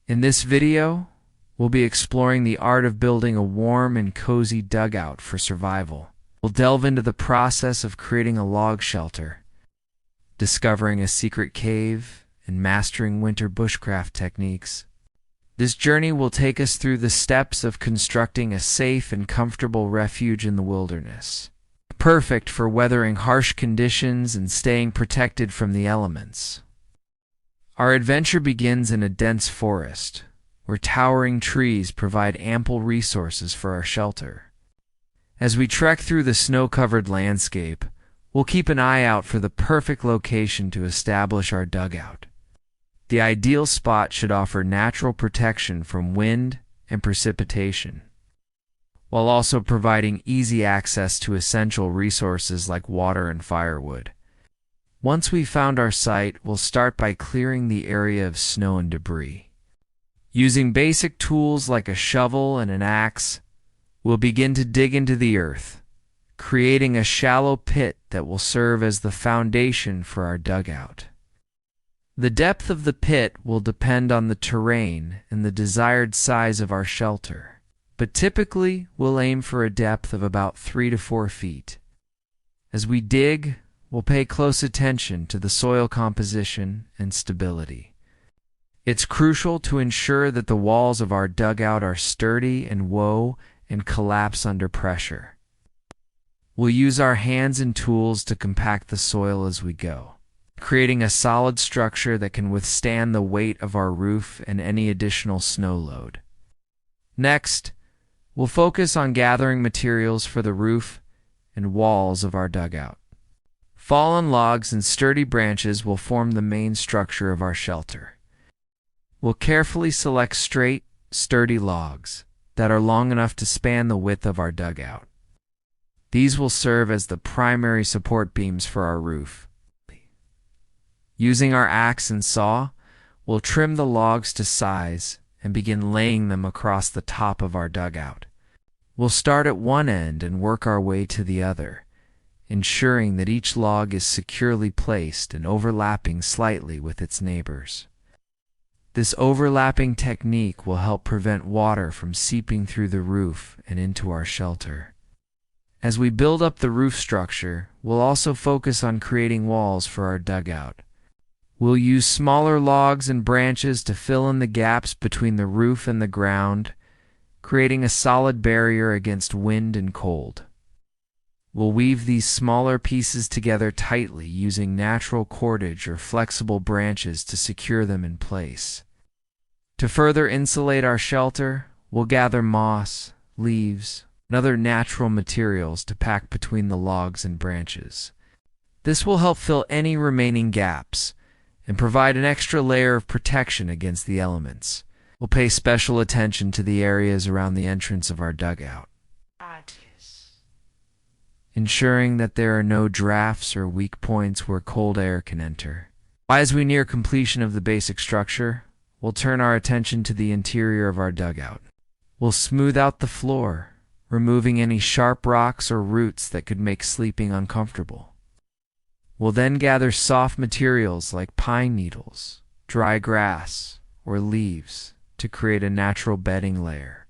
In this video, we'll be exploring the art of building a warm and cozy dugout for survival. We'll delve into the process of creating a log shelter, discovering a secret cave, and mastering winter bushcraft techniques. This journey will take us through the steps of constructing a safe and comfortable refuge in the wilderness, perfect for weathering harsh conditions and staying protected from the elements. Our adventure begins in a dense forest, where towering trees provide ample resources for our shelter. As we trek through the snow-covered landscape, we'll keep an eye out for the perfect location to establish our dugout. The ideal spot should offer natural protection from wind and precipitation, while also providing easy access to essential resources like water and firewood. Once we've found our site, we'll start by clearing the area of snow and debris. Using basic tools like a shovel and an axe, we'll begin to dig into the earth, creating a shallow pit that will serve as the foundation for our dugout. The depth of the pit will depend on the terrain and the desired size of our shelter, but typically we'll aim for a depth of about 3 to 4 feet. As we dig, we'll pay close attention to the soil composition and stability. It's crucial to ensure that the walls of our dugout are sturdy and won't collapse under pressure. We'll use our hands and tools to compact the soil as we go, creating a solid structure that can withstand the weight of our roof and any additional snow load. Next, we'll focus on gathering materials for the roof and walls of our dugout. Fallen logs and sturdy branches will form the main structure of our shelter. We'll carefully select straight, sturdy logs that are long enough to span the width of our dugout. These will serve as the primary support beams for our roof. Using our axe and saw, we'll trim the logs to size and begin laying them across the top of our dugout. We'll start at one end and work our way to the other, ensuring that each log is securely placed and overlapping slightly with its neighbors. This overlapping technique will help prevent water from seeping through the roof and into our shelter. As we build up the roof structure, we'll also focus on creating walls for our dugout. We'll use smaller logs and branches to fill in the gaps between the roof and the ground, creating a solid barrier against wind and cold. We'll weave these smaller pieces together tightly using natural cordage or flexible branches to secure them in place. To further insulate our shelter, we'll gather moss, leaves, and other natural materials to pack between the logs and branches. This will help fill any remaining gaps and provide an extra layer of protection against the elements. We'll pay special attention to the areas around the entrance of our dugout, ensuring that there are no drafts or weak points where cold air can enter. As we near completion of the basic structure, we'll turn our attention to the interior of our dugout. We'll smooth out the floor, removing any sharp rocks or roots that could make sleeping uncomfortable. We'll then gather soft materials like pine needles, dry grass, or leaves to create a natural bedding layer.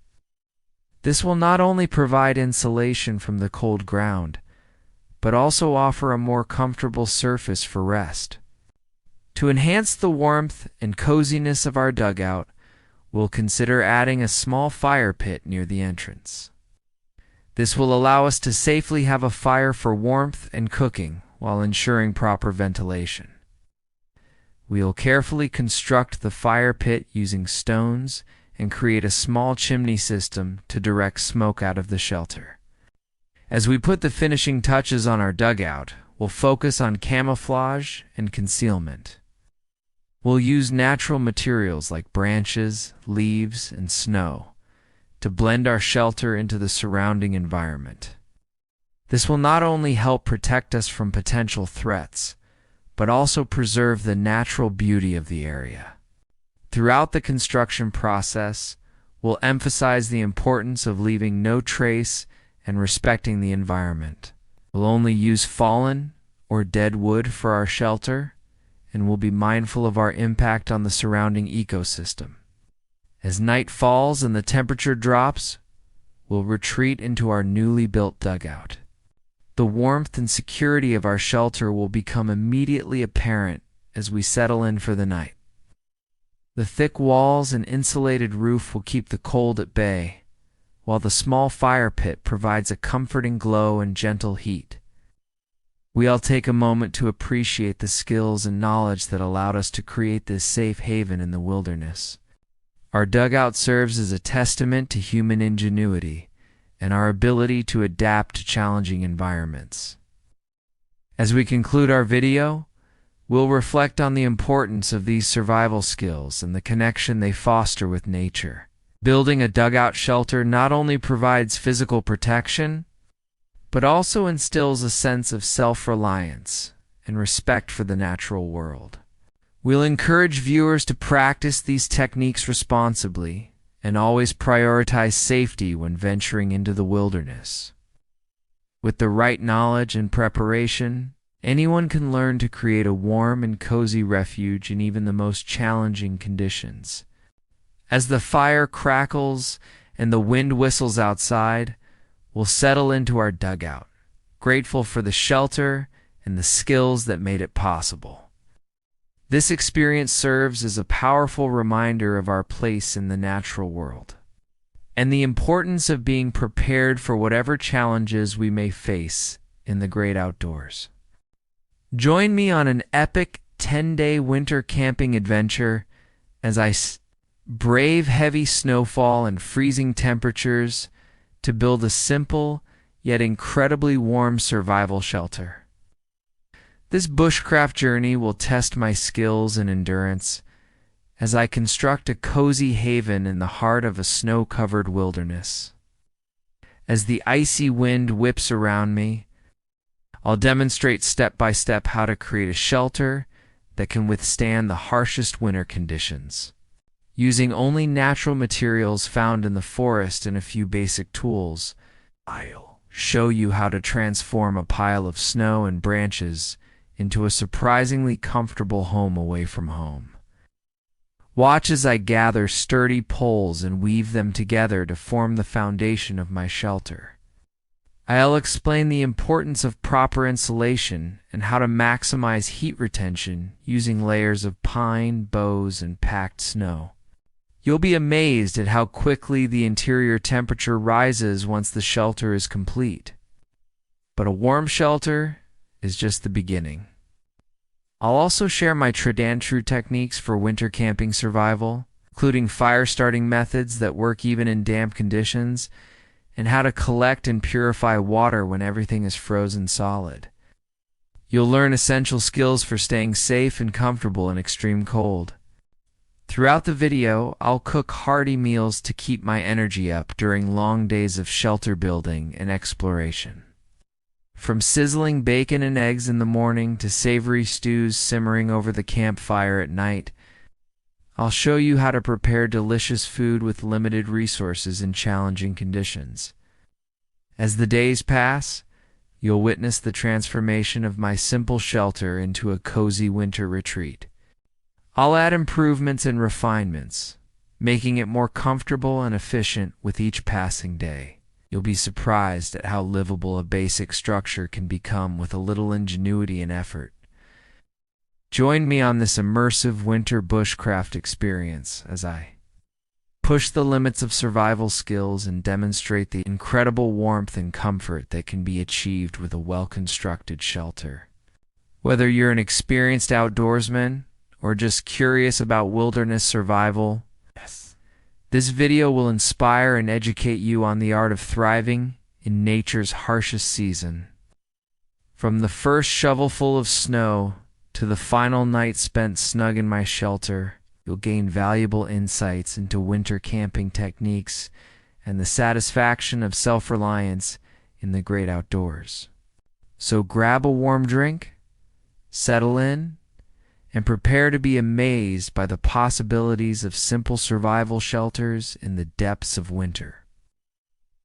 This will not only provide insulation from the cold ground, but also offer a more comfortable surface for rest. To enhance the warmth and coziness of our dugout, we'll consider adding a small fire pit near the entrance. This will allow us to safely have a fire for warmth and cooking while ensuring proper ventilation. We'll carefully construct the fire pit using stones and create a small chimney system to direct smoke out of the shelter. As we put the finishing touches on our dugout, we'll focus on camouflage and concealment. We'll use natural materials like branches, leaves, and snow to blend our shelter into the surrounding environment. This will not only help protect us from potential threats, but also preserve the natural beauty of the area. Throughout the construction process, we'll emphasize the importance of leaving no trace and respecting the environment. We'll only use fallen or dead wood for our shelter, and we'll be mindful of our impact on the surrounding ecosystem. As night falls and the temperature drops, we'll retreat into our newly built dugout. The warmth and security of our shelter will become immediately apparent as we settle in for the night. The thick walls and insulated roof will keep the cold at bay, while the small fire pit provides a comforting glow and gentle heat. We all take a moment to appreciate the skills and knowledge that allowed us to create this safe haven in the wilderness. Our dugout serves as a testament to human ingenuity and our ability to adapt to challenging environments. As we conclude our video, we'll reflect on the importance of these survival skills and the connection they foster with nature. Building a dugout shelter not only provides physical protection, but also instills a sense of self-reliance and respect for the natural world. We'll encourage viewers to practice these techniques responsibly and always prioritize safety when venturing into the wilderness. With the right knowledge and preparation, anyone can learn to create a warm and cozy refuge in even the most challenging conditions. As the fire crackles and the wind whistles outside, we'll settle into our dugout, grateful for the shelter and the skills that made it possible. This experience serves as a powerful reminder of our place in the natural world and the importance of being prepared for whatever challenges we may face in the great outdoors. Join me on an epic 10-day winter camping adventure as I brave heavy snowfall and freezing temperatures to build a simple yet incredibly warm survival shelter. This bushcraft journey will test my skills and endurance as I construct a cozy haven in the heart of a snow-covered wilderness. As the icy wind whips around me, I'll demonstrate step by step how to create a shelter that can withstand the harshest winter conditions. Using only natural materials found in the forest and a few basic tools, I'll show you how to transform a pile of snow and branches into a surprisingly comfortable home away from home. Watch as I gather sturdy poles and weave them together to form the foundation of my shelter. I'll explain the importance of proper insulation and how to maximize heat retention using layers of pine, boughs, and packed snow. You'll be amazed at how quickly the interior temperature rises once the shelter is complete. But a warm shelter is just the beginning. I'll also share my tried and true techniques for winter camping survival, including fire starting methods that work even in damp conditions, and how to collect and purify water when everything is frozen solid. You'll learn essential skills for staying safe and comfortable in extreme cold. Throughout the video, I'll cook hearty meals to keep my energy up during long days of shelter building and exploration. From sizzling bacon and eggs in the morning to savory stews simmering over the campfire at night, I'll show you how to prepare delicious food with limited resources in challenging conditions. As the days pass, you'll witness the transformation of my simple shelter into a cozy winter retreat. I'll add improvements and refinements, making it more comfortable and efficient with each passing day. You'll be surprised at how livable a basic structure can become with a little ingenuity and effort. Join me on this immersive winter bushcraft experience as I push the limits of survival skills and demonstrate the incredible warmth and comfort that can be achieved with a well-constructed shelter. Whether you're an experienced outdoorsman or just curious about wilderness survival, this video will inspire and educate you on the art of thriving in nature's harshest season. From the first shovelful of snow to the final night spent snug in my shelter, you'll gain valuable insights into winter camping techniques and the satisfaction of self-reliance in the great outdoors. So grab a warm drink, settle in, and prepare to be amazed by the possibilities of simple survival shelters in the depths of winter.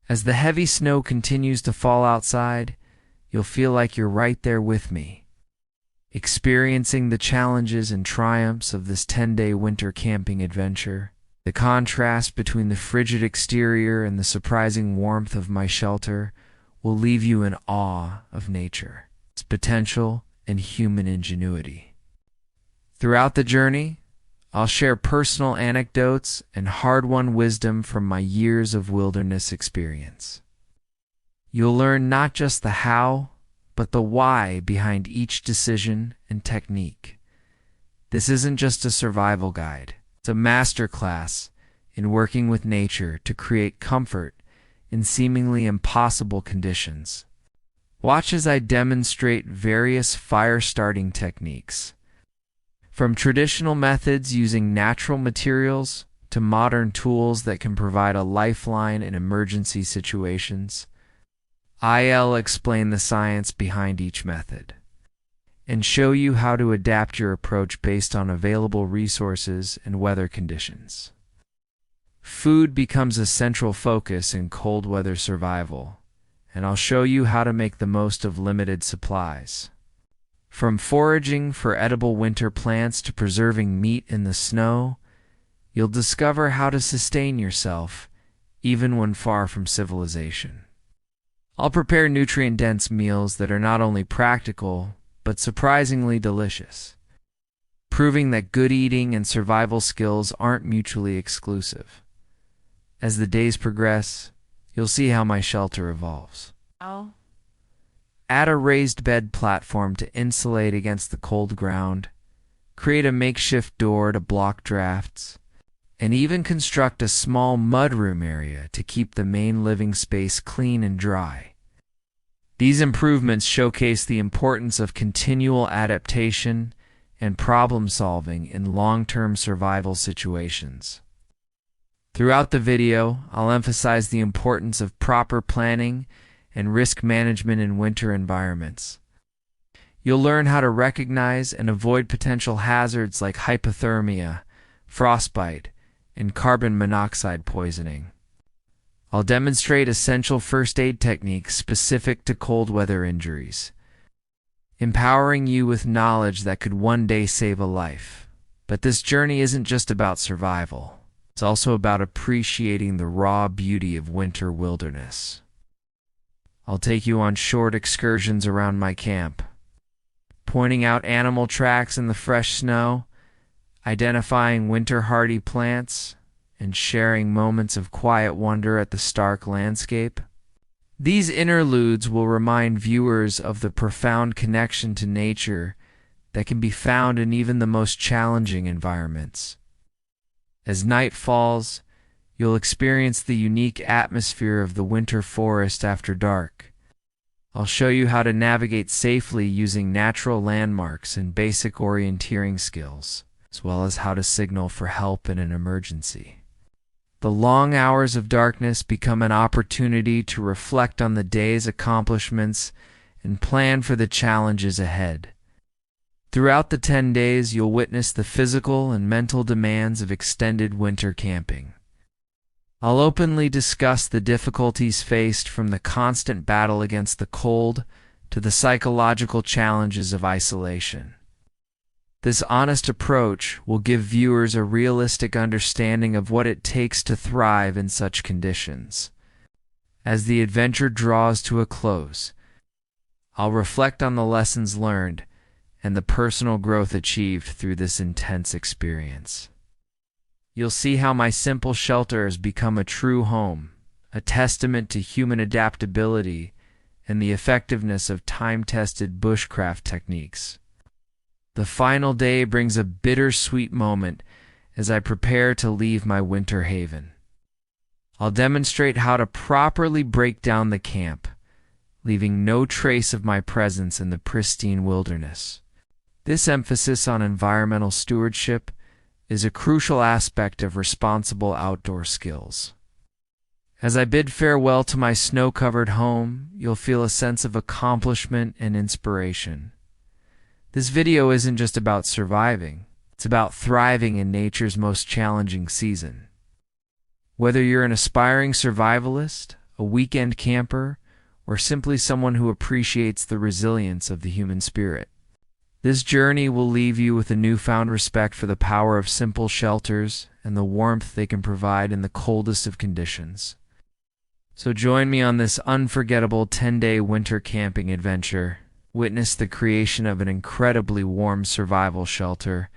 As the heavy snow continues to fall outside, you'll feel like you're right there with me, experiencing the challenges and triumphs of this 10-day winter camping adventure. The contrast between the frigid exterior and the surprising warmth of my shelter will leave you in awe of nature, its potential, and human ingenuity. Throughout the journey, I'll share personal anecdotes and hard-won wisdom from my years of wilderness experience. You'll learn not just the how, but the why behind each decision and technique. This isn't just a survival guide. It's a masterclass in working with nature to create comfort in seemingly impossible conditions. Watch as I demonstrate various fire-starting techniques, from traditional methods using natural materials to modern tools that can provide a lifeline in emergency situations. I'll explain the science behind each method and show you how to adapt your approach based on available resources and weather conditions. Food becomes a central focus in cold weather survival, and I'll show you how to make the most of limited supplies. From foraging for edible winter plants to preserving meat in the snow, you'll discover how to sustain yourself even when far from civilization. I'll prepare nutrient-dense meals that are not only practical, but surprisingly delicious, proving that good eating and survival skills aren't mutually exclusive. As the days progress, you'll see how my shelter evolves. Add a raised bed platform to insulate against the cold ground, create a makeshift door to block drafts, and even construct a small mudroom area to keep the main living space clean and dry. These improvements showcase the importance of continual adaptation and problem-solving in long-term survival situations. Throughout the video, I'll emphasize the importance of proper planning and risk management in winter environments. You'll learn how to recognize and avoid potential hazards like hypothermia, frostbite, and carbon monoxide poisoning. I'll demonstrate essential first aid techniques specific to cold weather injuries, empowering you with knowledge that could one day save a life. But this journey isn't just about survival. It's also about appreciating the raw beauty of winter wilderness. I'll take you on short excursions around my camp, pointing out animal tracks in the fresh snow, identifying winter-hardy plants, and sharing moments of quiet wonder at the stark landscape. These interludes will remind viewers of the profound connection to nature that can be found in even the most challenging environments. As night falls, you'll experience the unique atmosphere of the winter forest after dark. I'll show you how to navigate safely using natural landmarks and basic orienteering skills, as well as how to signal for help in an emergency. The long hours of darkness become an opportunity to reflect on the day's accomplishments and plan for the challenges ahead. Throughout the 10 days, you'll witness the physical and mental demands of extended winter camping. I'll openly discuss the difficulties faced, from the constant battle against the cold to the psychological challenges of isolation. This honest approach will give viewers a realistic understanding of what it takes to thrive in such conditions. As the adventure draws to a close, I'll reflect on the lessons learned and the personal growth achieved through this intense experience. You'll see how my simple shelter has become a true home, a testament to human adaptability and the effectiveness of time-tested bushcraft techniques. The final day brings a bittersweet moment as I prepare to leave my winter haven. I'll demonstrate how to properly break down the camp, leaving no trace of my presence in the pristine wilderness. This emphasis on environmental stewardship is a crucial aspect of responsible outdoor skills. As I bid farewell to my snow-covered home, you'll feel a sense of accomplishment and inspiration. This video isn't just about surviving, it's about thriving in nature's most challenging season. Whether you're an aspiring survivalist, a weekend camper, or simply someone who appreciates the resilience of the human spirit, This journey will leave you with a newfound respect for the power of simple shelters and the warmth they can provide in the coldest of conditions. So join me on this unforgettable 10-day winter camping adventure. Witness the creation of an incredibly warm survival shelter,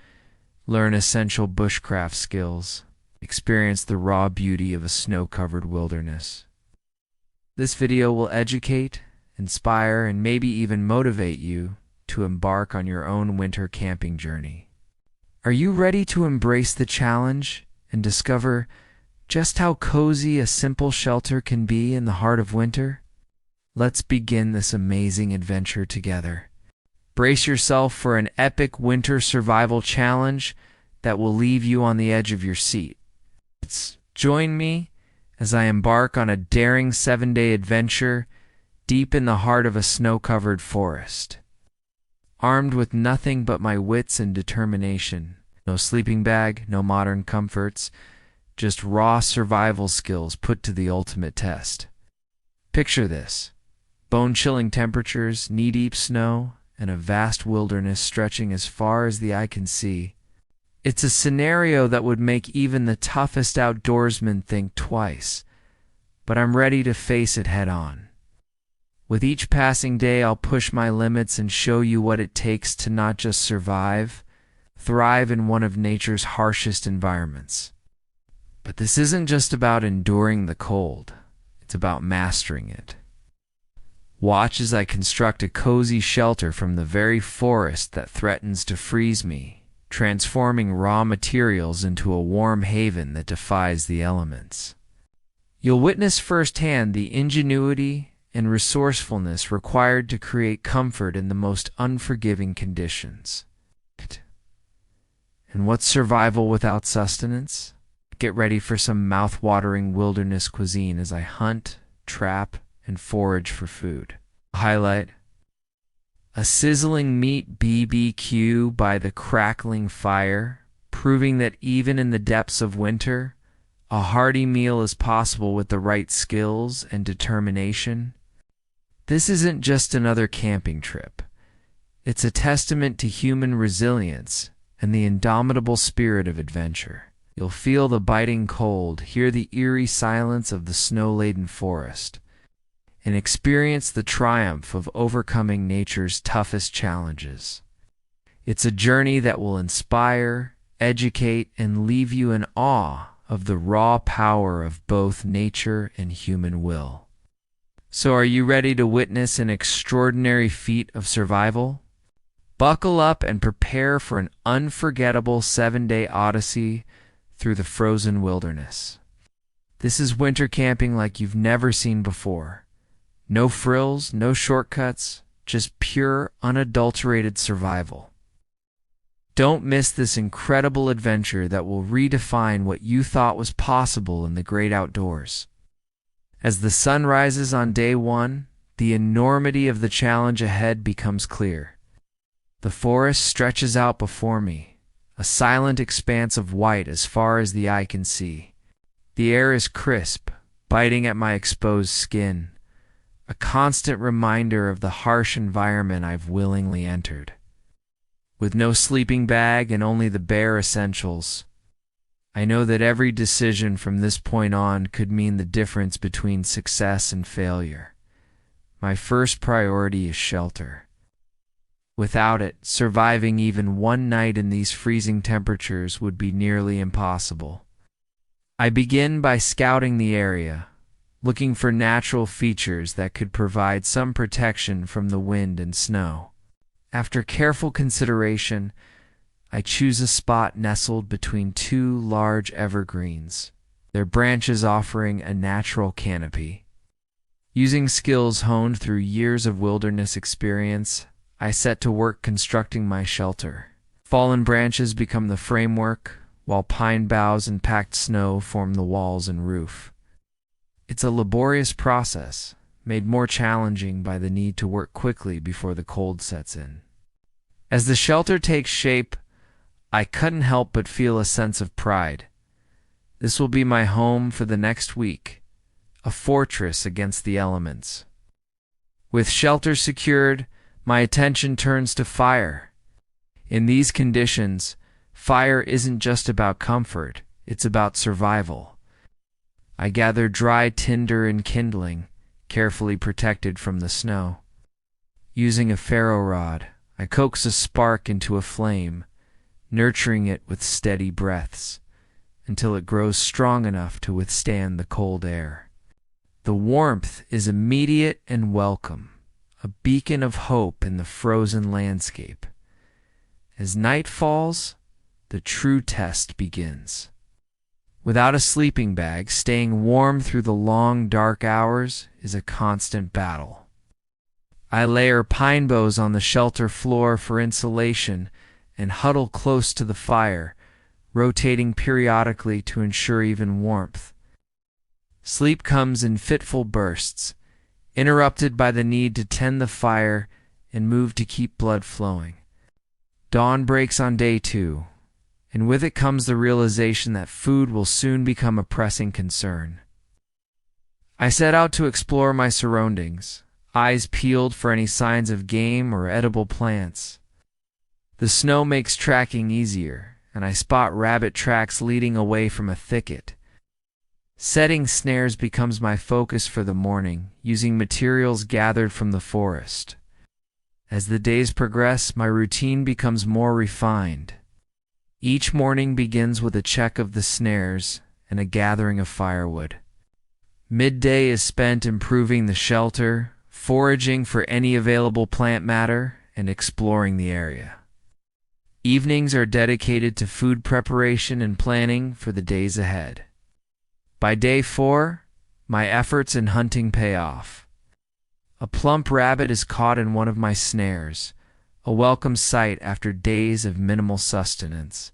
learn essential bushcraft skills, experience the raw beauty of a snow-covered wilderness. This video will educate, inspire, and maybe even motivate you to embark on your own winter camping journey. Are you ready to embrace the challenge and discover just how cozy a simple shelter can be in the heart of winter? Let's begin this amazing adventure together. Brace yourself for an epic winter survival challenge that will leave you on the edge of your seat. Join me as I embark on a daring 7-day adventure deep in the heart of a snow-covered forest. Armed with nothing but my wits and determination, no sleeping bag, no modern comforts, just raw survival skills put to the ultimate test. Picture this: bone-chilling temperatures, knee-deep snow, and a vast wilderness stretching as far as the eye can see. It's a scenario that would make even the toughest outdoorsman think twice, but I'm ready to face it head-on. With each passing day, I'll push my limits and show you what it takes to not just survive, thrive in one of nature's harshest environments. But this isn't just about enduring the cold, it's about mastering it. Watch as I construct a cozy shelter from the very forest that threatens to freeze me, transforming raw materials into a warm haven that defies the elements. You'll witness firsthand the ingenuity and resourcefulness required to create comfort in the most unforgiving conditions. And what's survival without sustenance? Get ready for some mouth-watering wilderness cuisine as I hunt, trap, and forage for food. Highlight: a sizzling meat BBQ by the crackling fire, proving that even in the depths of winter, a hearty meal is possible with the right skills and determination. This isn't just another camping trip. It's a testament to human resilience and the indomitable spirit of adventure. You'll feel the biting cold, hear the eerie silence of the snow-laden forest, and experience the triumph of overcoming nature's toughest challenges. It's a journey that will inspire, educate, and leave you in awe of the raw power of both nature and human will. So are you ready to witness an extraordinary feat of survival? Buckle up and prepare for an unforgettable 7-day odyssey through the frozen wilderness. This is winter camping like you've never seen before. No frills, no shortcuts, just pure, unadulterated survival. Don't miss this incredible adventure that will redefine what you thought was possible in the great outdoors. As the sun rises on day 1, the enormity of the challenge ahead becomes clear. The forest stretches out before me, a silent expanse of white as far as the eye can see. The air is crisp, biting at my exposed skin, a constant reminder of the harsh environment I've willingly entered. With no sleeping bag and only the bare essentials, I know that every decision from this point on could mean the difference between success and failure. My first priority is shelter. Without it, surviving even one night in these freezing temperatures would be nearly impossible. I begin by scouting the area, looking for natural features that could provide some protection from the wind and snow. After careful consideration, I choose a spot nestled between 2 large evergreens, their branches offering a natural canopy. Using skills honed through years of wilderness experience, I set to work constructing my shelter. Fallen branches become the framework, while pine boughs and packed snow form the walls and roof. It's a laborious process, made more challenging by the need to work quickly before the cold sets in. As the shelter takes shape, I couldn't help but feel a sense of pride. This will be my home for the next week, a fortress against the elements. With shelter secured, my attention turns to fire. In these conditions, fire isn't just about comfort, it's about survival. I gather dry tinder and kindling, carefully protected from the snow. Using a ferro rod, I coax a spark into a flame, nurturing it with steady breaths, until it grows strong enough to withstand the cold air. The warmth is immediate and welcome, a beacon of hope in the frozen landscape. As night falls, the true test begins. Without a sleeping bag, staying warm through the long, dark hours is a constant battle. I layer pine boughs on the shelter floor for insulation and huddle close to the fire, rotating periodically to ensure even warmth. Sleep comes in fitful bursts, interrupted by the need to tend the fire and move to keep blood flowing. Dawn breaks on day 2, and with it comes the realization that food will soon become a pressing concern. I set out to explore my surroundings, eyes peeled for any signs of game or edible plants. The snow makes tracking easier, and I spot rabbit tracks leading away from a thicket. Setting snares becomes my focus for the morning, using materials gathered from the forest. As the days progress, my routine becomes more refined. Each morning begins with a check of the snares and a gathering of firewood. Midday is spent improving the shelter, foraging for any available plant matter, and exploring the area. Evenings are dedicated to food preparation and planning for the days ahead. By day 4, my efforts in hunting pay off. A plump rabbit is caught in one of my snares, a welcome sight after days of minimal sustenance.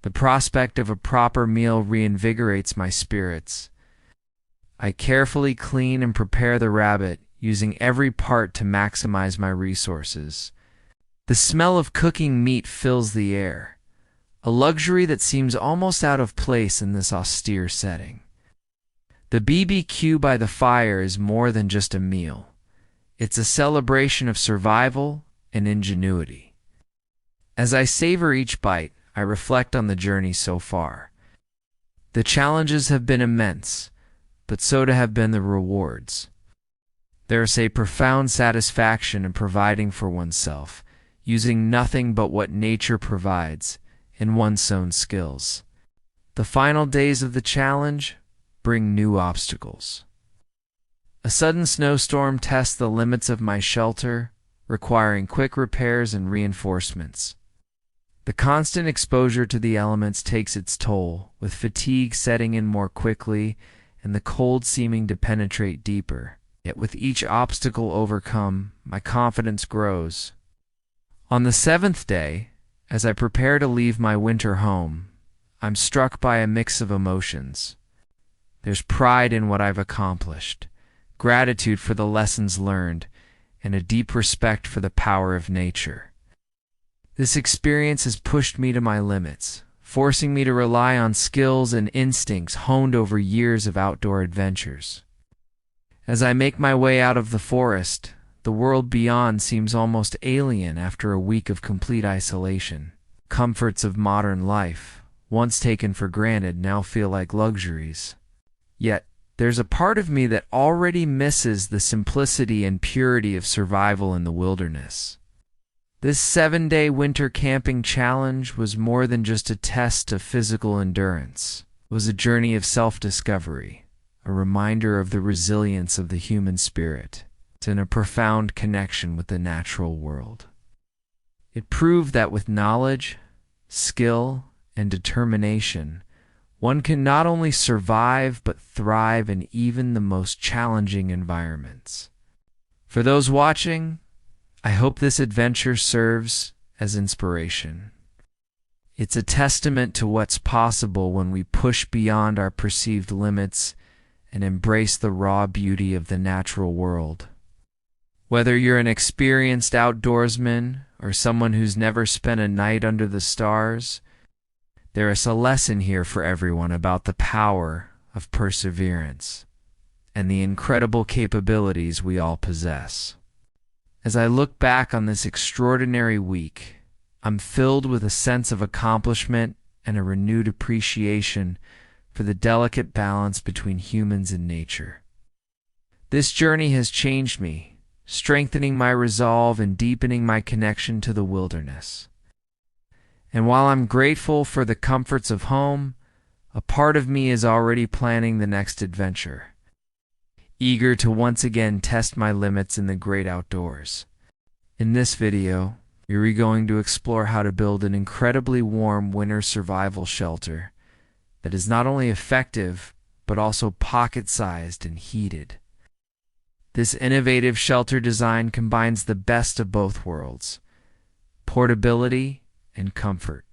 The prospect of a proper meal reinvigorates my spirits. I carefully clean and prepare the rabbit, using every part to maximize my resources. The smell of cooking meat fills the air, a luxury that seems almost out of place in this austere setting. The BBQ by the fire is more than just a meal. It's a celebration of survival and ingenuity. As I savor each bite, I reflect on the journey so far. The challenges have been immense, but so have been the rewards. There is a profound satisfaction in providing for oneself, using nothing but what nature provides and one's own skills. The final days of the challenge bring new obstacles. A sudden snowstorm tests the limits of my shelter, requiring quick repairs and reinforcements. The constant exposure to the elements takes its toll, with fatigue setting in more quickly and the cold seeming to penetrate deeper. Yet with each obstacle overcome, my confidence grows. On the 7th day, as I prepare to leave my winter home, I'm struck by a mix of emotions. There's pride in what I've accomplished, gratitude for the lessons learned, and a deep respect for the power of nature. This experience has pushed me to my limits, forcing me to rely on skills and instincts honed over years of outdoor adventures. As I make my way out of the forest, the world beyond seems almost alien after a week of complete isolation. Comforts of modern life, once taken for granted, now feel like luxuries. Yet, there's a part of me that already misses the simplicity and purity of survival in the wilderness. This 7-day winter camping challenge was more than just a test of physical endurance. It was a journey of self-discovery, a reminder of the resilience of the human spirit, and a profound connection with the natural world. It proved that with knowledge, skill, and determination, one can not only survive but thrive in even the most challenging environments. For those watching, I hope this adventure serves as inspiration. It's a testament to what's possible when we push beyond our perceived limits and embrace the raw beauty of the natural world. Whether you're an experienced outdoorsman or someone who's never spent a night under the stars, there is a lesson here for everyone about the power of perseverance and the incredible capabilities we all possess. As I look back on this extraordinary week, I'm filled with a sense of accomplishment and a renewed appreciation for the delicate balance between humans and nature. This journey has changed me, strengthening my resolve and deepening my connection to the wilderness. And while I'm grateful for the comforts of home, a part of me is already planning the next adventure, eager to once again test my limits in the great outdoors. In this video, we're going to explore how to build an incredibly warm winter survival shelter that is not only effective, but also pocket-sized and heated. This innovative shelter design combines the best of both worlds, portability and comfort,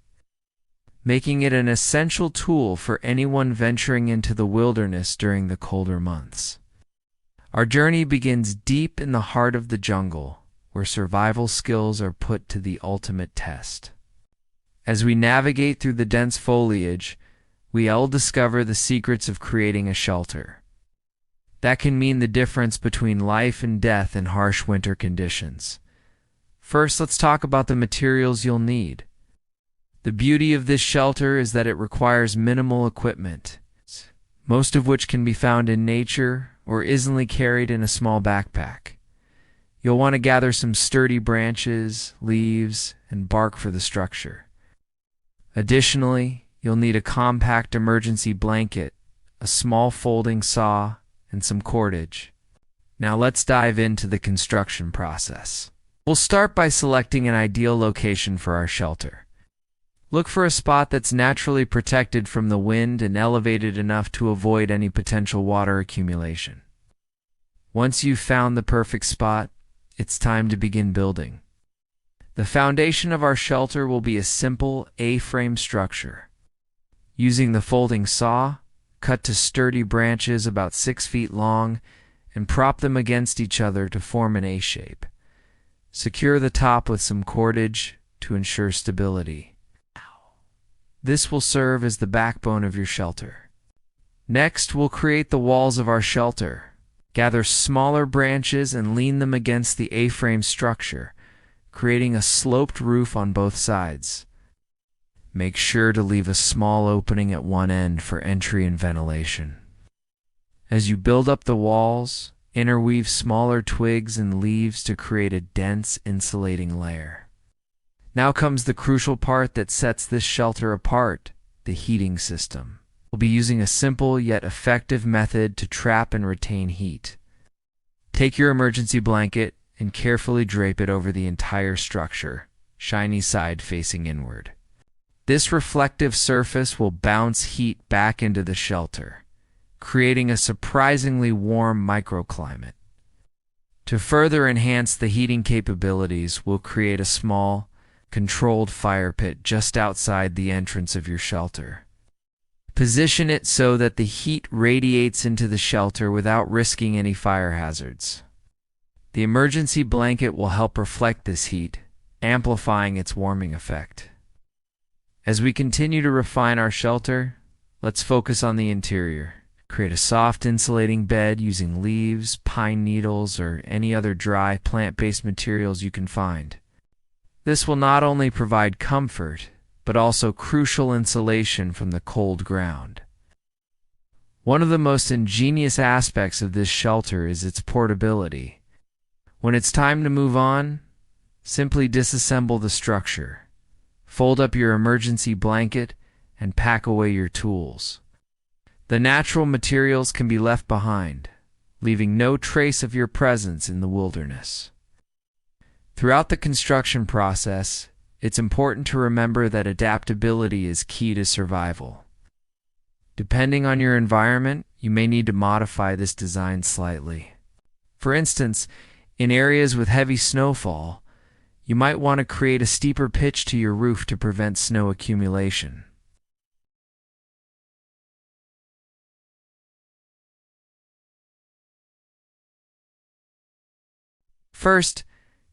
making it an essential tool for anyone venturing into the wilderness during the colder months. Our journey begins deep in the heart of the jungle, where survival skills are put to the ultimate test. As we navigate through the dense foliage, we all discover the secrets of creating a shelter. That can mean the difference between life and death in harsh winter conditions. First, let's talk about the materials you'll need. The beauty of this shelter is that it requires minimal equipment, most of which can be found in nature or easily carried in a small backpack. You'll want to gather some sturdy branches, leaves, and bark for the structure. Additionally, you'll need a compact emergency blanket, a small folding saw, and some cordage. Now let's dive into the construction process. We'll start by selecting an ideal location for our shelter. Look for a spot that's naturally protected from the wind and elevated enough to avoid any potential water accumulation. Once you've found the perfect spot, it's time to begin building. The foundation of our shelter will be a simple A-frame structure. Using the folding saw, cut to sturdy branches about 6 feet long and prop them against each other to form an A shape. Secure the top with some cordage to ensure stability. This will serve as the backbone of your shelter. Next, we'll create the walls of our shelter. Gather smaller branches and lean them against the A-frame structure, creating a sloped roof on both sides. Make sure to leave a small opening at one end for entry and ventilation. As you build up the walls, interweave smaller twigs and leaves to create a dense insulating layer. Now comes the crucial part that sets this shelter apart, the heating system. We'll be using a simple yet effective method to trap and retain heat. Take your emergency blanket and carefully drape it over the entire structure, shiny side facing inward. This reflective surface will bounce heat back into the shelter, creating a surprisingly warm microclimate. To further enhance the heating capabilities, we'll create a small, controlled fire pit just outside the entrance of your shelter. Position it so that the heat radiates into the shelter without risking any fire hazards. The emergency blanket will help reflect this heat, amplifying its warming effect. As we continue to refine our shelter, let's focus on the interior. Create a soft insulating bed using leaves, pine needles, or any other dry plant-based materials you can find. This will not only provide comfort, but also crucial insulation from the cold ground. One of the most ingenious aspects of this shelter is its portability. When it's time to move on, simply disassemble the structure. Fold up your emergency blanket and pack away your tools. The natural materials can be left behind, leaving no trace of your presence in the wilderness. Throughout the construction process, it's important to remember that adaptability is key to survival. Depending on your environment, you may need to modify this design slightly. For instance, in areas with heavy snowfall, you might want to create a steeper pitch to your roof to prevent snow accumulation. First,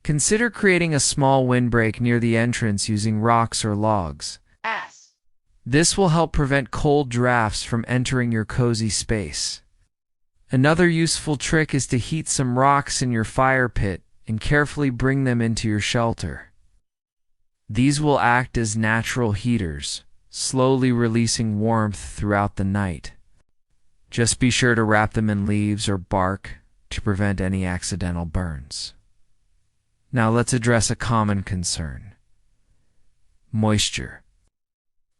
consider creating a small windbreak near the entrance using rocks or logs. This will help prevent cold drafts from entering your cozy space. Another useful trick is to heat some rocks in your fire pit and carefully bring them into your shelter. These will act as natural heaters, slowly releasing warmth throughout the night. Just be sure to wrap them in leaves or bark to prevent any accidental burns. Now let's address a common concern: moisture.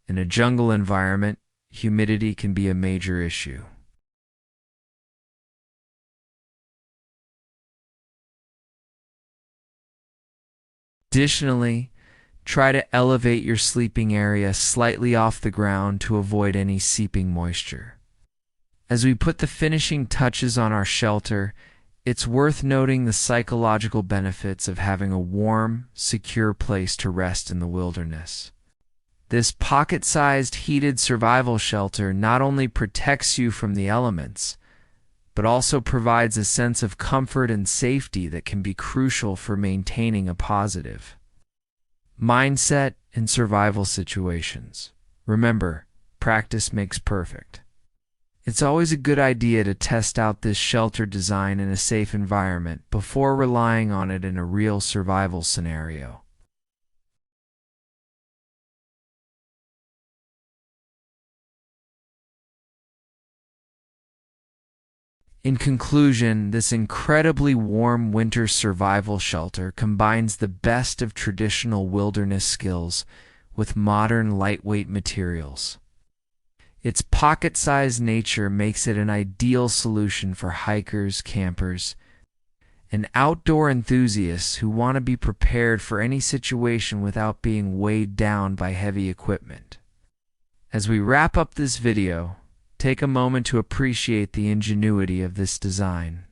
In a jungle environment, humidity can be a major issue. Additionally, try to elevate your sleeping area slightly off the ground to avoid any seeping moisture. As we put the finishing touches on our shelter, it's worth noting the psychological benefits of having a warm, secure place to rest in the wilderness. This pocket-sized heated survival shelter not only protects you from the elements, but also provides a sense of comfort and safety that can be crucial for maintaining a positive mindset in survival situations. Remember, practice makes perfect. It's always a good idea to test out this shelter design in a safe environment before relying on it in a real survival scenario. In conclusion, this incredibly warm winter survival shelter combines the best of traditional wilderness skills with modern lightweight materials. Its pocket-sized nature makes it an ideal solution for hikers, campers, and outdoor enthusiasts who want to be prepared for any situation without being weighed down by heavy equipment. As we wrap up this video, take a moment to appreciate the ingenuity of this design.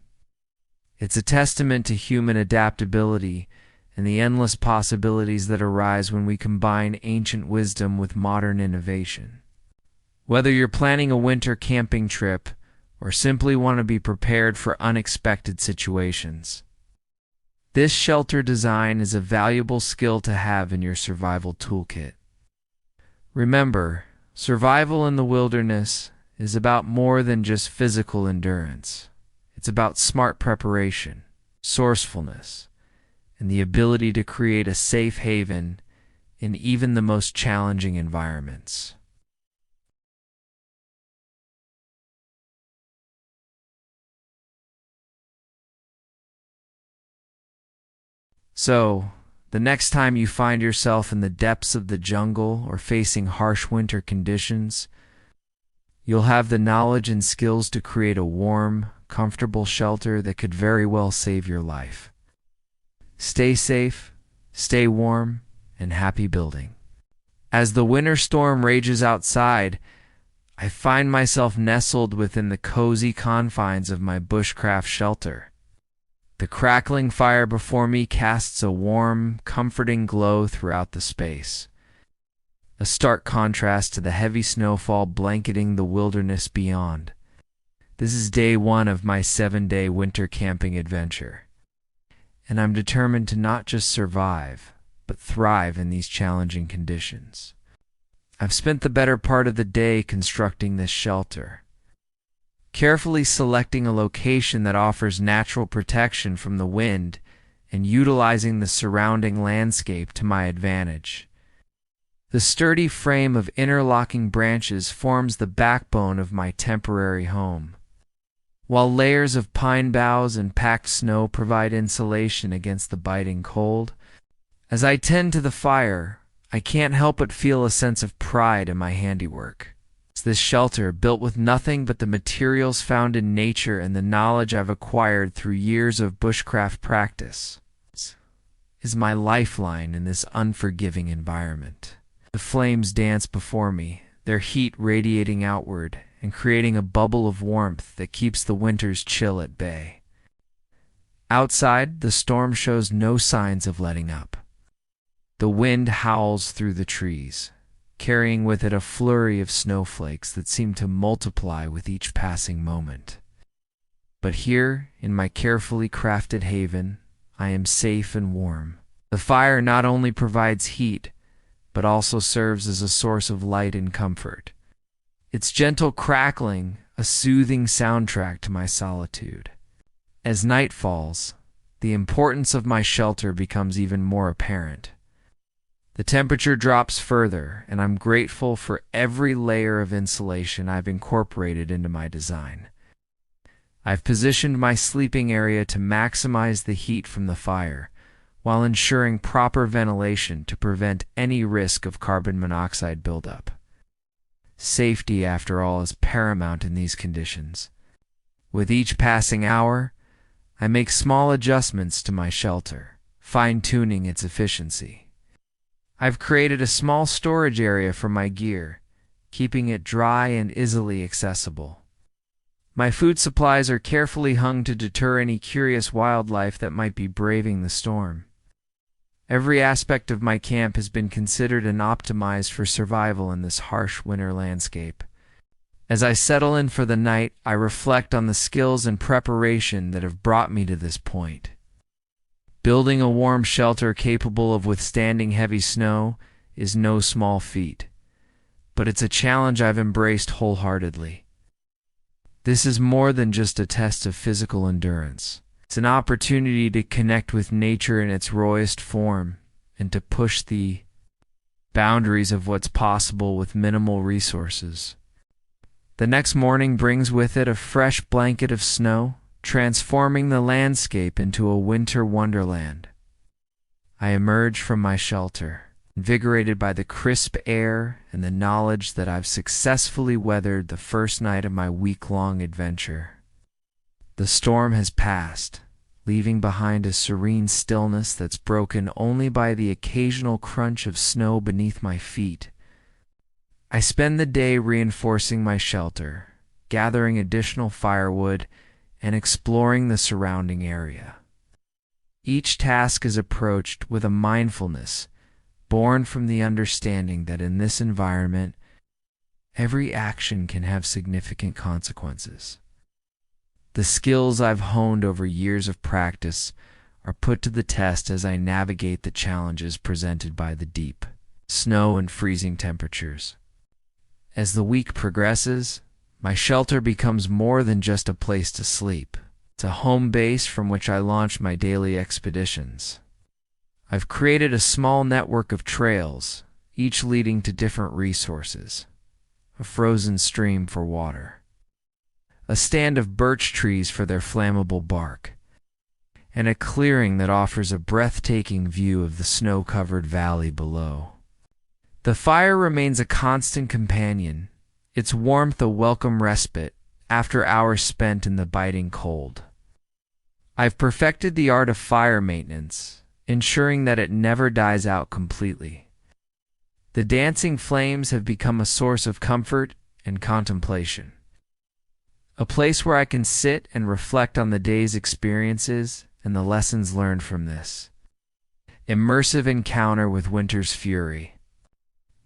It's a testament to human adaptability and the endless possibilities that arise when we combine ancient wisdom with modern innovation. Whether you're planning a winter camping trip or simply want to be prepared for unexpected situations, this shelter design is a valuable skill to have in your survival toolkit. Remember, survival in the wilderness is about more than just physical endurance. It's about smart preparation, resourcefulness, and the ability to create a safe haven in even the most challenging environments. So, the next time you find yourself in the depths of the jungle or facing harsh winter conditions, you'll have the knowledge and skills to create a warm, comfortable shelter that could very well save your life. Stay safe, stay warm, and happy building. As the winter storm rages outside, I find myself nestled within the cozy confines of my bushcraft shelter. The crackling fire before me casts a warm, comforting glow throughout the space, a stark contrast to the heavy snowfall blanketing the wilderness beyond. This is day one of my 7-day winter camping adventure, and I'm determined to not just survive, but thrive in these challenging conditions. I've spent the better part of the day constructing this shelter, carefully selecting a location that offers natural protection from the wind and utilizing the surrounding landscape to my advantage. The sturdy frame of interlocking branches forms the backbone of my temporary home, while layers of pine boughs and packed snow provide insulation against the biting cold. As I tend to the fire, I can't help but feel a sense of pride in my handiwork. This shelter, built with nothing but the materials found in nature and the knowledge I've acquired through years of bushcraft practice, is my lifeline in this unforgiving environment. The flames dance before me, their heat radiating outward and creating a bubble of warmth that keeps the winter's chill at bay. Outside, the storm shows no signs of letting up. The wind howls through the trees, carrying with it a flurry of snowflakes that seem to multiply with each passing moment. But here, in my carefully crafted haven, I am safe and warm. The fire not only provides heat, but also serves as a source of light and comfort. Its gentle crackling, a soothing soundtrack to my solitude. As night falls, the importance of my shelter becomes even more apparent. The temperature drops further, and I'm grateful for every layer of insulation I've incorporated into my design. I've positioned my sleeping area to maximize the heat from the fire, while ensuring proper ventilation to prevent any risk of carbon monoxide buildup. Safety, after all, is paramount in these conditions. With each passing hour, I make small adjustments to my shelter, fine-tuning its efficiency. I've created a small storage area for my gear, keeping it dry and easily accessible. My food supplies are carefully hung to deter any curious wildlife that might be braving the storm. Every aspect of my camp has been considered and optimized for survival in this harsh winter landscape. As I settle in for the night, I reflect on the skills and preparation that have brought me to this point. Building a warm shelter capable of withstanding heavy snow is no small feat, but it's a challenge I've embraced wholeheartedly. This is more than just a test of physical endurance. It's an opportunity to connect with nature in its rawest form and to push the boundaries of what's possible with minimal resources. The next morning brings with it a fresh blanket of snow, transforming the landscape into a winter wonderland. I emerge from my shelter, invigorated by the crisp air and the knowledge that I've successfully weathered the first night of my week-long adventure. The storm has passed, leaving behind a serene stillness that's broken only by the occasional crunch of snow beneath my feet. I spend the day reinforcing my shelter, gathering additional firewood, and exploring the surrounding area. Each task is approached with a mindfulness born from the understanding that in this environment, every action can have significant consequences. The skills I've honed over years of practice are put to the test as I navigate the challenges presented by the deep snow and freezing temperatures. As the week progresses, my shelter becomes more than just a place to sleep. It's a home base from which I launch my daily expeditions. I've created a small network of trails, each leading to different resources. A frozen stream for water, a stand of birch trees for their flammable bark, and a clearing that offers a breathtaking view of the snow-covered valley below. The fire remains a constant companion, its warmth a welcome respite after hours spent in the biting cold. I've perfected the art of fire maintenance, ensuring that it never dies out completely. The dancing flames have become a source of comfort and contemplation, a place where I can sit and reflect on the day's experiences and the lessons learned from this immersive encounter with winter's fury.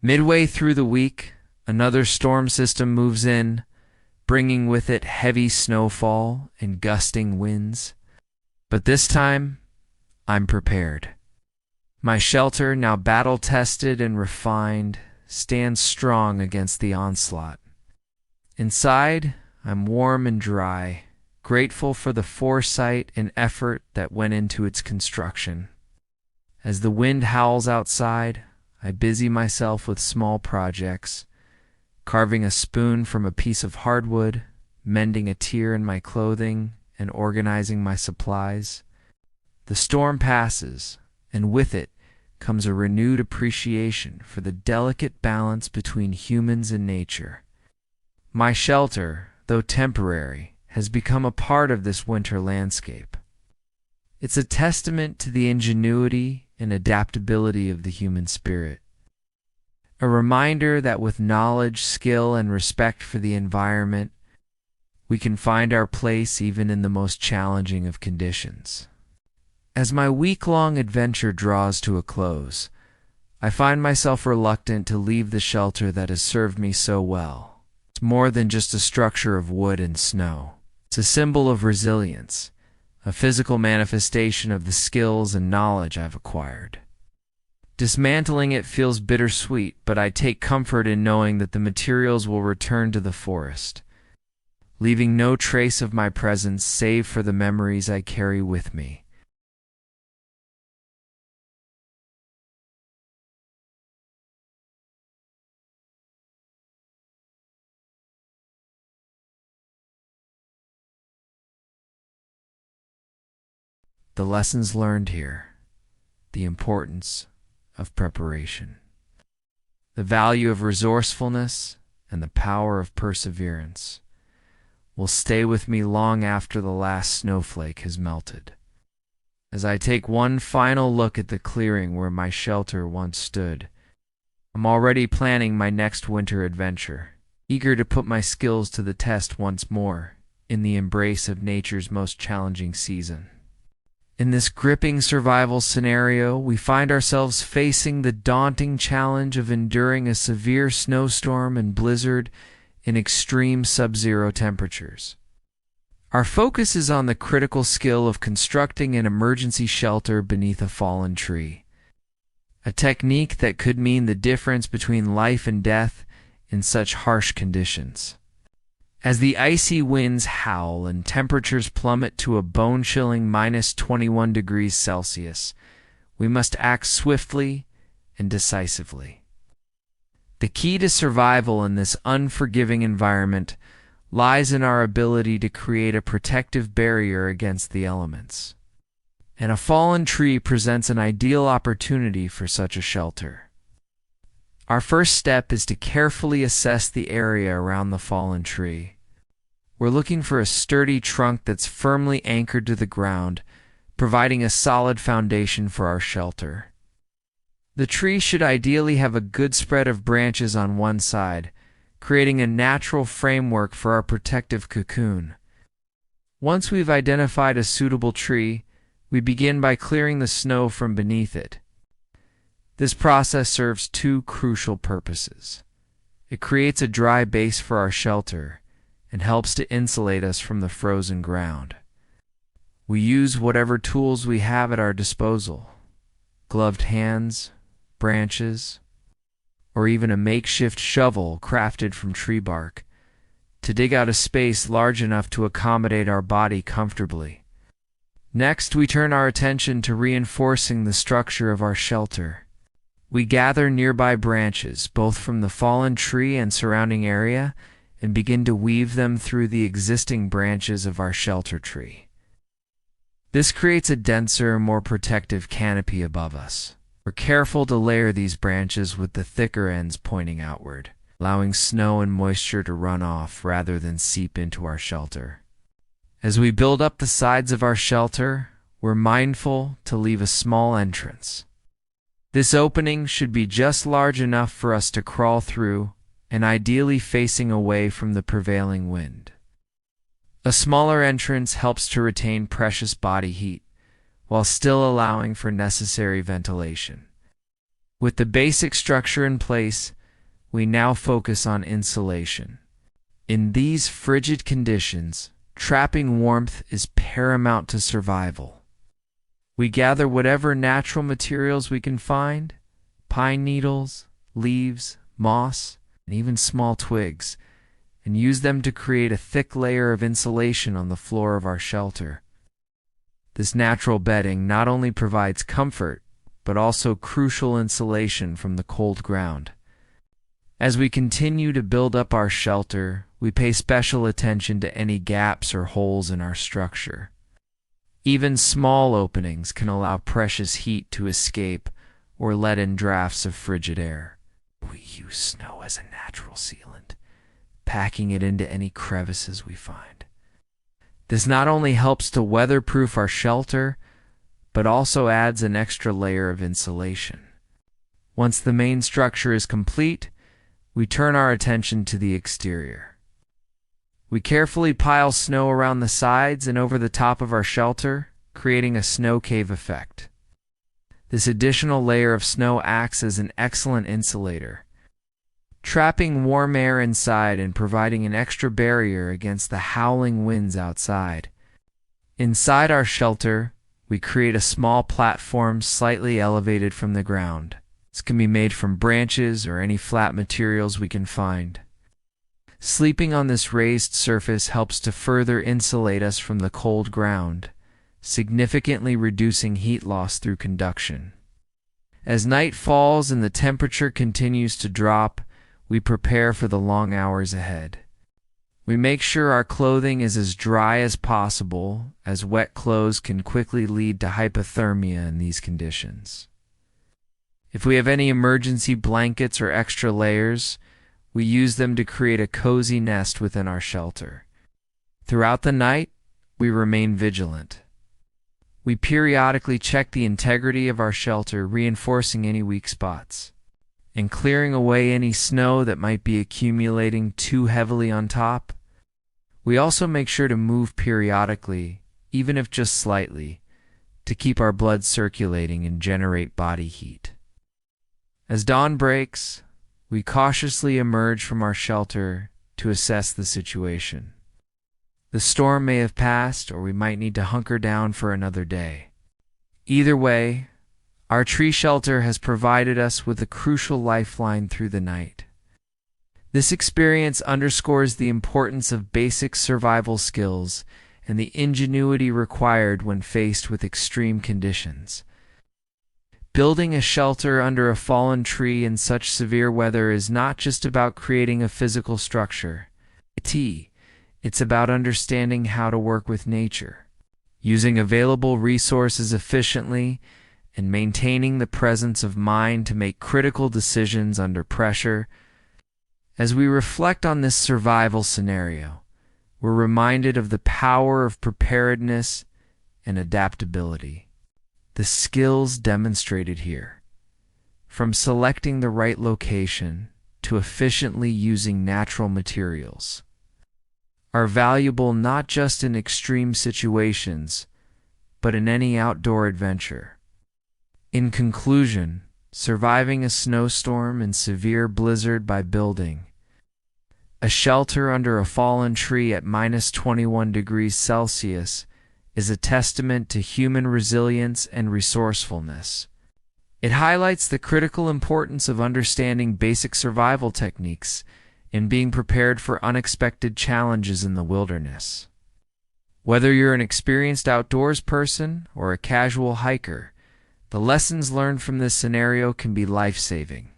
Midway through the week, another storm system moves in, bringing with it heavy snowfall and gusting winds. But this time, I'm prepared. My shelter, now battle-tested and refined, stands strong against the onslaught. Inside, I'm warm and dry, grateful for the foresight and effort that went into its construction. As the wind howls outside, I busy myself with small projects, carving a spoon from a piece of hardwood, mending a tear in my clothing, and organizing my supplies. The storm passes, and with it comes a renewed appreciation for the delicate balance between humans and nature. My shelter, though temporary, has become a part of this winter landscape. It's a testament to the ingenuity and adaptability of the human spirit. A reminder that with knowledge, skill, and respect for the environment, we can find our place even in the most challenging of conditions. As my week-long adventure draws to a close, I find myself reluctant to leave the shelter that has served me so well. It's more than just a structure of wood and snow. It's a symbol of resilience, a physical manifestation of the skills and knowledge I've acquired. Dismantling it feels bittersweet, but I take comfort in knowing that the materials will return to the forest, leaving no trace of my presence save for the memories I carry with me. The lessons learned here, the importance of preparation, the value of resourcefulness, and the power of perseverance will stay with me long after the last snowflake has melted. As I take one final look at the clearing where my shelter once stood, I'm already planning my next winter adventure, eager to put my skills to the test once more in the embrace of nature's most challenging season. In this gripping survival scenario, we find ourselves facing the daunting challenge of enduring a severe snowstorm and blizzard in extreme sub-zero temperatures. Our focus is on the critical skill of constructing an emergency shelter beneath a fallen tree, a technique that could mean the difference between life and death in such harsh conditions. As the icy winds howl and temperatures plummet to a bone-chilling -21 degrees Celsius, we must act swiftly and decisively. The key to survival in this unforgiving environment lies in our ability to create a protective barrier against the elements. And a fallen tree presents an ideal opportunity for such a shelter. Our first step is to carefully assess the area around the fallen tree. We're looking for a sturdy trunk that's firmly anchored to the ground, providing a solid foundation for our shelter. The tree should ideally have a good spread of branches on one side, creating a natural framework for our protective cocoon. Once we've identified a suitable tree, we begin by clearing the snow from beneath it. This process serves two crucial purposes. It creates a dry base for our shelter and helps to insulate us from the frozen ground. We use whatever tools we have at our disposal, gloved hands, branches, or even a makeshift shovel crafted from tree bark, to dig out a space large enough to accommodate our body comfortably. Next, we turn our attention to reinforcing the structure of our shelter. We gather nearby branches, both from the fallen tree and surrounding area, and begin to weave them through the existing branches of our shelter tree. This creates a denser, more protective canopy above us. We're careful to layer these branches with the thicker ends pointing outward, allowing snow and moisture to run off rather than seep into our shelter. As we build up the sides of our shelter, we're mindful to leave a small entrance. This opening should be just large enough for us to crawl through and ideally facing away from the prevailing wind. A smaller entrance helps to retain precious body heat while still allowing for necessary ventilation. With the basic structure in place, we now focus on insulation. In these frigid conditions, trapping warmth is paramount to survival. We gather whatever natural materials we can find, pine needles, leaves, moss, and even small twigs, and use them to create a thick layer of insulation on the floor of our shelter. This natural bedding not only provides comfort, but also crucial insulation from the cold ground. As we continue to build up our shelter, we pay special attention to any gaps or holes in our structure. Even small openings can allow precious heat to escape or let in drafts of frigid air. We use snow as a natural sealant, packing it into any crevices we find. This not only helps to weatherproof our shelter, but also adds an extra layer of insulation. Once the main structure is complete, we turn our attention to the exterior. We carefully pile snow around the sides and over the top of our shelter, creating a snow cave effect. This additional layer of snow acts as an excellent insulator, trapping warm air inside and providing an extra barrier against the howling winds outside. Inside our shelter, we create a small platform slightly elevated from the ground. This can be made from branches or any flat materials we can find. Sleeping on this raised surface helps to further insulate us from the cold ground, significantly reducing heat loss through conduction. As night falls and the temperature continues to drop, we prepare for the long hours ahead. We make sure our clothing is as dry as possible, as wet clothes can quickly lead to hypothermia in these conditions. If we have any emergency blankets or extra layers, we use them to create a cozy nest within our shelter. Throughout the night, we remain vigilant. We periodically check the integrity of our shelter, reinforcing any weak spots, and clearing away any snow that might be accumulating too heavily on top. We also make sure to move periodically, even if just slightly, to keep our blood circulating and generate body heat. As dawn breaks, we cautiously emerge from our shelter to assess the situation. The storm may have passed, or we might need to hunker down for another day. Either way, our tree shelter has provided us with a crucial lifeline through the night. This experience underscores the importance of basic survival skills and the ingenuity required when faced with extreme conditions. Building a shelter under a fallen tree in such severe weather is not just about creating a physical structure. It's about understanding how to work with nature, using available resources efficiently, and maintaining the presence of mind to make critical decisions under pressure. As we reflect on this survival scenario, we're reminded of the power of preparedness and adaptability. The skills demonstrated here, from selecting the right location to efficiently using natural materials, are valuable not just in extreme situations, but in any outdoor adventure. In conclusion, surviving a snowstorm and severe blizzard by building a shelter under a fallen tree at -21 degrees Celsius is a testament to human resilience and resourcefulness. It highlights the critical importance of understanding basic survival techniques and being prepared for unexpected challenges in the wilderness. Whether you're an experienced outdoors person or a casual hiker, the lessons learned from this scenario can be life-saving.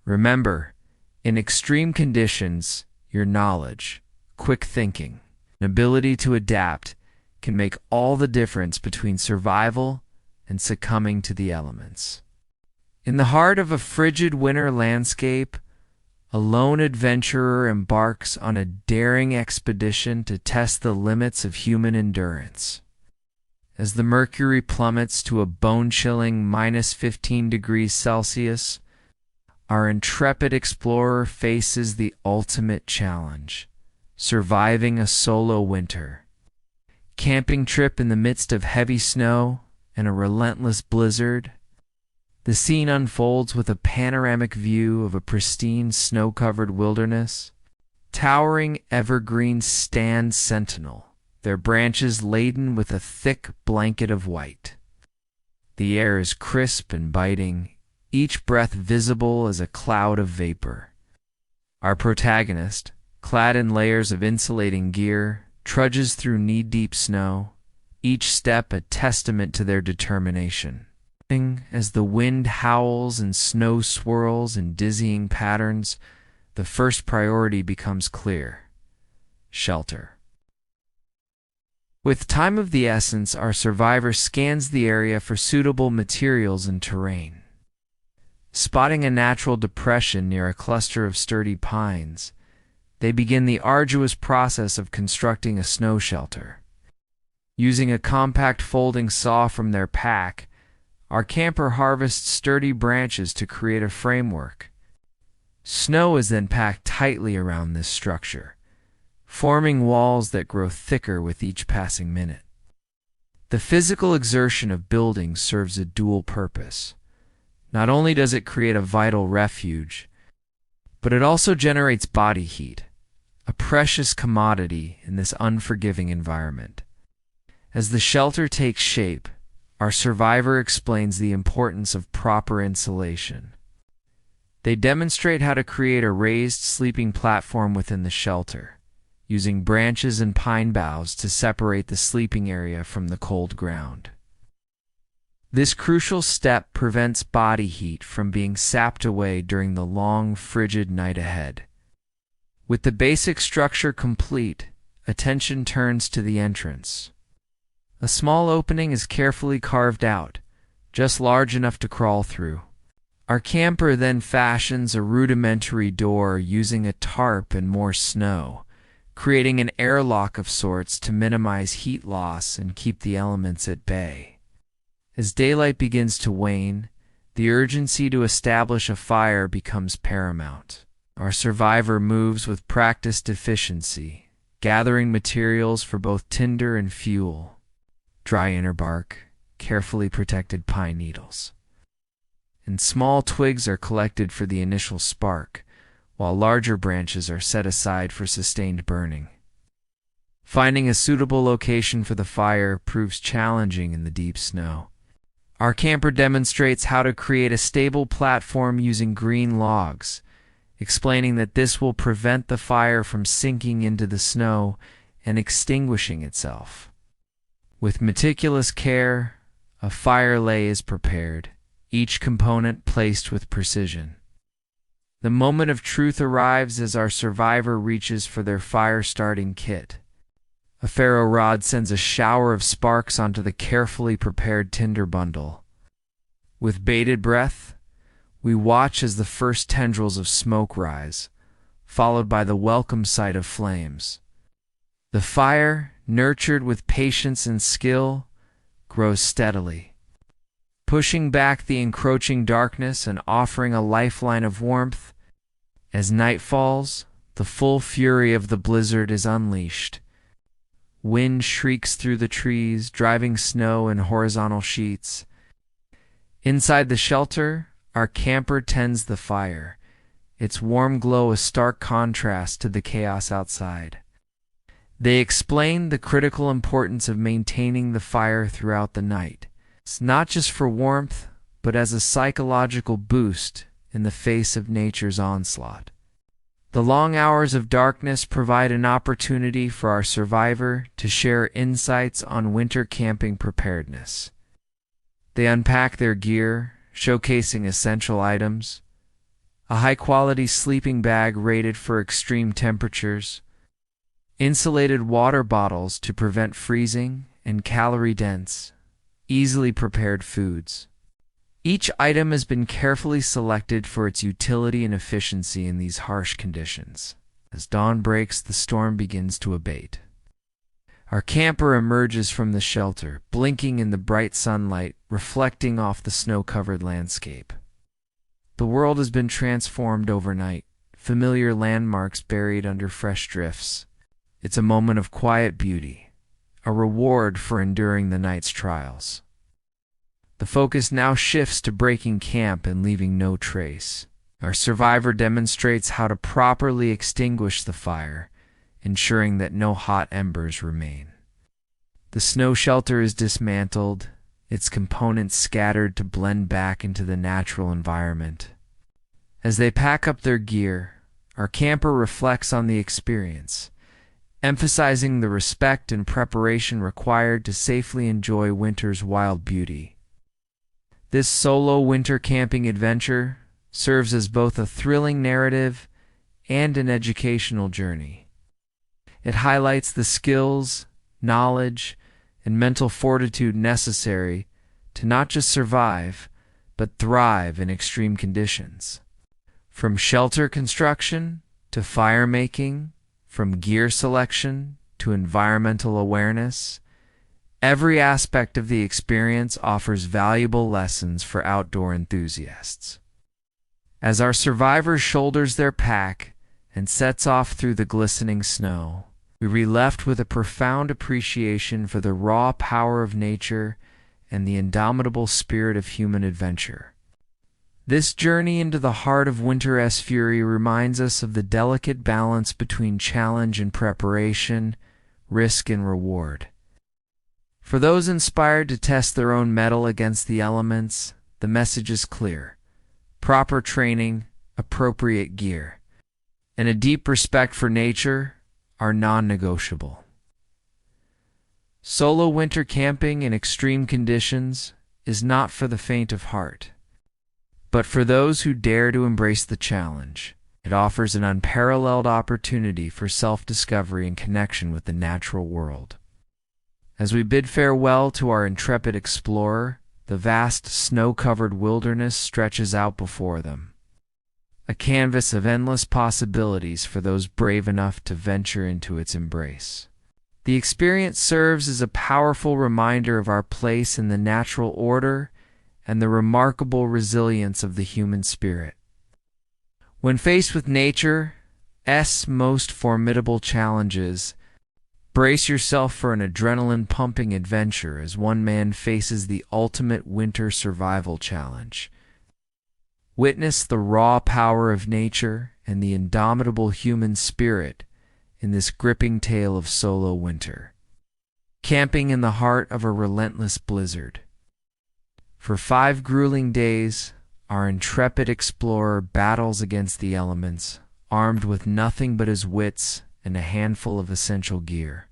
Remember, in extreme conditions, your knowledge, quick thinking, and ability to adapt can make all the difference between survival and succumbing to the elements. In the heart of a frigid winter landscape, a lone adventurer embarks on a daring expedition to test the limits of human endurance. As the mercury plummets to a bone-chilling -15 degrees Celsius, our intrepid explorer faces the ultimate challenge: surviving a solo winter. Camping trip in the midst of heavy snow and a relentless blizzard, the scene unfolds with a panoramic view of a pristine snow-covered wilderness. Towering evergreens stand sentinel, their branches laden with a thick blanket of white. The air is crisp and biting, each breath visible as a cloud of vapor. Our protagonist, clad in layers of insulating gear, trudges through knee-deep snow, each step a testament to their determination. As the wind howls and snow swirls in dizzying patterns, the first priority becomes clear: shelter. With time of the essence, our survivor scans the area for suitable materials and terrain. Spotting a natural depression near a cluster of sturdy pines, they begin the arduous process of constructing a snow shelter. Using a compact folding saw from their pack, our camper harvests sturdy branches to create a framework. Snow is then packed tightly around this structure, forming walls that grow thicker with each passing minute. The physical exertion of building serves a dual purpose. Not only does it create a vital refuge, but it also generates body heat, a precious commodity in this unforgiving environment. As the shelter takes shape, our survivor explains the importance of proper insulation. They demonstrate how to create a raised sleeping platform within the shelter, using branches and pine boughs to separate the sleeping area from the cold ground. This crucial step prevents body heat from being sapped away during the long, frigid night ahead. With the basic structure complete, attention turns to the entrance. A small opening is carefully carved out, just large enough to crawl through. Our camper then fashions a rudimentary door using a tarp and more snow, creating an airlock of sorts to minimize heat loss and keep the elements at bay. As daylight begins to wane, the urgency to establish a fire becomes paramount. Our survivor moves with practiced efficiency, gathering materials for both tinder and fuel. Dry inner bark, carefully protected pine needles, and small twigs are collected for the initial spark, while larger branches are set aside for sustained burning. Finding a suitable location for the fire proves challenging in the deep snow. Our camper demonstrates how to create a stable platform using green logs, explaining that this will prevent the fire from sinking into the snow and extinguishing itself. With meticulous care, a fire lay is prepared, each component placed with precision. The moment of truth arrives as our survivor reaches for their fire-starting kit. A ferro rod sends a shower of sparks onto the carefully prepared tinder bundle. With bated breath, we watch as the first tendrils of smoke rise, followed by the welcome sight of flames. The fire, nurtured with patience and skill, grows steadily, pushing back the encroaching darkness and offering a lifeline of warmth. As night falls, the full fury of the blizzard is unleashed. Wind shrieks through the trees, driving snow in horizontal sheets. Inside the shelter, our camper tends the fire, its warm glow a stark contrast to the chaos outside. They explain the critical importance of maintaining the fire throughout the night. It's not just for warmth, but as a psychological boost in the face of nature's onslaught. The long hours of darkness provide an opportunity for our survivor to share insights on winter camping preparedness. They unpack their gear, showcasing essential items, a high-quality sleeping bag rated for extreme temperatures, insulated water bottles to prevent freezing, and calorie-dense, easily prepared foods. Each item has been carefully selected for its utility and efficiency in these harsh conditions. As dawn breaks, the storm begins to abate. Our camper emerges from the shelter, blinking in the bright sunlight, reflecting off the snow-covered landscape. The world has been transformed overnight, familiar landmarks buried under fresh drifts. It's a moment of quiet beauty, a reward for enduring the night's trials. The focus now shifts to breaking camp and leaving no trace. Our survivor demonstrates how to properly extinguish the fire, ensuring that no hot embers remain. The snow shelter is dismantled, its components scattered to blend back into the natural environment. As they pack up their gear, our camper reflects on the experience, emphasizing the respect and preparation required to safely enjoy winter's wild beauty. This solo winter camping adventure serves as both a thrilling narrative and an educational journey. It highlights the skills, knowledge, and mental fortitude necessary to not just survive, but thrive in extreme conditions. From shelter construction to fire making, from gear selection to environmental awareness, every aspect of the experience offers valuable lessons for outdoor enthusiasts. As our survivor shoulders their pack and sets off through the glistening snow, we are left with a profound appreciation for the raw power of nature and the indomitable spirit of human adventure. This journey into the heart of winter's fury reminds us of the delicate balance between challenge and preparation, risk and reward. For those inspired to test their own mettle against the elements, the message is clear. Proper training, appropriate gear, and a deep respect for nature are non-negotiable. Solo winter camping in extreme conditions is not for the faint of heart, but for those who dare to embrace the challenge It offers an unparalleled opportunity for self-discovery and connection with the natural world. As we bid farewell to our intrepid explorer, the vast snow-covered wilderness stretches out before them, a canvas of endless possibilities for those brave enough to venture into its embrace. The experience serves as a powerful reminder of our place in the natural order and the remarkable resilience of the human spirit. When faced with nature's most formidable challenges, brace yourself for an adrenaline-pumping adventure as one man faces the ultimate winter survival challenge. Witness the raw power of nature and the indomitable human spirit in this gripping tale of solo winter, camping in the heart of a relentless blizzard. For 5 grueling days, our intrepid explorer battles against the elements, armed with nothing but his wits and a handful of essential gear.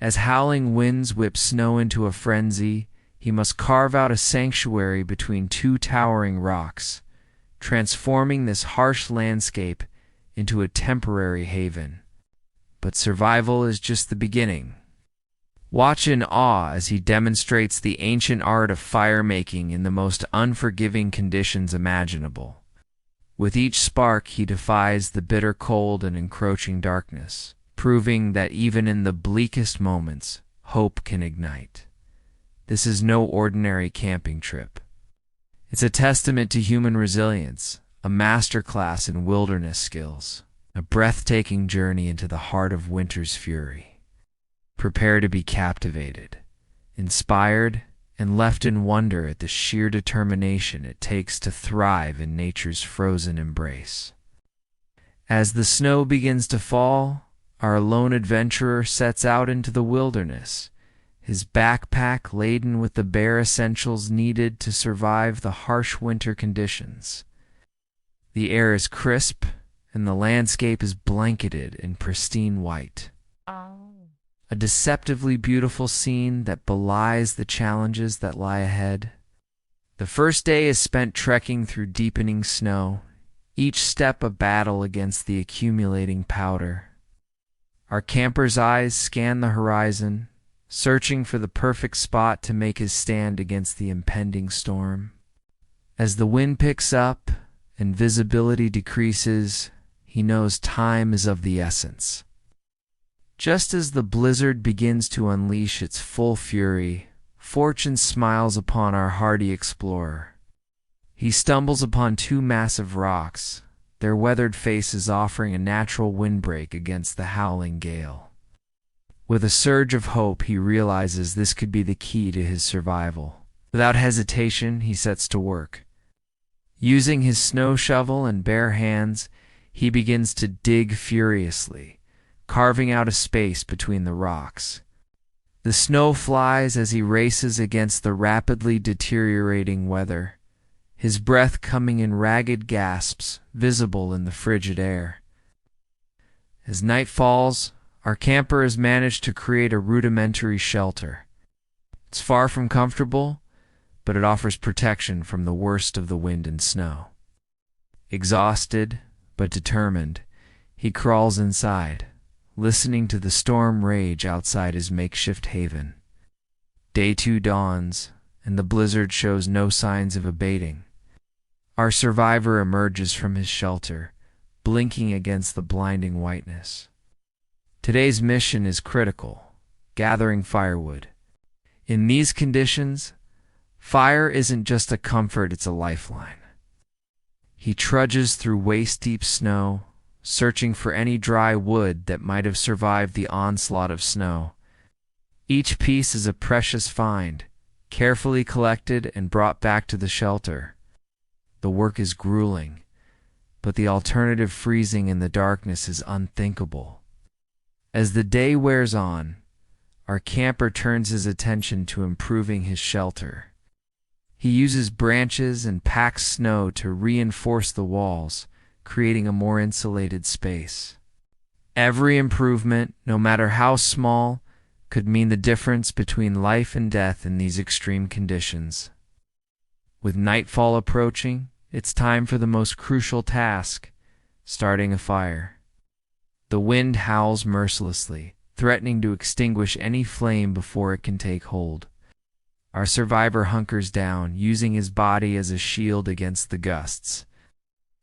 As howling winds whip snow into a frenzy, he must carve out a sanctuary between 2 towering rocks, transforming this harsh landscape into a temporary haven. But survival is just the beginning. Watch in awe as he demonstrates the ancient art of fire-making in the most unforgiving conditions imaginable. With each spark, he defies the bitter cold and encroaching darkness, proving that even in the bleakest moments, hope can ignite. This is no ordinary camping trip. It's a testament to human resilience, a masterclass in wilderness skills, a breathtaking journey into the heart of winter's fury. Prepare to be captivated, inspired, and left in wonder at the sheer determination it takes to thrive in nature's frozen embrace. As the snow begins to fall, our lone adventurer sets out into the wilderness, his backpack laden with the bare essentials needed to survive the harsh winter conditions. The air is crisp, and the landscape is blanketed in pristine white. A deceptively beautiful scene that belies the challenges that lie ahead. The first day is spent trekking through deepening snow, each step a battle against the accumulating powder. Our camper's eyes scan the horizon, searching for the perfect spot to make his stand against the impending storm. As the wind picks up and visibility decreases, he knows time is of the essence. Just as the blizzard begins to unleash its full fury, fortune smiles upon our hardy explorer. He stumbles upon 2 massive rocks, their weathered faces offering a natural windbreak against the howling gale. With a surge of hope, he realizes this could be the key to his survival. Without hesitation, he sets to work. Using his snow shovel and bare hands, he begins to dig furiously, carving out a space between the rocks. The snow flies as he races against the rapidly deteriorating weather, his breath coming in ragged gasps visible in the frigid air. As night falls, our camper has managed to create a rudimentary shelter. It's far from comfortable, but it offers protection from the worst of the wind and snow. Exhausted, but determined, he crawls inside, listening to the storm rage outside his makeshift haven. Day 2 dawns, and the blizzard shows no signs of abating. Our survivor emerges from his shelter, blinking against the blinding whiteness. Today's mission is critical: gathering firewood. In these conditions, fire isn't just a comfort, it's a lifeline. He trudges through waist-deep snow, searching for any dry wood that might have survived the onslaught of snow. Each piece is a precious find, carefully collected and brought back to the shelter. The work is grueling, but the alternative, freezing in the darkness, is unthinkable. As the day wears on, our camper turns his attention to improving his shelter. He uses branches and packs snow to reinforce the walls, creating a more insulated space. Every improvement, no matter how small, could mean the difference between life and death in these extreme conditions. With nightfall approaching, it's time for the most crucial task: starting a fire. The wind howls mercilessly, threatening to extinguish any flame before it can take hold. Our survivor hunkers down, using his body as a shield against the gusts.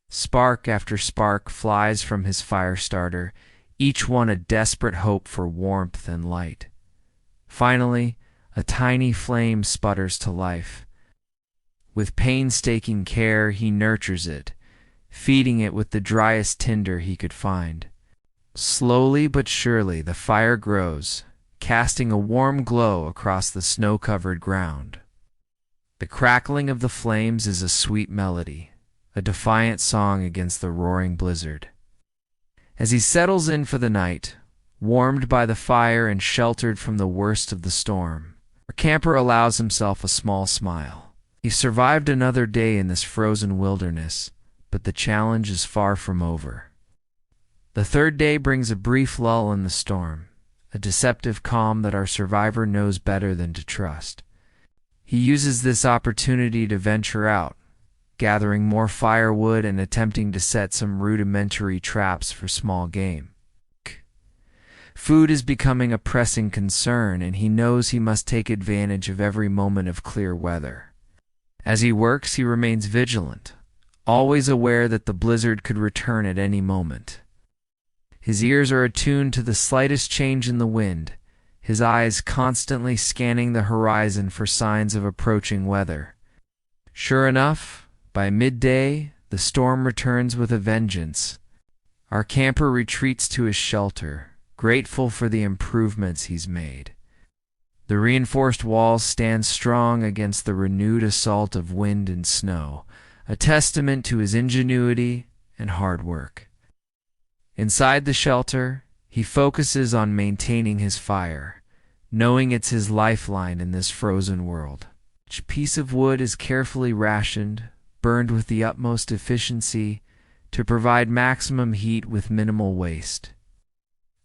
Spark after spark flies from his fire starter, each one a desperate hope for warmth and light. Finally, a tiny flame sputters to life. With painstaking care, he nurtures it, feeding it with the driest tinder he could find. Slowly but surely, the fire grows, casting a warm glow across the snow-covered ground. The crackling of the flames is a sweet melody, a defiant song against the roaring blizzard. As he settles in for the night, warmed by the fire and sheltered from the worst of the storm, our camper allows himself a small smile. He survived another day in this frozen wilderness, but the challenge is far from over. The third day brings a brief lull in the storm, a deceptive calm that our survivor knows better than to trust. He uses this opportunity to venture out, gathering more firewood and attempting to set some rudimentary traps for small game. Food is becoming a pressing concern, and he knows he must take advantage of every moment of clear weather. As he works, he remains vigilant, always aware that the blizzard could return at any moment. His ears are attuned to the slightest change in the wind, his eyes constantly scanning the horizon for signs of approaching weather. Sure enough, by midday, the storm returns with a vengeance. Our camper retreats to his shelter, grateful for the improvements he's made. The reinforced walls stand strong against the renewed assault of wind and snow, a testament to his ingenuity and hard work. Inside the shelter, he focuses on maintaining his fire, knowing it's his lifeline in this frozen world. Each piece of wood is carefully rationed, burned with the utmost efficiency to provide maximum heat with minimal waste.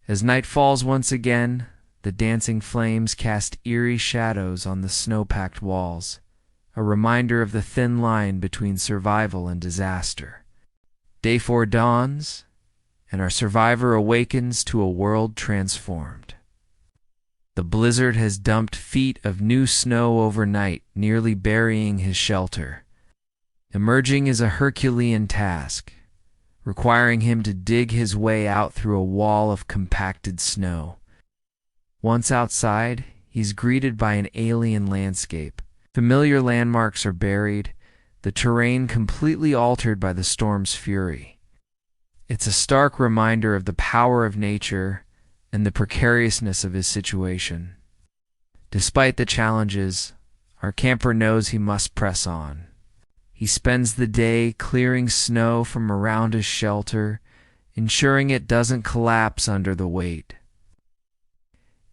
As night falls once again, the dancing flames cast eerie shadows on the snow-packed walls, a reminder of the thin line between survival and disaster. Day 4 dawns, and our survivor awakens to a world transformed. The blizzard has dumped feet of new snow overnight, nearly burying his shelter. Emerging is a Herculean task, requiring him to dig his way out through a wall of compacted snow. Once outside, he's greeted by an alien landscape. Familiar landmarks are buried, the terrain completely altered by the storm's fury. It's a stark reminder of the power of nature and the precariousness of his situation. Despite the challenges, our camper knows he must press on. He spends the day clearing snow from around his shelter, ensuring it doesn't collapse under the weight.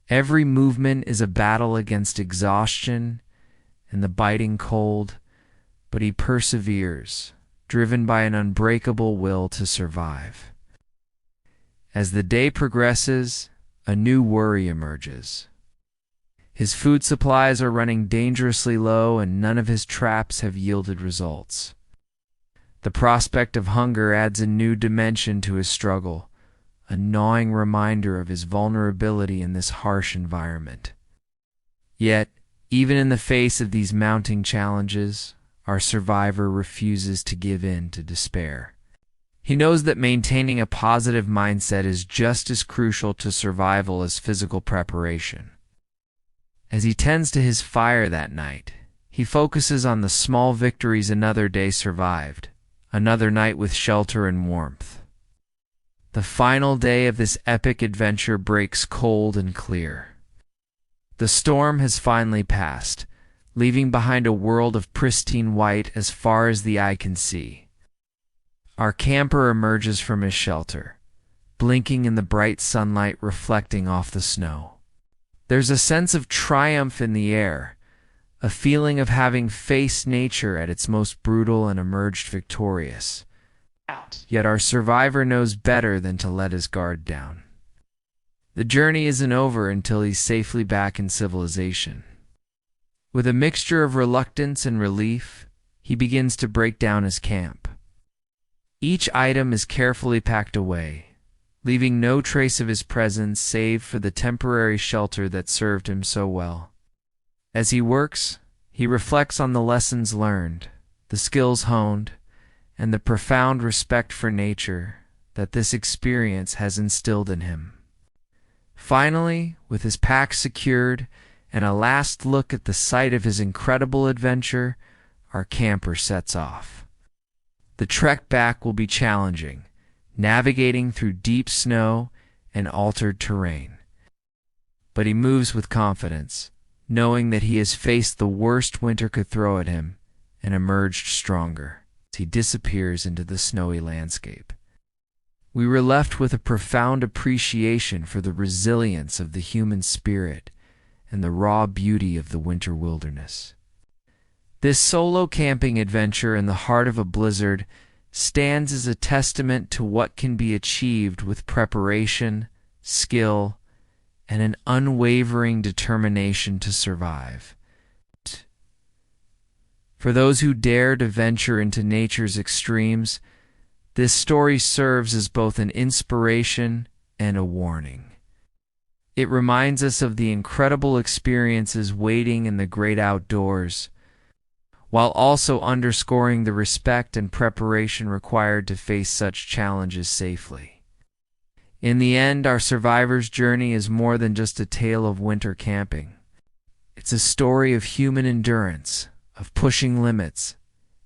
Every movement is a battle against exhaustion and the biting cold, but he perseveres, driven by an unbreakable will to survive. As the day progresses, a new worry emerges. His food supplies are running dangerously low, and none of his traps have yielded results. The prospect of hunger adds a new dimension to his struggle, a gnawing reminder of his vulnerability in this harsh environment. Yet, even in the face of these mounting challenges, our survivor refuses to give in to despair. He knows that maintaining a positive mindset is just as crucial to survival as physical preparation. As he tends to his fire that night, he focuses on the small victories another day survived, another night with shelter and warmth. The final day of this epic adventure breaks cold and clear. The storm has finally passed, leaving behind a world of pristine white as far as the eye can see. Our camper emerges from his shelter, blinking in the bright sunlight reflecting off the snow. There's a sense of triumph in the air, a feeling of having faced nature at its most brutal and emerged victorious. Yet our survivor knows better than to let his guard down. The journey isn't over until he's safely back in civilization. With a mixture of reluctance and relief, he begins to break down his camp. Each item is carefully packed away, leaving no trace of his presence save for the temporary shelter that served him so well. As he works, he reflects on the lessons learned, the skills honed, and the profound respect for nature that this experience has instilled in him. Finally, with his pack secured and a last look at the site of his incredible adventure, our camper sets off. The trek back will be challenging, navigating through deep snow and altered terrain. But he moves with confidence, knowing that he has faced the worst winter could throw at him and emerged stronger as he disappears into the snowy landscape. We were left with a profound appreciation for the resilience of the human spirit and the raw beauty of the winter wilderness. This solo camping adventure in the heart of a blizzard stands as a testament to what can be achieved with preparation, skill, and an unwavering determination to survive. For those who dare to venture into nature's extremes, this story serves as both an inspiration and a warning. It reminds us of the incredible experiences waiting in the great outdoors, while also underscoring the respect and preparation required to face such challenges safely. In the end, our survivor's journey is more than just a tale of winter camping. It's a story of human endurance, of pushing limits,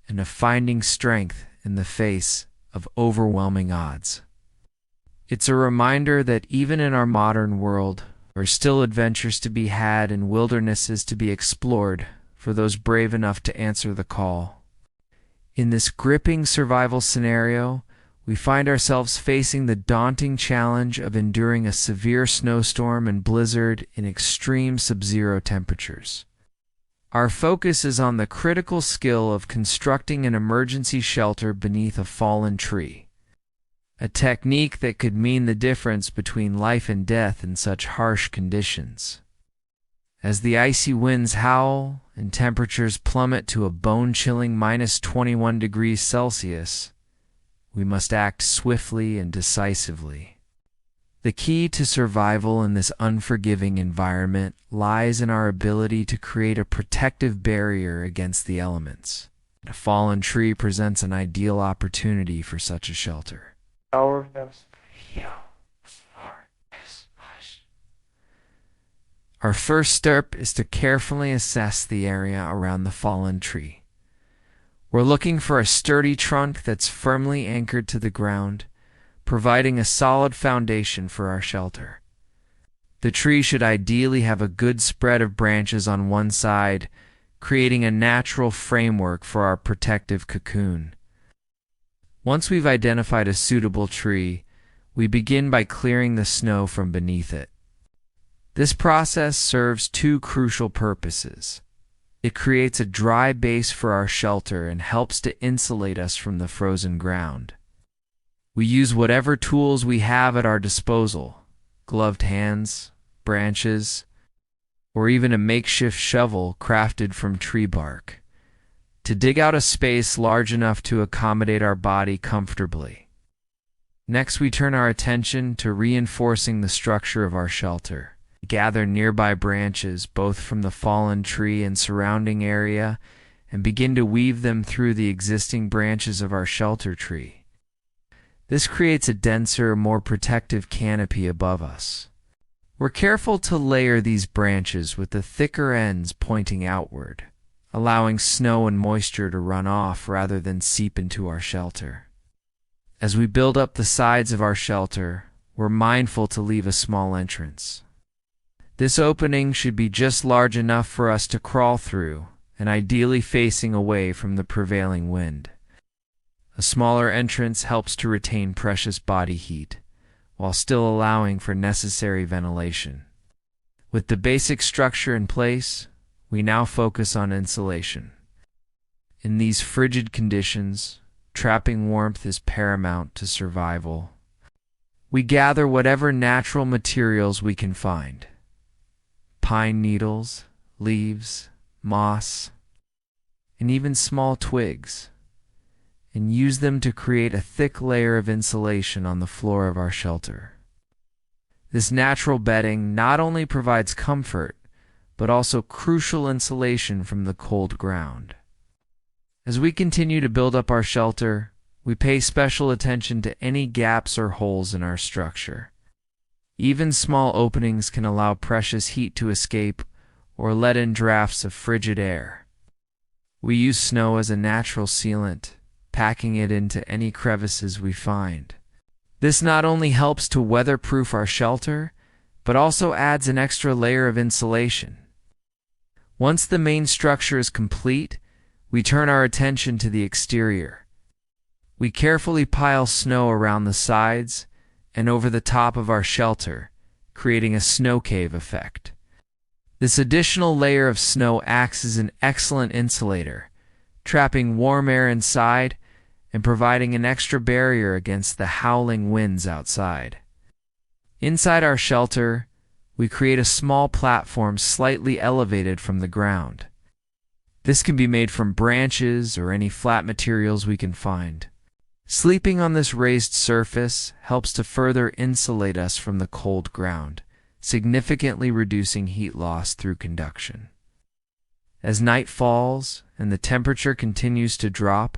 and of finding strength in the face of overwhelming odds. It's a reminder that even in our modern world, there are still adventures to be had and wildernesses to be explored for those brave enough to answer the call. In this gripping survival scenario, we find ourselves facing the daunting challenge of enduring a severe snowstorm and blizzard in extreme sub-zero temperatures. Our focus is on the critical skill of constructing an emergency shelter beneath a fallen tree, a technique that could mean the difference between life and death in such harsh conditions. As the icy winds howl and temperatures plummet to a bone-chilling -21 degrees Celsius, we must act swiftly and decisively. The key to survival in this unforgiving environment lies in our ability to create a protective barrier against the elements. A fallen tree presents an ideal opportunity for such a shelter. Our first step is to carefully assess the area around the fallen tree. We're looking for a sturdy trunk that's firmly anchored to the ground, providing a solid foundation for our shelter. The tree should ideally have a good spread of branches on one side, creating a natural framework for our protective cocoon. Once we've identified a suitable tree, we begin by clearing the snow from beneath it. This process serves two crucial purposes. It creates a dry base for our shelter and helps to insulate us from the frozen ground. We use whatever tools we have at our disposal, gloved hands, branches, or even a makeshift shovel crafted from tree bark, to dig out a space large enough to accommodate our body comfortably. Next, we turn our attention to reinforcing the structure of our shelter. We gather nearby branches, both from the fallen tree and surrounding area, and begin to weave them through the existing branches of our shelter tree. This creates a denser, more protective canopy above us. We're careful to layer these branches with the thicker ends pointing outward, allowing snow and moisture to run off rather than seep into our shelter. As we build up the sides of our shelter, we're mindful to leave a small entrance. This opening should be just large enough for us to crawl through, and ideally facing away from the prevailing wind. A smaller entrance helps to retain precious body heat, while still allowing for necessary ventilation. With the basic structure in place, we now focus on insulation. In these frigid conditions, trapping warmth is paramount to survival. We gather whatever natural materials we can find: pine needles, leaves, moss, and even small twigs. and use them to create a thick layer of insulation on the floor of our shelter. This natural bedding not only provides comfort, but also crucial insulation from the cold ground. As we continue to build up our shelter, we pay special attention to any gaps or holes in our structure. Even small openings can allow precious heat to escape or let in drafts of frigid air. We use snow as a natural sealant, packing it into any crevices we find. This not only helps to weatherproof our shelter, but also adds an extra layer of insulation. Once the main structure is complete, we turn our attention to the exterior. We carefully pile snow around the sides and over the top of our shelter, creating a snow cave effect. This additional layer of snow acts as an excellent insulator, trapping warm air inside and providing an extra barrier against the howling winds outside. Inside our shelter, we create a small platform slightly elevated from the ground. This can be made from branches or any flat materials we can find. Sleeping on this raised surface helps to further insulate us from the cold ground, significantly reducing heat loss through conduction. As night falls and the temperature continues to drop,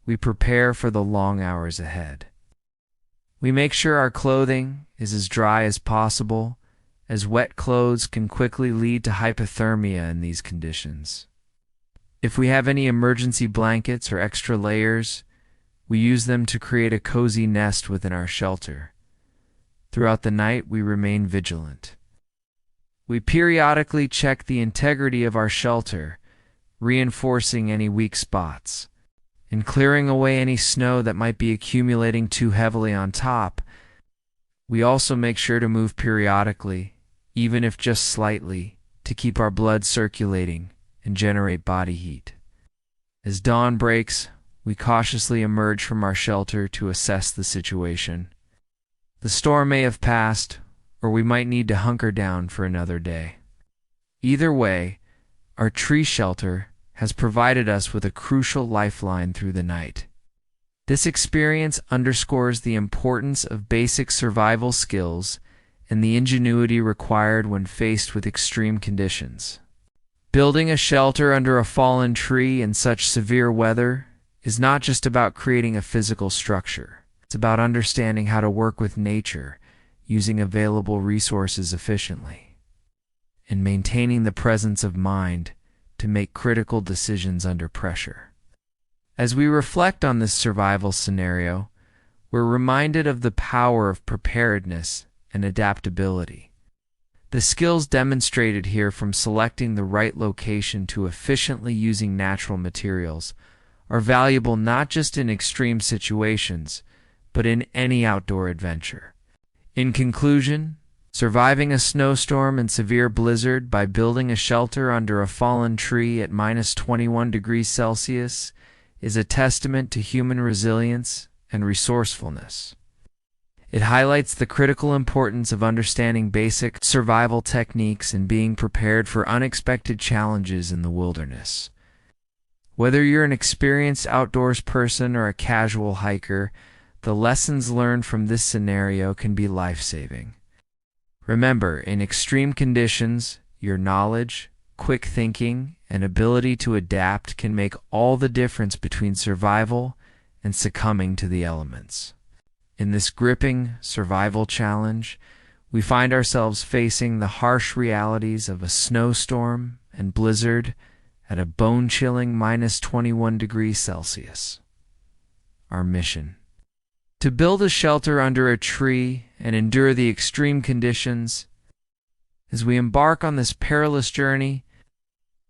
we prepare for the long hours ahead. We make sure our clothing is as dry as possible, as wet clothes can quickly lead to hypothermia in these conditions. If we have any emergency blankets or extra layers, we use them to create a cozy nest within our shelter. Throughout the night, we remain vigilant. We periodically check the integrity of our shelter, reinforcing any weak spots, and clearing away any snow that might be accumulating too heavily on top. We also make sure to move periodically, even if just slightly, to keep our blood circulating and generate body heat. As dawn breaks, we cautiously emerge from our shelter to assess the situation. The storm may have passed, or we might need to hunker down for another day. Either way, our tree shelter has provided us with a crucial lifeline through the night. This experience underscores the importance of basic survival skills and the ingenuity required when faced with extreme conditions. Building a shelter under a fallen tree in such severe weather is not just about creating a physical structure. It's about understanding how to work with nature, using available resources efficiently, and maintaining the presence of mind to make critical decisions under pressure. As we reflect on this survival scenario, we're reminded of the power of preparedness and adaptability. The skills demonstrated here, from selecting the right location to efficiently using natural materials, are valuable not just in extreme situations, but in any outdoor adventure. In conclusion, surviving a snowstorm and severe blizzard by building a shelter under a fallen tree at -21 degrees Celsius is a testament to human resilience and resourcefulness. It highlights the critical importance of understanding basic survival techniques and being prepared for unexpected challenges in the wilderness. Whether you're an experienced outdoors person or a casual hiker, the lessons learned from this scenario can be life-saving. Remember, in extreme conditions, your knowledge, quick thinking, and ability to adapt can make all the difference between survival and succumbing to the elements. In this gripping survival challenge, we find ourselves facing the harsh realities of a snowstorm and blizzard at a bone-chilling -21 degrees Celsius. Our mission: to build a shelter under a tree and endure the extreme conditions. As we embark on this perilous journey,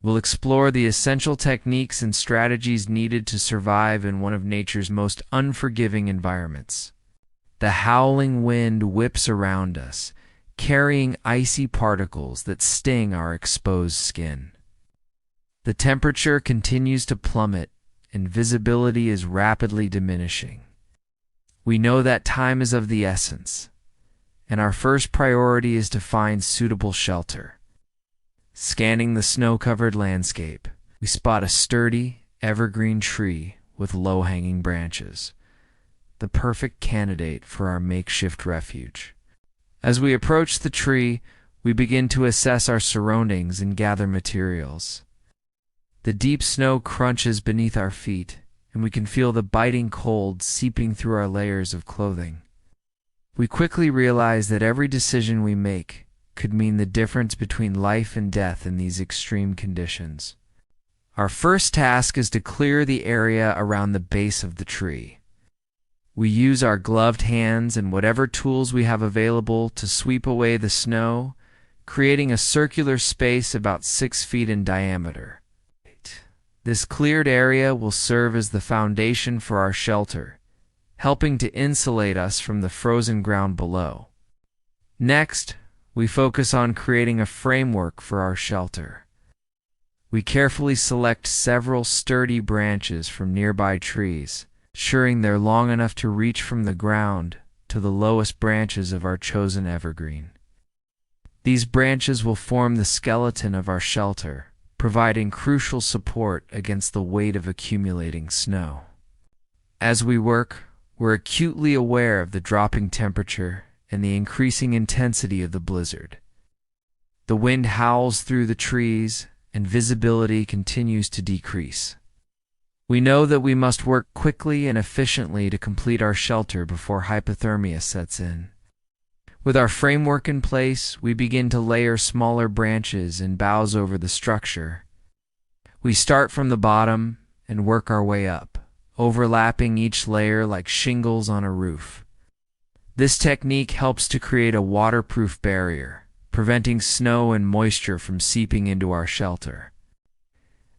we'll explore the essential techniques and strategies needed to survive in one of nature's most unforgiving environments. The howling wind whips around us, carrying icy particles that sting our exposed skin. The temperature continues to plummet, and visibility is rapidly diminishing. We know that time is of the essence, and our first priority is to find suitable shelter. Scanning the snow-covered landscape, we spot a sturdy, evergreen tree with low-hanging branches, the perfect candidate for our makeshift refuge. As we approach the tree, we begin to assess our surroundings and gather materials. The deep snow crunches beneath our feet, and we can feel the biting cold seeping through our layers of clothing. We quickly realize that every decision we make could mean the difference between life and death in these extreme conditions. Our first task is to clear the area around the base of the tree. We use our gloved hands and whatever tools we have available to sweep away the snow, creating a circular space about 6 feet in diameter. This cleared area will serve as the foundation for our shelter, helping to insulate us from the frozen ground below. Next, we focus on creating a framework for our shelter. We carefully select several sturdy branches from nearby trees, ensuring they're long enough to reach from the ground to the lowest branches of our chosen evergreen. These branches will form the skeleton of our shelter, providing crucial support against the weight of accumulating snow. As we work, we're acutely aware of the dropping temperature and the increasing intensity of the blizzard. The wind howls through the trees, and visibility continues to decrease. We know that we must work quickly and efficiently to complete our shelter before hypothermia sets in. With our framework in place, we begin to layer smaller branches and boughs over the structure. We start from the bottom and work our way up, overlapping each layer like shingles on a roof. This technique helps to create a waterproof barrier, preventing snow and moisture from seeping into our shelter.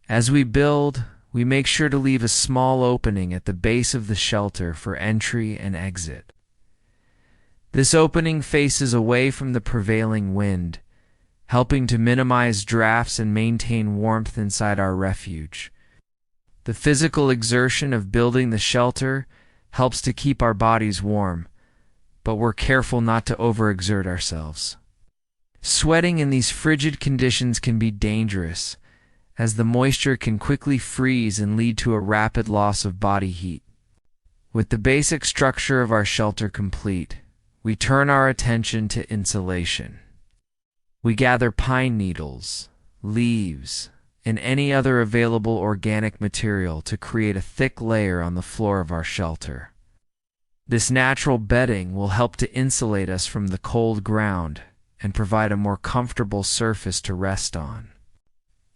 As we build, we make sure to leave a small opening at the base of the shelter for entry and exit. This opening faces away from the prevailing wind, helping to minimize drafts and maintain warmth inside our refuge. The physical exertion of building the shelter helps to keep our bodies warm, but we're careful not to overexert ourselves. Sweating in these frigid conditions can be dangerous, as the moisture can quickly freeze and lead to a rapid loss of body heat. With the basic structure of our shelter complete, we turn our attention to insulation. We gather pine needles, leaves, and any other available organic material to create a thick layer on the floor of our shelter. This natural bedding will help to insulate us from the cold ground and provide a more comfortable surface to rest on.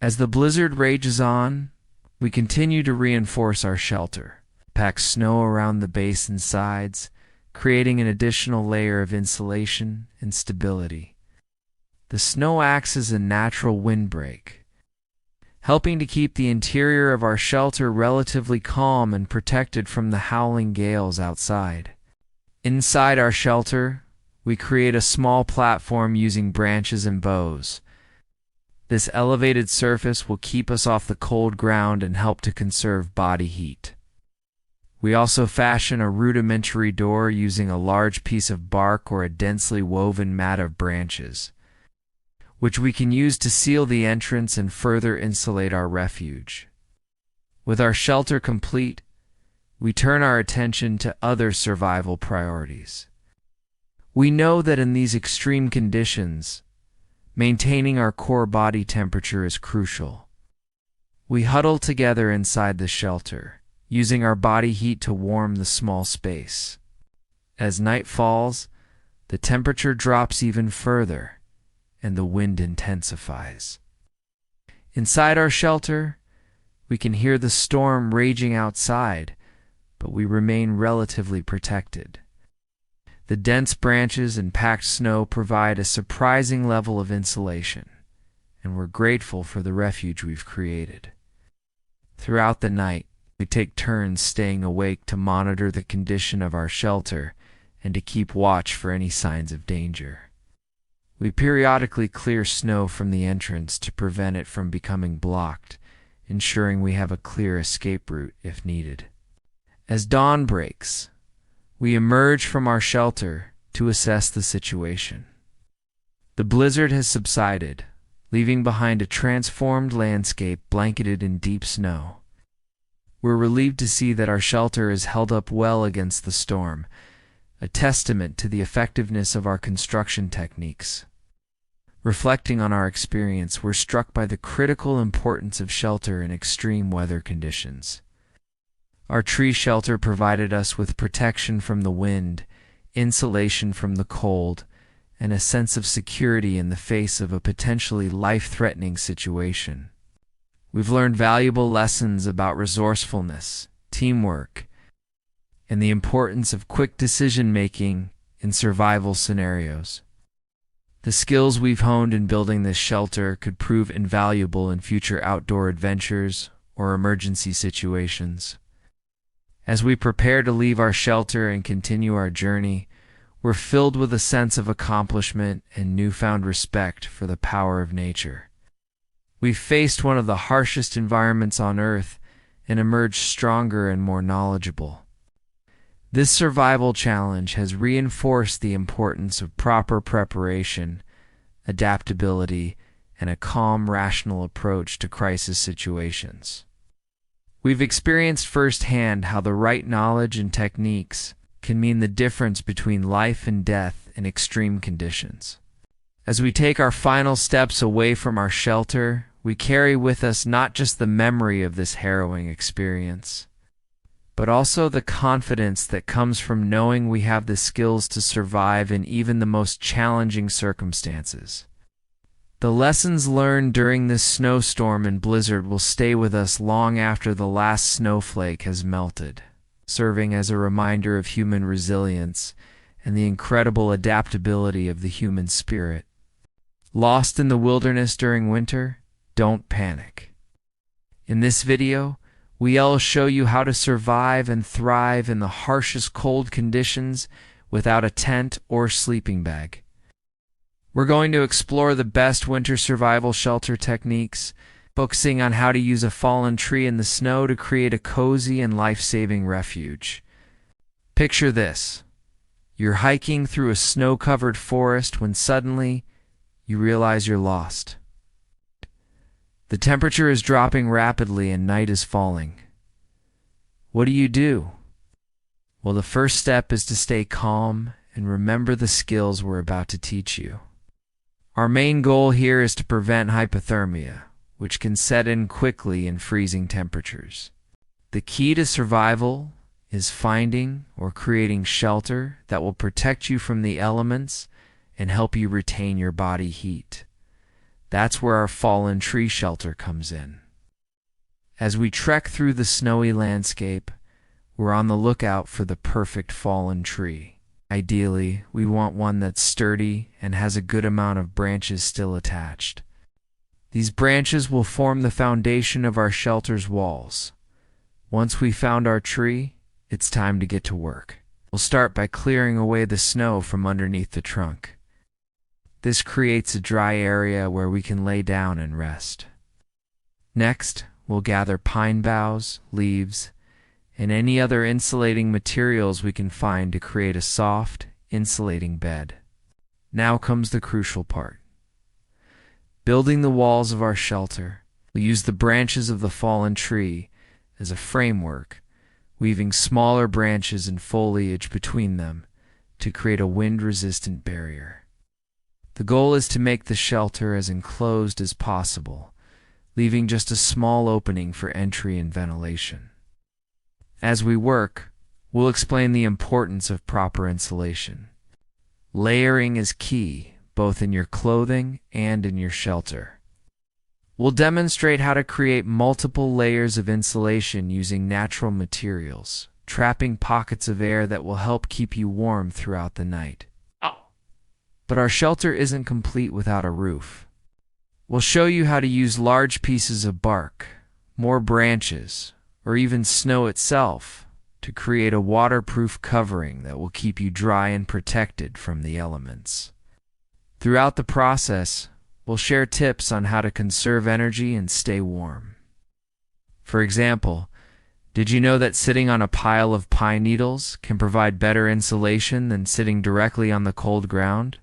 As the blizzard rages on, we continue to reinforce our shelter, pack snow around the base and sides, creating an additional layer of insulation and stability. The snow acts as a natural windbreak, helping to keep the interior of our shelter relatively calm and protected from the howling gales outside. Inside our shelter, we create a small platform using branches and boughs. This elevated surface will keep us off the cold ground and help to conserve body heat. We also fashion a rudimentary door using a large piece of bark or a densely woven mat of branches, which we can use to seal the entrance and further insulate our refuge. With our shelter complete, we turn our attention to other survival priorities. We know that in these extreme conditions, maintaining our core body temperature is crucial. We huddle together inside the shelter, using our body heat to warm the small space. As night falls, the temperature drops even further, and the wind intensifies. Inside our shelter, we can hear the storm raging outside, but we remain relatively protected. The dense branches and packed snow provide a surprising level of insulation, and we're grateful for the refuge we've created. Throughout the night, we take turns staying awake to monitor the condition of our shelter and to keep watch for any signs of danger. We periodically clear snow from the entrance to prevent it from becoming blocked, ensuring we have a clear escape route if needed. As dawn breaks, we emerge from our shelter to assess the situation. The blizzard has subsided, leaving behind a transformed landscape blanketed in deep snow. We're relieved to see that our shelter is held up well against the storm, a testament to the effectiveness of our construction techniques. Reflecting on our experience, we're struck by the critical importance of shelter in extreme weather conditions. Our tree shelter provided us with protection from the wind, insulation from the cold, and a sense of security in the face of a potentially life-threatening situation. We've learned valuable lessons about resourcefulness, teamwork, and the importance of quick decision-making in survival scenarios. The skills we've honed in building this shelter could prove invaluable in future outdoor adventures or emergency situations. As we prepare to leave our shelter and continue our journey, we're filled with a sense of accomplishment and newfound respect for the power of nature. We've faced one of the harshest environments on Earth and emerged stronger and more knowledgeable. This survival challenge has reinforced the importance of proper preparation, adaptability, and a calm, rational approach to crisis situations. We've experienced firsthand how the right knowledge and techniques can mean the difference between life and death in extreme conditions. As we take our final steps away from our shelter, we carry with us not just the memory of this harrowing experience, but also the confidence that comes from knowing we have the skills to survive in even the most challenging circumstances. The lessons learned during this snowstorm and blizzard will stay with us long after the last snowflake has melted, serving as a reminder of human resilience and the incredible adaptability of the human spirit. Lost in the wilderness during winter? Don't panic. In this video, we'll show you how to survive and thrive in the harshest cold conditions without a tent or sleeping bag. We're going to explore the best winter survival shelter techniques, focusing on how to use a fallen tree in the snow to create a cozy and life-saving refuge. Picture this. You're hiking through a snow-covered forest when suddenly you realize you're lost. The temperature is dropping rapidly and night is falling. What do? Well, the first step is to stay calm and remember the skills we're about to teach you. Our main goal here is to prevent hypothermia, which can set in quickly in freezing temperatures. The key to survival is finding or creating shelter that will protect you from the elements and help you retain your body heat. That's where our fallen tree shelter comes in. As we trek through the snowy landscape, we're on the lookout for the perfect fallen tree. Ideally, we want one that's sturdy and has a good amount of branches still attached. These branches will form the foundation of our shelter's walls. Once we found our tree, it's time to get to work. We'll start by clearing away the snow from underneath the trunk. This creates a dry area where we can lay down and rest. Next, we'll gather pine boughs, leaves, and any other insulating materials we can find to create a soft, insulating bed. Now comes the crucial part. Building the walls of our shelter, we'll use the branches of the fallen tree as a framework, weaving smaller branches and foliage between them to create a wind-resistant barrier. The goal is to make the shelter as enclosed as possible, leaving just a small opening for entry and ventilation. As we work, we'll explain the importance of proper insulation. Layering is key, both in your clothing and in your shelter. We'll demonstrate how to create multiple layers of insulation using natural materials, trapping pockets of air that will help keep you warm throughout the night. But our shelter isn't complete without a roof. We'll show you how to use large pieces of bark, more branches, or even snow itself to create a waterproof covering that will keep you dry and protected from the elements. Throughout the process, we'll share tips on how to conserve energy and stay warm. For example, did you know that sitting on a pile of pine needles can provide better insulation than sitting directly on the cold ground?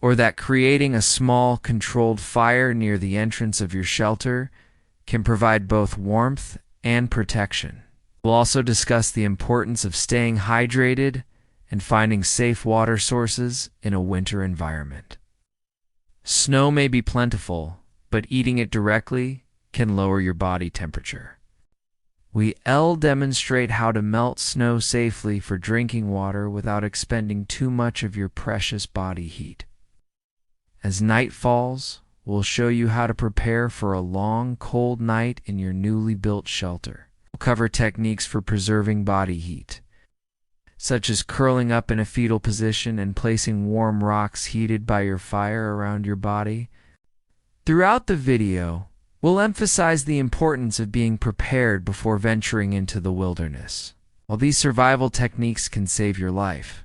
Or that creating a small, controlled fire near the entrance of your shelter can provide both warmth and protection. We'll also discuss the importance of staying hydrated and finding safe water sources in a winter environment. Snow may be plentiful, but eating it directly can lower your body temperature. We'll demonstrate how to melt snow safely for drinking water without expending too much of your precious body heat. As night falls, we'll show you how to prepare for a long, cold night in your newly built shelter. We'll cover techniques for preserving body heat, such as curling up in a fetal position and placing warm rocks heated by your fire around your body. Throughout the video, we'll emphasize the importance of being prepared before venturing into the wilderness. While these survival techniques can save your life,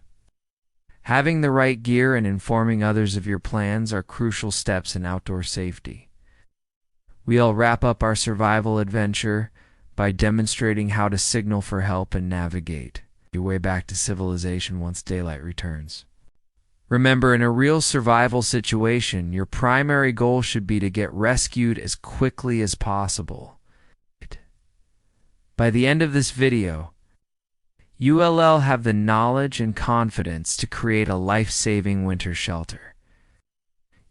having the right gear and informing others of your plans are crucial steps in outdoor safety. We'll wrap up our survival adventure by demonstrating how to signal for help and navigate your way back to civilization once daylight returns. Remember, in a real survival situation, your primary goal should be to get rescued as quickly as possible. By the end of this video, you'll have the knowledge and confidence to create a life-saving winter shelter,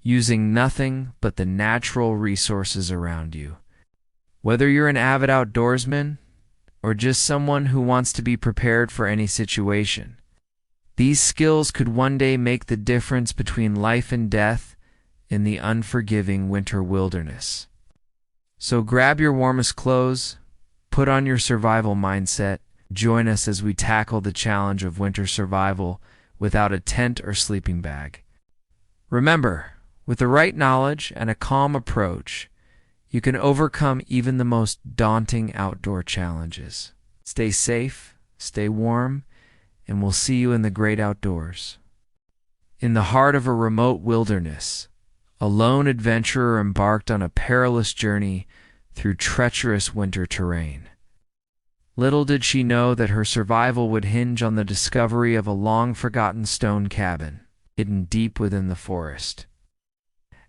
using nothing but the natural resources around you. Whether you're an avid outdoorsman or just someone who wants to be prepared for any situation, these skills could one day make the difference between life and death in the unforgiving winter wilderness. So grab your warmest clothes, put on your survival mindset, join us as we tackle the challenge of winter survival without a tent or sleeping bag. Remember, with the right knowledge and a calm approach, you can overcome even the most daunting outdoor challenges. Stay safe, stay warm, and we'll see you in the great outdoors. In the heart of a remote wilderness, a lone adventurer embarked on a perilous journey through treacherous winter terrain. Little did she know that her survival would hinge on the discovery of a long-forgotten stone cabin, hidden deep within the forest.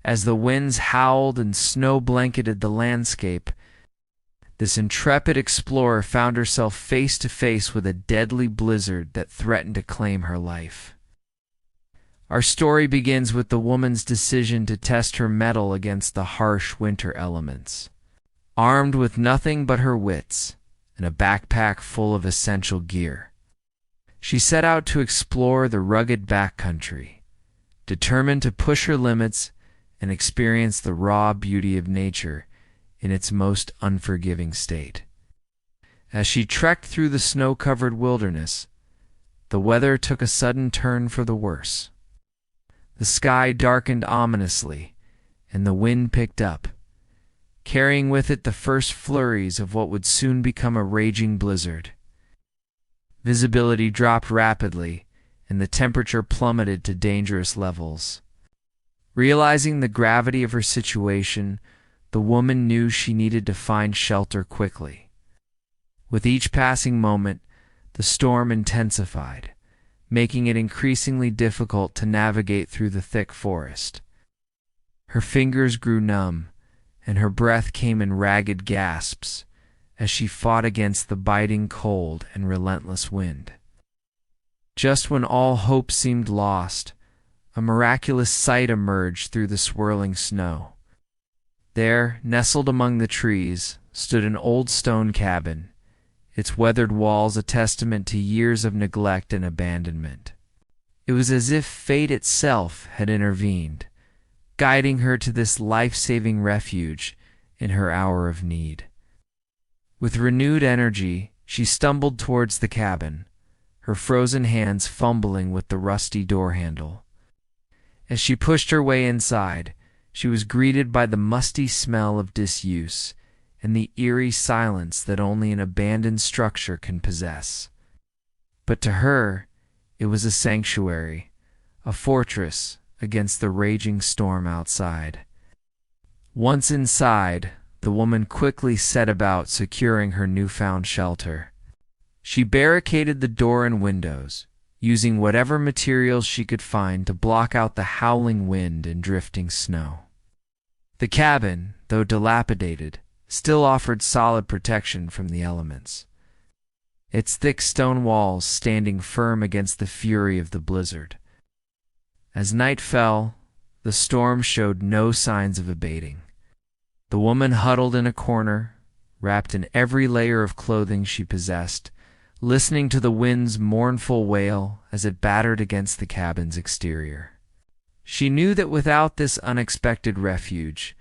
As the winds howled and snow blanketed the landscape, this intrepid explorer found herself face to face with a deadly blizzard that threatened to claim her life. Our story begins with the woman's decision to test her mettle against the harsh winter elements. Armed with nothing but her wits and a backpack full of essential gear, she set out to explore the rugged backcountry, determined to push her limits and experience the raw beauty of nature in its most unforgiving state. As she trekked through the snow-covered wilderness, the weather took a sudden turn for the worse. The sky darkened ominously, and the wind picked up, carrying with it the first flurries of what would soon become a raging blizzard. Visibility dropped rapidly, and the temperature plummeted to dangerous levels. Realizing the gravity of her situation, the woman knew she needed to find shelter quickly. With each passing moment, the storm intensified, making it increasingly difficult to navigate through the thick forest. Her fingers grew numb, and her breath came in ragged gasps as she fought against the biting cold and relentless wind. Just when all hope seemed lost, a miraculous sight emerged through the swirling snow. There, nestled among the trees, stood an old stone cabin, its weathered walls a testament to years of neglect and abandonment. It was as if fate itself had intervened, guiding her to this life-saving refuge in her hour of need. With renewed energy, she stumbled towards the cabin, her frozen hands fumbling with the rusty door handle. As she pushed her way inside, she was greeted by the musty smell of disuse and the eerie silence that only an abandoned structure can possess. But to her, it was a sanctuary, a fortress against the raging storm outside. Once inside, the woman quickly set about securing her newfound shelter. She barricaded the door and windows, using whatever materials she could find to block out the howling wind and drifting snow. The cabin, though dilapidated, still offered solid protection from the elements, its thick stone walls standing firm against the fury of the blizzard. As night fell, the storm showed no signs of abating. The woman huddled in a corner, wrapped in every layer of clothing she possessed, listening to the wind's mournful wail as it battered against the cabin's exterior. She knew that without this unexpected refuge,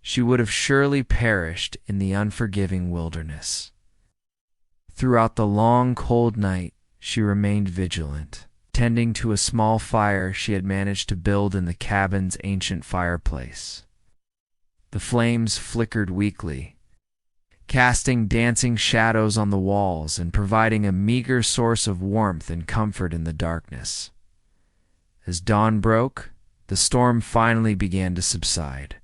she would have surely perished in the unforgiving wilderness. Throughout the long, cold night, she remained vigilant, tending to a small fire she had managed to build in the cabin's ancient fireplace. The flames flickered weakly, casting dancing shadows on the walls and providing a meager source of warmth and comfort in the darkness. As dawn broke, the storm finally began to subside.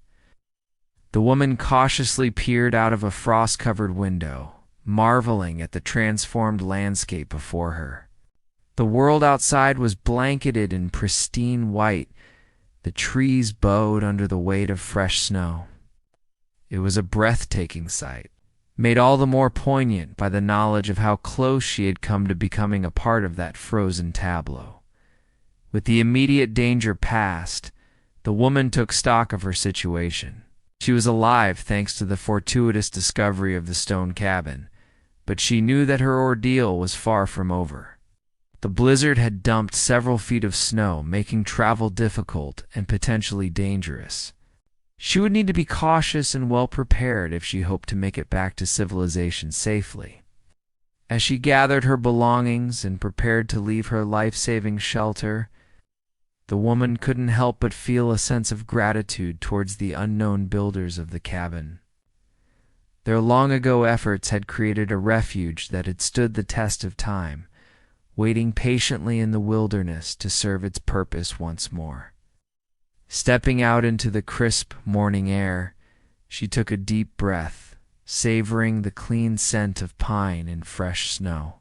The woman cautiously peered out of a frost-covered window, marveling at the transformed landscape before her. The world outside was blanketed in pristine white, the trees bowed under the weight of fresh snow. It was a breathtaking sight, made all the more poignant by the knowledge of how close she had come to becoming a part of that frozen tableau. With the immediate danger past, the woman took stock of her situation. She was alive thanks to the fortuitous discovery of the stone cabin, but she knew that her ordeal was far from over. The blizzard had dumped several feet of snow, making travel difficult and potentially dangerous. She would need to be cautious and well prepared if she hoped to make it back to civilization safely. As she gathered her belongings and prepared to leave her life-saving shelter, the woman couldn't help but feel a sense of gratitude towards the unknown builders of the cabin. Their long-ago efforts had created a refuge that had stood the test of time, waiting patiently in the wilderness to serve its purpose once more. Stepping out into the crisp morning air, she took a deep breath, savoring the clean scent of pine and fresh snow.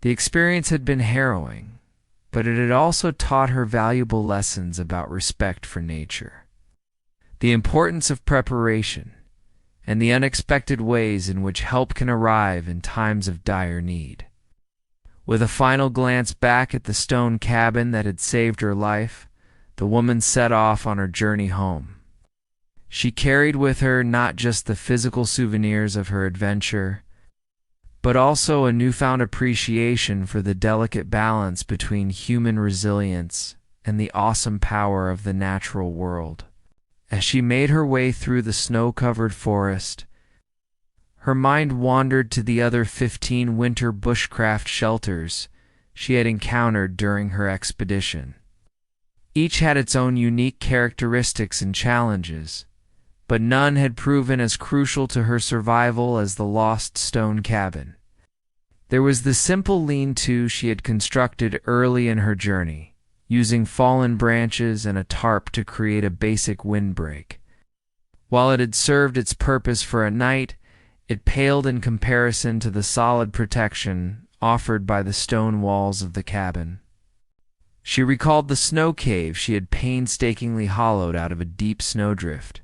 The experience had been harrowing, but it had also taught her valuable lessons about respect for nature, the importance of preparation, and the unexpected ways in which help can arrive in times of dire need. With a final glance back at the stone cabin that had saved her life, the woman set off on her journey home. She carried with her not just the physical souvenirs of her adventure, but also a newfound appreciation for the delicate balance between human resilience and the awesome power of the natural world. As she made her way through the snow-covered forest, her mind wandered to the other 15 winter bushcraft shelters she had encountered during her expedition. Each had its own unique characteristics and challenges, but none had proven as crucial to her survival as the lost stone cabin. There was the simple lean-to she had constructed early in her journey, using fallen branches and a tarp to create a basic windbreak. While it had served its purpose for a night, it paled in comparison to the solid protection offered by the stone walls of the cabin. She recalled the snow cave she had painstakingly hollowed out of a deep snowdrift,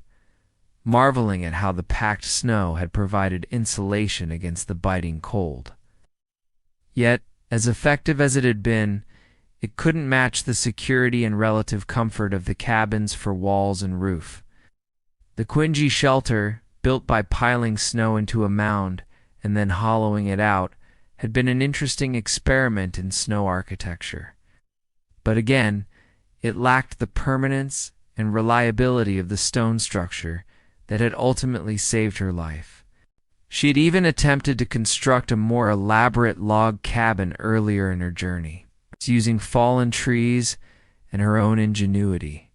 marveling at how the packed snow had provided insulation against the biting cold. Yet, as effective as it had been, it couldn't match the security and relative comfort of the cabin's four walls and roof. The Quingy shelter, built by piling snow into a mound and then hollowing it out, had been an interesting experiment in snow architecture. But again, it lacked the permanence and reliability of the stone structure that had ultimately saved her life. She had even attempted to construct a more elaborate log cabin earlier in her journey, using fallen trees and her own ingenuity.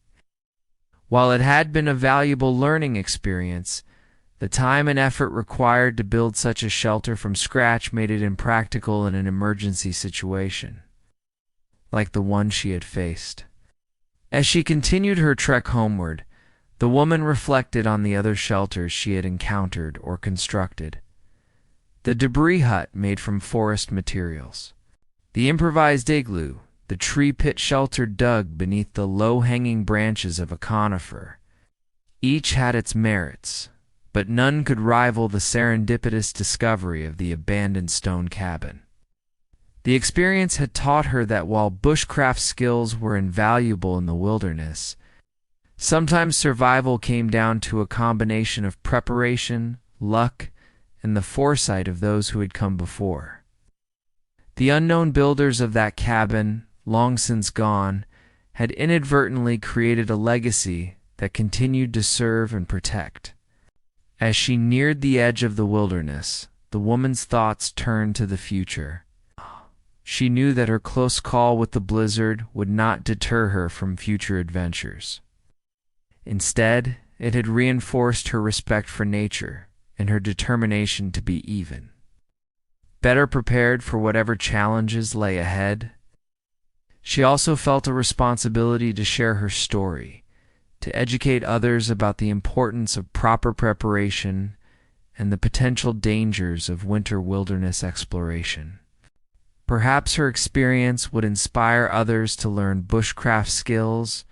While it had been a valuable learning experience, the time and effort required to build such a shelter from scratch made it impractical in an emergency situation, like the one she had faced. As she continued her trek homeward, the woman reflected on the other shelters she had encountered or constructed. The debris hut made from forest materials, the improvised igloo, the tree pit shelter dug beneath the low-hanging branches of a conifer. Each had its merits, but none could rival the serendipitous discovery of the abandoned stone cabin. The experience had taught her that while bushcraft skills were invaluable in the wilderness, sometimes survival came down to a combination of preparation, luck, and the foresight of those who had come before. The unknown builders of that cabin, long since gone, had inadvertently created a legacy that continued to serve and protect. As she neared the edge of the wilderness, the woman's thoughts turned to the future. She knew that her close call with the blizzard would not deter her from future adventures. Instead, it had reinforced her respect for nature and her determination to be even. Better prepared for whatever challenges lay ahead, she also felt a responsibility to share her story, to educate others about the importance of proper preparation and the potential dangers of winter wilderness exploration. Perhaps her experience would inspire others to learn bushcraft skills,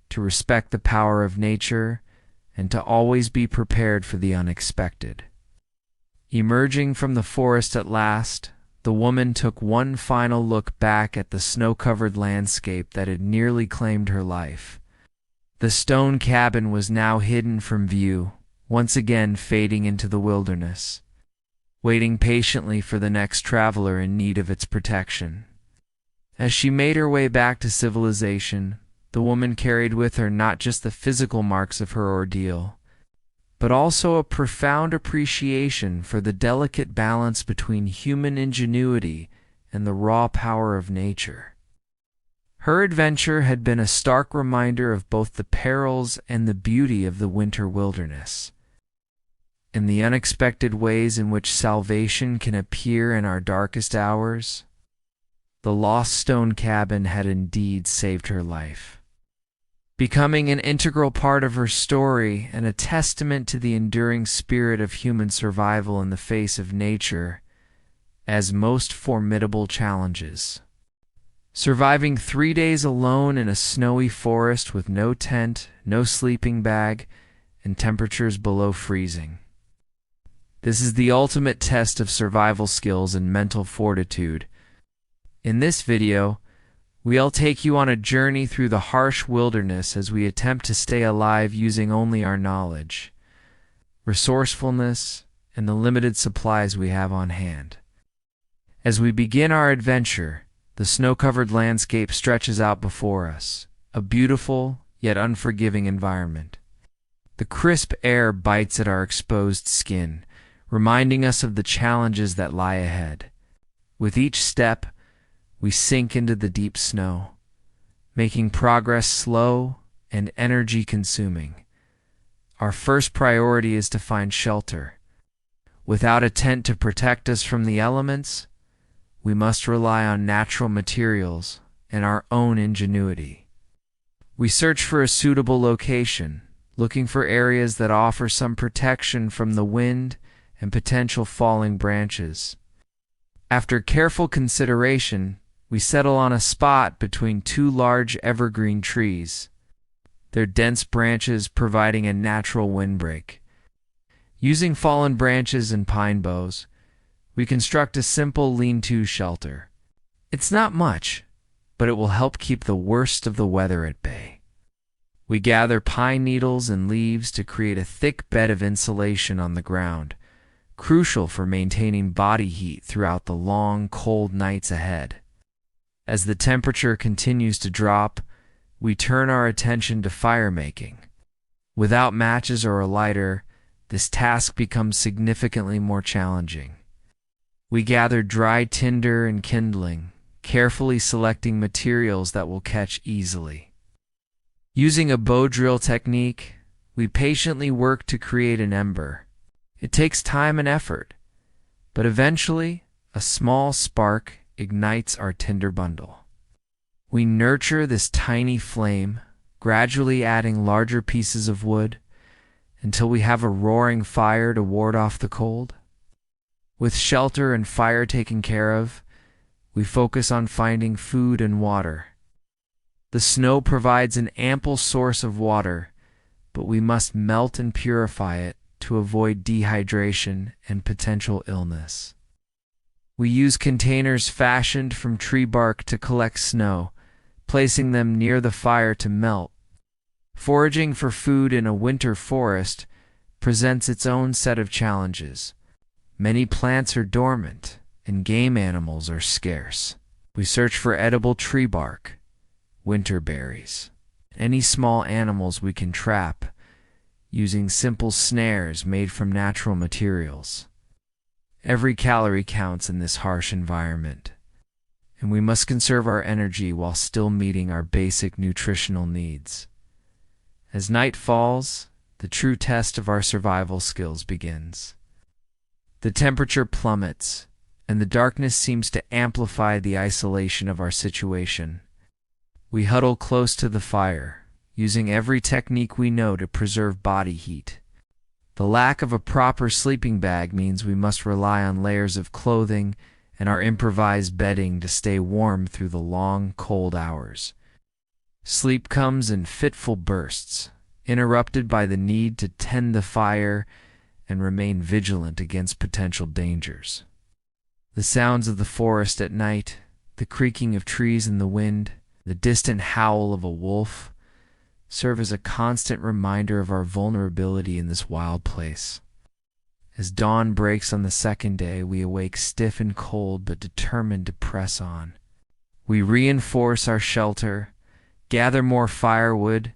to respect the power of nature, and to always be prepared for the unexpected. Emerging from the forest at last, the woman took one final look back at the snow-covered landscape that had nearly claimed her life. The stone cabin was now hidden from view, once again fading into the wilderness, waiting patiently for the next traveler in need of its protection. As she made her way back to civilization, the woman carried with her not just the physical marks of her ordeal, but also a profound appreciation for the delicate balance between human ingenuity and the raw power of nature. Her adventure had been a stark reminder of both the perils and the beauty of the winter wilderness, and the unexpected ways in which salvation can appear in our darkest hours. The lost stone cabin had indeed saved her life, becoming an integral part of her story and a testament to the enduring spirit of human survival in the face of nature as most formidable challenges. Surviving 3 days alone in a snowy forest with no tent, no sleeping bag, and temperatures below freezing. This is the ultimate test of survival skills and mental fortitude. In this video, we'll take you on a journey through the harsh wilderness as we attempt to stay alive using only our knowledge, resourcefulness, and the limited supplies we have on hand. As we begin our adventure, the snow-covered landscape stretches out before us, a beautiful yet unforgiving environment. The crisp air bites at our exposed skin, reminding us of the challenges that lie ahead. With each step, we sink into the deep snow, making progress slow and energy-consuming. Our first priority is to find shelter. Without a tent to protect us from the elements, we must rely on natural materials and our own ingenuity. We search for a suitable location, looking for areas that offer some protection from the wind and potential falling branches. After careful consideration, we settle on a spot between two large evergreen trees, their dense branches providing a natural windbreak. Using fallen branches and pine boughs, we construct a simple lean-to shelter. It's not much, but it will help keep the worst of the weather at bay. We gather pine needles and leaves to create a thick bed of insulation on the ground, crucial for maintaining body heat throughout the long, cold nights ahead. As the temperature continues to drop, we turn our attention to fire making. Without matches or a lighter, this task becomes significantly more challenging. We gather dry tinder and kindling, carefully selecting materials that will catch easily. Using a bow drill technique, we patiently work to create an ember. It takes time and effort, but eventually, a small spark ignites our tinder bundle. We nurture this tiny flame, gradually adding larger pieces of wood until we have a roaring fire to ward off the cold. With shelter and fire taken care of, we focus on finding food and water. The snow provides an ample source of water, but we must melt and purify it to to avoid dehydration and potential illness. We use containers fashioned from tree bark to collect snow, placing them near the fire to melt. Foraging for food in a winter forest presents its own set of challenges. Many plants are dormant, and game animals are scarce. We search for edible tree bark, winter berries, any small animals we can trap, using simple snares made from natural materials. Every calorie counts in this harsh environment, and we must conserve our energy while still meeting our basic nutritional needs. As night falls, the true test of our survival skills begins. The temperature plummets, and the darkness seems to amplify the isolation of our situation. We huddle close to the fire, using every technique we know to preserve body heat. The lack of a proper sleeping bag means we must rely on layers of clothing and our improvised bedding to stay warm through the long, cold hours. Sleep comes in fitful bursts, interrupted by the need to tend the fire and remain vigilant against potential dangers. The sounds of the forest at night, the creaking of trees in the wind, the distant howl of a wolf, serve as a constant reminder of our vulnerability in this wild place. As dawn breaks on the second day, we awake stiff and cold but determined to press on. We reinforce our shelter, gather more firewood,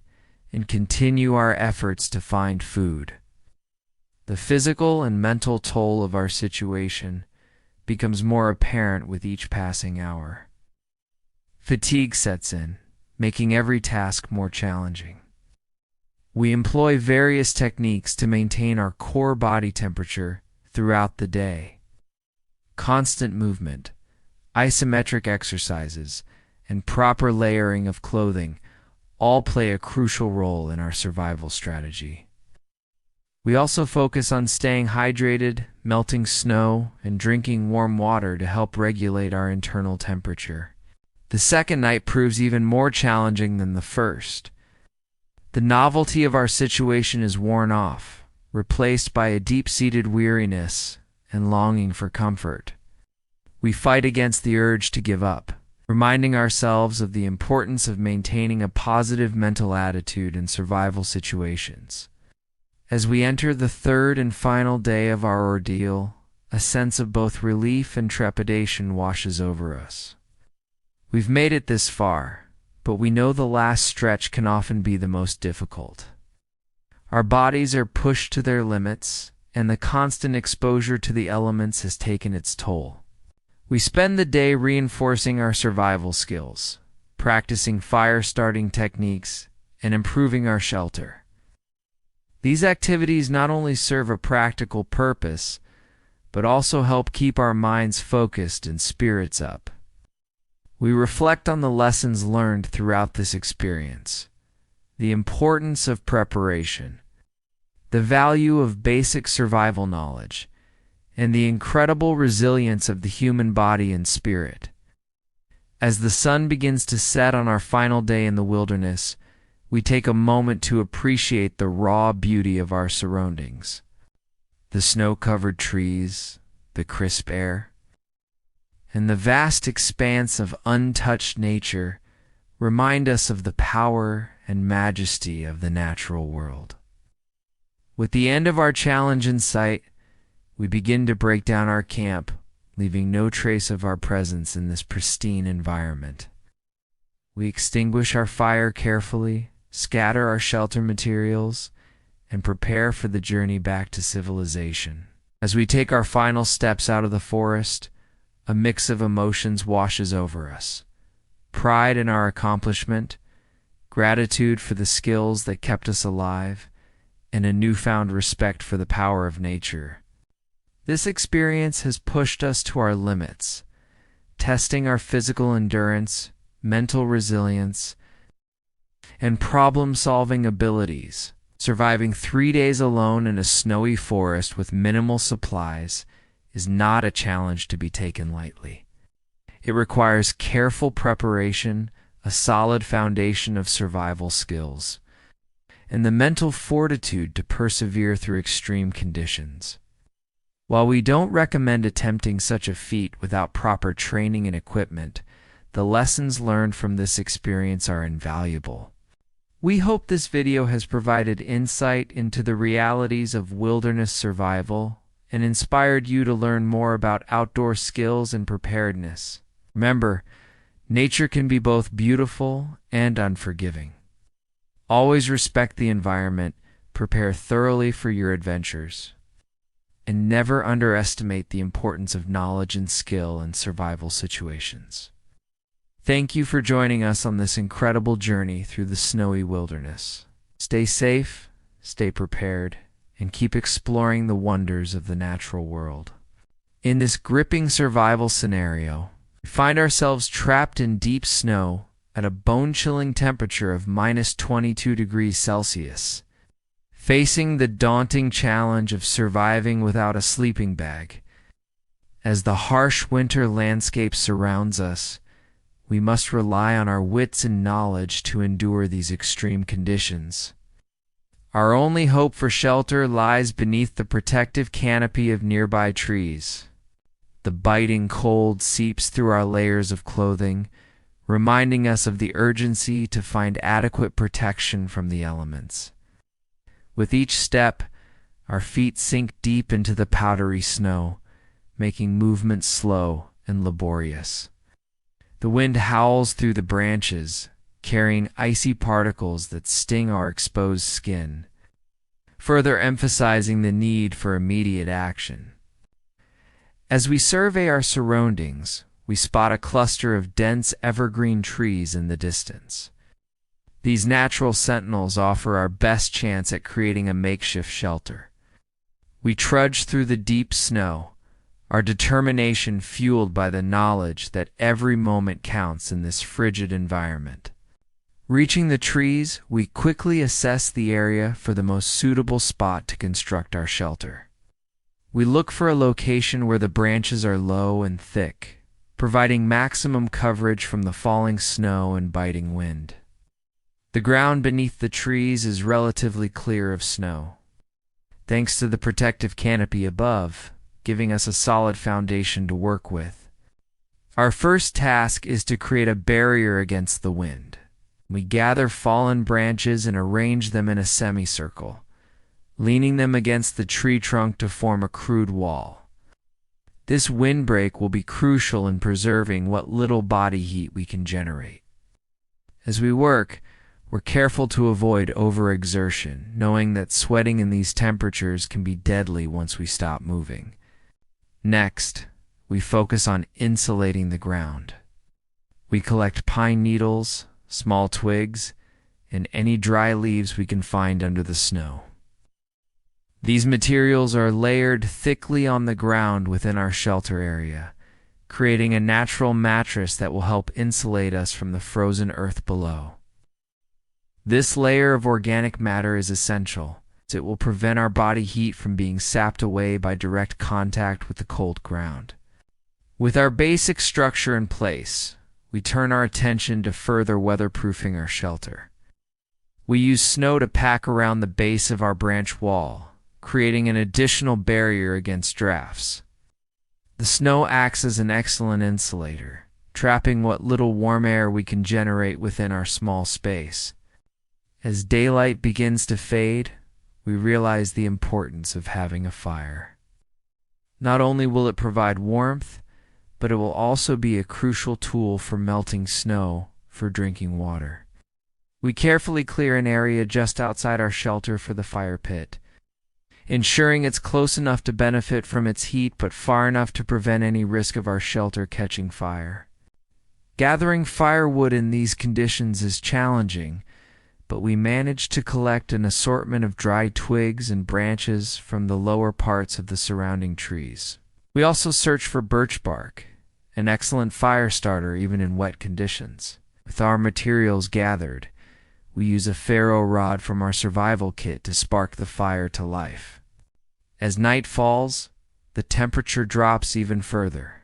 and continue our efforts to find food. The physical and mental toll of our situation becomes more apparent with each passing hour. Fatigue sets in, making every task more challenging. We employ various techniques to maintain our core body temperature throughout the day. Constant movement, isometric exercises, and proper layering of clothing all play a crucial role in our survival strategy. We also focus on staying hydrated, melting snow, and drinking warm water to help regulate our internal temperature. The second night proves even more challenging than the first. The novelty of our situation is worn off, replaced by a deep-seated weariness and longing for comfort. We fight against the urge to give up, reminding ourselves of the importance of maintaining a positive mental attitude in survival situations. As we enter the third and final day of our ordeal, a sense of both relief and trepidation washes over us. We've made it this far, but we know the last stretch can often be the most difficult. Our bodies are pushed to their limits, and the constant exposure to the elements has taken its toll. We spend the day reinforcing our survival skills, practicing fire-starting techniques, and improving our shelter. These activities not only serve a practical purpose, but also help keep our minds focused and spirits up. We reflect on the lessons learned throughout this experience, the importance of preparation, the value of basic survival knowledge, and the incredible resilience of the human body and spirit. As the sun begins to set on our final day in the wilderness, we take a moment to appreciate the raw beauty of our surroundings. The snow-covered trees, the crisp air, and the vast expanse of untouched nature remind us of the power and majesty of the natural world. With the end of our challenge in sight, we begin to break down our camp, leaving no trace of our presence in this pristine environment. We extinguish our fire carefully, scatter our shelter materials, and prepare for the journey back to civilization. As we take our final steps out of the forest, a mix of emotions washes over us. Pride in our accomplishment, gratitude for the skills that kept us alive, and a newfound respect for the power of nature. This experience has pushed us to our limits, testing our physical endurance, mental resilience, and problem-solving abilities. Surviving 3 days alone in a snowy forest with minimal supplies is not a challenge to be taken lightly. It requires careful preparation, a solid foundation of survival skills, and the mental fortitude to persevere through extreme conditions. While we don't recommend attempting such a feat without proper training and equipment, the lessons learned from this experience are invaluable. We hope this video has provided insight into the realities of wilderness survival and inspired you to learn more about outdoor skills and preparedness. Remember, nature can be both beautiful and unforgiving. Always respect the environment, prepare thoroughly for your adventures, and never underestimate the importance of knowledge and skill in survival situations. Thank you for joining us on this incredible journey through the snowy wilderness. Stay safe, stay prepared, and keep exploring the wonders of the natural world. In this gripping survival scenario, we find ourselves trapped in deep snow at a bone-chilling temperature of -22 degrees Celsius, facing the daunting challenge of surviving without a sleeping bag. As the harsh winter landscape surrounds us, we must rely on our wits and knowledge to endure these extreme conditions. Our only hope for shelter lies beneath the protective canopy of nearby trees. The biting cold seeps through our layers of clothing, reminding us of the urgency to find adequate protection from the elements. With each step, our feet sink deep into the powdery snow, making movement slow and laborious. The wind howls through the branches, carrying icy particles that sting our exposed skin, further emphasizing the need for immediate action. As we survey our surroundings, we spot a cluster of dense evergreen trees in the distance. These natural sentinels offer our best chance at creating a makeshift shelter. We trudge through the deep snow, our determination fueled by the knowledge that every moment counts in this frigid environment. Reaching the trees, we quickly assess the area for the most suitable spot to construct our shelter. We look for a location where the branches are low and thick, providing maximum coverage from the falling snow and biting wind. The ground beneath the trees is relatively clear of snow, thanks to the protective canopy above, giving us a solid foundation to work with. Our first task is to create a barrier against the wind. We gather fallen branches and arrange them in a semicircle, leaning them against the tree trunk to form a crude wall. This windbreak will be crucial in preserving what little body heat we can generate. As we work, we're careful to avoid overexertion, knowing that sweating in these temperatures can be deadly once we stop moving. Next, we focus on insulating the ground. We collect pine needles, small twigs, and any dry leaves we can find under the snow. These materials are layered thickly on the ground within our shelter area, creating a natural mattress that will help insulate us from the frozen earth below. This layer of organic matter is essential. It will prevent our body heat from being sapped away by direct contact with the cold ground. With our basic structure in place, we turn our attention to further weatherproofing our shelter. We use snow to pack around the base of our branch wall, creating an additional barrier against drafts. The snow acts as an excellent insulator, trapping what little warm air we can generate within our small space. As daylight begins to fade, we realize the importance of having a fire. Not only will it provide warmth, but it will also be a crucial tool for melting snow for drinking water. We carefully clear an area just outside our shelter for the fire pit, ensuring it's close enough to benefit from its heat but far enough to prevent any risk of our shelter catching fire. Gathering firewood in these conditions is challenging, but we managed to collect an assortment of dry twigs and branches from the lower parts of the surrounding trees. We also searched for birch bark, an excellent fire starter even in wet conditions. With our materials gathered, we use a ferro rod from our survival kit to spark the fire to life. As night falls, the temperature drops even further.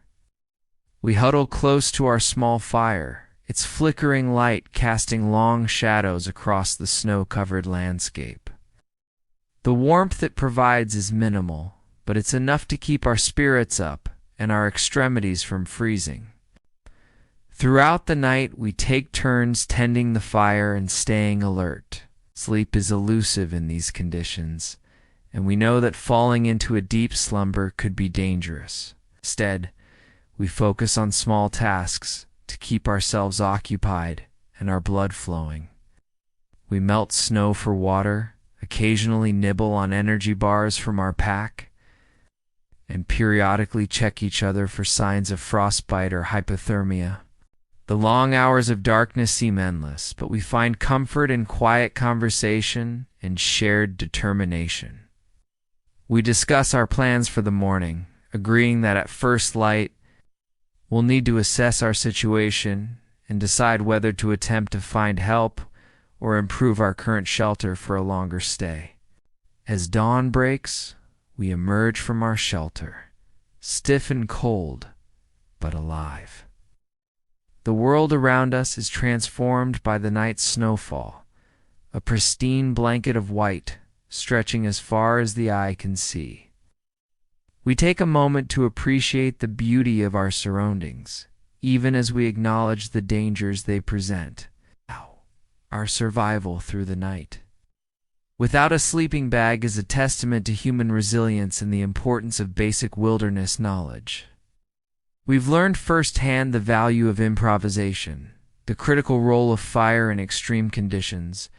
We huddle close to our small fire, its flickering light casting long shadows across the snow-covered landscape. The warmth it provides is minimal, but it's enough to keep our spirits up and our extremities from freezing. Throughout the night, we take turns tending the fire and staying alert. Sleep is elusive in these conditions, and we know that falling into a deep slumber could be dangerous. Instead, we focus on small tasks to keep ourselves occupied and our blood flowing. We melt snow for water, occasionally nibble on energy bars from our pack, and periodically check each other for signs of frostbite or hypothermia. The long hours of darkness seem endless, but we find comfort in quiet conversation and shared determination. We discuss our plans for the morning, agreeing that at first light, we'll need to assess our situation and decide whether to attempt to find help or improve our current shelter for a longer stay. As dawn breaks, we emerge from our shelter, stiff and cold, but alive. The world around us is transformed by the night's snowfall, a pristine blanket of white stretching as far as the eye can see. We take a moment to appreciate the beauty of our surroundings, even as we acknowledge the dangers they present. Our survival through the night. Without a sleeping bag is a testament to human resilience and the importance of basic wilderness knowledge. We've learned firsthand the value of improvisation, the critical role of fire in extreme conditions,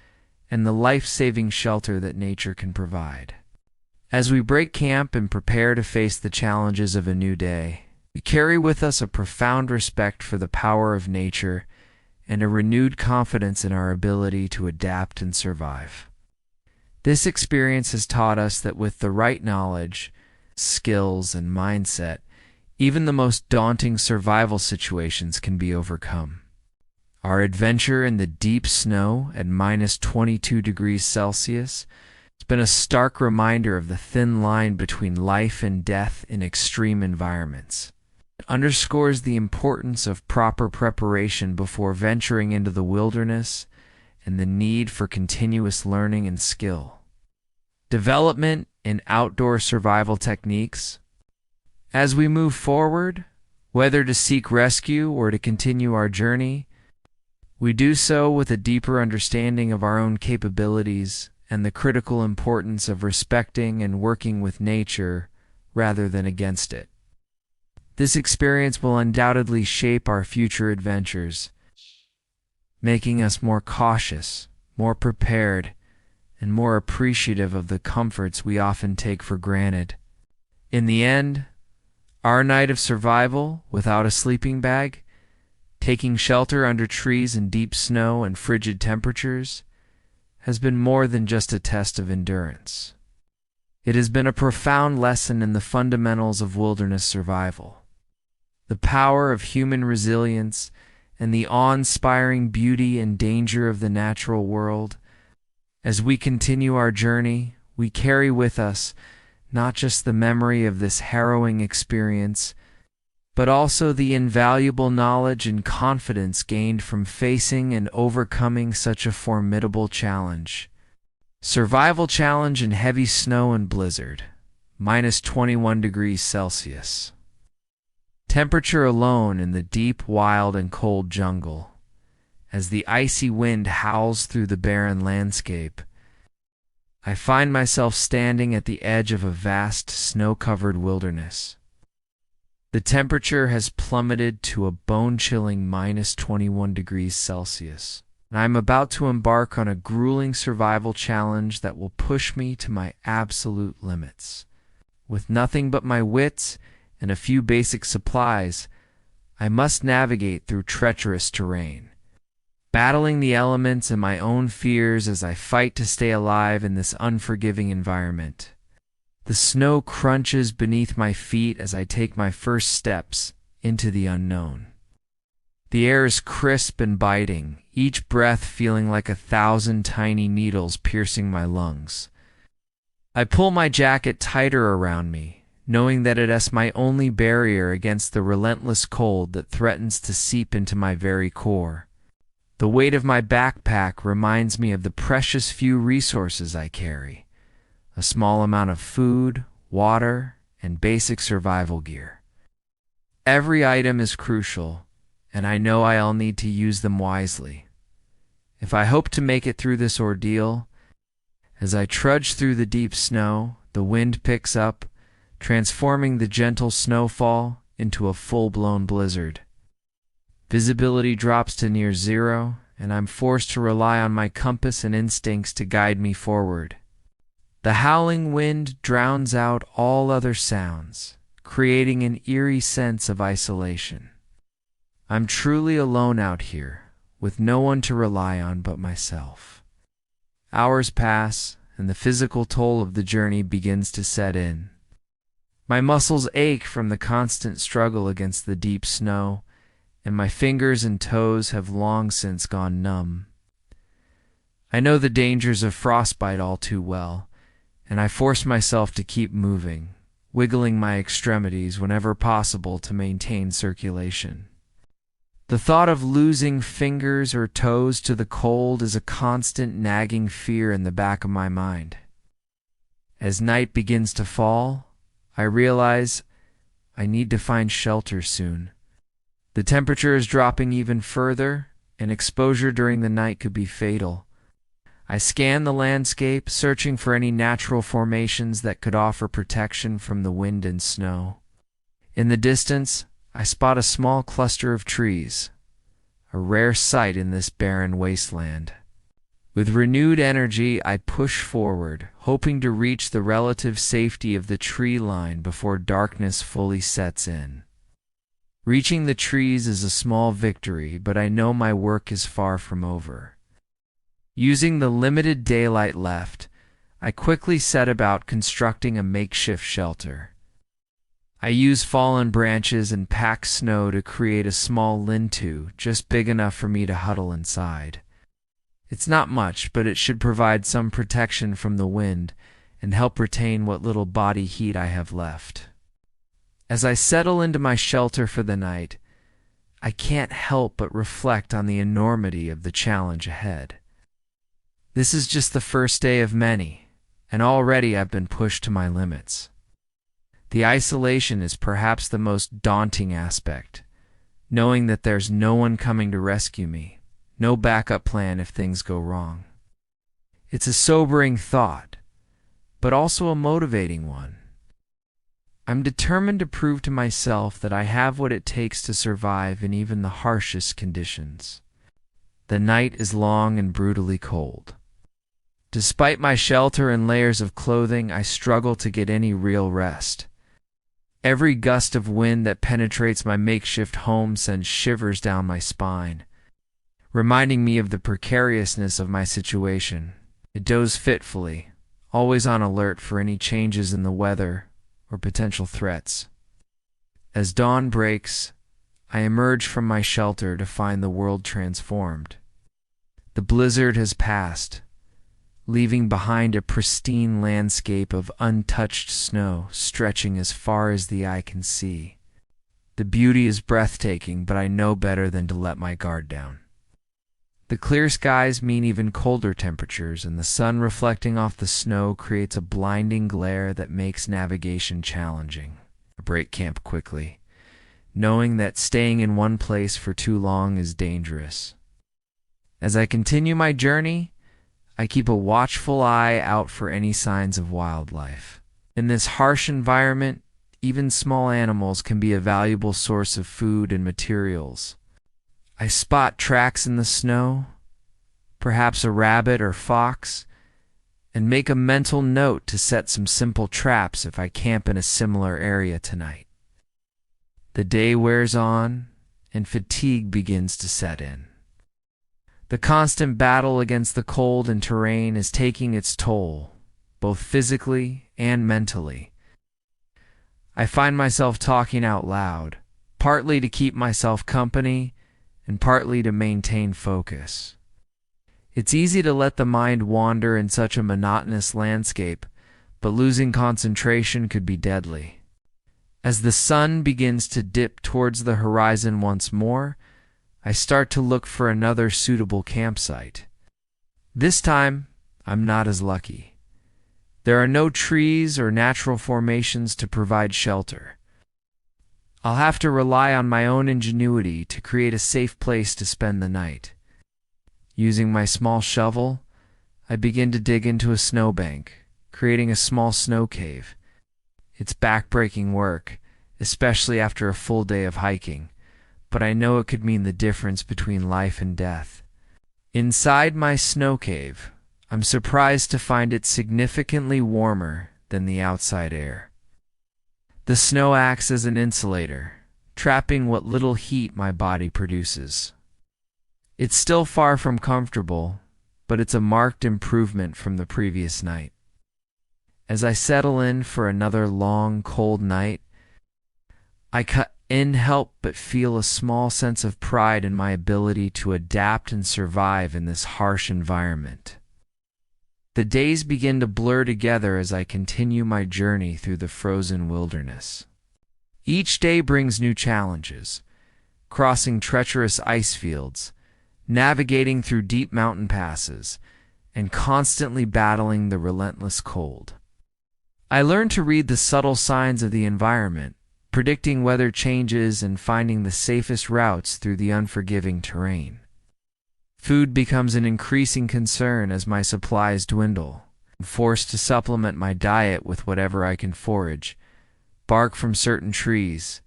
and the life-saving shelter that nature can provide. As we break camp and prepare to face the challenges of a new day, we carry with us a profound respect for the power of nature and a renewed confidence in our ability to adapt and survive. This experience has taught us that with the right knowledge, skills, and mindset, even the most daunting survival situations can be overcome. Our adventure in the deep snow at -22 degrees Celsius has been a stark reminder of the thin line between life and death in extreme environments. It underscores the importance of proper preparation before venturing into the wilderness and the need for continuous learning and skill. Development in outdoor survival techniques. As we move forward, whether to seek rescue or to continue our journey, we do so with a deeper understanding of our own capabilities and the critical importance of respecting and working with nature rather than against it. This experience will undoubtedly shape our future adventures, making us more cautious, more prepared, and more appreciative of the comforts we often take for granted. In the end, our night of survival without a sleeping bag, taking shelter under trees in deep snow and frigid temperatures, has been more than just a test of endurance. It has been a profound lesson in the fundamentals of wilderness survival, the power of human resilience, and the awe-inspiring beauty and danger of the natural world. As we continue our journey, we carry with us not just the memory of this harrowing experience, but also the invaluable knowledge and confidence gained from facing and overcoming such a formidable challenge. Survival challenge in heavy snow and blizzard, -21 degrees Celsius. Temperature alone in the deep, wild, and cold jungle. As the icy wind howls through the barren landscape, I find myself standing at the edge of a vast, snow-covered wilderness. The temperature has plummeted to a bone-chilling -21 degrees Celsius, and I'm about to embark on a grueling survival challenge that will push me to my absolute limits. With nothing but my wits and a few basic supplies, I must navigate through treacherous terrain, battling the elements and my own fears as I fight to stay alive in this unforgiving environment. The snow crunches beneath my feet as I take my first steps into the unknown. The air is crisp and biting, each breath feeling like 1,000 tiny needles piercing my lungs. I pull my jacket tighter around me, knowing that it is my only barrier against the relentless cold that threatens to seep into my very core. The weight of my backpack reminds me of the precious few resources I carry: a small amount of food, water, and basic survival gear. Every item is crucial, and I know I'll need to use them wisely. If I hope to make it through this ordeal, as I trudge through the deep snow, the wind picks up, transforming the gentle snowfall into a full-blown blizzard. Visibility drops to near zero, and I'm forced to rely on my compass and instincts to guide me forward. The howling wind drowns out all other sounds, creating an eerie sense of isolation. I'm truly alone out here, with no one to rely on but myself. Hours pass, and the physical toll of the journey begins to set in. My muscles ache from the constant struggle against the deep snow, and my fingers and toes have long since gone numb. I know the dangers of frostbite all too well, and I force myself to keep moving, wiggling my extremities whenever possible to maintain circulation. The thought of losing fingers or toes to the cold is a constant nagging fear in the back of my mind. As night begins to fall, I realize I need to find shelter soon. The temperature is dropping even further, and exposure during the night could be fatal. I scan the landscape, searching for any natural formations that could offer protection from the wind and snow. In the distance, I spot a small cluster of trees, a rare sight in this barren wasteland. With renewed energy, I push forward, hoping to reach the relative safety of the tree line before darkness fully sets in. Reaching the trees is a small victory, but I know my work is far from over. Using the limited daylight left, I quickly set about constructing a makeshift shelter. I use fallen branches and packed snow to create a small lean-to, just big enough for me to huddle inside. It's not much, but it should provide some protection from the wind and help retain what little body heat I have left. As I settle into my shelter for the night, I can't help but reflect on the enormity of the challenge ahead. This is just the first day of many, and already I've been pushed to my limits. The isolation is perhaps the most daunting aspect, knowing that there's no one coming to rescue me, no backup plan if things go wrong. It's a sobering thought, but also a motivating one. I'm determined to prove to myself that I have what it takes to survive in even the harshest conditions. The night is long and brutally cold. Despite my shelter and layers of clothing, I struggle to get any real rest. Every gust of wind that penetrates my makeshift home sends shivers down my spine, reminding me of the precariousness of my situation. I doze fitfully, always on alert for any changes in the weather or potential threats. As dawn breaks, I emerge from my shelter to find the world transformed. The blizzard has passed, leaving behind a pristine landscape of untouched snow stretching as far as the eye can see. The beauty is breathtaking, but I know better than to let my guard down. The clear skies mean even colder temperatures, and the sun reflecting off the snow creates a blinding glare that makes navigation challenging. I break camp quickly, knowing that staying in one place for too long is dangerous. As I continue my journey, I keep a watchful eye out for any signs of wildlife. In this harsh environment, even small animals can be a valuable source of food and materials. I spot tracks in the snow, perhaps a rabbit or fox, and make a mental note to set some simple traps if I camp in a similar area tonight. The day wears on, and fatigue begins to set in. The constant battle against the cold and terrain is taking its toll, both physically and mentally. I find myself talking out loud, partly to keep myself company and partly to maintain focus. It's easy to let the mind wander in such a monotonous landscape, but losing concentration could be deadly. As the sun begins to dip towards the horizon once more, I start to look for another suitable campsite. This time, I'm not as lucky. There are no trees or natural formations to provide shelter. I'll have to rely on my own ingenuity to create a safe place to spend the night. Using my small shovel, I begin to dig into a snowbank, creating a small snow cave. It's backbreaking work, especially after a full day of hiking, but I know it could mean the difference between life and death. Inside my snow cave, I'm surprised to find it significantly warmer than the outside air. The snow acts as an insulator, trapping what little heat my body produces. It's still far from comfortable, but it's a marked improvement from the previous night. As I settle in for another long, cold night, I can't help but feel a small sense of pride in my ability to adapt and survive in this harsh environment. The days begin to blur together as I continue my journey through the frozen wilderness. Each day brings new challenges, crossing treacherous ice fields, navigating through deep mountain passes, and constantly battling the relentless cold. I learn to read the subtle signs of the environment, predicting weather changes and finding the safest routes through the unforgiving terrain. Food becomes an increasing concern as my supplies dwindle. I'm forced to supplement my diet with whatever I can forage, bark from certain trees,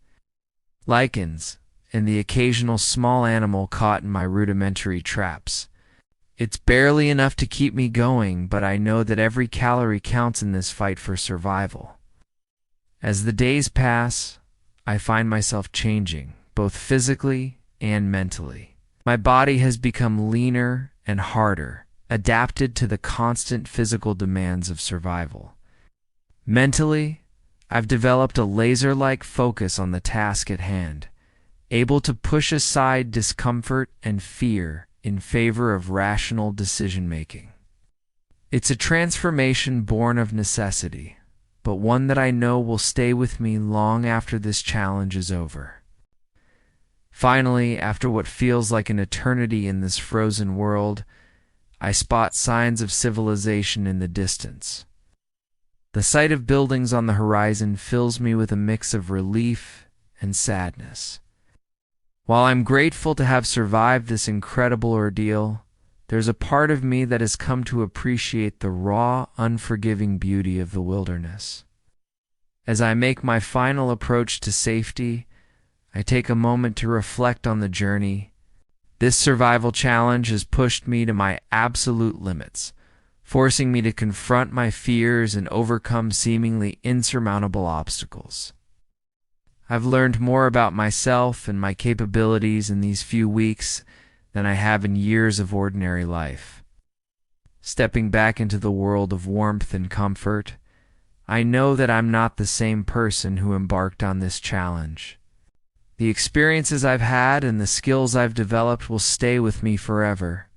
lichens, and the occasional small animal caught in my rudimentary traps. It's barely enough to keep me going, but I know that every calorie counts in this fight for survival. As the days pass, I find myself changing, both physically and mentally. My body has become leaner and harder, adapted to the constant physical demands of survival. Mentally, I've developed a laser-like focus on the task at hand, able to push aside discomfort and fear in favor of rational decision-making. It's a transformation born of necessity, but one that I know will stay with me long after this challenge is over. Finally, after what feels like an eternity in this frozen world, I spot signs of civilization in the distance. The sight of buildings on the horizon fills me with a mix of relief and sadness. While I'm grateful to have survived this incredible ordeal, there's a part of me that has come to appreciate the raw, unforgiving beauty of the wilderness. As I make my final approach to safety, I take a moment to reflect on the journey. This survival challenge has pushed me to my absolute limits, forcing me to confront my fears and overcome seemingly insurmountable obstacles. I've learned more about myself and my capabilities in these few weeks than I have in years of ordinary life. Stepping back into the world of warmth and comfort, I know that I'm not the same person who embarked on this challenge. The experiences I've had and the skills I've developed will stay with me forever,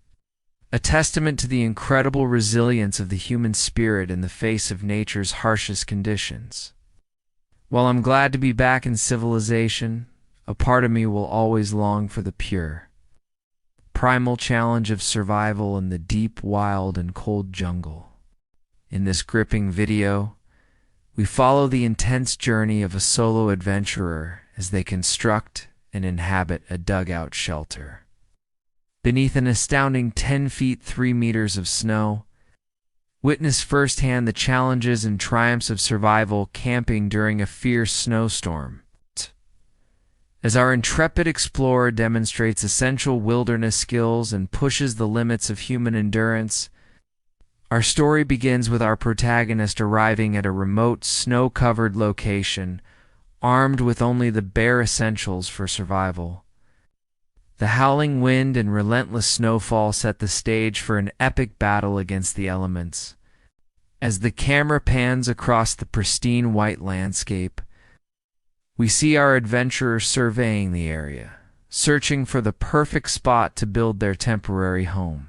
a testament to the incredible resilience of the human spirit in the face of nature's harshest conditions. While I'm glad to be back in civilization, a part of me will always long for the pure, primal challenge of survival in the deep, wild, and cold jungle. In this gripping video, we follow the intense journey of a solo adventurer as they construct and inhabit a dugout shelter. Beneath an astounding 10 feet 3 meters of snow, witness firsthand the challenges and triumphs of survival camping during a fierce snowstorm. As our intrepid explorer demonstrates essential wilderness skills and pushes the limits of human endurance, our story begins with our protagonist arriving at a remote, snow-covered location, armed with only the bare essentials for survival. The howling wind and relentless snowfall set the stage for an epic battle against the elements. As the camera pans across the pristine white landscape, we see our adventurers surveying the area, searching for the perfect spot to build their temporary home.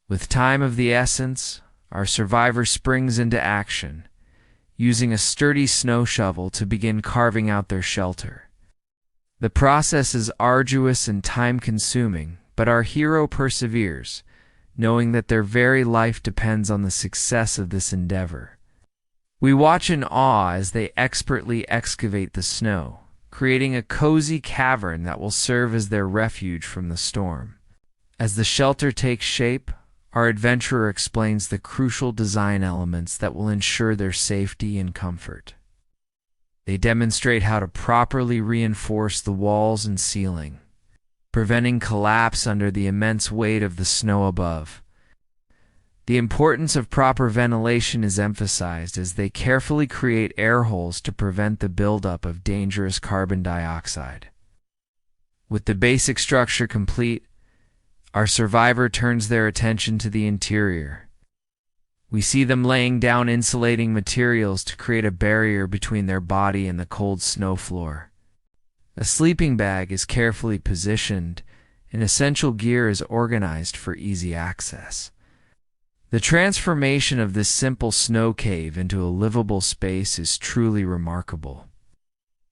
With time of the essence, our survivor springs into action, using a sturdy snow shovel to begin carving out their shelter. The process is arduous and time-consuming, but our hero perseveres, knowing that their very life depends on the success of this endeavor. We watch in awe as they expertly excavate the snow, creating a cozy cavern that will serve as their refuge from the storm. As the shelter takes shape, our adventurer explains the crucial design elements that will ensure their safety and comfort. They demonstrate how to properly reinforce the walls and ceiling, preventing collapse under the immense weight of the snow above. The importance of proper ventilation is emphasized as they carefully create air holes to prevent the buildup of dangerous carbon dioxide. With the basic structure complete, our survivor turns their attention to the interior. We see them laying down insulating materials to create a barrier between their body and the cold snow floor. A sleeping bag is carefully positioned, and essential gear is organized for easy access. The transformation of this simple snow cave into a livable space is truly remarkable.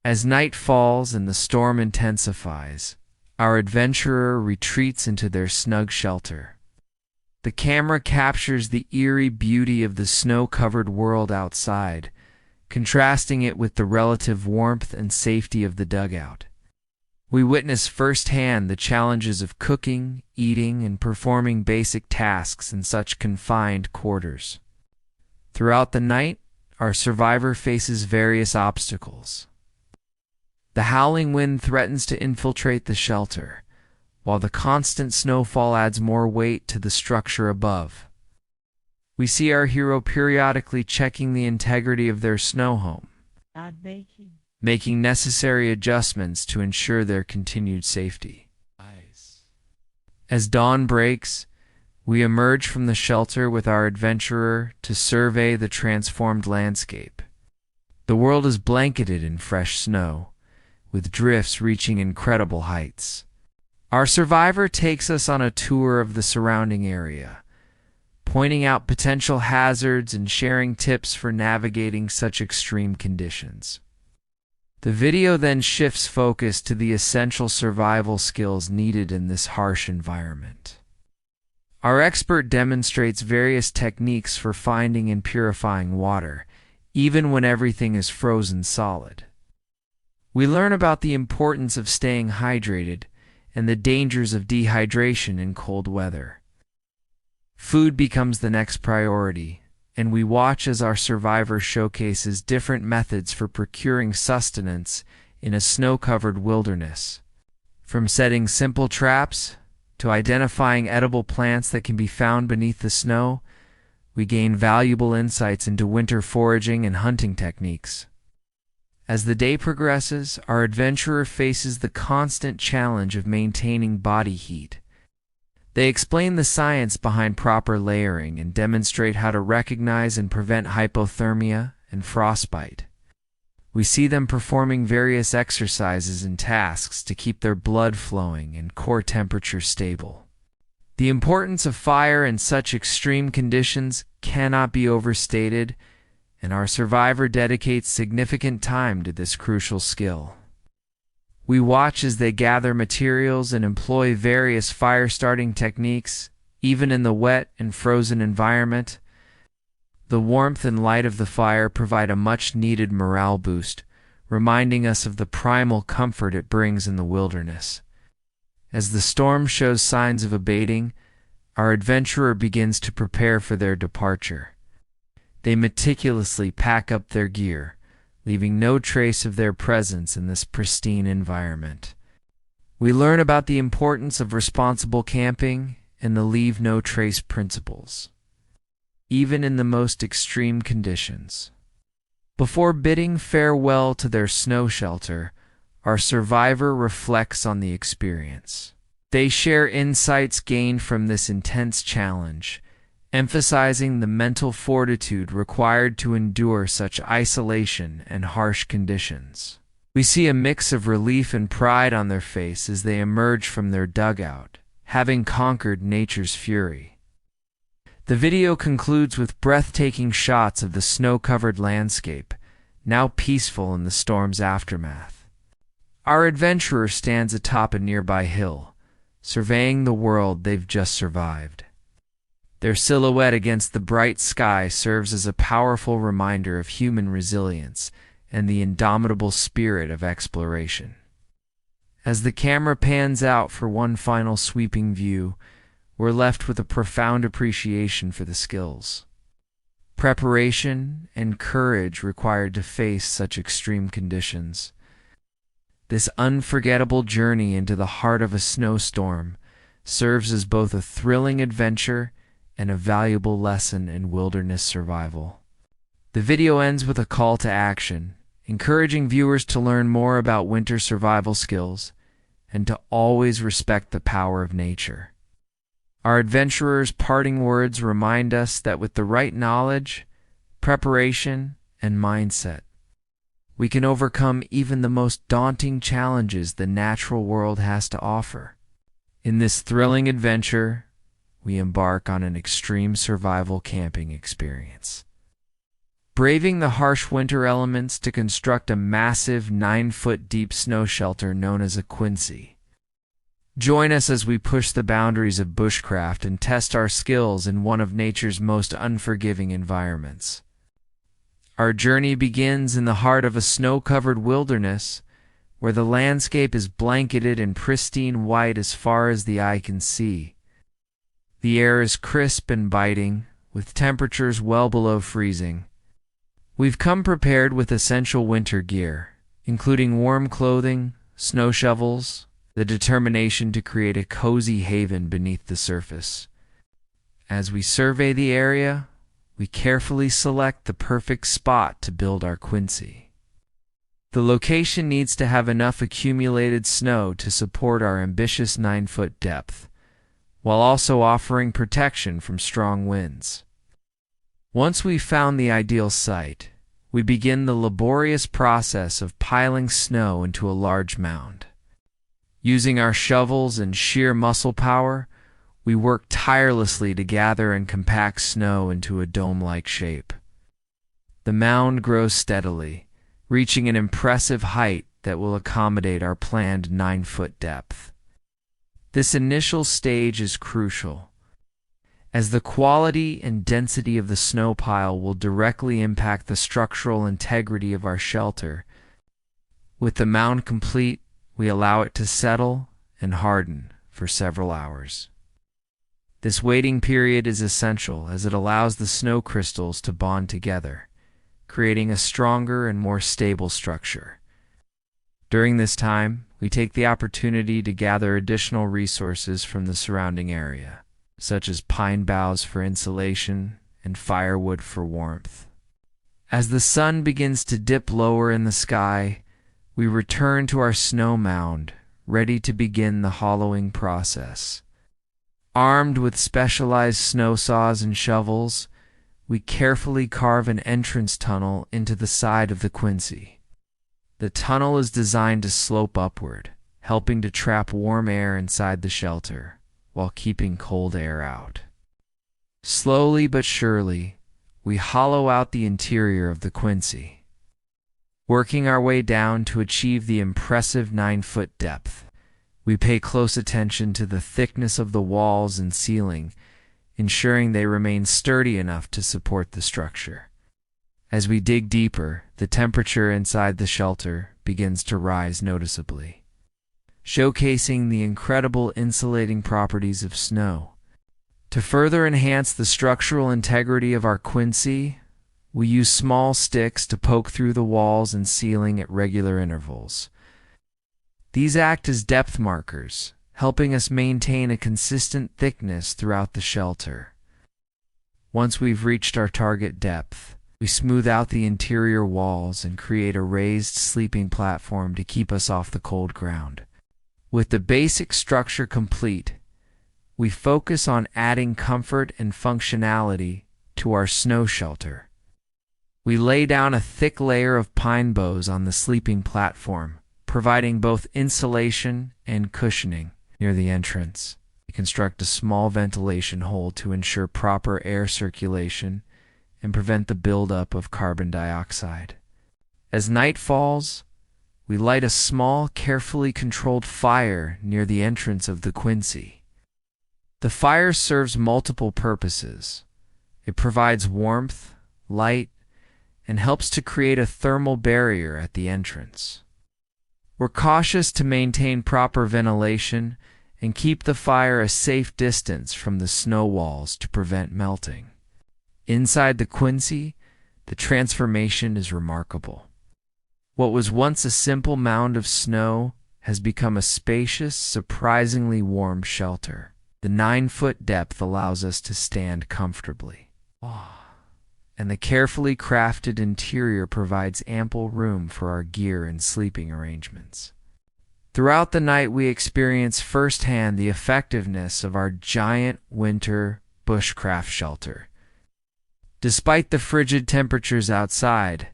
As night falls and the storm intensifies, our adventurer retreats into their snug shelter. The camera captures the eerie beauty of the snow-covered world outside, contrasting it with the relative warmth and safety of the dugout. We witness firsthand the challenges of cooking, eating, and performing basic tasks in such confined quarters. Throughout the night, our survivor faces various obstacles. The howling wind threatens to infiltrate the shelter, while the constant snowfall adds more weight to the structure above. We see our hero periodically checking the integrity of their snow home, making necessary adjustments to ensure their continued safety. As dawn breaks, we emerge from the shelter with our adventurer to survey the transformed landscape. The world is blanketed in fresh snow, with drifts reaching incredible heights. Our survivor takes us on a tour of the surrounding area, pointing out potential hazards and sharing tips for navigating such extreme conditions. The video then shifts focus to the essential survival skills needed in this harsh environment. Our expert demonstrates various techniques for finding and purifying water, even when everything is frozen solid. We learn about the importance of staying hydrated and the dangers of dehydration in cold weather. Food becomes the next priority, and we watch as our survivor showcases different methods for procuring sustenance in a snow-covered wilderness. From setting simple traps to identifying edible plants that can be found beneath the snow, we gain valuable insights into winter foraging and hunting techniques. As the day progresses, our adventurer faces the constant challenge of maintaining body heat. They explain the science behind proper layering and demonstrate how to recognize and prevent hypothermia and frostbite. We see them performing various exercises and tasks to keep their blood flowing and core temperature stable. The importance of fire in such extreme conditions cannot be overstated, and our survivor dedicates significant time to this crucial skill. We watch as they gather materials and employ various fire-starting techniques, even in the wet and frozen environment. The warmth and light of the fire provide a much-needed morale boost, reminding us of the primal comfort it brings in the wilderness. As the storm shows signs of abating, our adventurer begins to prepare for their departure. They meticulously pack up their gear, leaving no trace of their presence in this pristine environment. We learn about the importance of responsible camping and the leave no trace principles, even in the most extreme conditions. Before bidding farewell to their snow shelter, our survivor reflects on the experience. They share insights gained from this intense challenge, emphasizing the mental fortitude required to endure such isolation and harsh conditions. We see a mix of relief and pride on their face as they emerge from their dugout, having conquered nature's fury. The video concludes with breathtaking shots of the snow-covered landscape, now peaceful in the storm's aftermath. Our adventurer stands atop a nearby hill, surveying the world they've just survived. Their silhouette against the bright sky serves as a powerful reminder of human resilience and the indomitable spirit of exploration. As the camera pans out for one final sweeping view, we're left with a profound appreciation for the skills, preparation, and courage required to face such extreme conditions. This unforgettable journey into the heart of a snowstorm serves as both a thrilling adventure and a valuable lesson in wilderness survival. The video ends with a call to action, encouraging viewers to learn more about winter survival skills and to always respect the power of nature. Our adventurer's parting words remind us that with the right knowledge, preparation, and mindset, we can overcome even the most daunting challenges the natural world has to offer. In this thrilling adventure, we embark on an extreme survival camping experience, braving the harsh winter elements to construct a massive 9-foot-deep snow shelter known as a quincy. Join us as we push the boundaries of bushcraft and test our skills in one of nature's most unforgiving environments. Our journey begins in the heart of a snow-covered wilderness, where the landscape is blanketed in pristine white as far as the eye can see. The air is crisp and biting, with temperatures well below freezing. We've come prepared with essential winter gear, including warm clothing, snow shovels, the determination to create a cozy haven beneath the surface. As we survey the area, we carefully select the perfect spot to build our quincy. The location needs to have enough accumulated snow to support our ambitious 9-foot depth, while also offering protection from strong winds. Once we've found the ideal site, we begin the laborious process of piling snow into a large mound. Using our shovels and sheer muscle power, we work tirelessly to gather and compact snow into a dome-like shape. The mound grows steadily, reaching an impressive height that will accommodate our planned 9-foot depth. This initial stage is crucial, as the quality and density of the snow pile will directly impact the structural integrity of our shelter. With the mound complete, we allow it to settle and harden for several hours. This waiting period is essential as it allows the snow crystals to bond together, creating a stronger and more stable structure. During this time, we take the opportunity to gather additional resources from the surrounding area, such as pine boughs for insulation and firewood for warmth. As the sun begins to dip lower in the sky, we return to our snow mound, ready to begin the hollowing process. Armed with specialized snow saws and shovels, we carefully carve an entrance tunnel into the side of the quincy. The tunnel is designed to slope upward, helping to trap warm air inside the shelter, while keeping cold air out. Slowly but surely, we hollow out the interior of the quincy, working our way down to achieve the impressive 9-foot depth. We pay close attention to the thickness of the walls and ceiling, ensuring they remain sturdy enough to support the structure. As we dig deeper, the temperature inside the shelter begins to rise noticeably, showcasing the incredible insulating properties of snow. To further enhance the structural integrity of our quincy, we use small sticks to poke through the walls and ceiling at regular intervals. These act as depth markers, helping us maintain a consistent thickness throughout the shelter. Once we've reached our target depth, we smooth out the interior walls and create a raised sleeping platform to keep us off the cold ground. With the basic structure complete, we focus on adding comfort and functionality to our snow shelter. We lay down a thick layer of pine boughs on the sleeping platform, providing both insulation and cushioning near the entrance. We construct a small ventilation hole to ensure proper air circulation and prevent the buildup of carbon dioxide. As night falls, we light a small, carefully controlled fire near the entrance of the Quincy. The fire serves multiple purposes. It provides warmth, light, and helps to create a thermal barrier at the entrance. We're cautious to maintain proper ventilation and keep the fire a safe distance from the snow walls to prevent melting. Inside the Quincy, the transformation is remarkable. What was once a simple mound of snow has become a spacious, surprisingly warm shelter. The 9-foot depth allows us to stand comfortably. And the carefully crafted interior provides ample room for our gear and sleeping arrangements. Throughout the night, we experience firsthand the effectiveness of our giant winter bushcraft shelter. Despite the frigid temperatures outside,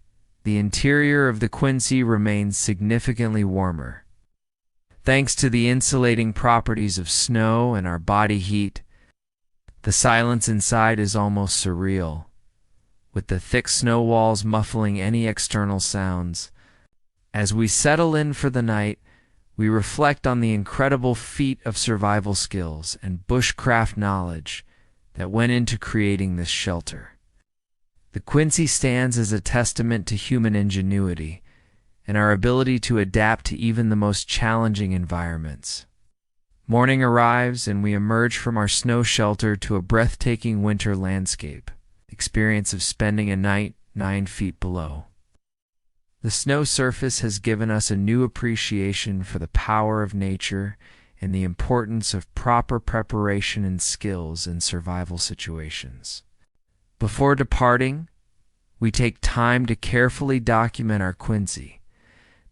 the interior of the Quincy remains significantly warmer. Thanks to the insulating properties of snow and our body heat, the silence inside is almost surreal, with the thick snow walls muffling any external sounds. As we settle in for the night, we reflect on the incredible feat of survival skills and bushcraft knowledge that went into creating this shelter. The Quincy stands as a testament to human ingenuity and our ability to adapt to even the most challenging environments. Morning arrives and we emerge from our snow shelter to a breathtaking winter landscape, experience of spending a night 9 feet below. The snow surface has given us a new appreciation for the power of nature and the importance of proper preparation and skills in survival situations. Before departing, we take time to carefully document our Quincy,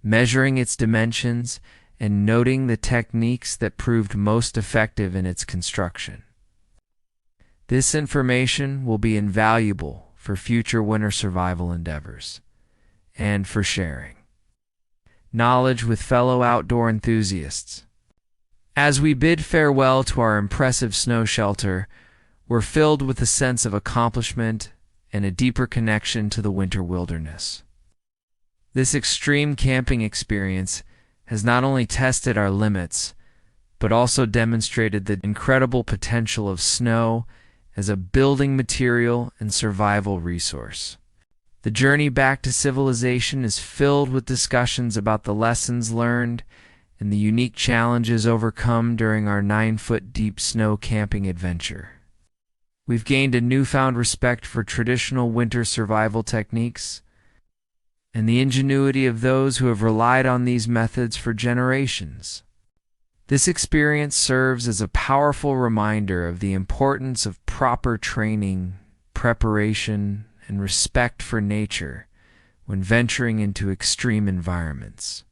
measuring its dimensions and noting the techniques that proved most effective in its construction. This information will be invaluable for future winter survival endeavors and for sharing knowledge with fellow outdoor enthusiasts. As we bid farewell to our impressive snow shelter, we're filled with a sense of accomplishment and a deeper connection to the winter wilderness. This extreme camping experience has not only tested our limits, but also demonstrated the incredible potential of snow as a building material and survival resource. The journey back to civilization is filled with discussions about the lessons learned and the unique challenges overcome during our 9-foot deep snow camping adventure. We've gained a newfound respect for traditional winter survival techniques and the ingenuity of those who have relied on these methods for generations. This experience serves as a powerful reminder of the importance of proper training, preparation, and respect for nature when venturing into extreme environments.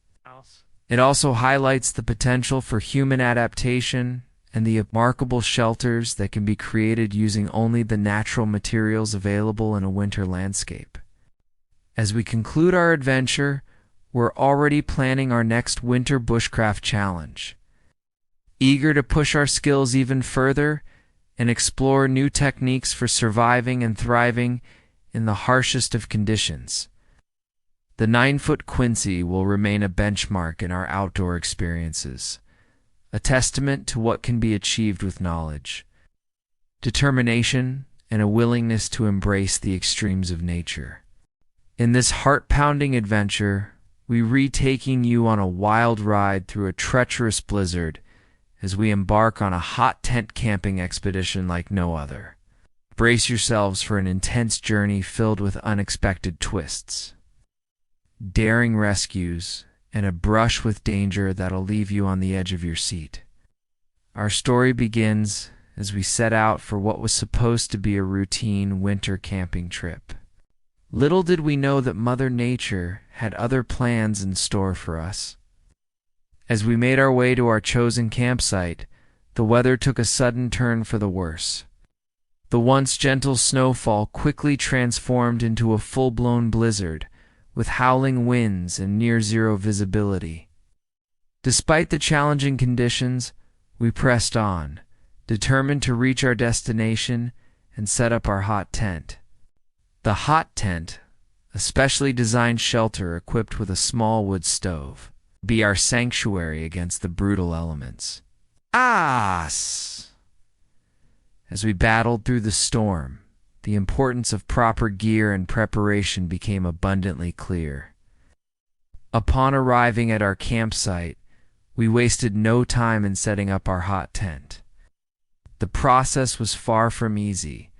It also highlights the potential for human adaptation and the remarkable shelters that can be created using only the natural materials available in a winter landscape. As we conclude our adventure, we're already planning our next winter bushcraft challenge. Eager to push our skills even further and explore new techniques for surviving and thriving in the harshest of conditions. The 9-foot Quincy will remain a benchmark in our outdoor experiences, a testament to what can be achieved with knowledge, determination, and a willingness to embrace the extremes of nature. In this heart-pounding adventure, we're retaking you on a wild ride through a treacherous blizzard as we embark on a hot tent camping expedition like no other. Brace yourselves for an intense journey filled with unexpected twists, daring rescues, and a brush with danger that'll leave you on the edge of your seat. Our story begins as we set out for what was supposed to be a routine winter camping trip. Little did we know that Mother Nature had other plans in store for us. As we made our way to our chosen campsite, the weather took a sudden turn for the worse. The once gentle snowfall quickly transformed into a full-blown blizzard, with howling winds and near-zero visibility. Despite the challenging conditions, we pressed on, determined to reach our destination and set up our hot tent. The hot tent, a specially designed shelter equipped with a small wood stove, be our sanctuary against the brutal elements. As we battled through the storm, the importance of proper gear and preparation became abundantly clear. Upon arriving at our campsite, we wasted no time in setting up our hot tent. The process was far from easy,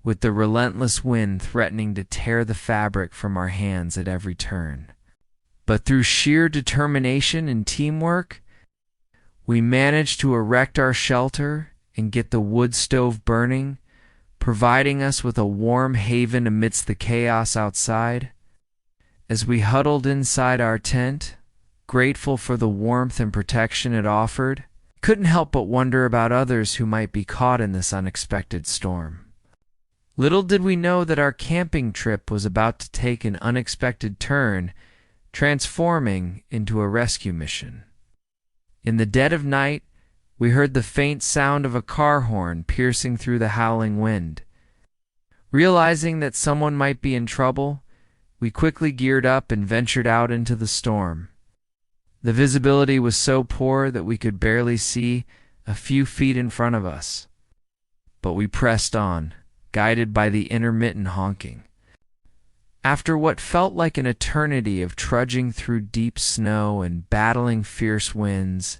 with the relentless wind threatening to tear the fabric from our hands at every turn. But through sheer determination and teamwork, we managed to erect our shelter and get the wood stove burning, providing us with a warm haven amidst the chaos outside. As we huddled inside our tent, grateful for the warmth and protection it offered, couldn't help but wonder about others who might be caught in this unexpected storm. Little did we know that our camping trip was about to take an unexpected turn, transforming into a rescue mission. In the dead of night, we heard the faint sound of a car horn piercing through the howling wind. Realizing that someone might be in trouble, we quickly geared up and ventured out into the storm. The visibility was so poor that we could barely see a few feet in front of us. But we pressed on, guided by the intermittent honking. After what felt like an eternity of trudging through deep snow and battling fierce winds,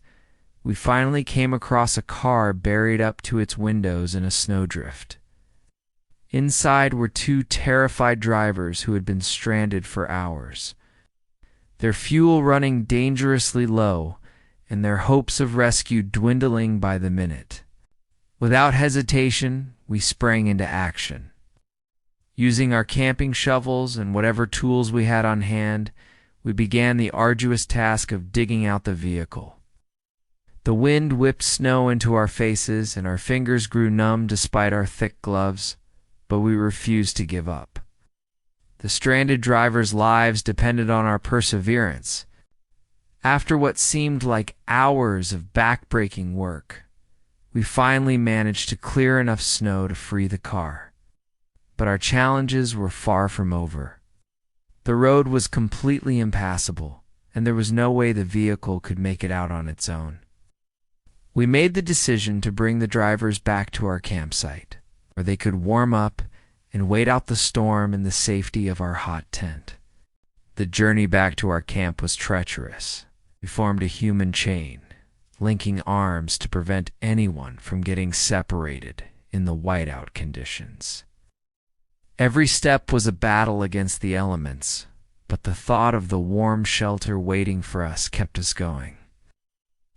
we finally came across a car buried up to its windows in a snowdrift. Inside were two terrified drivers who had been stranded for hours, their fuel running dangerously low and their hopes of rescue dwindling by the minute. Without hesitation, we sprang into action. Using our camping shovels and whatever tools we had on hand, we began the arduous task of digging out the vehicle. The wind whipped snow into our faces and our fingers grew numb despite our thick gloves, but we refused to give up. The stranded drivers' lives depended on our perseverance. After what seemed like hours of backbreaking work, we finally managed to clear enough snow to free the car. But our challenges were far from over. The road was completely impassable, and there was no way the vehicle could make it out on its own. We made the decision to bring the drivers back to our campsite, where they could warm up and wait out the storm in the safety of our hot tent. The journey back to our camp was treacherous. We formed a human chain, linking arms to prevent anyone from getting separated in the whiteout conditions. Every step was a battle against the elements, but the thought of the warm shelter waiting for us kept us going.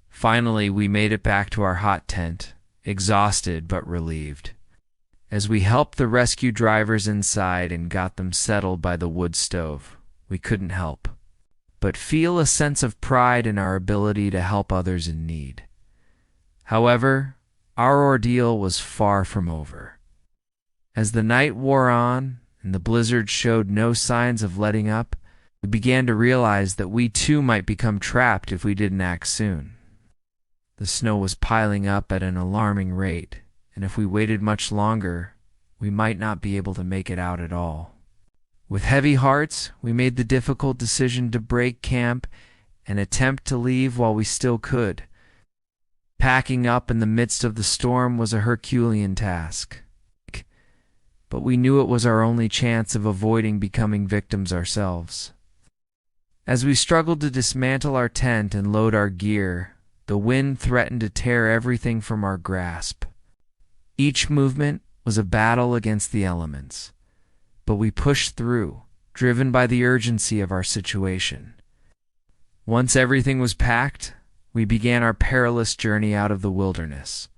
Finally, we made it back to our hot tent, exhausted but relieved. As we helped the rescue drivers inside and got them settled by the wood stove, we couldn't help but feel a sense of pride in our ability to help others in need. However, our ordeal was far from over. As the night wore on and the blizzard showed no signs of letting up, we began to realize that we too might become trapped if we didn't act soon. The snow was piling up at an alarming rate, and if we waited much longer, we might not be able to make it out at all. With heavy hearts, we made the difficult decision to break camp and attempt to leave while we still could. Packing up in the midst of the storm was a Herculean task, but we knew it was our only chance of avoiding becoming victims ourselves. As we struggled to dismantle our tent and load our gear, the wind threatened to tear everything from our grasp. Each movement was a battle against the elements, but we pushed through, driven by the urgency of our situation. Once everything was packed, we began our perilous journey out of the wilderness.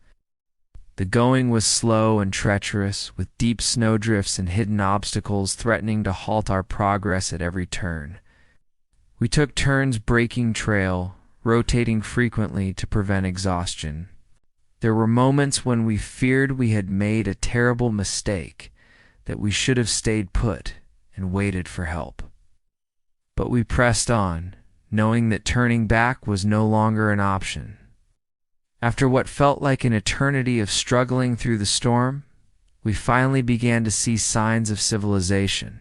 The going was slow and treacherous, with deep snowdrifts and hidden obstacles threatening to halt our progress at every turn. We took turns breaking trail, rotating frequently to prevent exhaustion. There were moments when we feared we had made a terrible mistake, that we should have stayed put and waited for help. But we pressed on, knowing that turning back was no longer an option. After what felt like an eternity of struggling through the storm, we finally began to see signs of civilization.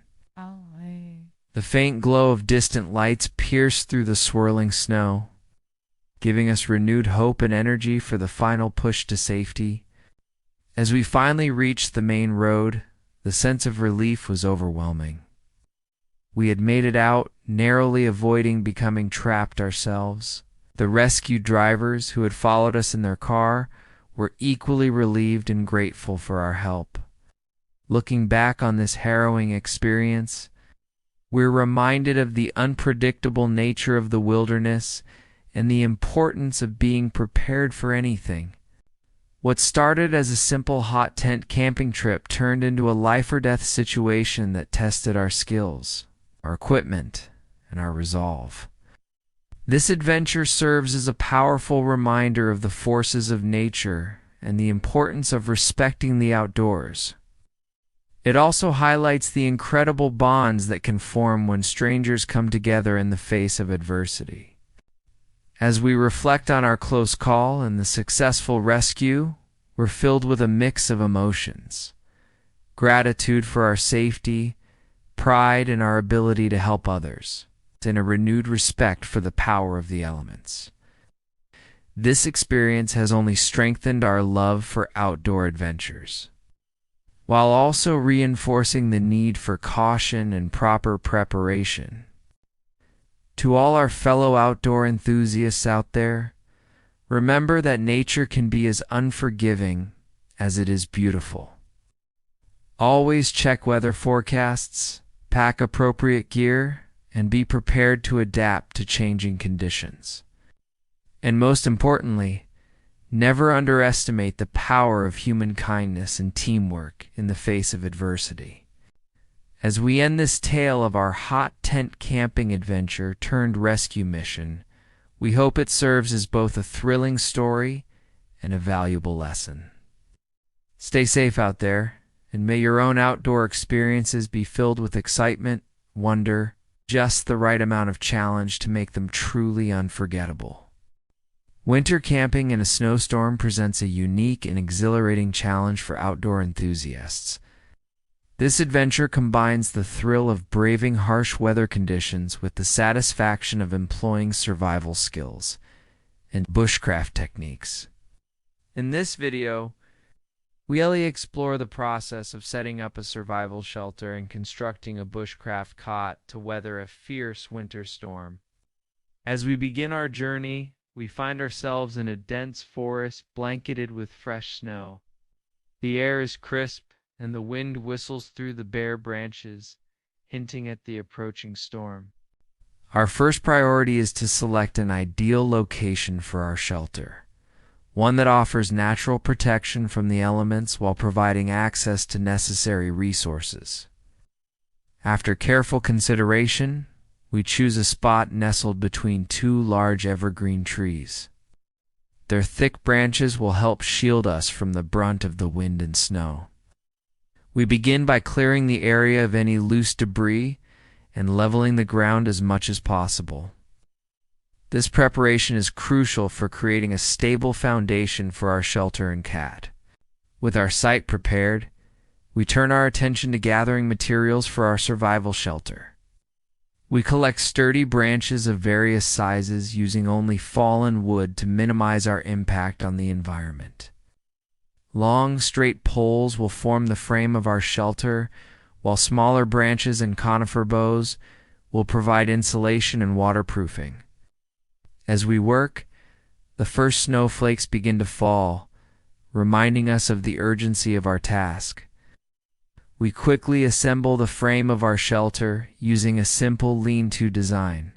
The faint glow of distant lights pierced through the swirling snow, giving us renewed hope and energy for the final push to safety. As we finally reached the main road, the sense of relief was overwhelming. We had made it out, narrowly avoiding becoming trapped ourselves. The rescue drivers who had followed us in their car were equally relieved and grateful for our help. Looking back on this harrowing experience, we're reminded of the unpredictable nature of the wilderness and the importance of being prepared for anything. What started as a simple hot tent camping trip turned into a life-or-death situation that tested our skills, our equipment, and our resolve. This adventure serves as a powerful reminder of the forces of nature and the importance of respecting the outdoors. It also highlights the incredible bonds that can form when strangers come together in the face of adversity. As we reflect on our close call and the successful rescue, we're filled with a mix of emotions: gratitude for our safety, pride in our ability to help others, and a renewed respect for the power of the elements. This experience has only strengthened our love for outdoor adventures, while also reinforcing the need for caution and proper preparation. To all our fellow outdoor enthusiasts out there, remember that nature can be as unforgiving as it is beautiful. Always check weather forecasts, pack appropriate gear, and be prepared to adapt to changing conditions. And most importantly, never underestimate the power of human kindness and teamwork in the face of adversity. As we end this tale of our hot tent camping adventure turned rescue mission, we hope it serves as both a thrilling story and a valuable lesson. Stay safe out there, and may your own outdoor experiences be filled with excitement, wonder, just the right amount of challenge to make them truly unforgettable. Winter camping in a snowstorm presents a unique and exhilarating challenge for outdoor enthusiasts. This adventure combines the thrill of braving harsh weather conditions with the satisfaction of employing survival skills and bushcraft techniques. In this video, we'll explore the process of setting up a survival shelter and constructing a bushcraft cot to weather a fierce winter storm. As we begin our journey, we find ourselves in a dense forest blanketed with fresh snow. The air is crisp, and the wind whistles through the bare branches, hinting at the approaching storm. Our first priority is to select an ideal location for our shelter, one that offers natural protection from the elements while providing access to necessary resources. After careful consideration, we choose a spot nestled between two large evergreen trees. Their thick branches will help shield us from the brunt of the wind and snow. We begin by clearing the area of any loose debris and leveling the ground as much as possible. This preparation is crucial for creating a stable foundation for our shelter and cat. With our site prepared, we turn our attention to gathering materials for our survival shelter. We collect sturdy branches of various sizes using only fallen wood to minimize our impact on the environment. Long, straight poles will form the frame of our shelter, while smaller branches and conifer boughs will provide insulation and waterproofing. As we work, the first snowflakes begin to fall, reminding us of the urgency of our task. We quickly assemble the frame of our shelter using a simple lean-to design.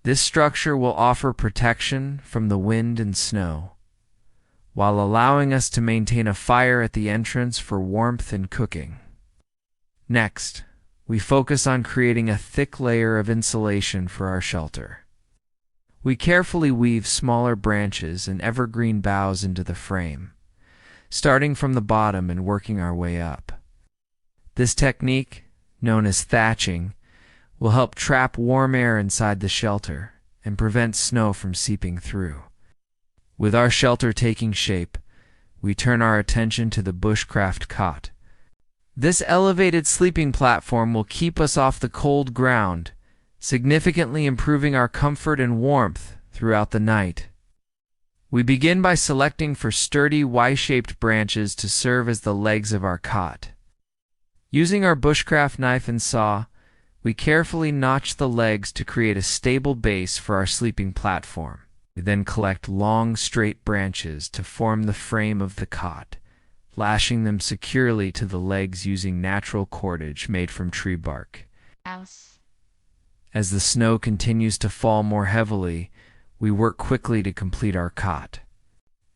This structure will offer protection from the wind and snow, while allowing us to maintain a fire at the entrance for warmth and cooking. Next, we focus on creating a thick layer of insulation for our shelter. We carefully weave smaller branches and evergreen boughs into the frame, starting from the bottom and working our way up. This technique, known as thatching, will help trap warm air inside the shelter and prevent snow from seeping through. With our shelter taking shape, we turn our attention to the Bushcraft cot. This elevated sleeping platform will keep us off the cold ground, significantly improving our comfort and warmth throughout the night. We begin by selecting for sturdy Y-shaped branches to serve as the legs of our cot. Using our Bushcraft knife and saw, we carefully notch the legs to create a stable base for our sleeping platform. We then collect long, straight branches to form the frame of the cot, lashing them securely to the legs using natural cordage made from tree bark. As the snow continues to fall more heavily, we work quickly to complete our cot.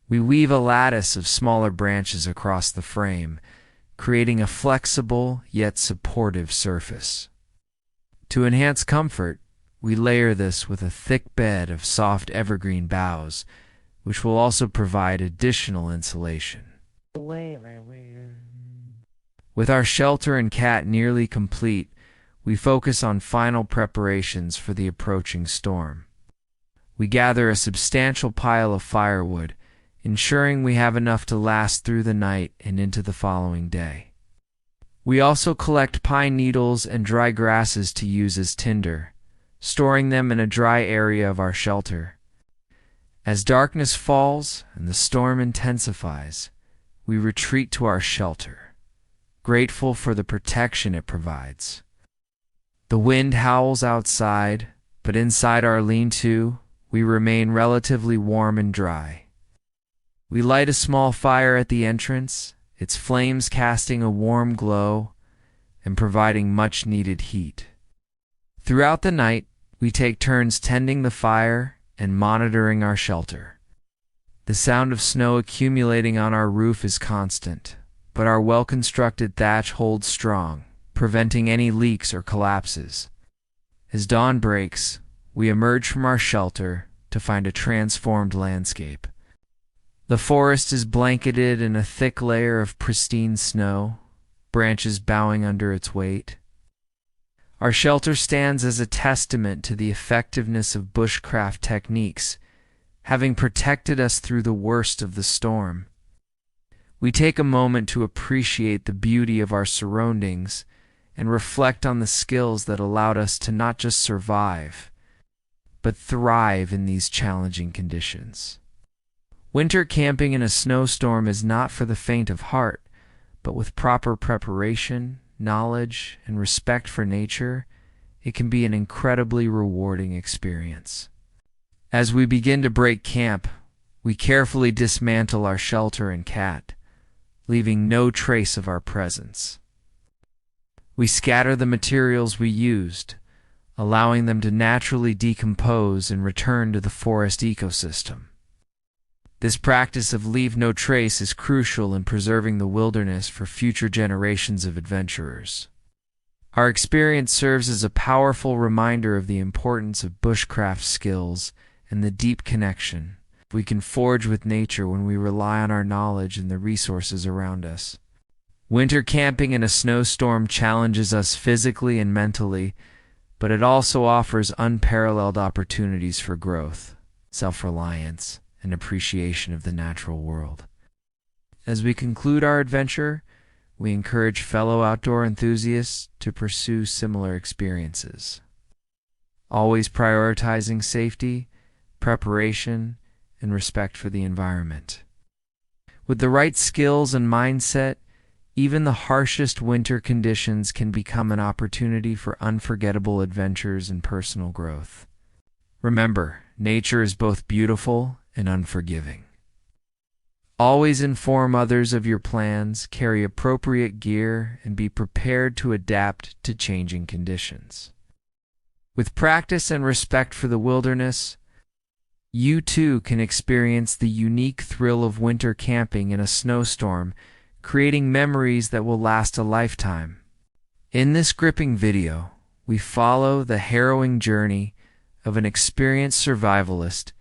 We weave a lattice of smaller branches across the frame, creating a flexible yet supportive surface. To enhance comfort, we layer this with a thick bed of soft evergreen boughs, which will also provide additional insulation. With our shelter and cat nearly complete, we focus on final preparations for the approaching storm. We gather a substantial pile of firewood, ensuring we have enough to last through the night and into the following day. We also collect pine needles and dry grasses to use as tinder, storing them in a dry area of our shelter. As darkness falls and the storm intensifies, we retreat to our shelter, grateful for the protection it provides. The wind howls outside, but inside our lean-to, we remain relatively warm and dry. We light a small fire at the entrance, its flames casting a warm glow and providing much-needed heat. Throughout the night, we take turns tending the fire and monitoring our shelter. The sound of snow accumulating on our roof is constant, but our well-constructed thatch holds strong, preventing any leaks or collapses. As dawn breaks, we emerge from our shelter to find a transformed landscape. The forest is blanketed in a thick layer of pristine snow, branches bowing under its weight. Our shelter stands as a testament to the effectiveness of bushcraft techniques, having protected us through the worst of the storm. We take a moment to appreciate the beauty of our surroundings and reflect on the skills that allowed us to not just survive, but thrive in these challenging conditions. Winter camping in a snowstorm is not for the faint of heart, but with proper preparation, knowledge, and respect for nature, it can be an incredibly rewarding experience. As we begin to break camp, we carefully dismantle our shelter and cat, leaving no trace of our presence. We scatter the materials we used, allowing them to naturally decompose and return to the forest ecosystem. This practice of leave no trace is crucial in preserving the wilderness for future generations of adventurers. Our experience serves as a powerful reminder of the importance of bushcraft skills and the deep connection we can forge with nature when we rely on our knowledge and the resources around us. Winter camping in a snowstorm challenges us physically and mentally, but it also offers unparalleled opportunities for growth, self-reliance, and appreciation of the natural world. As we conclude our adventure, we encourage fellow outdoor enthusiasts to pursue similar experiences, always prioritizing safety, preparation, and respect for the environment. With the right skills and mindset, even the harshest winter conditions can become an opportunity for unforgettable adventures and personal growth. Remember, nature is both beautiful and unforgiving. Always inform others of your plans, carry appropriate gear, and be prepared to adapt to changing conditions. With practice and respect for the wilderness, you too can experience the unique thrill of winter camping in a snowstorm, creating memories that will last a lifetime. In this gripping video, we follow the harrowing journey of an experienced survivalist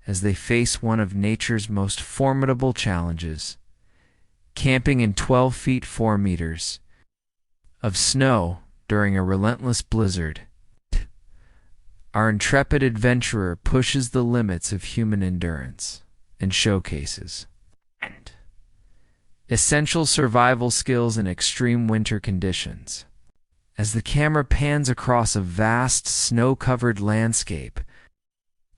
as they face one of nature's most formidable challenges, camping in 12 feet 4 meters of snow during a relentless blizzard. Our intrepid adventurer pushes the limits of human endurance, and showcases and essential survival skills in extreme winter conditions. As the camera pans across a vast, snow-covered landscape,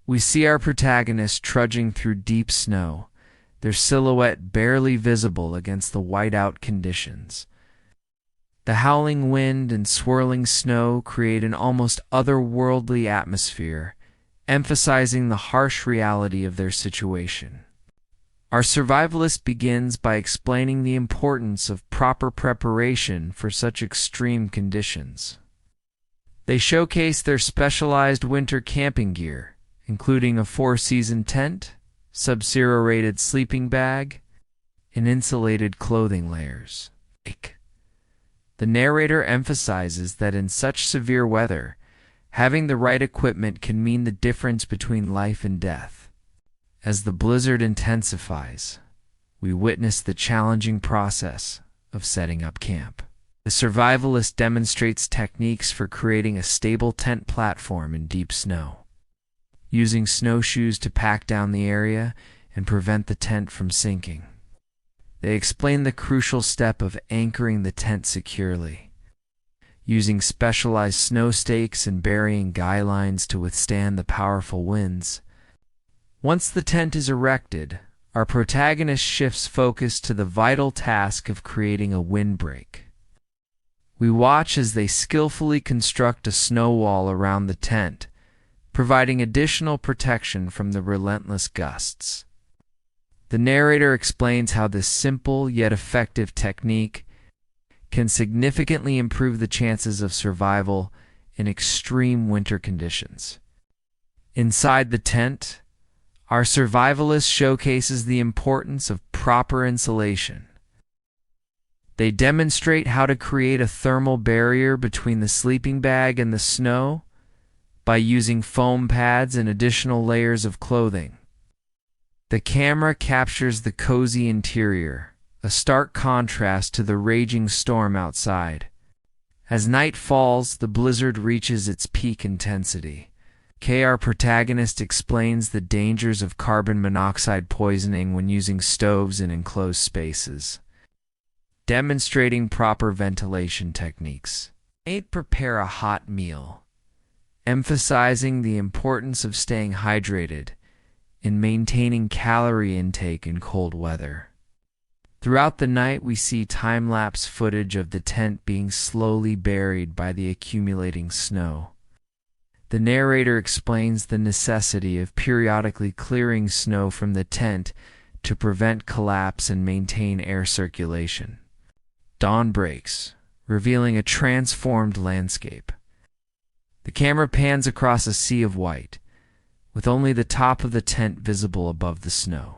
we see our protagonists trudging through deep snow, their silhouette barely visible against the whiteout conditions. The howling wind and swirling snow create an almost otherworldly atmosphere, emphasizing the harsh reality of their situation. Our survivalist begins by explaining the importance of proper preparation for such extreme conditions. They showcase their specialized winter camping gear, including a 4-season tent, sub-zero rated sleeping bag, and insulated clothing layers. The narrator emphasizes that in such severe weather, having the right equipment can mean the difference between life and death. As the blizzard intensifies, we witness the challenging process of setting up camp. The survivalist demonstrates techniques for creating a stable tent platform in deep snow, using snowshoes to pack down the area and prevent the tent from sinking. They explain the crucial step of anchoring the tent securely, using specialized snow stakes and burying guy lines to withstand the powerful winds. Once the tent is erected, our protagonist shifts focus to the vital task of creating a windbreak. We watch as they skillfully construct a snow wall around the tent, providing additional protection from the relentless gusts. The narrator explains how this simple yet effective technique can significantly improve the chances of survival in extreme winter conditions. Inside the tent, our survivalist showcases the importance of proper insulation. They demonstrate how to create a thermal barrier between the sleeping bag and the snow by using foam pads and additional layers of clothing. The camera captures the cozy interior, a stark contrast to the raging storm outside. As night falls, the blizzard reaches its peak intensity. Our protagonist explains the dangers of carbon monoxide poisoning when using stoves in enclosed spaces, demonstrating proper ventilation techniques. 8. Prepare a hot meal, emphasizing the importance of staying hydrated and maintaining calorie intake in cold weather. Throughout the night, we see time-lapse footage of the tent being slowly buried by the accumulating snow. The narrator explains the necessity of periodically clearing snow from the tent to prevent collapse and maintain air circulation. Dawn breaks, revealing a transformed landscape. The camera pans across a sea of white, with only the top of the tent visible above the snow.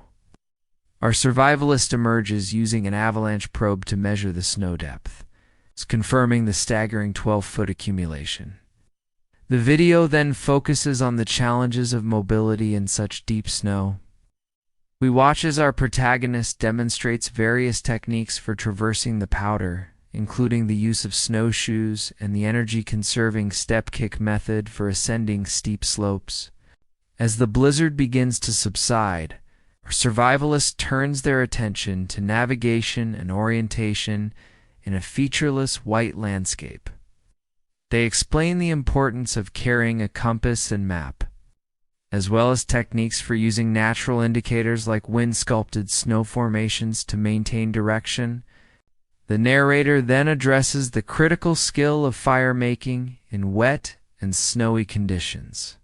Our survivalist emerges using an avalanche probe to measure the snow depth, confirming the staggering 12-foot accumulation. The video then focuses on the challenges of mobility in such deep snow. We watch as our protagonist demonstrates various techniques for traversing the powder, including the use of snowshoes and the energy-conserving step kick method for ascending steep slopes. As the blizzard begins to subside, our survivalist turns their attention to navigation and orientation in a featureless white landscape. They explain the importance of carrying a compass and map, as well as techniques for using natural indicators like wind-sculpted snow formations to maintain direction. The narrator then addresses the critical skill of fire-making in wet and snowy conditions.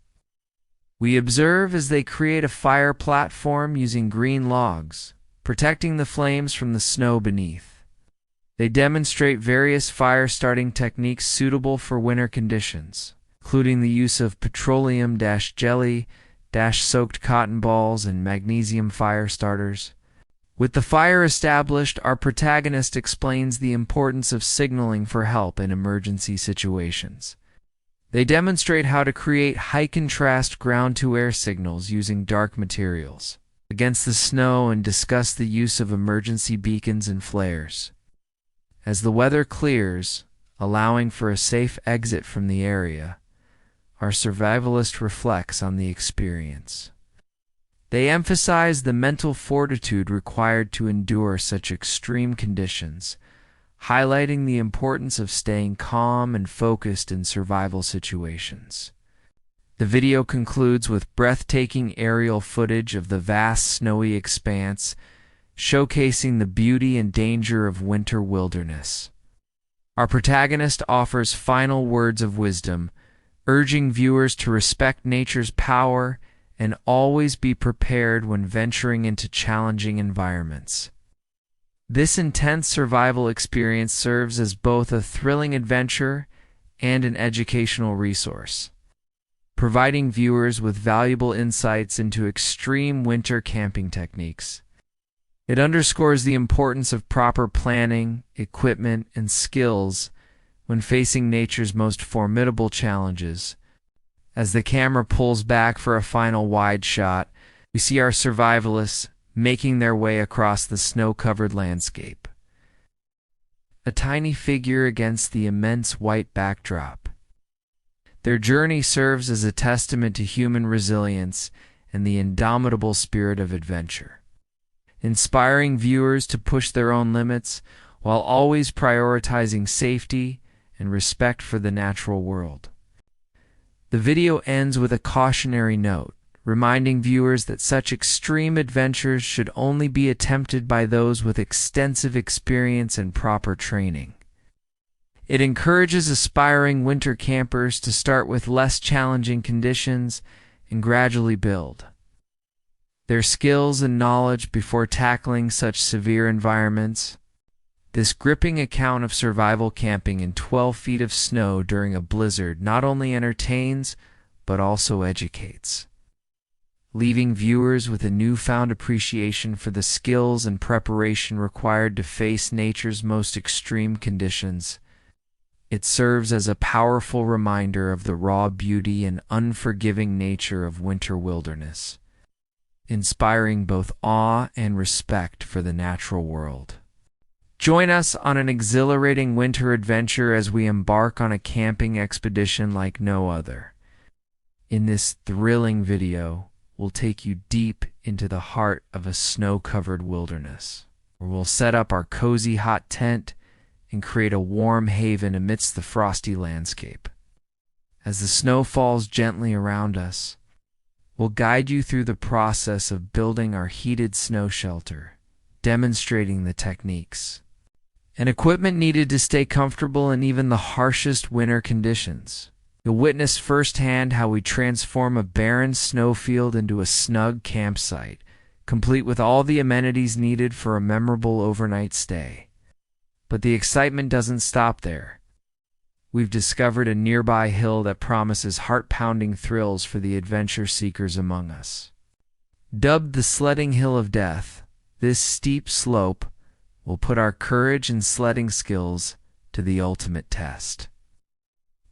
We observe as they create a fire platform using green logs, protecting the flames from the snow beneath. They demonstrate various fire-starting techniques suitable for winter conditions, including the use of petroleum-jelly, soaked cotton balls, and magnesium fire starters. With the fire established, our protagonist explains the importance of signaling for help in emergency situations. They demonstrate how to create high-contrast ground-to-air signals using dark materials against the snow and discuss the use of emergency beacons and flares. As the weather clears, allowing for a safe exit from the area, our survivalist reflects on the experience. They emphasize the mental fortitude required to endure such extreme conditions, highlighting the importance of staying calm and focused in survival situations. The video concludes with breathtaking aerial footage of the vast snowy expanse, showcasing the beauty and danger of winter wilderness. Our protagonist offers final words of wisdom, urging viewers to respect nature's power and always be prepared when venturing into challenging environments. This intense survival experience serves as both a thrilling adventure and an educational resource, providing viewers with valuable insights into extreme winter camping techniques. It underscores the importance of proper planning, equipment, and skills when facing nature's most formidable challenges. As the camera pulls back for a final wide shot, we see our survivalists making their way across the snow-covered landscape. A tiny figure against the immense white backdrop. Their journey serves as a testament to human resilience and the indomitable spirit of adventure, inspiring viewers to push their own limits while always prioritizing safety and respect for the natural world. The video ends with a cautionary note, reminding viewers that such extreme adventures should only be attempted by those with extensive experience and proper training. It encourages aspiring winter campers to start with less challenging conditions and gradually build their skills and knowledge before tackling such severe environments. This gripping account of survival camping in 12 feet of snow during a blizzard not only entertains, but also educates, leaving viewers with a newfound appreciation for the skills and preparation required to face nature's most extreme conditions. It serves as a powerful reminder of the raw beauty and unforgiving nature of winter wilderness, inspiring both awe and respect for the natural world. Join us on an exhilarating winter adventure as we embark on a camping expedition like no other. In this thrilling video, we'll take you deep into the heart of a snow-covered wilderness, where we'll set up our cozy hot tent and create a warm haven amidst the frosty landscape. As the snow falls gently around us, we'll guide you through the process of building our heated snow shelter, demonstrating the techniques and equipment needed to stay comfortable in even the harshest winter conditions. You'll witness firsthand how we transform a barren snowfield into a snug campsite, complete with all the amenities needed for a memorable overnight stay. But the excitement doesn't stop there. We've discovered a nearby hill that promises heart-pounding thrills for the adventure seekers among us. Dubbed the Sledding Hill of Death, this steep slope will put our courage and sledding skills to the ultimate test.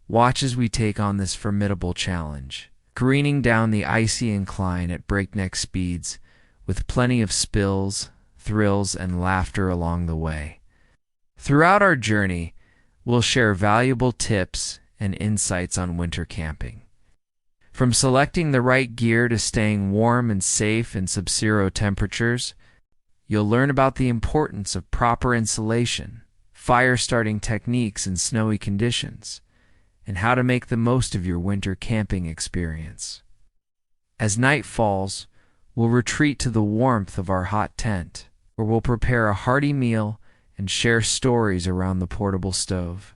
Watch as we take on this formidable challenge, careening down the icy incline at breakneck speeds, with plenty of spills, thrills, and laughter along the way. Throughout our journey, we'll share valuable tips and insights on winter camping. From selecting the right gear to staying warm and safe in sub-zero temperatures, you'll learn about the importance of proper insulation, fire-starting techniques in snowy conditions, and how to make the most of your winter camping experience. As night falls, we'll retreat to the warmth of our hot tent, where we'll prepare a hearty meal and share stories around the portable stove.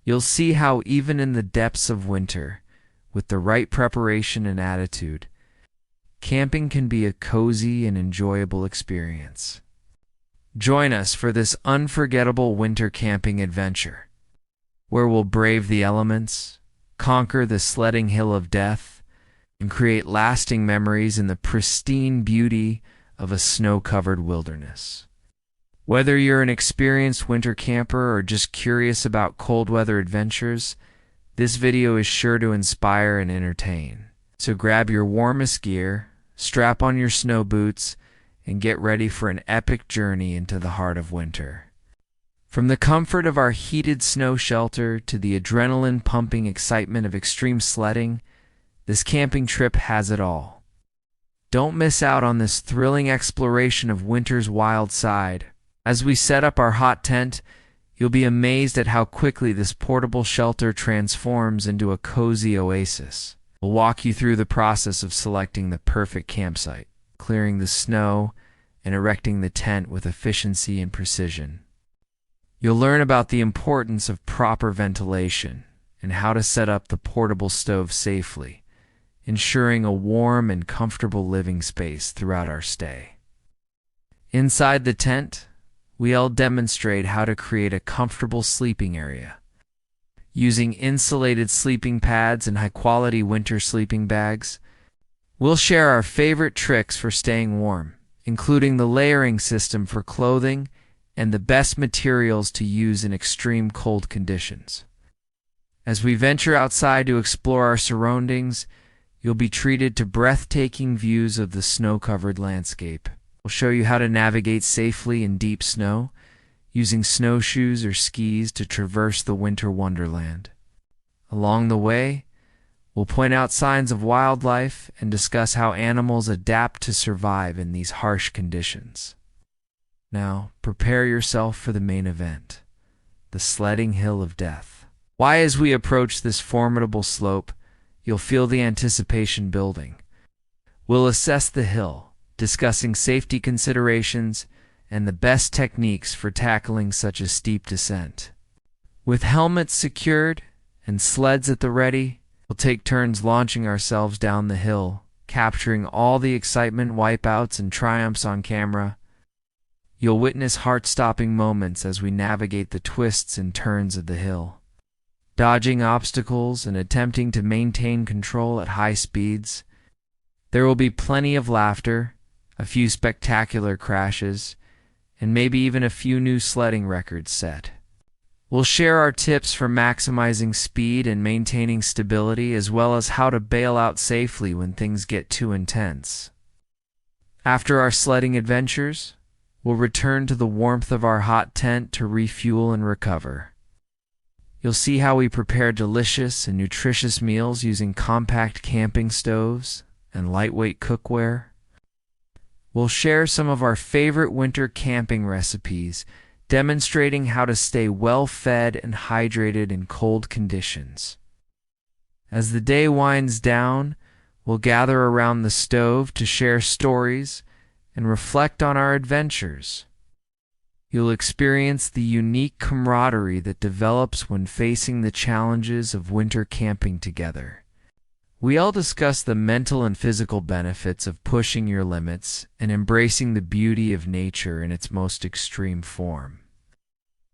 You'll see how even in the depths of winter, with the right preparation and attitude, camping can be a cozy and enjoyable experience. Join us for this unforgettable winter camping adventure, where we'll brave the elements, conquer the sledding hill of death, and create lasting memories in the pristine beauty of a snow-covered wilderness. Whether you're an experienced winter camper or just curious about cold weather adventures, this video is sure to inspire and entertain. So grab your warmest gear, strap on your snow boots, and get ready for an epic journey into the heart of winter. From the comfort of our heated snow shelter to the adrenaline-pumping excitement of extreme sledding, this camping trip has it all. Don't miss out on this thrilling exploration of winter's wild side. As we set up our hot tent, you'll be amazed at how quickly this portable shelter transforms into a cozy oasis. We'll walk you through the process of selecting the perfect campsite, clearing the snow, and erecting the tent with efficiency and precision. You'll learn about the importance of proper ventilation and how to set up the portable stove safely, ensuring a warm and comfortable living space throughout our stay. Inside the tent, we'll demonstrate how to create a comfortable sleeping area. Using insulated sleeping pads and high-quality winter sleeping bags, we'll share our favorite tricks for staying warm, including the layering system for clothing and the best materials to use in extreme cold conditions. As we venture outside to explore our surroundings, you'll be treated to breathtaking views of the snow-covered landscape. We'll show you how to navigate safely in deep snow, using snowshoes or skis to traverse the winter wonderland. Along the way, we'll point out signs of wildlife and discuss how animals adapt to survive in these harsh conditions. Now, prepare yourself for the main event, the sledding hill of death. Why, as we approach this formidable slope, you'll feel the anticipation building. We'll assess the hill, discussing safety considerations and the best techniques for tackling such a steep descent. With helmets secured and sleds at the ready, we'll take turns launching ourselves down the hill, capturing all the excitement, wipeouts, and triumphs on camera. You'll witness heart-stopping moments as we navigate the twists and turns of the hill, dodging obstacles and attempting to maintain control at high speeds. There will be plenty of laughter, a few spectacular crashes, and maybe even a few new sledding records set. We'll share our tips for maximizing speed and maintaining stability, as well as how to bail out safely when things get too intense. After our sledding adventures, we'll return to the warmth of our hot tent to refuel and recover. You'll see how we prepare delicious and nutritious meals using compact camping stoves and lightweight cookware. We'll share some of our favorite winter camping recipes, demonstrating how to stay well-fed and hydrated in cold conditions. As the day winds down, we'll gather around the stove to share stories and reflect on our adventures. You'll experience the unique camaraderie that develops when facing the challenges of winter camping together. We'll discuss the mental and physical benefits of pushing your limits and embracing the beauty of nature in its most extreme form.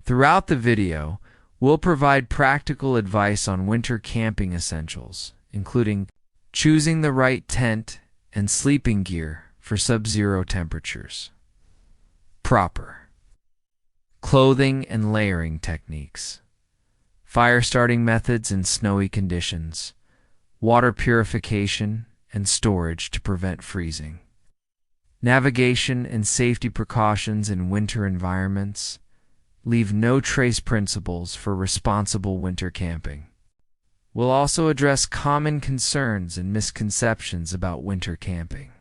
Throughout the video, we'll provide practical advice on winter camping essentials, including choosing the right tent and sleeping gear for sub-zero temperatures, proper clothing and layering techniques, fire starting methods in snowy conditions, water purification and storage to prevent freezing, navigation and safety precautions in winter environments, leave no trace principles for responsible winter camping. We'll also address common concerns and misconceptions about winter camping,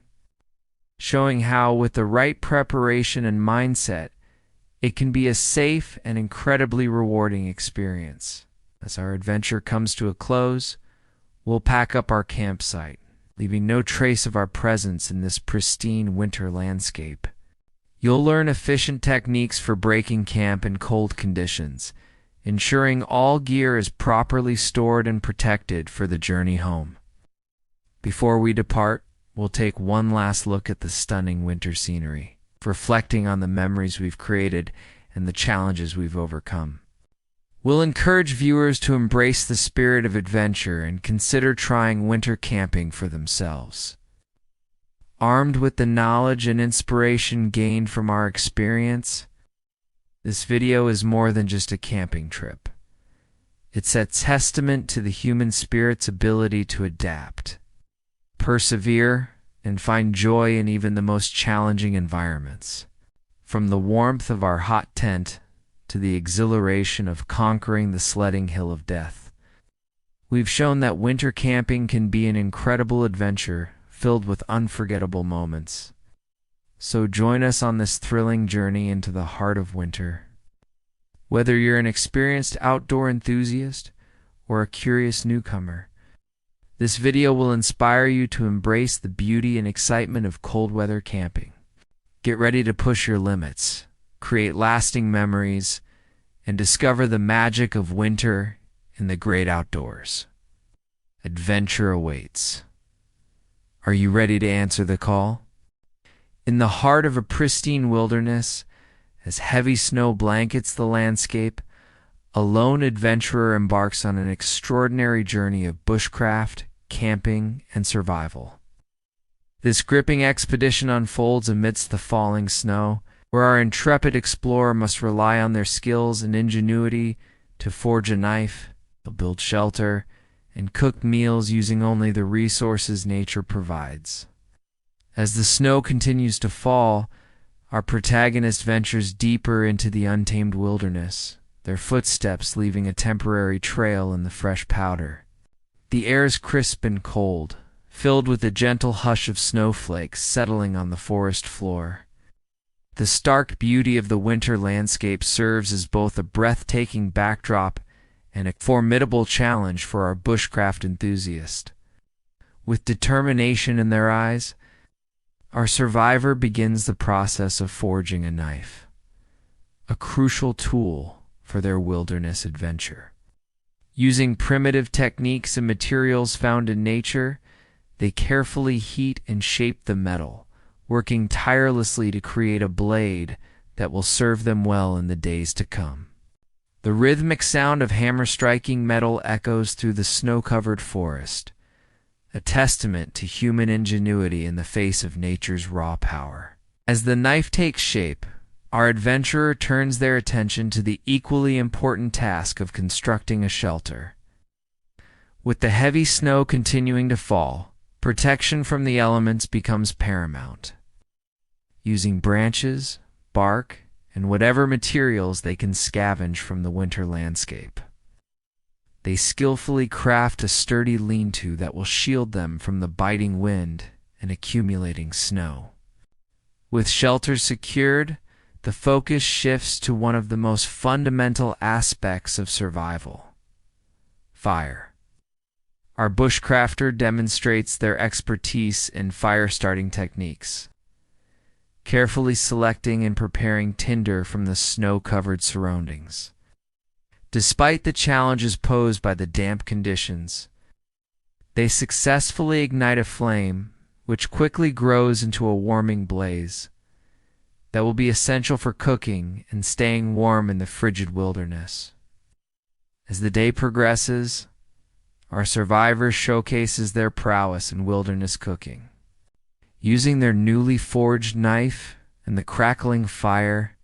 showing how, with the right preparation and mindset, it can be a safe and incredibly rewarding experience. As our adventure comes to a close, we'll pack up our campsite, leaving no trace of our presence in this pristine winter landscape. You'll learn efficient techniques for breaking camp in cold conditions, ensuring all gear is properly stored and protected for the journey home. Before we depart, we'll take one last look at the stunning winter scenery, reflecting on the memories we've created and the challenges we've overcome. We'll encourage viewers to embrace the spirit of adventure and consider trying winter camping for themselves. Armed with the knowledge and inspiration gained from our experience, this video is more than just a camping trip. It's a testament to the human spirit's ability to adapt, persevere, and find joy in even the most challenging environments. From the warmth of our hot tent to the exhilaration of conquering the sledding hill of death, we've shown that winter camping can be an incredible adventure filled with unforgettable moments. So join us on this thrilling journey into the heart of winter. Whether you're an experienced outdoor enthusiast or a curious newcomer, this video will inspire you to embrace the beauty and excitement of cold weather camping. Get ready to push your limits, create lasting memories, and discover the magic of winter in the great outdoors. Adventure awaits. Are you ready to answer the call? In the heart of a pristine wilderness, as heavy snow blankets the landscape, a lone adventurer embarks on an extraordinary journey of bushcraft, camping, and survival. This gripping expedition unfolds amidst the falling snow, where our intrepid explorer must rely on their skills and ingenuity to forge a knife, build shelter, and cook meals using only the resources nature provides. As the snow continues to fall, our protagonist ventures deeper into the untamed wilderness, their footsteps leaving a temporary trail in the fresh powder. The air is crisp and cold, filled with a gentle hush of snowflakes settling on the forest floor. The stark beauty of the winter landscape serves as both a breathtaking backdrop and a formidable challenge for our bushcraft enthusiast. With determination in their eyes, our survivor begins the process of forging a knife, a crucial tool for their wilderness adventure. Using primitive techniques and materials found in nature, they carefully heat and shape the metal, working tirelessly to create a blade that will serve them well in the days to come. The rhythmic sound of hammer striking metal echoes through the snow-covered forest, a testament to human ingenuity in the face of nature's raw power. As the knife takes shape, our adventurer turns their attention to the equally important task of constructing a shelter. With the heavy snow continuing to fall, protection from the elements becomes paramount. Using branches, bark, and whatever materials they can scavenge from the winter landscape, they skillfully craft a sturdy lean-to that will shield them from the biting wind and accumulating snow. With shelters secured, the focus shifts to one of the most fundamental aspects of survival: fire. Our bushcrafter demonstrates their expertise in fire-starting techniques, carefully selecting and preparing tinder from the snow-covered surroundings. Despite the challenges posed by the damp conditions, they successfully ignite a flame, which quickly grows into a warming blaze that will be essential for cooking and staying warm in the frigid wilderness. As the day progresses, our survivor showcases their prowess in wilderness cooking. Using their newly forged knife and the crackling fire,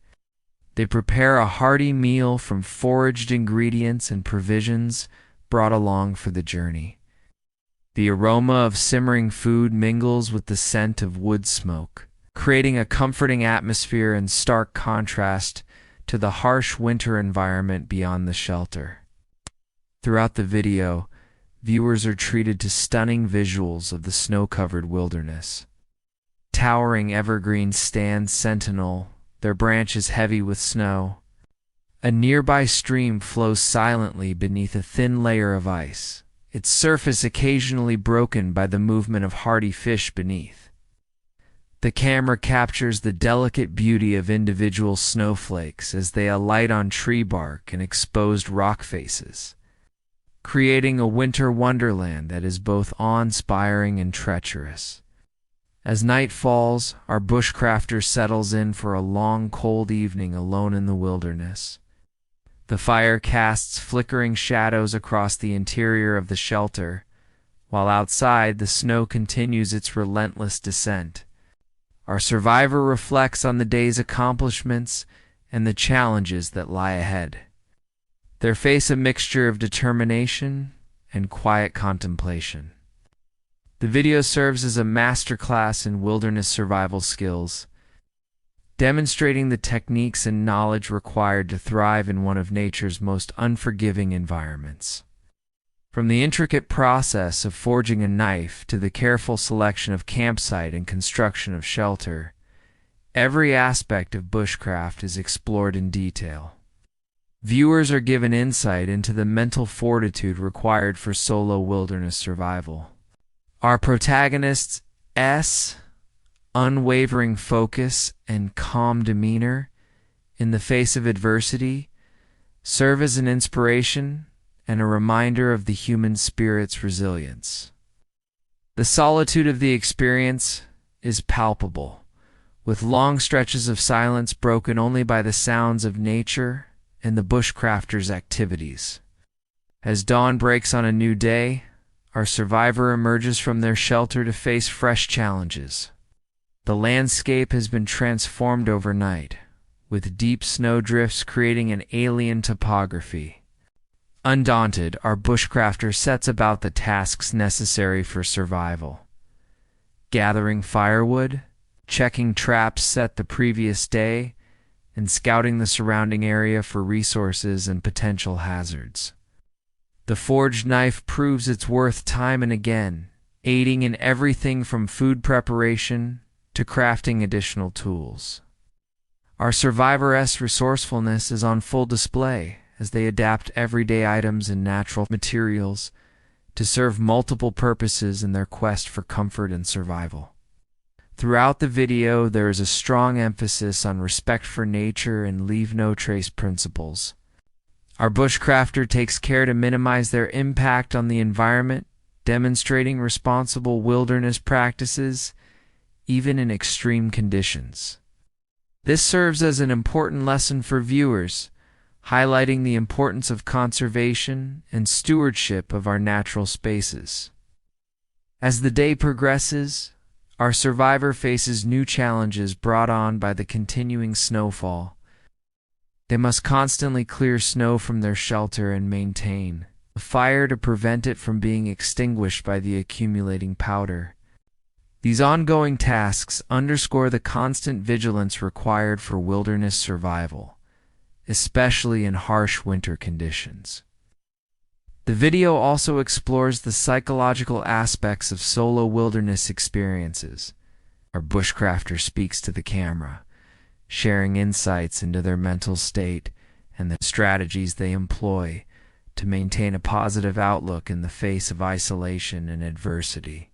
they prepare a hearty meal from foraged ingredients and provisions brought along for the journey. The aroma of simmering food mingles with the scent of wood smoke, creating a comforting atmosphere in stark contrast to the harsh winter environment beyond the shelter. Throughout the video, viewers are treated to stunning visuals of the snow-covered wilderness. Towering evergreens stand sentinel, their branches heavy with snow. A nearby stream flows silently beneath a thin layer of ice, its surface occasionally broken by the movement of hardy fish beneath. The camera captures the delicate beauty of individual snowflakes as they alight on tree bark and exposed rock faces, creating a winter wonderland that is both awe-inspiring and treacherous. As night falls, our bushcrafter settles in for a long, cold evening alone in the wilderness. The fire casts flickering shadows across the interior of the shelter, while outside the snow continues its relentless descent. Our survivor reflects on the day's accomplishments and the challenges that lie ahead. They face a mixture of determination and quiet contemplation. The video serves as a masterclass in wilderness survival skills, demonstrating the techniques and knowledge required to thrive in one of nature's most unforgiving environments. From the intricate process of forging a knife to the careful selection of campsite and construction of shelter, every aspect of bushcraft is explored in detail. Viewers are given insight into the mental fortitude required for solo wilderness survival. Our protagonists' unwavering focus and calm demeanor in the face of adversity serve as an inspiration and a reminder of the human spirit's resilience. The solitude of the experience is palpable, with long stretches of silence broken only by the sounds of nature and the bushcrafter's activities. As dawn breaks on a new day, our survivor emerges from their shelter to face fresh challenges. The landscape has been transformed overnight, with deep snowdrifts creating an alien topography. Undaunted, our bushcrafter sets about the tasks necessary for survival. Gathering firewood, checking traps set the previous day, and scouting the surrounding area for resources and potential hazards. The forged knife proves its worth time and again, aiding in everything from food preparation to crafting additional tools. Our survivors' resourcefulness is on full display as they adapt everyday items and natural materials to serve multiple purposes in their quest for comfort and survival. Throughout the video, there is a strong emphasis on respect for nature and leave-no-trace principles. Our bushcrafter takes care to minimize their impact on the environment, demonstrating responsible wilderness practices, even in extreme conditions. This serves as an important lesson for viewers, highlighting the importance of conservation and stewardship of our natural spaces. As the day progresses, our survivor faces new challenges brought on by the continuing snowfall. They must constantly clear snow from their shelter and maintain a fire to prevent it from being extinguished by the accumulating powder. These ongoing tasks underscore the constant vigilance required for wilderness survival, especially in harsh winter conditions. The video also explores the psychological aspects of solo wilderness experiences. Our bushcrafter speaks to the camera, sharing insights into their mental state and the strategies they employ to maintain a positive outlook in the face of isolation and adversity.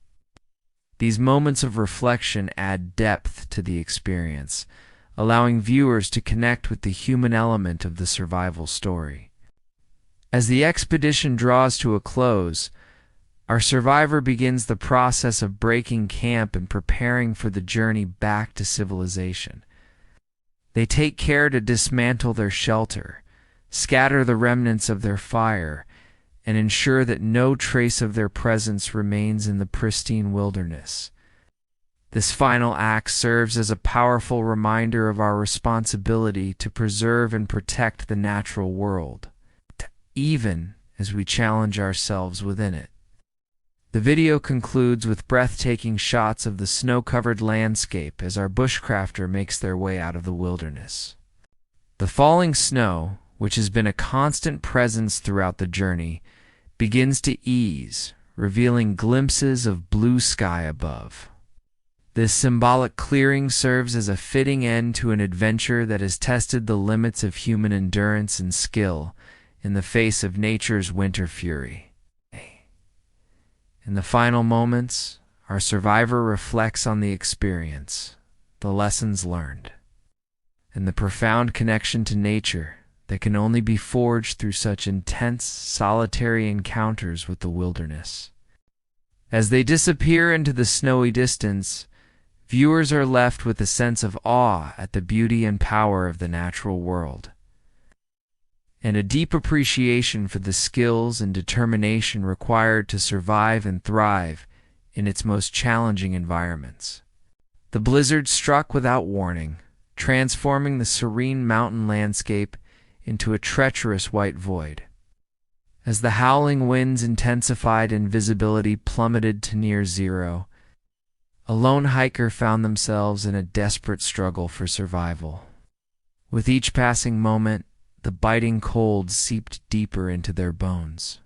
These moments of reflection add depth to the experience, allowing viewers to connect with the human element of the survival story. As the expedition draws to a close, our survivor begins the process of breaking camp and preparing for the journey back to civilization. They take care to dismantle their shelter, scatter the remnants of their fire, and ensure that no trace of their presence remains in the pristine wilderness. This final act serves as a powerful reminder of our responsibility to preserve and protect the natural world, even as we challenge ourselves within it. The video concludes with breathtaking shots of the snow-covered landscape as our bushcrafter makes their way out of the wilderness. The falling snow, which has been a constant presence throughout the journey, begins to ease, revealing glimpses of blue sky above. This symbolic clearing serves as a fitting end to an adventure that has tested the limits of human endurance and skill in the face of nature's winter fury. In the final moments, our survivor reflects on the experience, the lessons learned, and the profound connection to nature that can only be forged through such intense, solitary encounters with the wilderness. As they disappear into the snowy distance, viewers are left with a sense of awe at the beauty and power of the natural world, and a deep appreciation for the skills and determination required to survive and thrive in its most challenging environments. The blizzard struck without warning, transforming the serene mountain landscape into a treacherous white void. As the howling winds intensified and visibility plummeted to near zero, a lone hiker found themselves in a desperate struggle for survival. With each passing moment, the biting cold seeped deeper into their bones.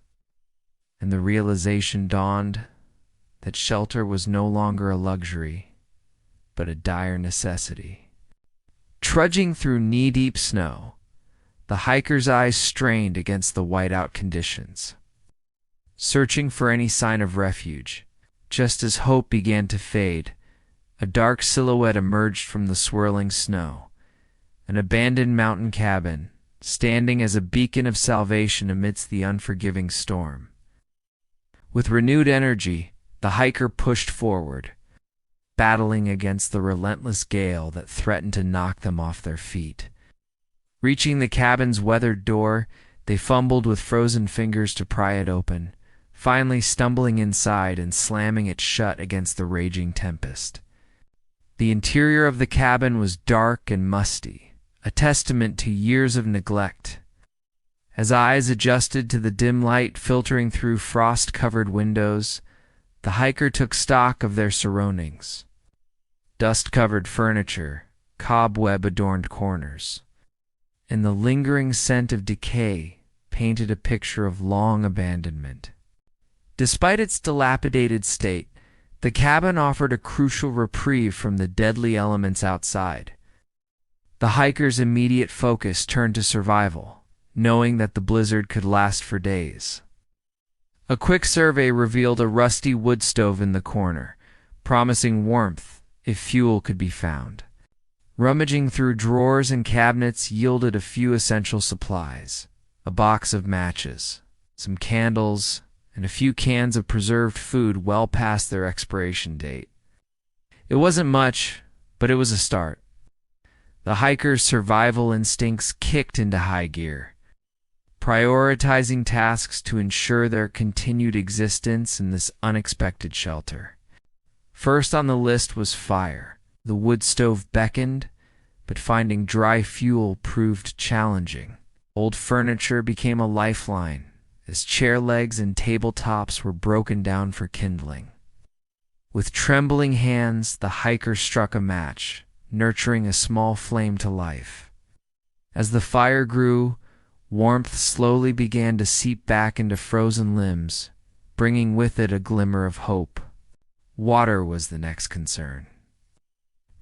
and the realization dawned that shelter was no longer a luxury, but a dire necessity. Trudging through knee-deep snow, the hiker's eyes strained against the whiteout conditions, searching for any sign of refuge. Just as hope began to fade, a dark silhouette emerged from the swirling snow, an abandoned mountain cabin, standing as a beacon of salvation amidst the unforgiving storm. With renewed energy, the hiker pushed forward, battling against the relentless gale that threatened to knock them off their feet. Reaching the cabin's weathered door, they fumbled with frozen fingers to pry it open, finally stumbling inside and slamming it shut against the raging tempest. The interior of the cabin was dark and musty, a testament to years of neglect. As eyes adjusted to the dim light filtering through frost-covered windows, the hiker took stock of their surroundings. Dust-covered furniture, cobweb-adorned corners, and the lingering scent of decay painted a picture of long abandonment. Despite its dilapidated state, the cabin offered a crucial reprieve from the deadly elements outside. The hiker's immediate focus turned to survival, knowing that the blizzard could last for days. A quick survey revealed a rusty wood stove in the corner, promising warmth if fuel could be found. Rummaging through drawers and cabinets yielded a few essential supplies: a box of matches, some candles, and a few cans of preserved food well past their expiration date. It wasn't much, but it was a start. The hiker's survival instincts kicked into high gear, prioritizing tasks to ensure their continued existence in this unexpected shelter. First on the list was fire. The wood stove beckoned, but finding dry fuel proved challenging. Old furniture became a lifeline, as chair legs and tabletops were broken down for kindling. With trembling hands, the hiker struck a match, nurturing a small flame to life. As the fire grew, warmth slowly began to seep back into frozen limbs, bringing with it a glimmer of hope. Water was the next concern.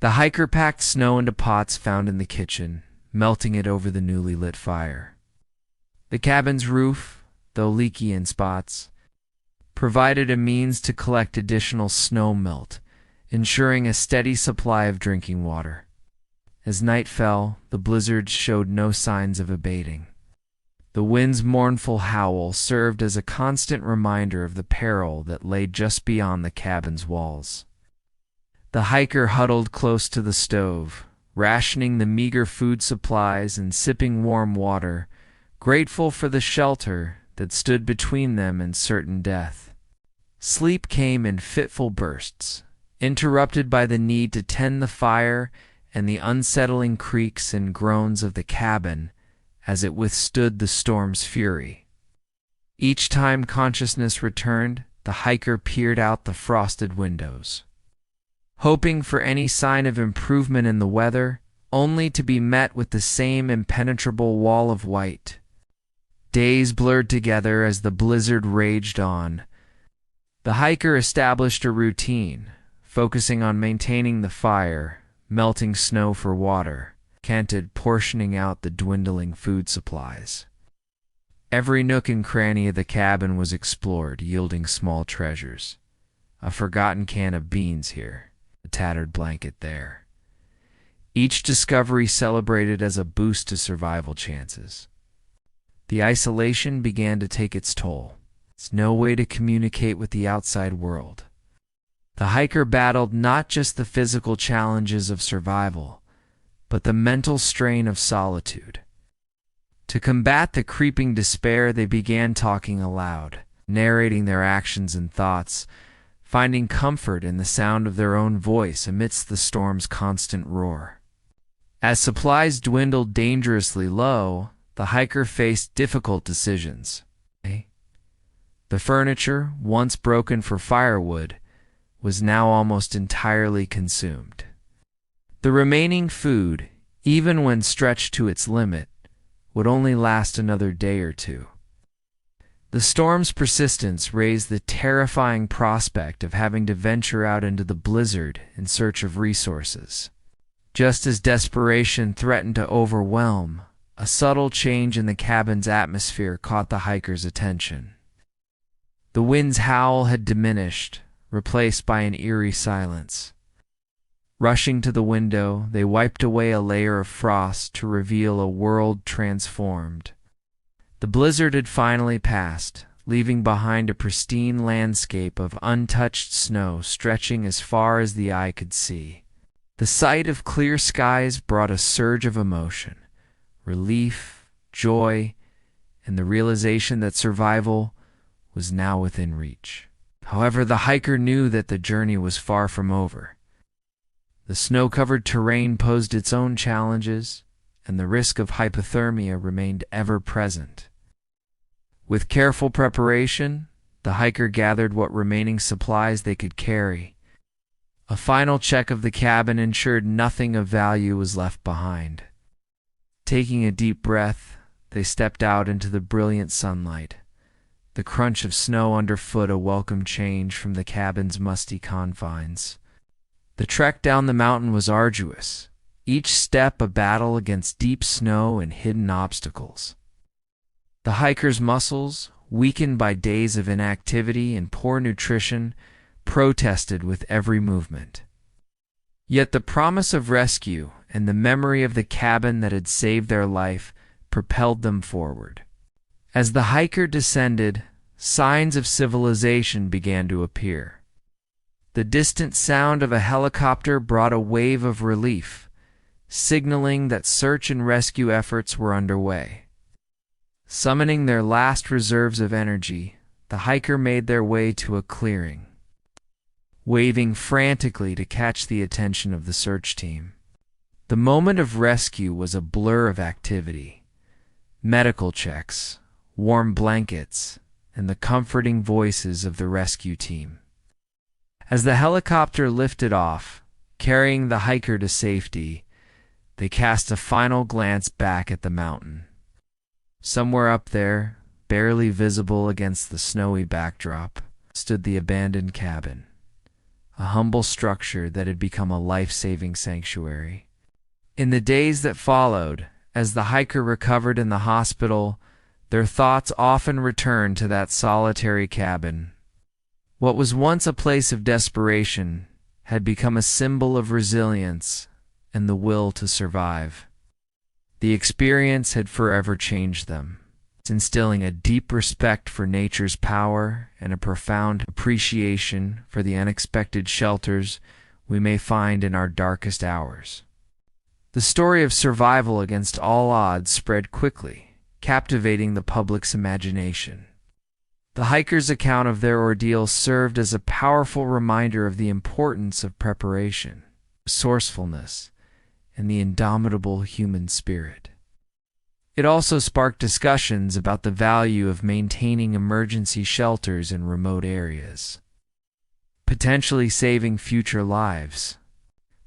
The hiker packed snow into pots found in the kitchen, melting it over the newly lit fire. The cabin's roof, though leaky in spots, provided a means to collect additional snow melt, ensuring a steady supply of drinking water. As night fell, the blizzard showed no signs of abating. The wind's mournful howl served as a constant reminder of the peril that lay just beyond the cabin's walls. The hiker huddled close to the stove, rationing the meager food supplies and sipping warm water, grateful for the shelter that stood between them and certain death. Sleep came in fitful bursts, interrupted by the need to tend the fire and the unsettling creaks and groans of the cabin as it withstood the storm's fury. Each time consciousness returned, the hiker peered out the frosted windows, hoping for any sign of improvement in the weather, only to be met with the same impenetrable wall of white. Days blurred together as the blizzard raged on. The hiker established a routine, focusing on maintaining the fire, melting snow for water, canted portioning out the dwindling food supplies. Every nook and cranny of the cabin was explored, yielding small treasures. A forgotten can of beans here, a tattered blanket there. Each discovery celebrated as a boost to survival chances. The isolation began to take its toll. There's no way to communicate with the outside world. The hiker battled not just the physical challenges of survival, but the mental strain of solitude. To combat the creeping despair, they began talking aloud, narrating their actions and thoughts, finding comfort in the sound of their own voice amidst the storm's constant roar. As supplies dwindled dangerously low, the hiker faced difficult decisions. The furniture, once broken for firewood, was now almost entirely consumed. The remaining food, even when stretched to its limit, would only last another day or two. The storm's persistence raised the terrifying prospect of having to venture out into the blizzard in search of resources. Just as desperation threatened to overwhelm, a subtle change in the cabin's atmosphere caught the hikers' attention. The wind's howl had diminished, replaced by an eerie silence. Rushing to the window, they wiped away a layer of frost to reveal a world transformed. The blizzard had finally passed, leaving behind a pristine landscape of untouched snow stretching as far as the eye could see. The sight of clear skies brought a surge of emotion, relief, joy, and the realization that survival was now within reach. However, the hiker knew that the journey was far from over. The snow-covered terrain posed its own challenges, and the risk of hypothermia remained ever present. With careful preparation, the hiker gathered what remaining supplies they could carry. A final check of the cabin ensured nothing of value was left behind. Taking a deep breath, they stepped out into the brilliant sunlight, the crunch of snow underfoot a welcome change from the cabin's musty confines. The trek down the mountain was arduous, each step a battle against deep snow and hidden obstacles. The hikers' muscles, weakened by days of inactivity and poor nutrition, protested with every movement. Yet the promise of rescue and the memory of the cabin that had saved their life propelled them forward. As the hiker descended, signs of civilization began to appear. The distant sound of a helicopter brought a wave of relief, signaling that search and rescue efforts were underway. Summoning their last reserves of energy, the hiker made their way to a clearing, waving frantically to catch the attention of the search team. The moment of rescue was a blur of activity. Medical checks, warm blankets, and the comforting voices of the rescue team. As the helicopter lifted off, carrying the hiker to safety, they cast a final glance back at the mountain. Somewhere up there, barely visible against the snowy backdrop, stood the abandoned cabin, a humble structure that had become a life-saving sanctuary. In the days that followed, as the hiker recovered in the hospital, their thoughts often returned to that solitary cabin. What was once a place of desperation had become a symbol of resilience and the will to survive. The experience had forever changed them, instilling a deep respect for nature's power and a profound appreciation for the unexpected shelters we may find in our darkest hours. The story of survival against all odds spread quickly, captivating the public's imagination. The hikers' account of their ordeal served as a powerful reminder of the importance of preparation, resourcefulness, and the indomitable human spirit. It also sparked discussions about the value of maintaining emergency shelters in remote areas, potentially saving future lives.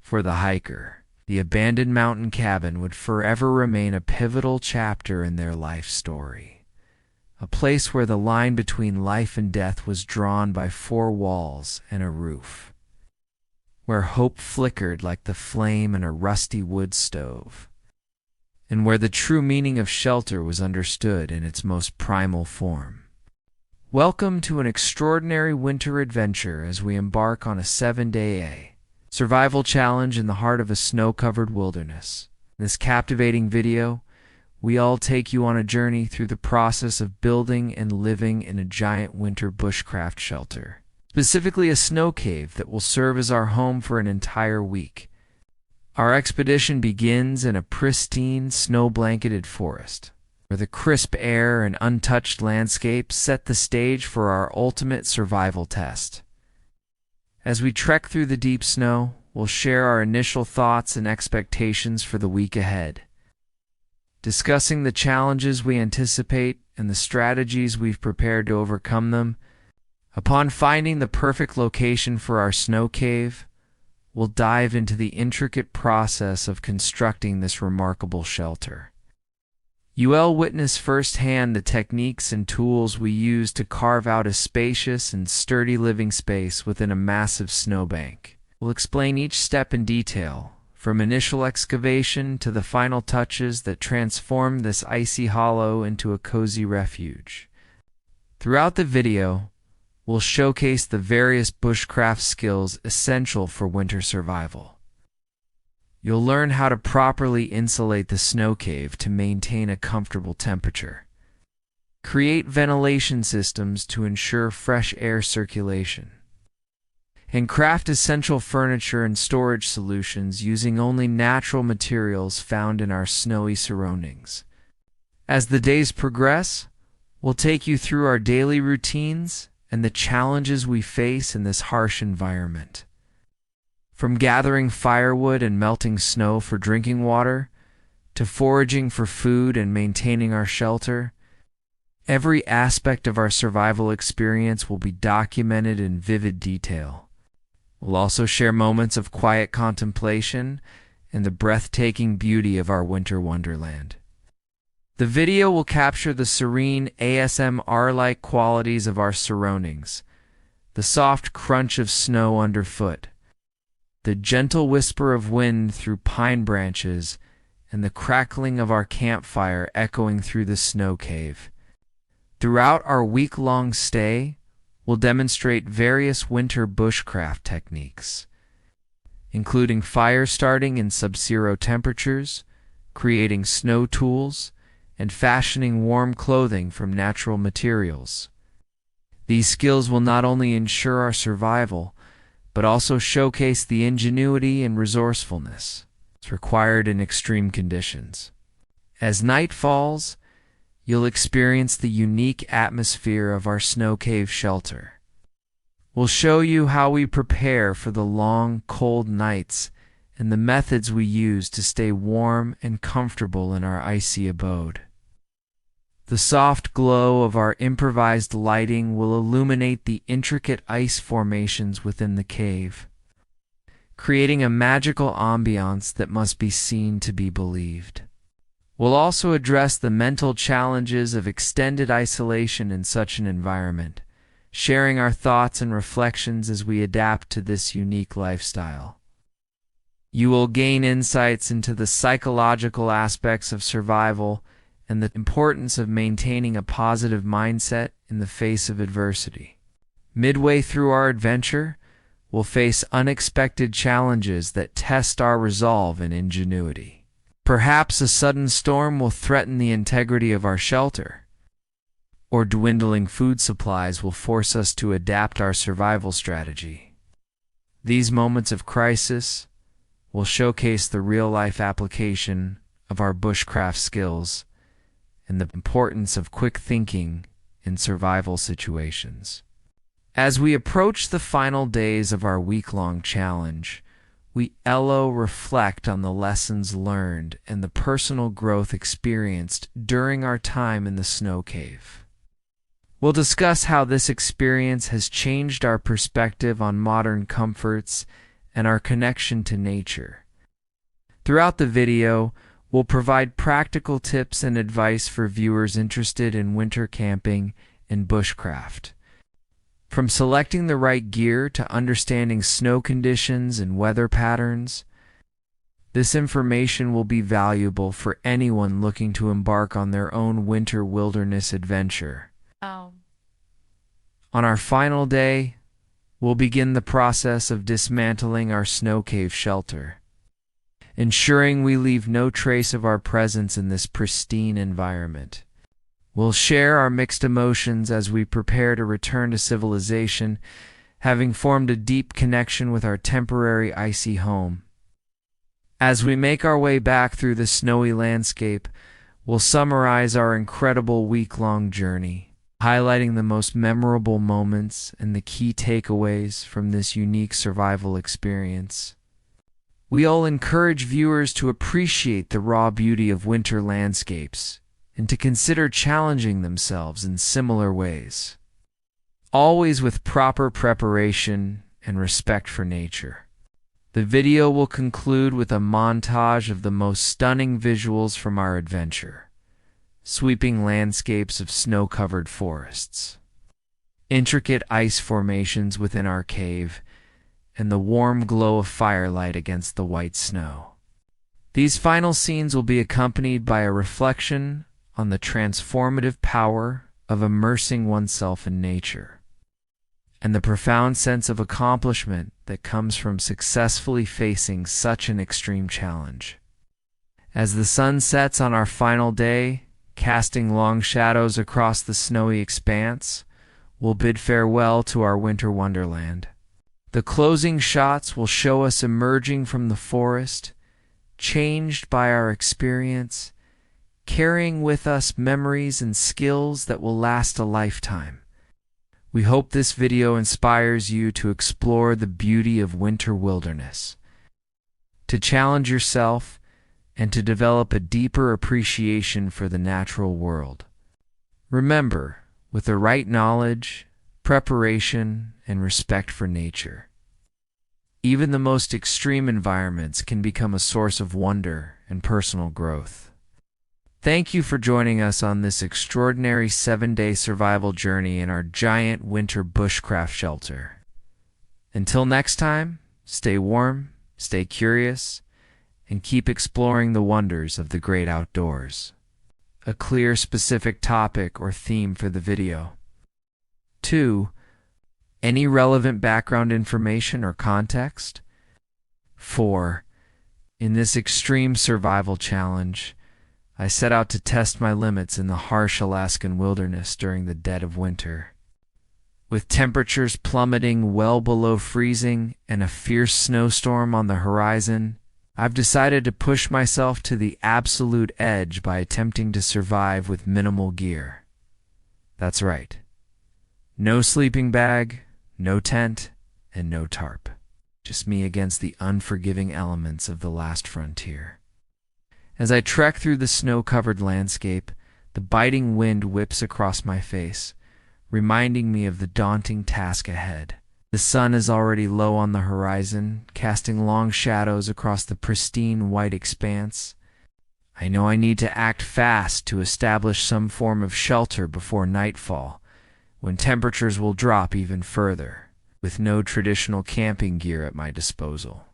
For the hiker, the abandoned mountain cabin would forever remain a pivotal chapter in their life story, a place where the line between life and death was drawn by four walls and a roof, where hope flickered like the flame in a rusty wood stove, and where the true meaning of shelter was understood in its most primal form. Welcome to an extraordinary winter adventure as we embark on a 7-day survival challenge in the heart of a snow-covered wilderness. In this captivating video, we all take you on a journey through the process of building and living in a giant winter bushcraft shelter, specifically a snow cave that will serve as our home for an entire week. Our expedition begins in a pristine, snow-blanketed forest, where the crisp air and untouched landscape set the stage for our ultimate survival test. As we trek through the deep snow, we'll share our initial thoughts and expectations for the week ahead, discussing the challenges we anticipate and the strategies we've prepared to overcome them. Upon finding the perfect location for our snow cave, we'll dive into the intricate process of constructing this remarkable shelter. You'll witness firsthand the techniques and tools we use to carve out a spacious and sturdy living space within a massive snowbank. We'll explain each step in detail, from initial excavation to the final touches that transform this icy hollow into a cozy refuge. Throughout the video, we'll showcase the various bushcraft skills essential for winter survival. You'll learn how to properly insulate the snow cave to maintain a comfortable temperature, create ventilation systems to ensure fresh air circulation, and craft essential furniture and storage solutions using only natural materials found in our snowy surroundings. As the days progress, we'll take you through our daily routines and the challenges we face in this harsh environment. From gathering firewood and melting snow for drinking water, to foraging for food and maintaining our shelter, every aspect of our survival experience will be documented in vivid detail. We'll also share moments of quiet contemplation and the breathtaking beauty of our winter wonderland. The video will capture the serene ASMR-like qualities of our surroundings, the soft crunch of snow underfoot, the gentle whisper of wind through pine branches, and the crackling of our campfire echoing through the snow cave. Throughout our week-long stay, we'll demonstrate various winter bushcraft techniques, including fire starting in sub-zero temperatures, creating snow tools, and fashioning warm clothing from natural materials. These skills will not only ensure our survival, but also showcase the ingenuity and resourcefulness required in extreme conditions. As night falls, you'll experience the unique atmosphere of our snow cave shelter. We'll show you how we prepare for the long, cold nights and the methods we use to stay warm and comfortable in our icy abode. The soft glow of our improvised lighting will illuminate the intricate ice formations within the cave, creating a magical ambiance that must be seen to be believed. We'll also address the mental challenges of extended isolation in such an environment, sharing our thoughts and reflections as we adapt to this unique lifestyle. You will gain insights into the psychological aspects of survival and the importance of maintaining a positive mindset in the face of adversity. Midway through our adventure, we'll face unexpected challenges that test our resolve and ingenuity. Perhaps a sudden storm will threaten the integrity of our shelter, or dwindling food supplies will force us to adapt our survival strategy. These moments of crisis will showcase the real-life application of our bushcraft skills and the importance of quick thinking in survival situations. As we approach the final days of our week-long challenge, we reflect on the lessons learned and the personal growth experienced during our time in the snow cave. We'll discuss how this experience has changed our perspective on modern comforts and our connection to nature. Throughout the video, we'll provide practical tips and advice for viewers interested in winter camping and bushcraft. From selecting the right gear to understanding snow conditions and weather patterns, this information will be valuable for anyone looking to embark on their own winter wilderness adventure. On our final day, we'll begin the process of dismantling our snow cave shelter, ensuring we leave no trace of our presence in this pristine environment. We'll share our mixed emotions as we prepare to return to civilization, having formed a deep connection with our temporary icy home. As we make our way back through the snowy landscape, we'll summarize our incredible week-long journey, highlighting the most memorable moments and the key takeaways from this unique survival experience. We'll encourage viewers to appreciate the raw beauty of winter landscapes and to consider challenging themselves in similar ways, always with proper preparation and respect for nature. The video will conclude with a montage of the most stunning visuals from our adventure, sweeping landscapes of snow-covered forests, intricate ice formations within our cave, and the warm glow of firelight against the white snow. These final scenes will be accompanied by a reflection on the transformative power of immersing oneself in nature, and the profound sense of accomplishment that comes from successfully facing such an extreme challenge. As the sun sets on our final day, casting long shadows across the snowy expanse, we'll bid farewell to our winter wonderland. The closing shots will show us emerging from the forest, changed by our experience, carrying with us memories and skills that will last a lifetime. We hope this video inspires you to explore the beauty of winter wilderness, to challenge yourself, and to develop a deeper appreciation for the natural world. Remember, with the right knowledge, preparation, and respect for nature, even the most extreme environments can become a source of wonder and personal growth. Thank you for joining us on this extraordinary 7-day survival journey in our giant winter bushcraft shelter. Until next time, stay warm, stay curious, and keep exploring the wonders of the great outdoors. A clear, specific topic or theme for the video. 2. Any relevant background information or context? 4. In this extreme survival challenge, I set out to test my limits in the harsh Alaskan wilderness during the dead of winter. With temperatures plummeting well below freezing and a fierce snowstorm on the horizon, I've decided to push myself to the absolute edge by attempting to survive with minimal gear. That's right. No sleeping bag, no tent, and no tarp. Just me against the unforgiving elements of the last frontier. As I trek through the snow-covered landscape, the biting wind whips across my face, reminding me of the daunting task ahead. The sun is already low on the horizon, casting long shadows across the pristine white expanse. I know I need to act fast to establish some form of shelter before nightfall, when temperatures will drop even further, with no traditional camping gear at my disposal.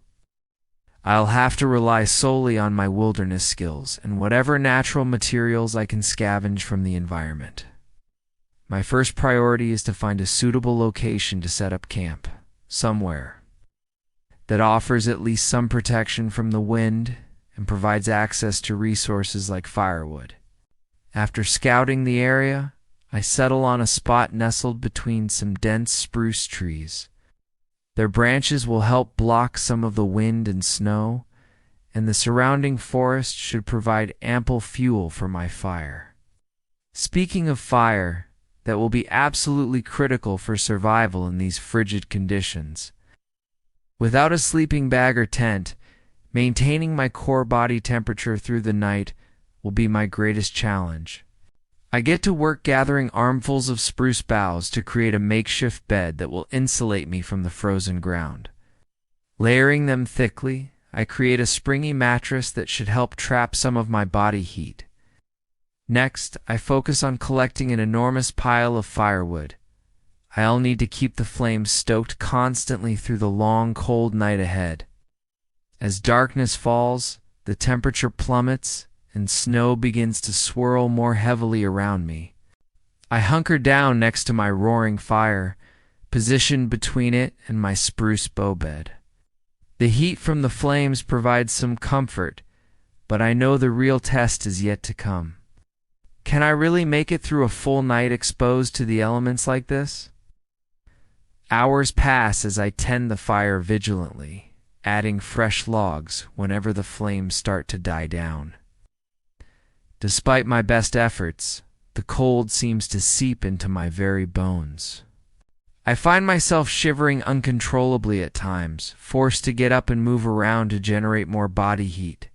I'll have to rely solely on my wilderness skills and whatever natural materials I can scavenge from the environment. My first priority is to find a suitable location to set up camp, somewhere that offers at least some protection from the wind and provides access to resources like firewood. After scouting the area, I settle on a spot nestled between some dense spruce trees. Their branches will help block some of the wind and snow, and the surrounding forest should provide ample fuel for my fire. Speaking of fire, that will be absolutely critical for survival in these frigid conditions. Without a sleeping bag or tent, maintaining my core body temperature through the night will be my greatest challenge. I get to work gathering armfuls of spruce boughs to create a makeshift bed that will insulate me from the frozen ground. Layering them thickly, I create a springy mattress that should help trap some of my body heat. Next, I focus on collecting an enormous pile of firewood. I'll need to keep the flames stoked constantly through the long, cold night ahead. As darkness falls, the temperature plummets, and snow begins to swirl more heavily around me. I hunker down next to my roaring fire, positioned between it and my spruce bow bed. The heat from the flames provides some comfort, but I know the real test is yet to come. Can I really make it through a full night exposed to the elements like this? Hours pass as I tend the fire vigilantly, adding fresh logs whenever the flames start to die down. Despite my best efforts, the cold seems to seep into my very bones. I find myself shivering uncontrollably at times, forced to get up and move around to generate more body heat.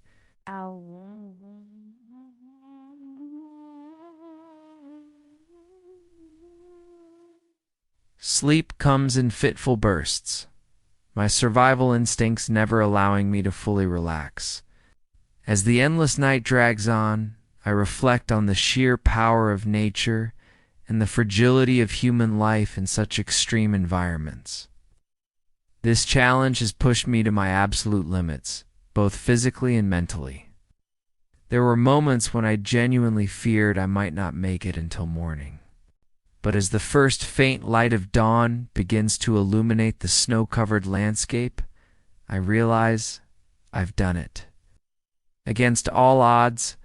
Sleep comes in fitful bursts, my survival instincts never allowing me to fully relax. As the endless night drags on, I reflect on the sheer power of nature and the fragility of human life in such extreme environments. This challenge has pushed me to my absolute limits, both physically and mentally. There were moments when I genuinely feared I might not make it until morning. But as the first faint light of dawn begins to illuminate the snow-covered landscape, I realize I've done it. Against all odds,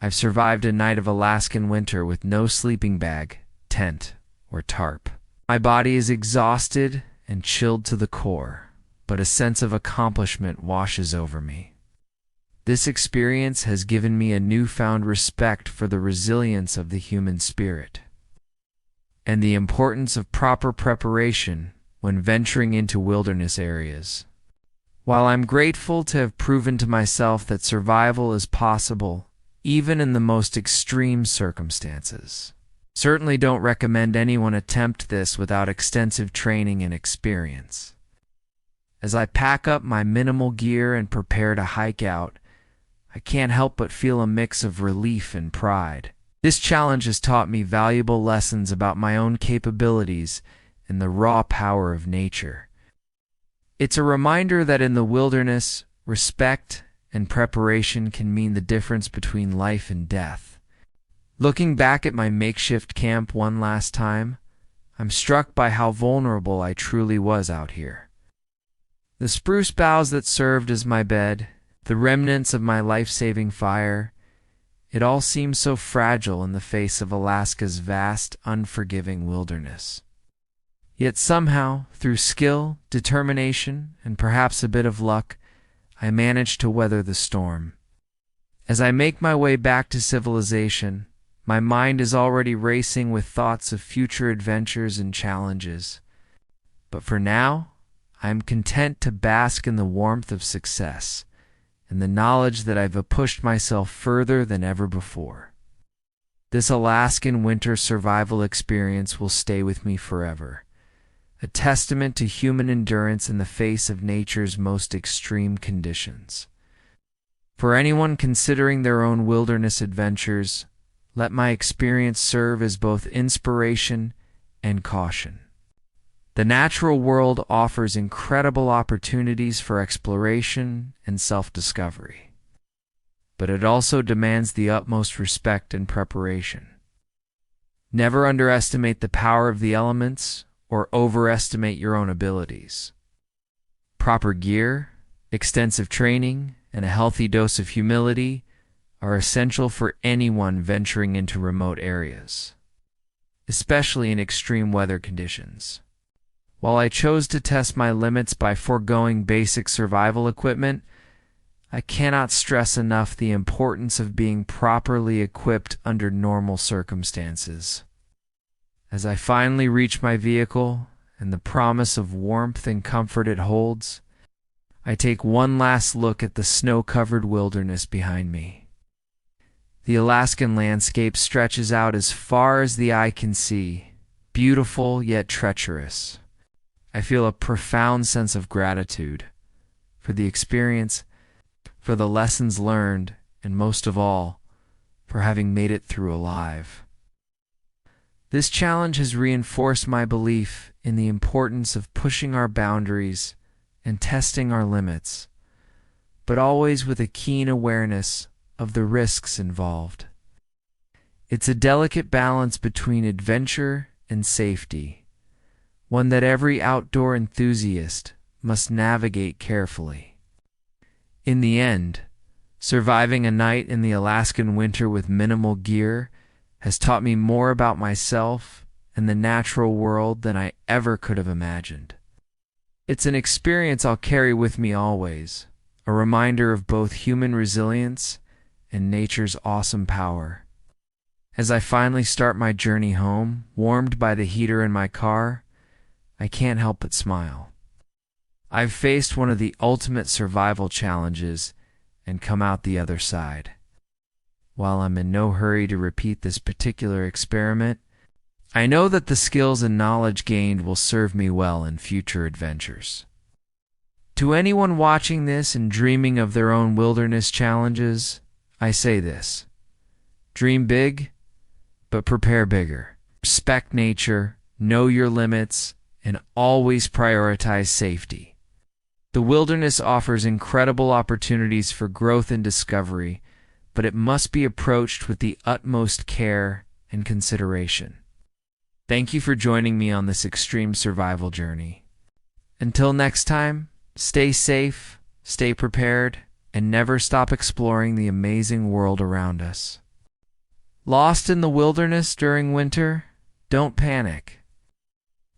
I've survived a night of Alaskan winter with no sleeping bag, tent, or tarp. My body is exhausted and chilled to the core, but a sense of accomplishment washes over me. This experience has given me a newfound respect for the resilience of the human spirit and the importance of proper preparation when venturing into wilderness areas. While I'm grateful to have proven to myself that survival is possible, even in the most extreme circumstances, certainly don't recommend anyone attempt this without extensive training and experience. As I pack up my minimal gear and prepare to hike out, I can't help but feel a mix of relief and pride. This challenge has taught me valuable lessons about my own capabilities and the raw power of nature. It's a reminder that in the wilderness, respect and preparation can mean the difference between life and death. Looking back at my makeshift camp one last time, I'm struck by how vulnerable I truly was out here. The spruce boughs that served as my bed, the remnants of my life-saving fire, it all seems so fragile in the face of Alaska's vast, unforgiving wilderness. Yet somehow, through skill, determination, and perhaps a bit of luck, I managed to weather the storm. As I make my way back to civilization, my mind is already racing with thoughts of future adventures and challenges. But for now, I am content to bask in the warmth of success and the knowledge that I've pushed myself further than ever before. This Alaskan winter survival experience will stay with me forever, a testament to human endurance in the face of nature's most extreme conditions. For anyone considering their own wilderness adventures, let my experience serve as both inspiration and caution. The natural world offers incredible opportunities for exploration and self-discovery, but it also demands the utmost respect and preparation. Never underestimate the power of the elements or overestimate your own abilities. Proper gear, extensive training, and a healthy dose of humility are essential for anyone venturing into remote areas, especially in extreme weather conditions. While I chose to test my limits by foregoing basic survival equipment, I cannot stress enough the importance of being properly equipped under normal circumstances. As I finally reach my vehicle and the promise of warmth and comfort it holds, I take one last look at the snow-covered wilderness behind me. The Alaskan landscape stretches out as far as the eye can see, beautiful yet treacherous. I feel a profound sense of gratitude for the experience, for the lessons learned, and most of all, for having made it through alive. This challenge has reinforced my belief in the importance of pushing our boundaries and testing our limits, but always with a keen awareness of the risks involved. It's a delicate balance between adventure and safety, one that every outdoor enthusiast must navigate carefully. In the end, surviving a night in the Alaskan winter with minimal gear has taught me more about myself and the natural world than I ever could have imagined. It's an experience I'll carry with me always, a reminder of both human resilience and nature's awesome power. As I finally start my journey home, warmed by the heater in my car, I can't help but smile. I've faced one of the ultimate survival challenges and come out the other side. While I'm in no hurry to repeat this particular experiment, I know that the skills and knowledge gained will serve me well in future adventures. To anyone watching this and dreaming of their own wilderness challenges, I say this: Dream big, but prepare bigger. Respect nature, know your limits, and always prioritize safety. The wilderness offers incredible opportunities for growth and discovery, but it must be approached with the utmost care and consideration. Thank you for joining me on this extreme survival journey. Until next time, stay safe, stay prepared, and never stop exploring the amazing world around us. Lost in the wilderness during winter? Don't panic.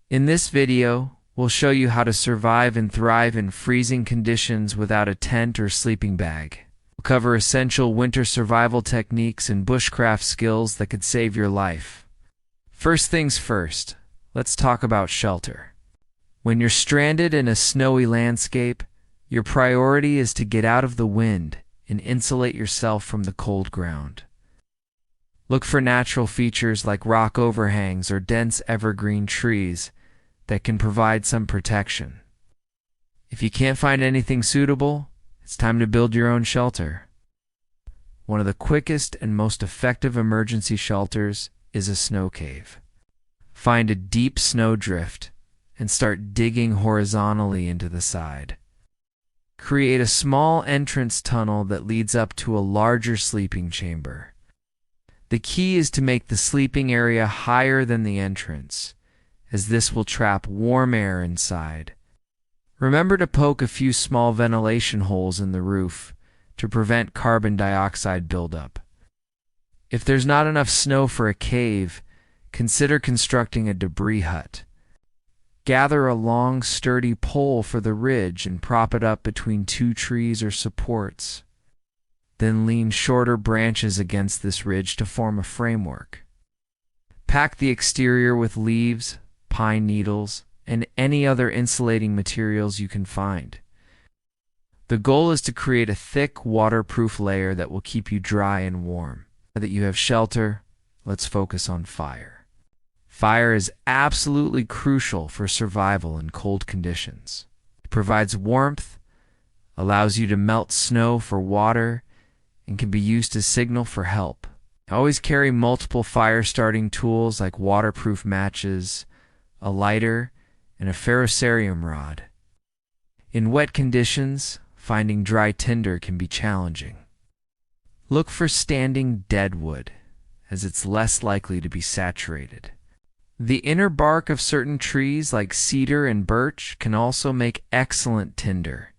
In this video, we'll show you how to survive and thrive in freezing conditions without a tent or sleeping bag. We'll cover essential winter survival techniques and bushcraft skills that could save your life. First things first, let's talk about shelter. When you're stranded in a snowy landscape, your priority is to get out of the wind and insulate yourself from the cold ground. Look for natural features like rock overhangs or dense evergreen trees that can provide some protection. If you can't find anything suitable, it's time to build your own shelter. One of the quickest and most effective emergency shelters is a snow cave. Find a deep snowdrift and start digging horizontally into the side. Create a small entrance tunnel that leads up to a larger sleeping chamber. The key is to make the sleeping area higher than the entrance, as this will trap warm air inside. Remember to poke a few small ventilation holes in the roof to prevent carbon dioxide buildup. If there's not enough snow for a cave, consider constructing a debris hut. Gather a long, sturdy pole for the ridge and prop it up between two trees or supports. Then lean shorter branches against this ridge to form a framework. Pack the exterior with leaves, pine needles, and any other insulating materials you can find. The goal is to create a thick, waterproof layer that will keep you dry and warm. Now that you have shelter, let's focus on fire. Fire is absolutely crucial for survival in cold conditions. It provides warmth, allows you to melt snow for water, and can be used to signal for help. Always carry multiple fire-starting tools like waterproof matches, a lighter, and a ferrocerium rod. In wet conditions, finding dry tinder can be challenging. Look for standing deadwood, as it's less likely to be saturated. The inner bark of certain trees like cedar and birch can also make excellent tinder.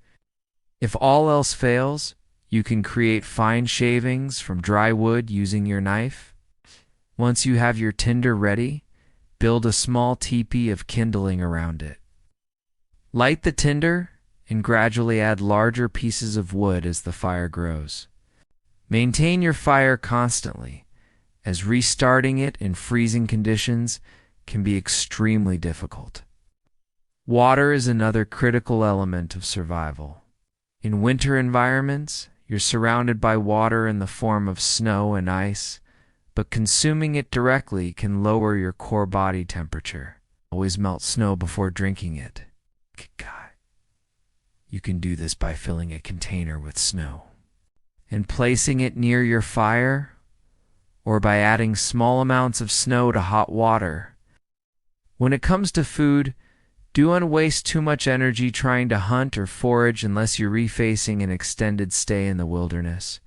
If all else fails, you can create fine shavings from dry wood using your knife. Once you have your tinder ready, build a small teepee of kindling around it. Light the tinder and gradually add larger pieces of wood as the fire grows. Maintain your fire constantly, as restarting it in freezing conditions can be extremely difficult. Water is another critical element of survival. In winter environments, you're surrounded by water in the form of snow and ice, but consuming it directly can lower your core body temperature. Always melt snow before drinking it. You can do this by filling a container with snow and placing it near your fire, or by adding small amounts of snow to hot water. When it comes to food, don't waste too much energy trying to hunt or forage unless you're refacing an extended stay in the wilderness.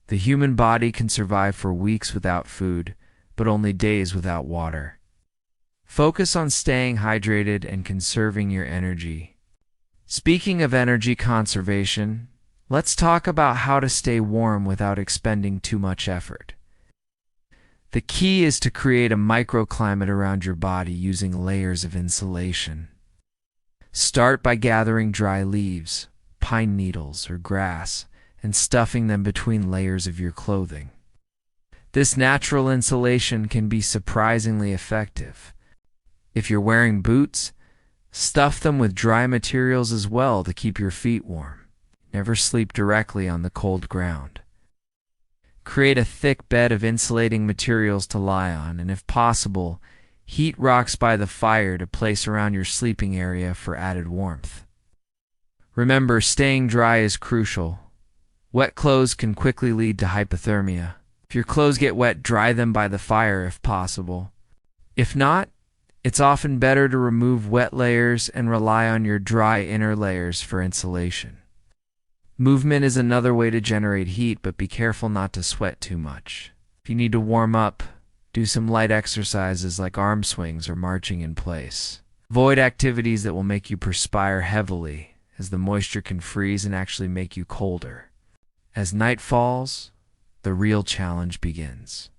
The human body can survive for weeks without food, but only days without water. Focus on staying hydrated and conserving your energy. Speaking of energy conservation, let's talk about how to stay warm without expending too much effort. The key is to create a microclimate around your body using layers of insulation. Start by gathering dry leaves, pine needles, or grass, and stuffing them between layers of your clothing. This natural insulation can be surprisingly effective. If you're wearing boots, stuff them with dry materials as well to keep your feet warm. Never sleep directly on the cold ground. Create a thick bed of insulating materials to lie on, and if possible, heat rocks by the fire to place around your sleeping area for added warmth. Remember, staying dry is crucial. Wet clothes can quickly lead to hypothermia. If your clothes get wet, dry them by the fire if possible. If not, it's often better to remove wet layers and rely on your dry inner layers for insulation. Movement is another way to generate heat, but be careful not to sweat too much. If you need to warm up, do some light exercises like arm swings or marching in place. Avoid activities that will make you perspire heavily, as the moisture can freeze and actually make you colder. As night falls, the real challenge begins.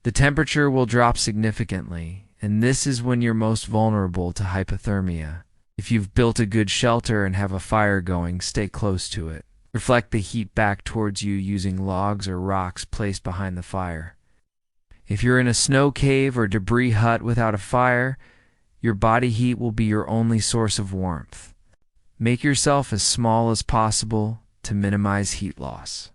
The temperature will drop significantly, and this is when you're most vulnerable to hypothermia. If you've built a good shelter and have a fire going, stay close to it. Reflect the heat back towards you using logs or rocks placed behind the fire. If you're in a snow cave or debris hut without a fire, your body heat will be your only source of warmth. Make yourself as small as possible to minimize heat loss.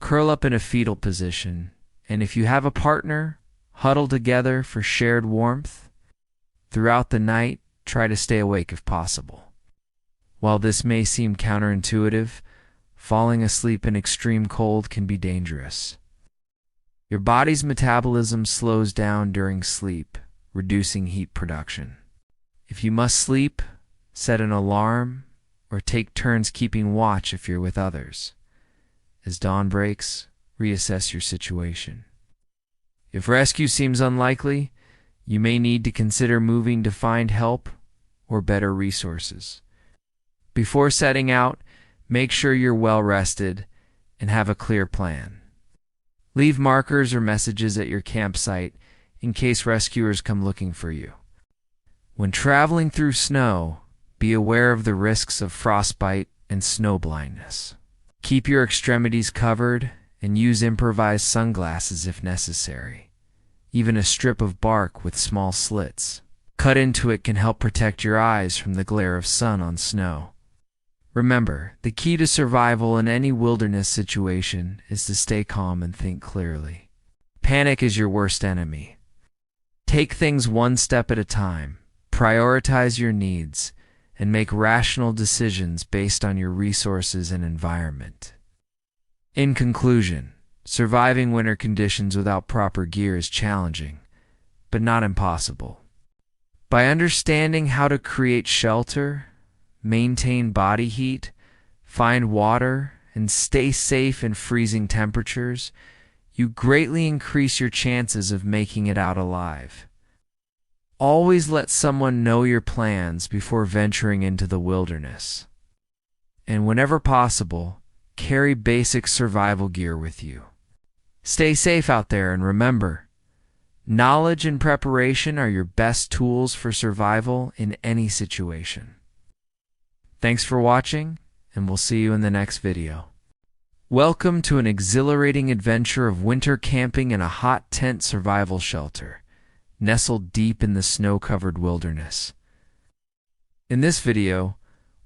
Curl up in a fetal position, and if you have a partner, huddle together for shared warmth. Throughout the night, try to stay awake if possible. While this may seem counterintuitive, falling asleep in extreme cold can be dangerous. Your body's metabolism slows down during sleep, reducing heat production. If you must sleep, set an alarm or take turns keeping watch if you're with others. As dawn breaks, reassess your situation. If rescue seems unlikely, you may need to consider moving to find help or better resources. Before setting out, make sure you're well rested and have a clear plan. Leave markers or messages at your campsite in case rescuers come looking for you. When traveling through snow, be aware of the risks of frostbite and snow blindness. Keep your extremities covered and use improvised sunglasses if necessary. Even a strip of bark with small slits cut into it can help protect your eyes from the glare of sun on snow. Remember, the key to survival in any wilderness situation is to stay calm and think clearly. Panic is your worst enemy. Take things one step at a time, prioritize your needs, and make rational decisions based on your resources and environment. In conclusion, surviving winter conditions without proper gear is challenging, but not impossible. By understanding how to create shelter, maintain body heat, find water, and stay safe in freezing temperatures, you greatly increase your chances of making it out alive. Always let someone know your plans before venturing into the wilderness. And whenever possible, carry basic survival gear with you. Stay safe out there, and remember, knowledge and preparation are your best tools for survival in any situation. Thanks for watching, and we'll see you in the next video. Welcome to an exhilarating adventure of winter camping in a hot tent survival shelter, nestled deep in the snow-covered wilderness. In this video,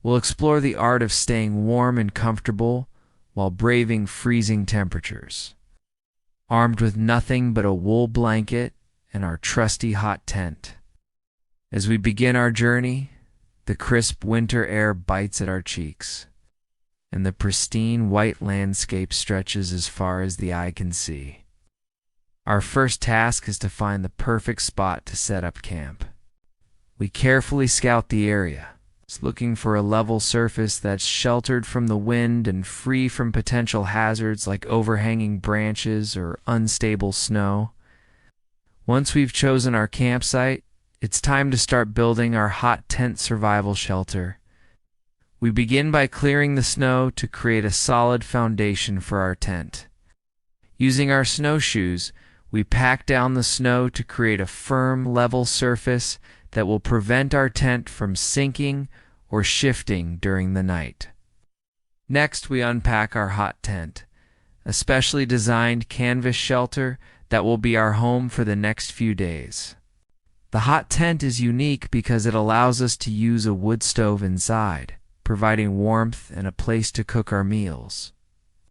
we'll explore the art of staying warm and comfortable while braving freezing temperatures. Armed with nothing but a wool blanket and our trusty hot tent. As we begin our journey, the crisp winter air bites at our cheeks, and the pristine white landscape stretches as far as the eye can see. Our first task is to find the perfect spot to set up camp. We carefully scout the area, looking for a level surface that's sheltered from the wind and free from potential hazards like overhanging branches or unstable snow. Once we've chosen our campsite, it's time to start building our hot tent survival shelter. We begin by clearing the snow to create a solid foundation for our tent. Using our snowshoes, we pack down the snow to create a firm, level surface that will prevent our tent from sinking or shifting during the night. Next, we unpack our hot tent, a specially designed canvas shelter that will be our home for the next few days. The hot tent is unique because it allows us to use a wood stove inside, providing warmth and a place to cook our meals.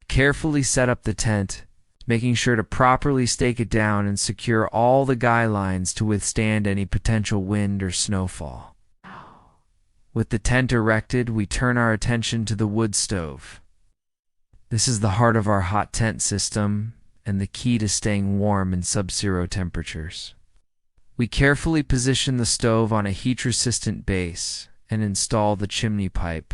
Carefully set up the tent, making sure to properly stake it down and secure all the guy lines to withstand any potential wind or snowfall. With the tent erected, we turn our attention to the wood stove. This is the heart of our hot tent system and the key to staying warm in sub-zero temperatures. We carefully position the stove on a heat-resistant base and install the chimney pipe,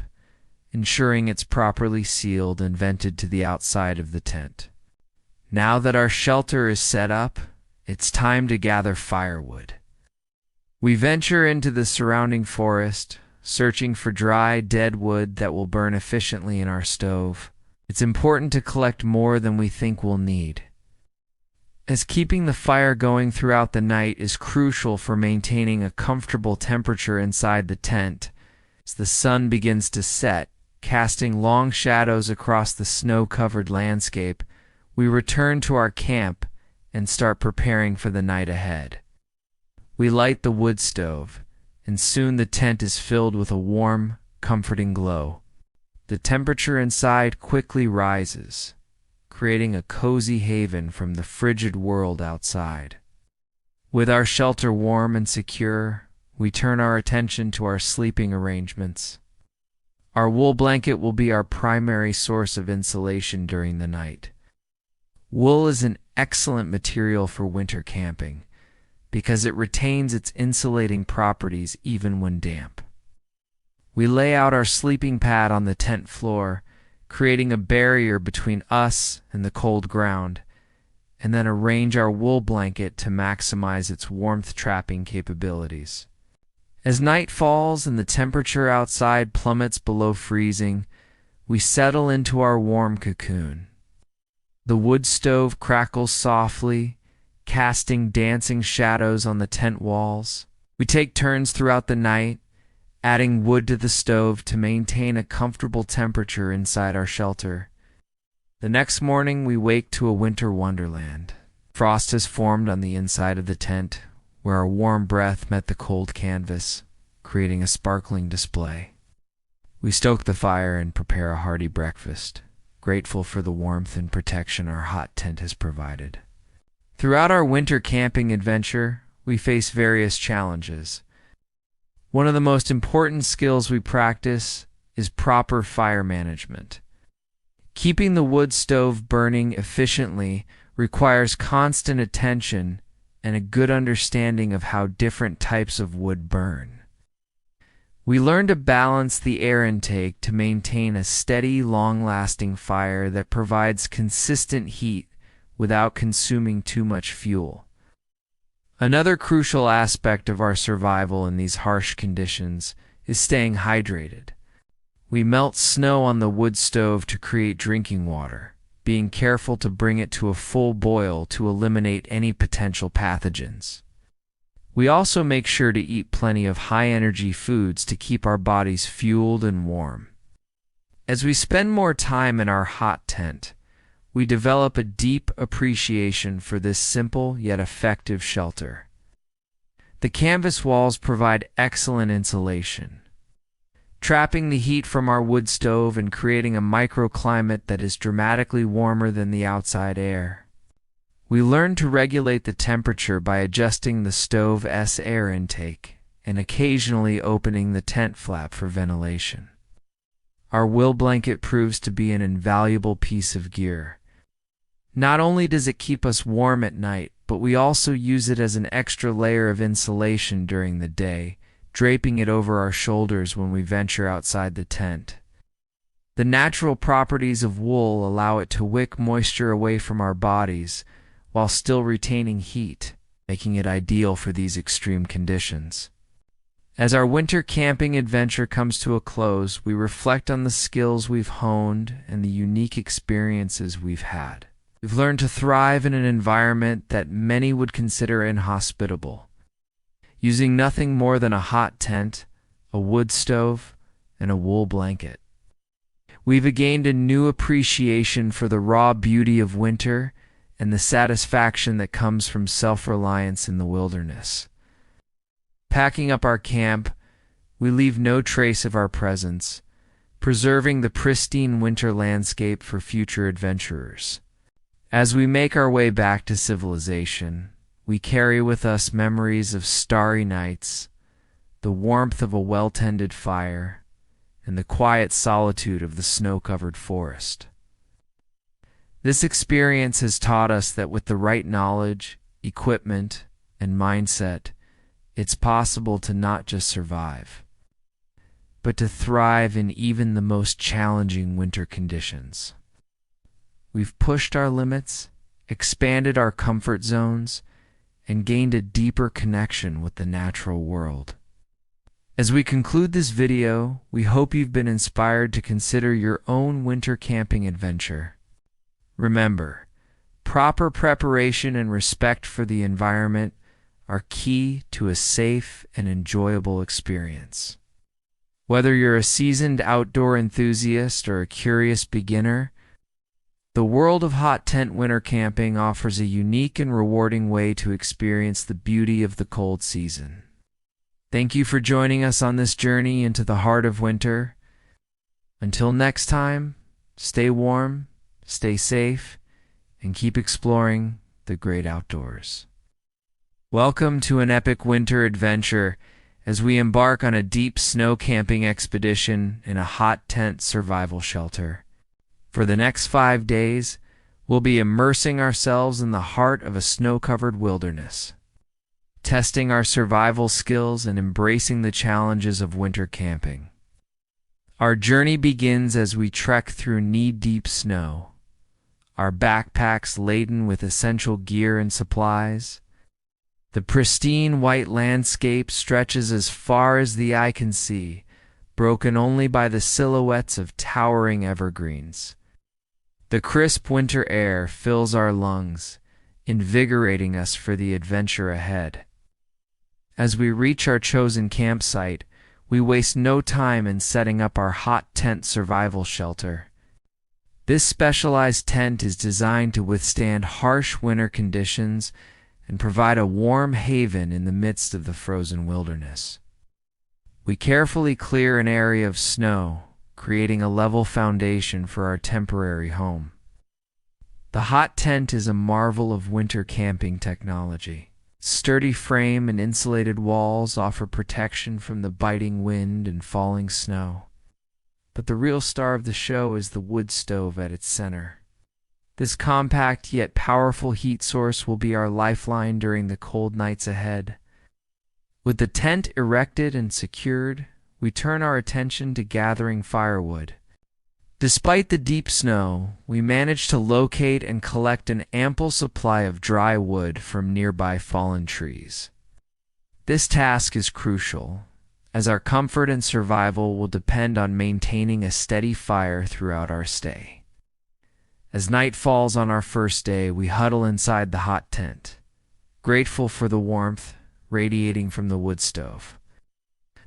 ensuring it's properly sealed and vented to the outside of the tent. Now that our shelter is set up, it's time to gather firewood. We venture into the surrounding forest, searching for dry, dead wood that will burn efficiently in our stove. It's important to collect more than we think we'll need, as keeping the fire going throughout the night is crucial for maintaining a comfortable temperature inside the tent. As the sun begins to set, casting long shadows across the snow-covered landscape, we return to our camp and start preparing for the night ahead. We light the wood stove, and soon the tent is filled with a warm, comforting glow. The temperature inside quickly rises, creating a cozy haven from the frigid world outside. With our shelter warm and secure, we turn our attention to our sleeping arrangements. Our wool blanket will be our primary source of insulation during the night. Wool is an excellent material for winter camping because it retains its insulating properties even when damp. We lay out our sleeping pad on the tent floor, creating a barrier between us and the cold ground, and then arrange our wool blanket to maximize its warmth-trapping capabilities. As night falls and the temperature outside plummets below freezing, we settle into our warm cocoon. The wood stove crackles softly, casting dancing shadows on the tent walls. We take turns throughout the night, adding wood to the stove to maintain a comfortable temperature inside our shelter. The next morning, we wake to a winter wonderland. Frost has formed on the inside of the tent, where our warm breath met the cold canvas, creating a sparkling display. We stoke the fire and prepare a hearty breakfast, grateful for the warmth and protection our hot tent has provided. Throughout our winter camping adventure, we face various challenges. One of the most important skills we practice is proper fire management. Keeping the wood stove burning efficiently requires constant attention and a good understanding of how different types of wood burn. We learn to balance the air intake to maintain a steady, long-lasting fire that provides consistent heat without consuming too much fuel. Another crucial aspect of our survival in these harsh conditions is staying hydrated. We melt snow on the wood stove to create drinking water, being careful to bring it to a full boil to eliminate any potential pathogens. We also make sure to eat plenty of high-energy foods to keep our bodies fueled and warm. As we spend more time in our hot tent, we develop a deep appreciation for this simple yet effective shelter. The canvas walls provide excellent insulation, trapping the heat from our wood stove and creating a microclimate that is dramatically warmer than the outside air. We learn to regulate the temperature by adjusting the stove's air intake and occasionally opening the tent flap for ventilation. Our wool blanket proves to be an invaluable piece of gear. Not only does it keep us warm at night, but we also use it as an extra layer of insulation during the day, draping it over our shoulders when we venture outside the tent. The natural properties of wool allow it to wick moisture away from our bodies while still retaining heat, making it ideal for these extreme conditions. As our winter camping adventure comes to a close, we reflect on the skills we've honed and the unique experiences we've had. We've learned to thrive in an environment that many would consider inhospitable, using nothing more than a hot tent, a wood stove, and a wool blanket. We've gained a new appreciation for the raw beauty of winter and the satisfaction that comes from self-reliance in the wilderness. Packing up our camp, we leave no trace of our presence, preserving the pristine winter landscape for future adventurers. As we make our way back to civilization, we carry with us memories of starry nights, the warmth of a well-tended fire, and the quiet solitude of the snow-covered forest. This experience has taught us that with the right knowledge, equipment, and mindset, it's possible to not just survive, but to thrive in even the most challenging winter conditions. We've pushed our limits, expanded our comfort zones, and gained a deeper connection with the natural world. As we conclude this video, we hope you've been inspired to consider your own winter camping adventure. Remember, proper preparation and respect for the environment are key to a safe and enjoyable experience. Whether you're a seasoned outdoor enthusiast or a curious beginner, the world of hot tent winter camping offers a unique and rewarding way to experience the beauty of the cold season. Thank you for joining us on this journey into the heart of winter. Until next time, stay warm, stay safe, and keep exploring the great outdoors. Welcome to an epic winter adventure as we embark on a deep snow camping expedition in a hot tent survival shelter. For the next 5 days, we'll be immersing ourselves in the heart of a snow-covered wilderness, testing our survival skills and embracing the challenges of winter camping. Our journey begins as we trek through knee-deep snow, our backpacks laden with essential gear and supplies. The pristine white landscape stretches as far as the eye can see, broken only by the silhouettes of towering evergreens. The crisp winter air fills our lungs, invigorating us for the adventure ahead. As we reach our chosen campsite, we waste no time in setting up our hot tent survival shelter. This specialized tent is designed to withstand harsh winter conditions and provide a warm haven in the midst of the frozen wilderness. We carefully clear an area of snow, creating a level foundation for our temporary home. The hot tent is a marvel of winter camping technology. Sturdy frame and insulated walls offer protection from the biting wind and falling snow. But the real star of the show is the wood stove at its center. This compact yet powerful heat source will be our lifeline during the cold nights ahead. With the tent erected and secured, we turn our attention to gathering firewood. Despite the deep snow, we manage to locate and collect an ample supply of dry wood from nearby fallen trees. This task is crucial, as our comfort and survival will depend on maintaining a steady fire throughout our stay. As night falls on our first day, we huddle inside the hot tent, grateful for the warmth radiating from the wood stove.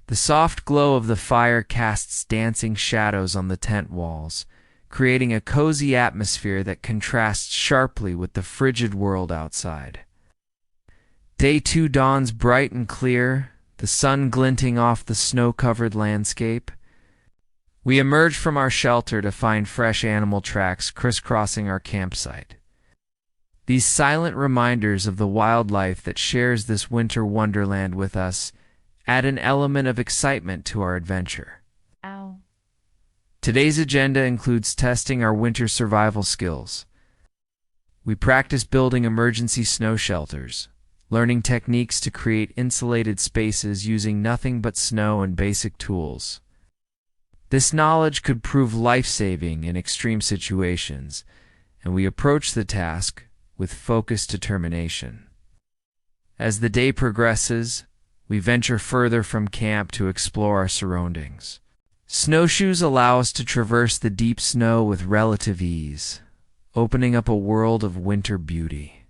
The soft glow of the fire casts dancing shadows on the tent walls, creating a cozy atmosphere that contrasts sharply with the frigid world outside. Day 2 dawns bright and clear, the sun glinting off the snow-covered landscape. We emerge from our shelter to find fresh animal tracks crisscrossing our campsite. These silent reminders of the wildlife that shares this winter wonderland with us add an element of excitement to our adventure. Ow. Today's agenda includes testing our winter survival skills. We practice building emergency snow shelters, learning techniques to create insulated spaces using nothing but snow and basic tools. This knowledge could prove life-saving in extreme situations, and we approach the task with focused determination. As the day progresses, we venture further from camp to explore our surroundings. Snowshoes allow us to traverse the deep snow with relative ease, opening up a world of winter beauty.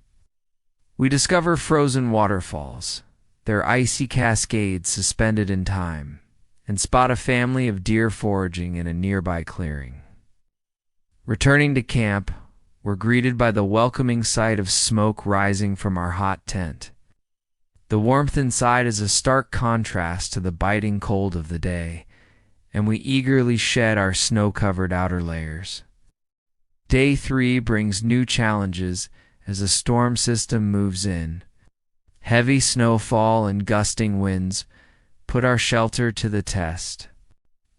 We discover frozen waterfalls, their icy cascades suspended in time, and spot a family of deer foraging in a nearby clearing. Returning to camp, we're greeted by the welcoming sight of smoke rising from our hot tent. The warmth inside is a stark contrast to the biting cold of the day, and we eagerly shed our snow-covered outer layers. Day 3 brings new challenges as a storm system moves in. Heavy snowfall and gusting winds put our shelter to the test.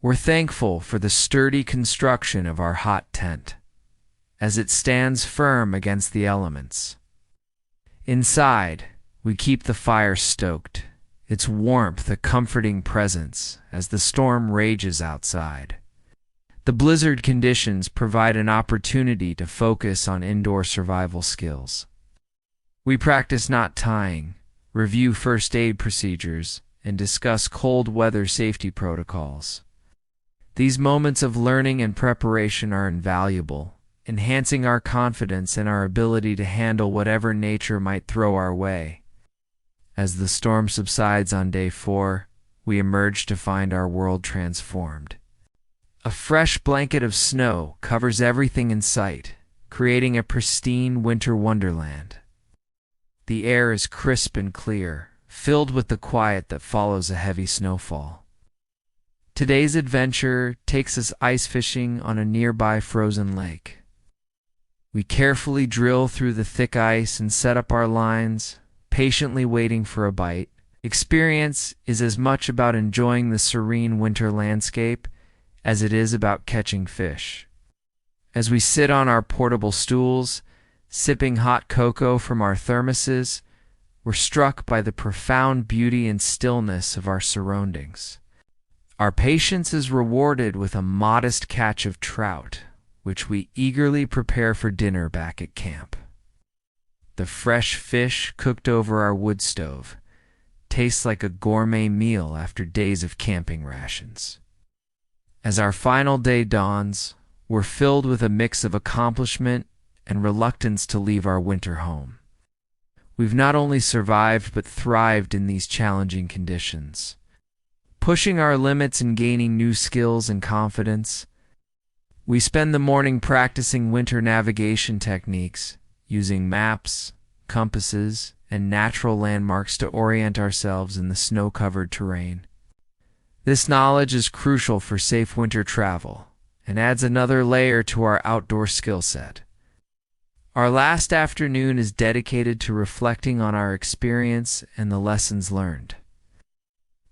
We're thankful for the sturdy construction of our hot tent, as it stands firm against the elements. Inside, we keep the fire stoked, its warmth a comforting presence as the storm rages outside. The blizzard conditions provide an opportunity to focus on indoor survival skills. We practice knot tying, review first aid procedures, and discuss cold weather safety protocols. These moments of learning and preparation are invaluable, enhancing our confidence and our ability to handle whatever nature might throw our way. As the storm subsides on day 4, we emerge to find our world transformed. A fresh blanket of snow covers everything in sight, creating a pristine winter wonderland. The air is crisp and clear, filled with the quiet that follows a heavy snowfall. Today's adventure takes us ice fishing on a nearby frozen lake. We carefully drill through the thick ice and set up our lines, patiently waiting for a bite. Experience is as much about enjoying the serene winter landscape as it is about catching fish. As we sit on our portable stools, sipping hot cocoa from our thermoses, we're struck by the profound beauty and stillness of our surroundings. Our patience is rewarded with a modest catch of trout, which we eagerly prepare for dinner back at camp. The fresh fish cooked over our wood stove tastes like a gourmet meal after days of camping rations. As our final day dawns, we're filled with a mix of accomplishment and reluctance to leave our winter home. We've not only survived but thrived in these challenging conditions, pushing our limits and gaining new skills and confidence. We spend the morning practicing winter navigation techniques, using maps, compasses, and natural landmarks to orient ourselves in the snow-covered terrain. This knowledge is crucial for safe winter travel and adds another layer to our outdoor skill set. Our last afternoon is dedicated to reflecting on our experience and the lessons learned.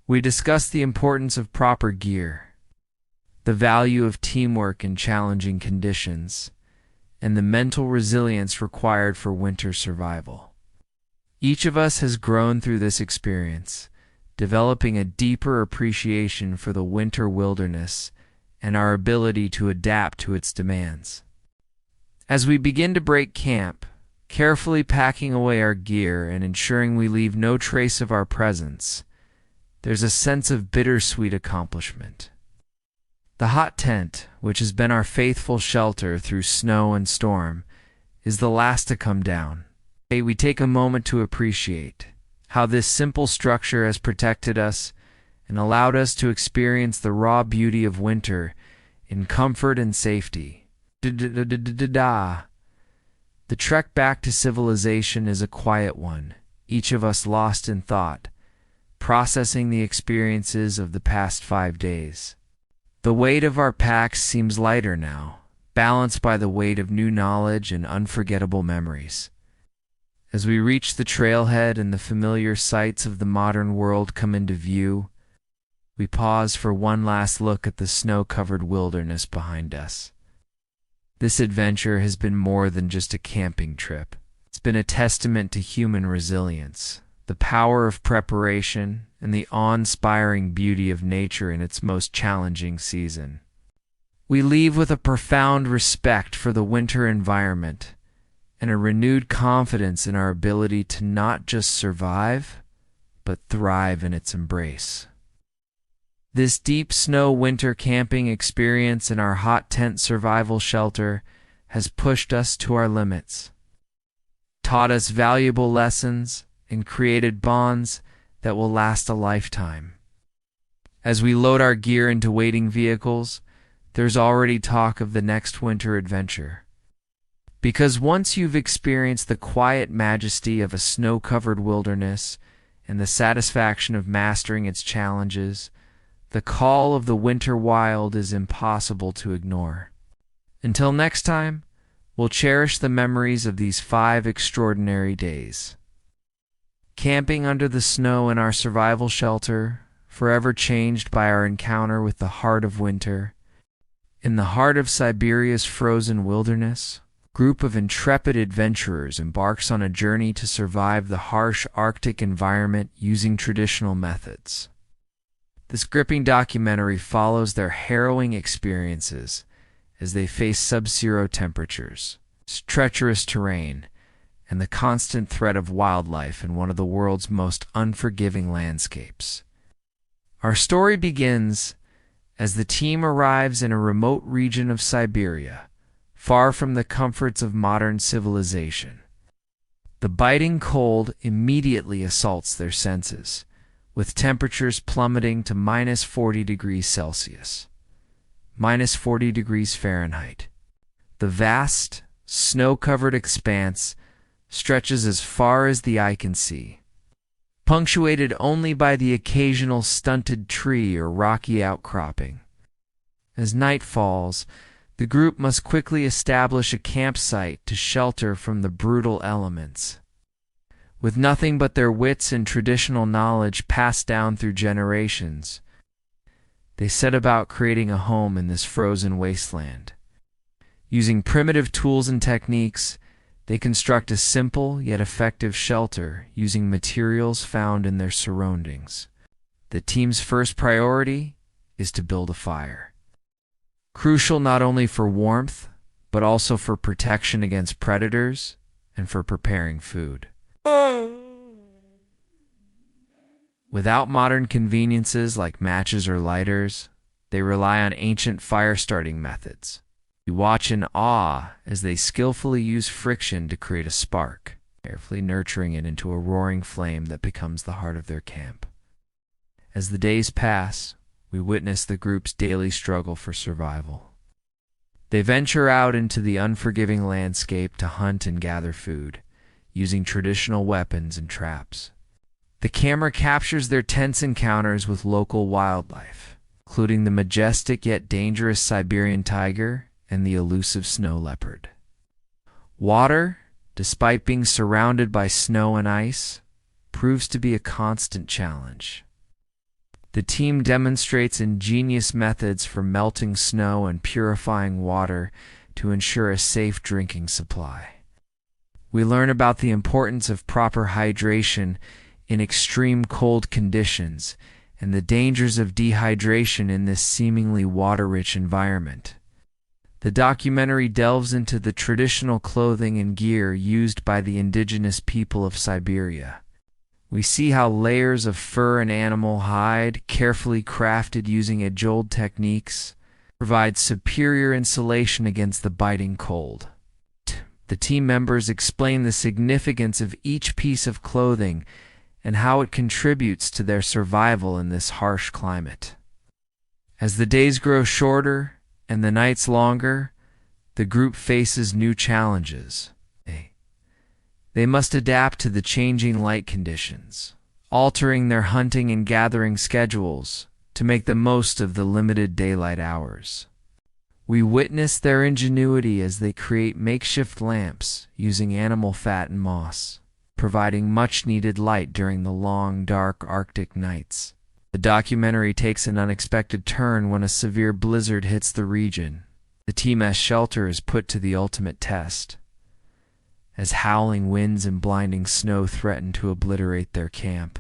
We discuss the importance of proper gear, the value of teamwork in challenging conditions, and the mental resilience required for winter survival. Each of us has grown through this experience, developing a deeper appreciation for the winter wilderness and our ability to adapt to its demands. As we begin to break camp, carefully packing away our gear and ensuring we leave no trace of our presence, there's a sense of bittersweet accomplishment. The hot tent, which has been our faithful shelter through snow and storm, is the last to come down. We take a moment to appreciate how this simple structure has protected us and allowed us to experience the raw beauty of winter in comfort and safety. The trek back to civilization is a quiet one, each of us lost in thought, processing the experiences of the past 5 days. The weight of our packs seems lighter now, balanced by the weight of new knowledge and unforgettable memories. As we reach the trailhead and the familiar sights of the modern world come into view, we pause for one last look at the snow-covered wilderness behind us. This adventure has been more than just a camping trip. It's been a testament to human resilience, the power of preparation, and the awe-inspiring beauty of nature in its most challenging season. We leave with a profound respect for the winter environment and a renewed confidence in our ability to not just survive, but thrive in its embrace. This deep snow winter camping experience in our hot tent survival shelter has pushed us to our limits, taught us valuable lessons, and created bonds that will last a lifetime. As we load our gear into waiting vehicles, there's already talk of the next winter adventure. Because once you've experienced the quiet majesty of a snow-covered wilderness and the satisfaction of mastering its challenges, the call of the winter wild is impossible to ignore. Until next time, we'll cherish the memories of these 5 extraordinary days. Camping under the snow in our survival shelter, forever changed by our encounter with the heart of winter. In the heart of Siberia's frozen wilderness, group of intrepid adventurers embarks on a journey to survive the harsh Arctic environment using traditional methods. This gripping documentary follows their harrowing experiences as they face sub-zero temperatures, treacherous terrain, and the constant threat of wildlife in one of the world's most unforgiving landscapes. Our story begins as the team arrives in a remote region of Siberia, far from the comforts of modern civilization. The biting cold immediately assaults their senses, with temperatures plummeting to minus 40 degrees Celsius, minus 40 degrees Fahrenheit. The vast, snow-covered expanse stretches as far as the eye can see, punctuated only by the occasional stunted tree or rocky outcropping. As night falls, the group must quickly establish a campsite to shelter from the brutal elements. With nothing but their wits and traditional knowledge passed down through generations, they set about creating a home in this frozen wasteland. Using primitive tools and techniques, they construct a simple yet effective shelter using materials found in their surroundings. The team's first priority is to build a fire. Crucial not only for warmth, but also for protection against predators and for preparing food. Without modern conveniences like matches or lighters, they rely on ancient fire-starting methods. We watch in awe as they skillfully use friction to create a spark, carefully nurturing it into a roaring flame that becomes the heart of their camp. As the days pass, we witness the group's daily struggle for survival. They venture out into the unforgiving landscape to hunt and gather food, using traditional weapons and traps. The camera captures their tense encounters with local wildlife, including the majestic yet dangerous Siberian tiger and the elusive snow leopard. Water, despite being surrounded by snow and ice, proves to be a constant challenge. The team demonstrates ingenious methods for melting snow and purifying water to ensure a safe drinking supply. We learn about the importance of proper hydration in extreme cold conditions and the dangers of dehydration in this seemingly water-rich environment. The documentary delves into the traditional clothing and gear used by the indigenous people of Siberia. We see how layers of fur and animal hide, carefully crafted using age-old techniques, provide superior insulation against the biting cold. The team members explain the significance of each piece of clothing and how it contributes to their survival in this harsh climate. As the days grow shorter and the nights longer, the group faces new challenges. They must adapt to the changing light conditions, altering their hunting and gathering schedules to make the most of the limited daylight hours. We witness their ingenuity as they create makeshift lamps using animal fat and moss, providing much-needed light during the long, dark Arctic nights. The documentary takes an unexpected turn when a severe blizzard hits the region. The team's shelter is put to the ultimate test, as howling winds and blinding snow threaten to obliterate their camp.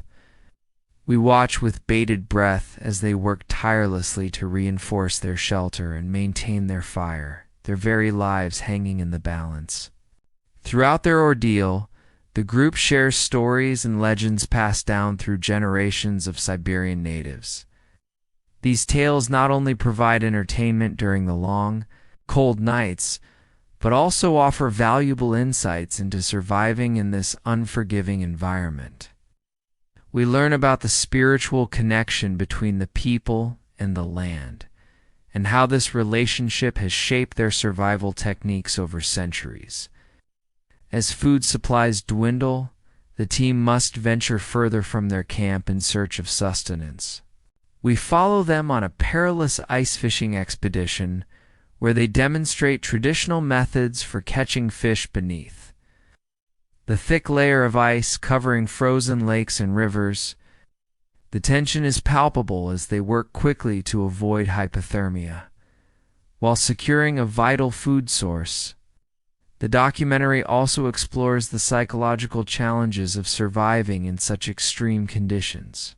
We watch with bated breath as they work tirelessly to reinforce their shelter and maintain their fire, their very lives hanging in the balance. Throughout their ordeal, the group shares stories and legends passed down through generations of Siberian natives. These tales not only provide entertainment during the long, cold nights, but also offer valuable insights into surviving in this unforgiving environment. We learn about the spiritual connection between the people and the land, and how this relationship has shaped their survival techniques over centuries. As food supplies dwindle, the team must venture further from their camp in search of sustenance. We follow them on a perilous ice fishing expedition where they demonstrate traditional methods for catching fish beneath the thick layer of ice covering frozen lakes and rivers. The tension is palpable as they work quickly to avoid hypothermia, while securing a vital food source. The documentary also explores the psychological challenges of surviving in such extreme conditions.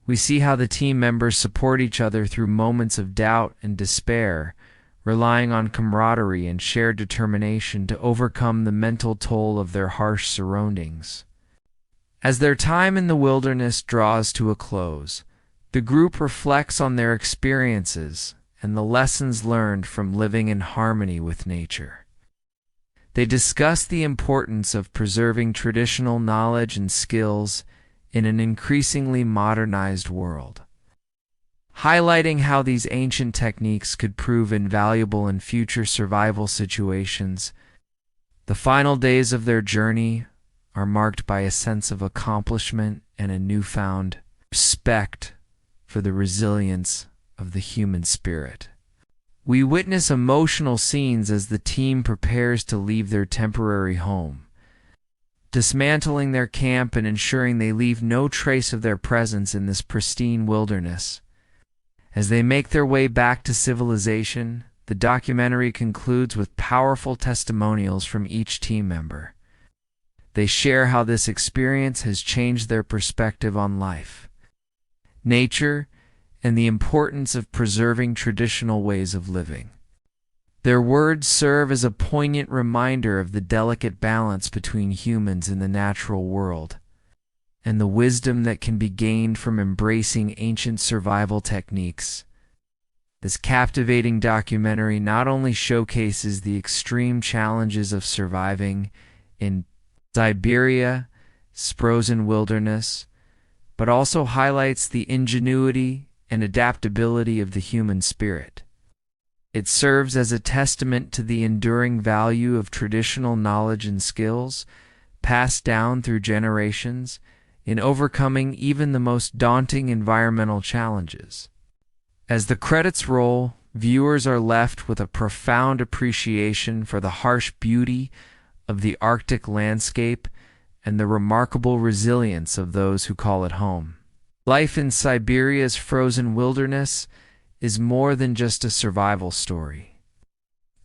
We see how the team members support each other through moments of doubt and despair, relying on camaraderie and shared determination to overcome the mental toll of their harsh surroundings. As their time in the wilderness draws to a close, the group reflects on their experiences and the lessons learned from living in harmony with nature. They discuss the importance of preserving traditional knowledge and skills in an increasingly modernized world, highlighting how these ancient techniques could prove invaluable in future survival situations. The final days of their journey are marked by a sense of accomplishment and a newfound respect for the resilience of the human spirit. We witness emotional scenes as the team prepares to leave their temporary home, dismantling their camp and ensuring they leave no trace of their presence in this pristine wilderness. As they make their way back to civilization, the documentary concludes with powerful testimonials from each team member. They share how this experience has changed their perspective on life, nature, and the importance of preserving traditional ways of living. Their words serve as a poignant reminder of the delicate balance between humans and the natural world, and the wisdom that can be gained from embracing ancient survival techniques. This captivating documentary not only showcases the extreme challenges of surviving in Siberia's frozen wilderness, but also highlights the ingenuity and adaptability of the human spirit. It serves as a testament to the enduring value of traditional knowledge and skills passed down through generations in overcoming even the most daunting environmental challenges. As the credits roll, viewers are left with a profound appreciation for the harsh beauty of the Arctic landscape and the remarkable resilience of those who call it home. Life in Siberia's frozen wilderness is more than just a survival story.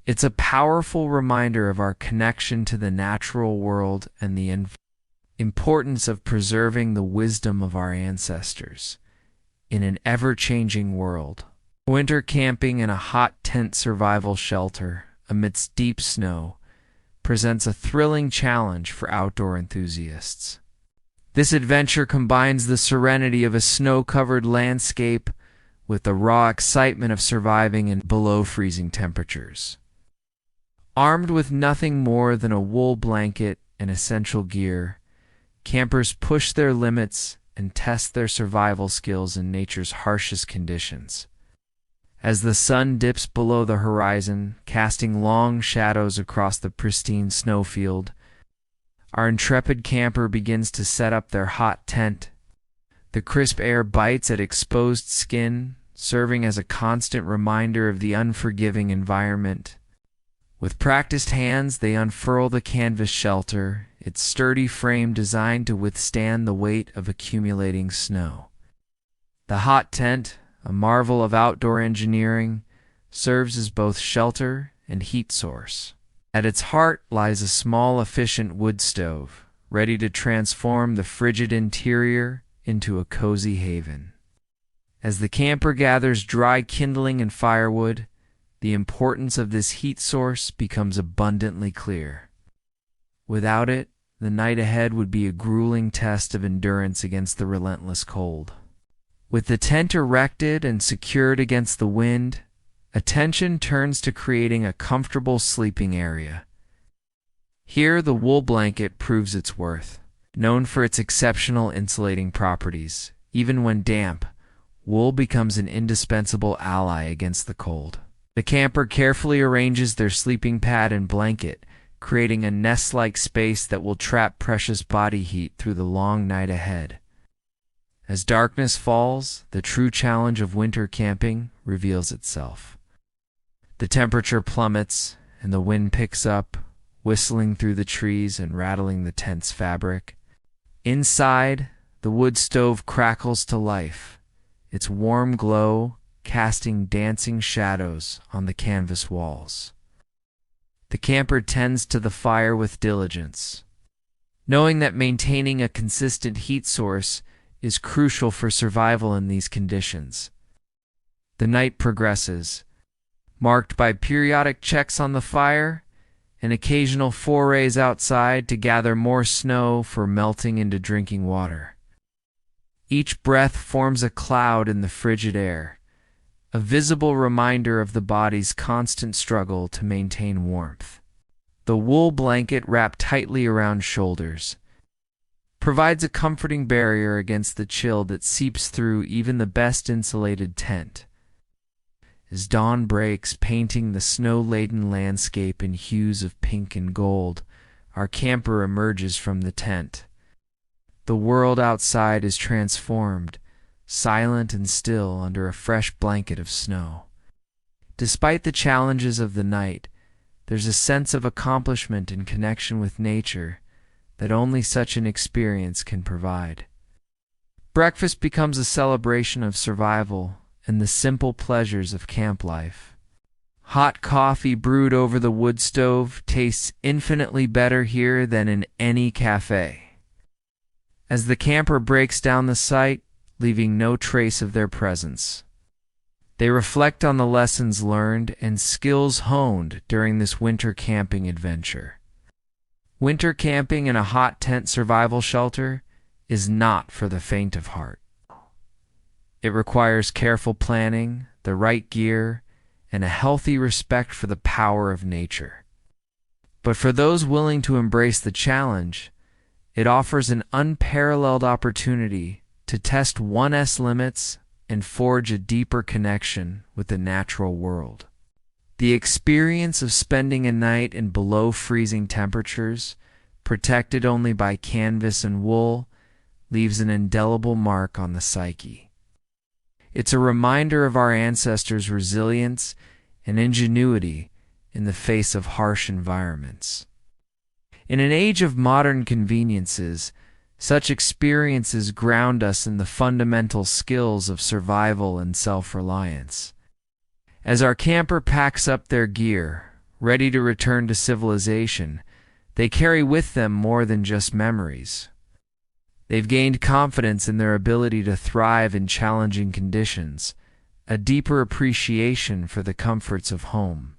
It's a powerful reminder of our connection to the natural world and the importance of preserving the wisdom of our ancestors in an ever-changing world. Winter camping in a hot tent survival shelter amidst deep snow presents a thrilling challenge for outdoor enthusiasts. This adventure combines the serenity of a snow-covered landscape with the raw excitement of surviving in below-freezing temperatures. Armed with nothing more than a wool blanket and essential gear, campers push their limits and test their survival skills in nature's harshest conditions. As the sun dips below the horizon, casting long shadows across the pristine snowfield, our intrepid camper begins to set up their hot tent. The crisp air bites at exposed skin, serving as a constant reminder of the unforgiving environment. With practiced hands, they unfurl the canvas shelter, its sturdy frame designed to withstand the weight of accumulating snow. The hot tent, a marvel of outdoor engineering, serves as both shelter and heat source. At its heart lies a small, efficient wood stove, ready to transform the frigid interior into a cozy haven. As the camper gathers dry kindling and firewood, the importance of this heat source becomes abundantly clear. Without it, the night ahead would be a grueling test of endurance against the relentless cold. With the tent erected and secured against the wind, attention turns to creating a comfortable sleeping area. Here, the wool blanket proves its worth. Known for its exceptional insulating properties, even when damp, wool becomes an indispensable ally against the cold. The camper carefully arranges their sleeping pad and blanket, creating a nest-like space that will trap precious body heat through the long night ahead. As darkness falls, the true challenge of winter camping reveals itself. The temperature plummets, and the wind picks up, whistling through the trees and rattling the tent's fabric. Inside, the wood stove crackles to life, its warm glow casting dancing shadows on the canvas walls. The camper tends to the fire with diligence, knowing that maintaining a consistent heat source is crucial for survival in these conditions. The night progresses, marked by periodic checks on the fire and occasional forays outside to gather more snow for melting into drinking water. Each breath forms a cloud in the frigid air, a visible reminder of the body's constant struggle to maintain warmth. The wool blanket wrapped tightly around shoulders provides a comforting barrier against the chill that seeps through even the best insulated tent. As dawn breaks, painting the snow-laden landscape in hues of pink and gold, our camper emerges from the tent. The world outside is transformed, silent and still under a fresh blanket of snow. Despite the challenges of the night, there's a sense of accomplishment and connection with nature that only such an experience can provide. Breakfast becomes a celebration of survival and the simple pleasures of camp life. Hot coffee brewed over the wood stove tastes infinitely better here than in any cafe. As the camper breaks down the site, leaving no trace of their presence, they reflect on the lessons learned and skills honed during this winter camping adventure. Winter camping in a hot tent survival shelter is not for the faint of heart. It requires careful planning, the right gear, and a healthy respect for the power of nature. But for those willing to embrace the challenge, it offers an unparalleled opportunity to test one's limits and forge a deeper connection with the natural world. The experience of spending a night in below freezing temperatures, protected only by canvas and wool, leaves an indelible mark on the psyche. It's a reminder of our ancestors' resilience and ingenuity in the face of harsh environments. In an age of modern conveniences, such experiences ground us in the fundamental skills of survival and self-reliance. As our camper packs up their gear, ready to return to civilization, they carry with them more than just memories. They've gained confidence in their ability to thrive in challenging conditions, a deeper appreciation for the comforts of home,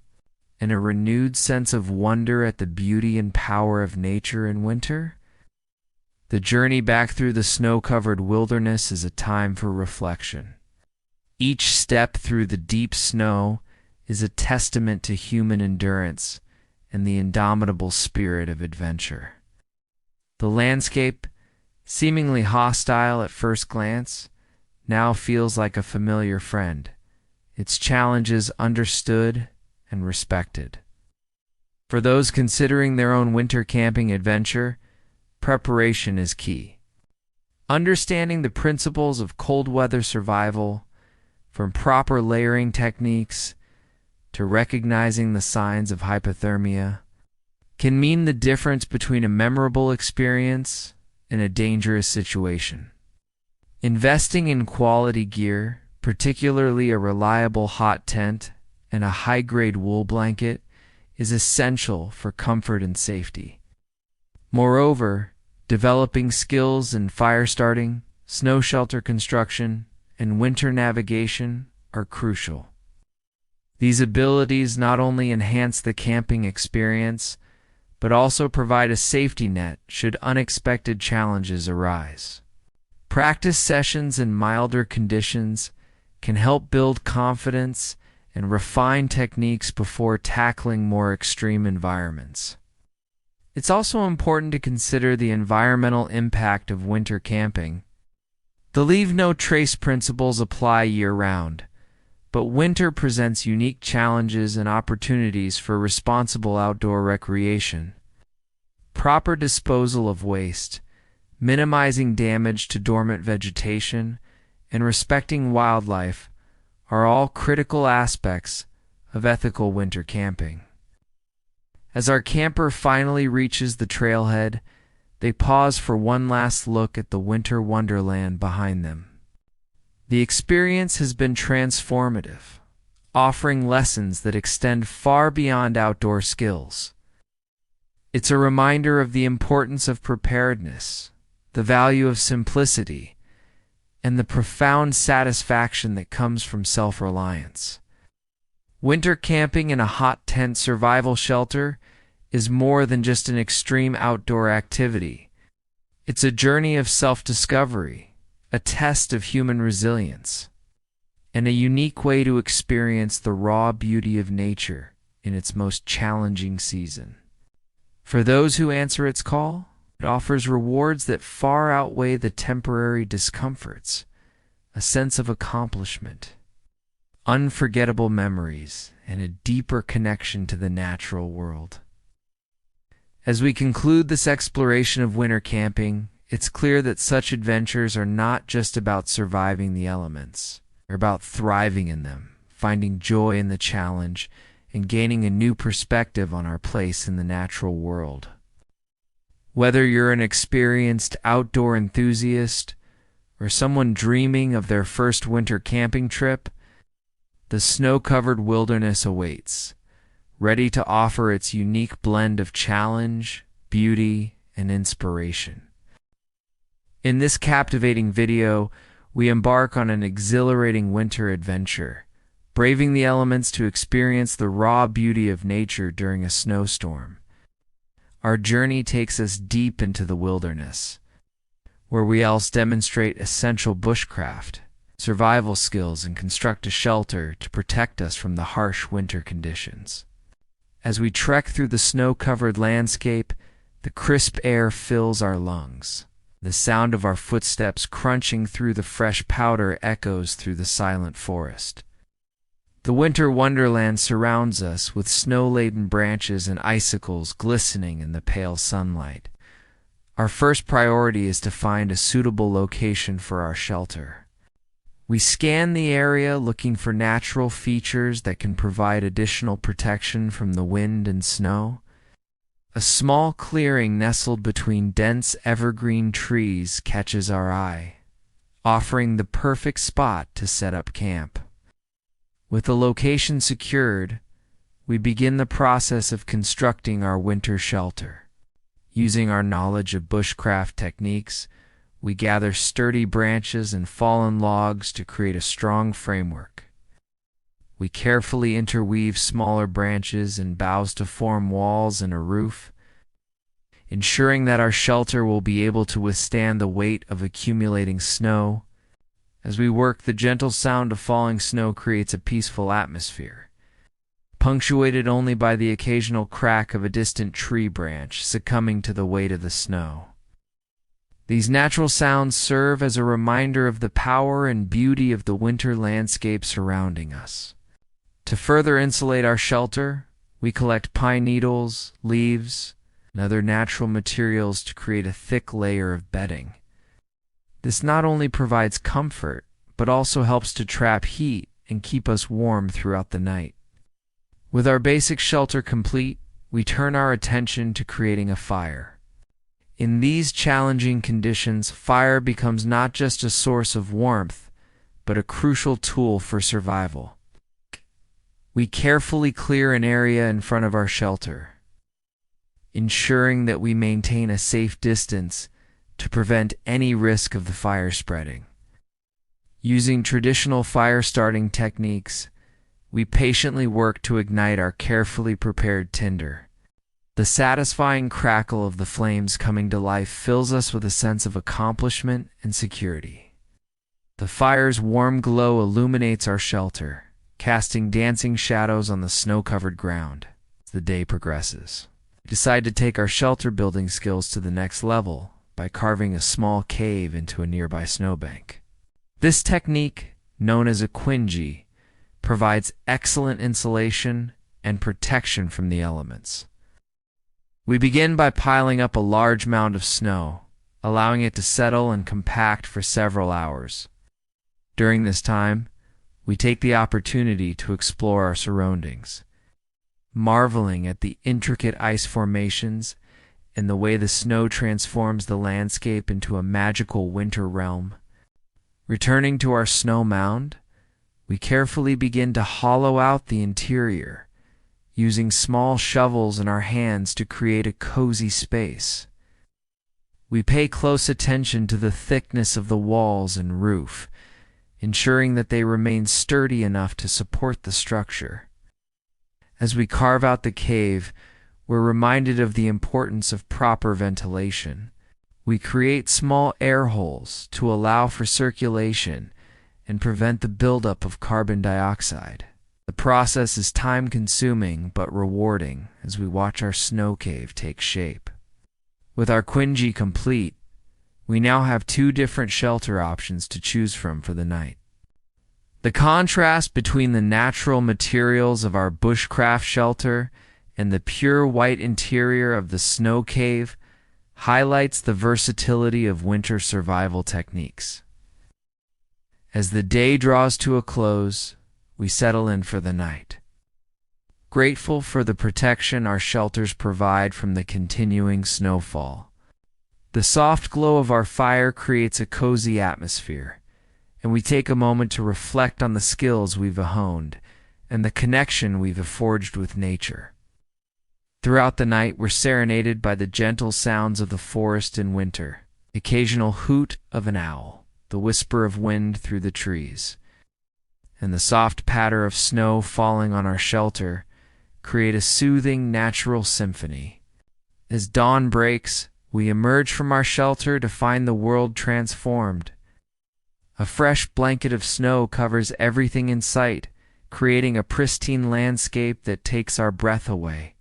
and a renewed sense of wonder at the beauty and power of nature in winter. The journey back through the snow-covered wilderness is a time for reflection. Each step through the deep snow is a testament to human endurance and the indomitable spirit of adventure. The landscape, seemingly hostile at first glance, now feels like a familiar friend, its challenges understood and respected. For those considering their own winter camping adventure, preparation is key. Understanding the principles of cold weather survival, from proper layering techniques to recognizing the signs of hypothermia, can mean the difference between a memorable experience and a dangerous situation. Investing in quality gear, particularly a reliable hot tent and a high-grade wool blanket, is essential for comfort and safety. Moreover, developing skills in fire starting, snow shelter construction, and winter navigation are crucial. These abilities not only enhance the camping experience, but also provide a safety net should unexpected challenges arise. Practice sessions in milder conditions can help build confidence and refine techniques before tackling more extreme environments. It's also important to consider the environmental impact of winter camping. The leave no trace principles apply year-round, but winter presents unique challenges and opportunities for responsible outdoor recreation. Proper disposal of waste, minimizing damage to dormant vegetation, and respecting wildlife are all critical aspects of ethical winter camping. As our camper finally reaches the trailhead, they pause for one last look at the winter wonderland behind them. The experience has been transformative, offering lessons that extend far beyond outdoor skills. It's a reminder of the importance of preparedness, the value of simplicity, and the profound satisfaction that comes from self-reliance. Winter camping in a hot tent survival shelter is more than just an extreme outdoor activity. It's a journey of self-discovery, a test of human resilience, and a unique way to experience the raw beauty of nature in its most challenging season. For those who answer its call, it offers rewards that far outweigh the temporary discomforts, a sense of accomplishment, unforgettable memories, and a deeper connection to the natural world. As we conclude this exploration of winter camping, it's clear that such adventures are not just about surviving the elements. They're about thriving in them, finding joy in the challenge, and gaining a new perspective on our place in the natural world. Whether you're an experienced outdoor enthusiast or someone dreaming of their first winter camping trip, the snow-covered wilderness awaits, ready to offer its unique blend of challenge, beauty, and inspiration. In this captivating video, we embark on an exhilarating winter adventure, braving the elements to experience the raw beauty of nature during a snowstorm. Our journey takes us deep into the wilderness, where we also demonstrate essential bushcraft, survival skills, and construct a shelter to protect us from the harsh winter conditions. As we trek through the snow-covered landscape, the crisp air fills our lungs. The sound of our footsteps crunching through the fresh powder echoes through the silent forest. The winter wonderland surrounds us with snow-laden branches and icicles glistening in the pale sunlight. Our first priority is to find a suitable location for our shelter. We scan the area looking for natural features that can provide additional protection from the wind and snow. A small clearing nestled between dense evergreen trees catches our eye, offering the perfect spot to set up camp. With the location secured, we begin the process of constructing our winter shelter. Using our knowledge of bushcraft techniques, we gather sturdy branches and fallen logs to create a strong framework. We carefully interweave smaller branches and boughs to form walls and a roof, ensuring that our shelter will be able to withstand the weight of accumulating snow. As we work, the gentle sound of falling snow creates a peaceful atmosphere, punctuated only by the occasional crack of a distant tree branch succumbing to the weight of the snow. These natural sounds serve as a reminder of the power and beauty of the winter landscape surrounding us. To further insulate our shelter, we collect pine needles, leaves, and other natural materials to create a thick layer of bedding. This not only provides comfort, but also helps to trap heat and keep us warm throughout the night. With our basic shelter complete, we turn our attention to creating a fire. In these challenging conditions, fire becomes not just a source of warmth, but a crucial tool for survival. We carefully clear an area in front of our shelter, ensuring that we maintain a safe distance to prevent any risk of the fire spreading. Using traditional fire-starting techniques, we patiently work to ignite our carefully prepared tinder. The satisfying crackle of the flames coming to life fills us with a sense of accomplishment and security. The fire's warm glow illuminates our shelter, casting dancing shadows on the snow-covered ground. As the day progresses, we decide to take our shelter building skills to the next level by carving a small cave into a nearby snowbank. This technique, known as a quinji, provides excellent insulation and protection from the elements. We begin by piling up a large mound of snow, allowing it to settle and compact for several hours. During this time, we take the opportunity to explore our surroundings, marveling at the intricate ice formations and the way the snow transforms the landscape into a magical winter realm. Returning to our snow mound, We carefully begin to hollow out the interior, using small shovels in our hands to create a cozy space. We pay close attention to the thickness of the walls and roof, ensuring that they remain sturdy enough to support the structure. As we carve out the cave, we're reminded of the importance of proper ventilation. We create small air holes to allow for circulation and prevent the buildup of carbon dioxide. The process is time-consuming but rewarding as we watch our snow cave take shape. With our quingy complete, we now have 2 different shelter options to choose from for the night. The contrast between the natural materials of our bushcraft shelter and the pure white interior of the snow cave highlights the versatility of winter survival techniques. As the day draws to a close, we settle in for the night, grateful for the protection our shelters provide from the continuing snowfall. The soft glow of our fire creates a cozy atmosphere, and we take a moment to reflect on the skills we've honed and the connection we've forged with nature. Throughout the night, we're serenaded by the gentle sounds of the forest in winter, the occasional hoot of an owl, the whisper of wind through the trees, and the soft patter of snow falling on our shelter create a soothing natural symphony. As dawn breaks, we emerge from our shelter to find the world transformed. A fresh blanket of snow covers everything in sight, creating a pristine landscape that takes our breath away.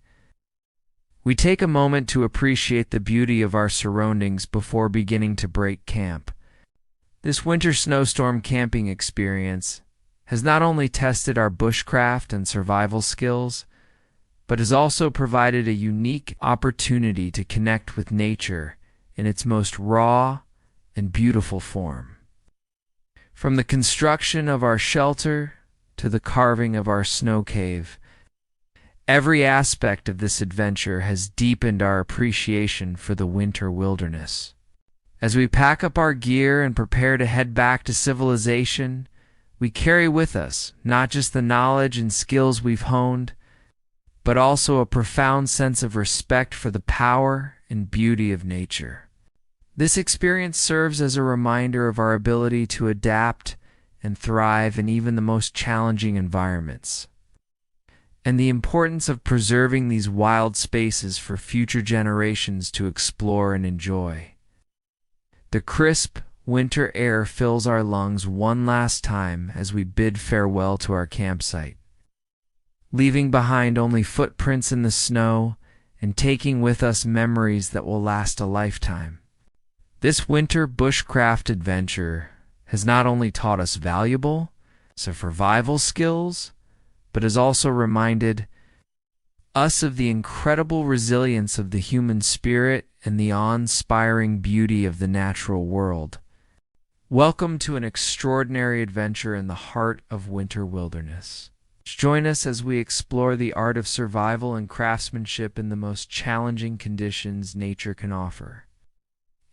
We take a moment to appreciate the beauty of our surroundings before beginning to break camp. This winter snowstorm camping experience has not only tested our bushcraft and survival skills, but has also provided a unique opportunity to connect with nature in its most raw and beautiful form. From the construction of our shelter to the carving of our snow cave, every aspect of this adventure has deepened our appreciation for the winter wilderness. As we pack up our gear and prepare to head back to civilization, we carry with us not just the knowledge and skills we've honed, but also a profound sense of respect for the power and beauty of nature. This experience serves as a reminder of our ability to adapt and thrive in even the most challenging environments, and the importance of preserving these wild spaces for future generations to explore and enjoy. The crisp winter air fills our lungs one last time as we bid farewell to our campsite, leaving behind only footprints in the snow and taking with us memories that will last a lifetime. This winter bushcraft adventure has not only taught us valuable survival skills, but has also reminded us of the incredible resilience of the human spirit and the awe-inspiring beauty of the natural world. Welcome to an extraordinary adventure in the heart of winter wilderness. Join us as we explore the art of survival and craftsmanship in the most challenging conditions nature can offer.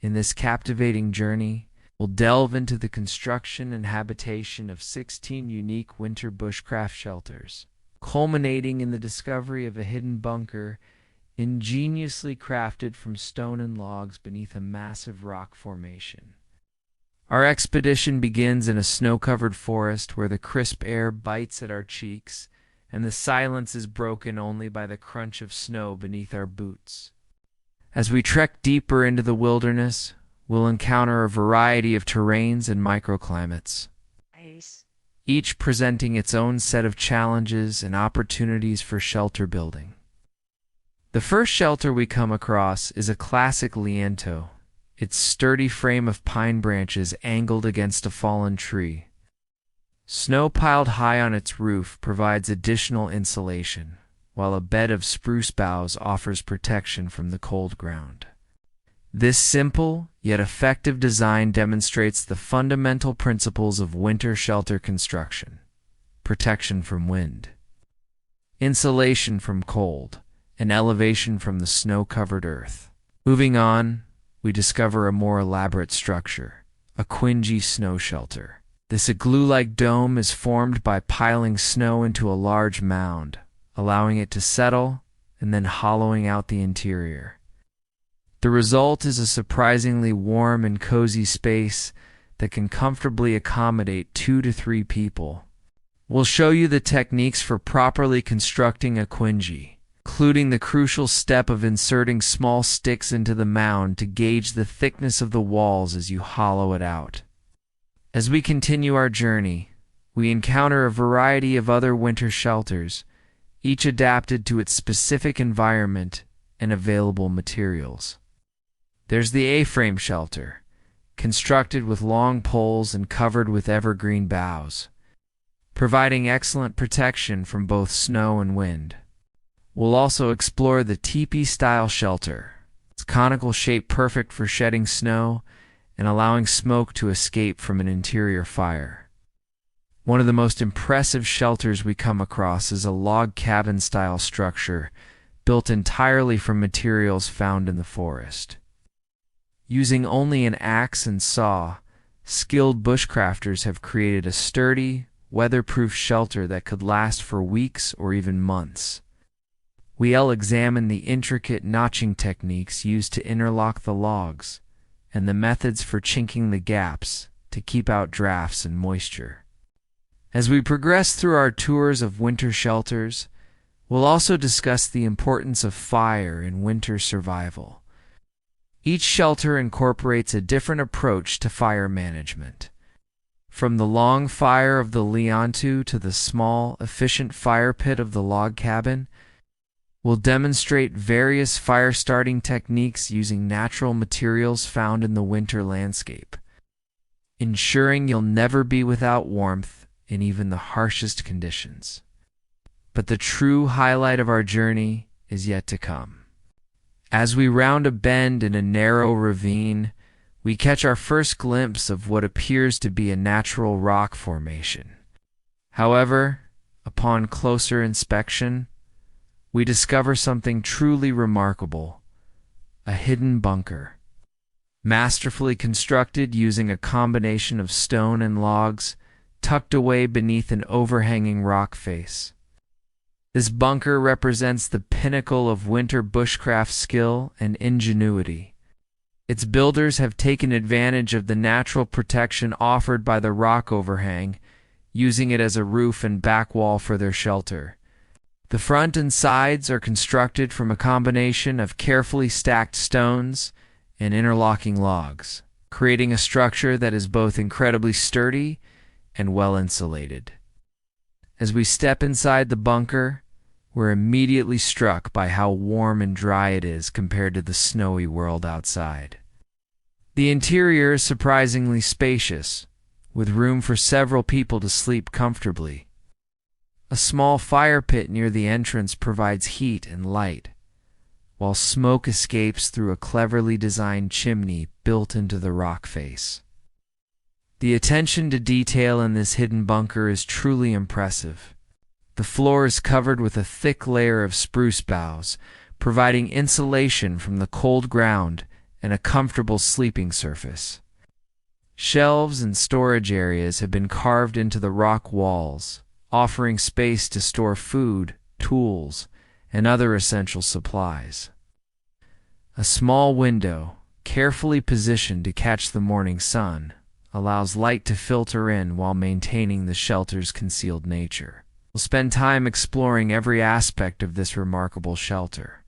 In this captivating journey, we'll delve into the construction and habitation of 16 unique winter bushcraft shelters, culminating in the discovery of a hidden bunker ingeniously crafted from stone and logs beneath a massive rock formation. Our expedition begins in a snow-covered forest where the crisp air bites at our cheeks and the silence is broken only by the crunch of snow beneath our boots. As we trek deeper into the wilderness, we'll encounter a variety of terrains and microclimates, each presenting its own set of challenges and opportunities for shelter building. The first shelter we come across is a classic liento, its sturdy frame of pine branches angled against a fallen tree. Snow piled high on its roof provides additional insulation, while a bed of spruce boughs offers protection from the cold ground. This simple yet effective design demonstrates the fundamental principles of winter shelter construction: protection from wind, insulation from cold, and elevation from the snow-covered earth. Moving on, we discover a more elaborate structure, a quingy snow shelter. This igloo-like dome is formed by piling snow into a large mound, allowing it to settle and then hollowing out the interior. The result is a surprisingly warm and cozy space that can comfortably accommodate 2 to 3 people. We'll show you the techniques for properly constructing a quingy, including the crucial step of inserting small sticks into the mound to gauge the thickness of the walls as you hollow it out. As we continue our journey, we encounter a variety of other winter shelters, each adapted to its specific environment and available materials. There's the A-frame shelter, constructed with long poles and covered with evergreen boughs, providing excellent protection from both snow and wind. We'll also explore the teepee-style shelter. Its conical shape perfect for shedding snow and allowing smoke to escape from an interior fire. One of the most impressive shelters we come across is a log cabin-style structure built entirely from materials found in the forest. Using only an axe and saw, skilled bushcrafters have created a sturdy, weatherproof shelter that could last for weeks or even months. We'll examine the intricate notching techniques used to interlock the logs and the methods for chinking the gaps to keep out drafts and moisture. As we progress through our tours of winter shelters, we'll also discuss the importance of fire in winter survival. Each shelter incorporates a different approach to fire management. From the long fire of the lean-to to the small, efficient fire pit of the log cabin, we'll demonstrate various fire-starting techniques using natural materials found in the winter landscape, ensuring you'll never be without warmth in even the harshest conditions. But the true highlight of our journey is yet to come. As we round a bend in a narrow ravine, we catch our first glimpse of what appears to be a natural rock formation. However, upon closer inspection, we discover something truly remarkable: a hidden bunker. Masterfully constructed using a combination of stone and logs, tucked away beneath an overhanging rock face. This bunker represents the pinnacle of winter bushcraft skill and ingenuity. Its builders have taken advantage of the natural protection offered by the rock overhang, using it as a roof and back wall for their shelter. The front and sides are constructed from a combination of carefully stacked stones and interlocking logs, creating a structure that is both incredibly sturdy and well insulated. As we step inside the bunker, we're immediately struck by how warm and dry it is compared to the snowy world outside. The interior is surprisingly spacious, with room for several people to sleep comfortably. A small fire pit near the entrance provides heat and light, while smoke escapes through a cleverly designed chimney built into the rock face. The attention to detail in this hidden bunker is truly impressive. The floor is covered with a thick layer of spruce boughs, providing insulation from the cold ground and a comfortable sleeping surface. Shelves and storage areas have been carved into the rock walls, offering space to store food, tools, and other essential supplies. A small window, carefully positioned to catch the morning sun, allows light to filter in while maintaining the shelter's concealed nature. We'll spend time exploring every aspect of this remarkable shelter,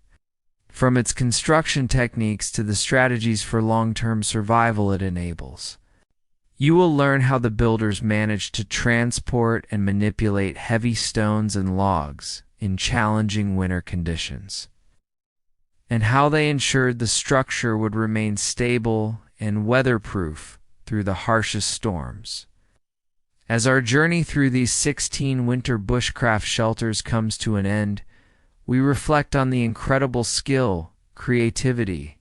from its construction techniques to the strategies for long-term survival it enables. You will learn how the builders managed to transport and manipulate heavy stones and logs in challenging winter conditions, and how they ensured the structure would remain stable and weatherproof through the harshest storms. As our journey through these 16 winter bushcraft shelters comes to an end, we reflect on the incredible skill, creativity,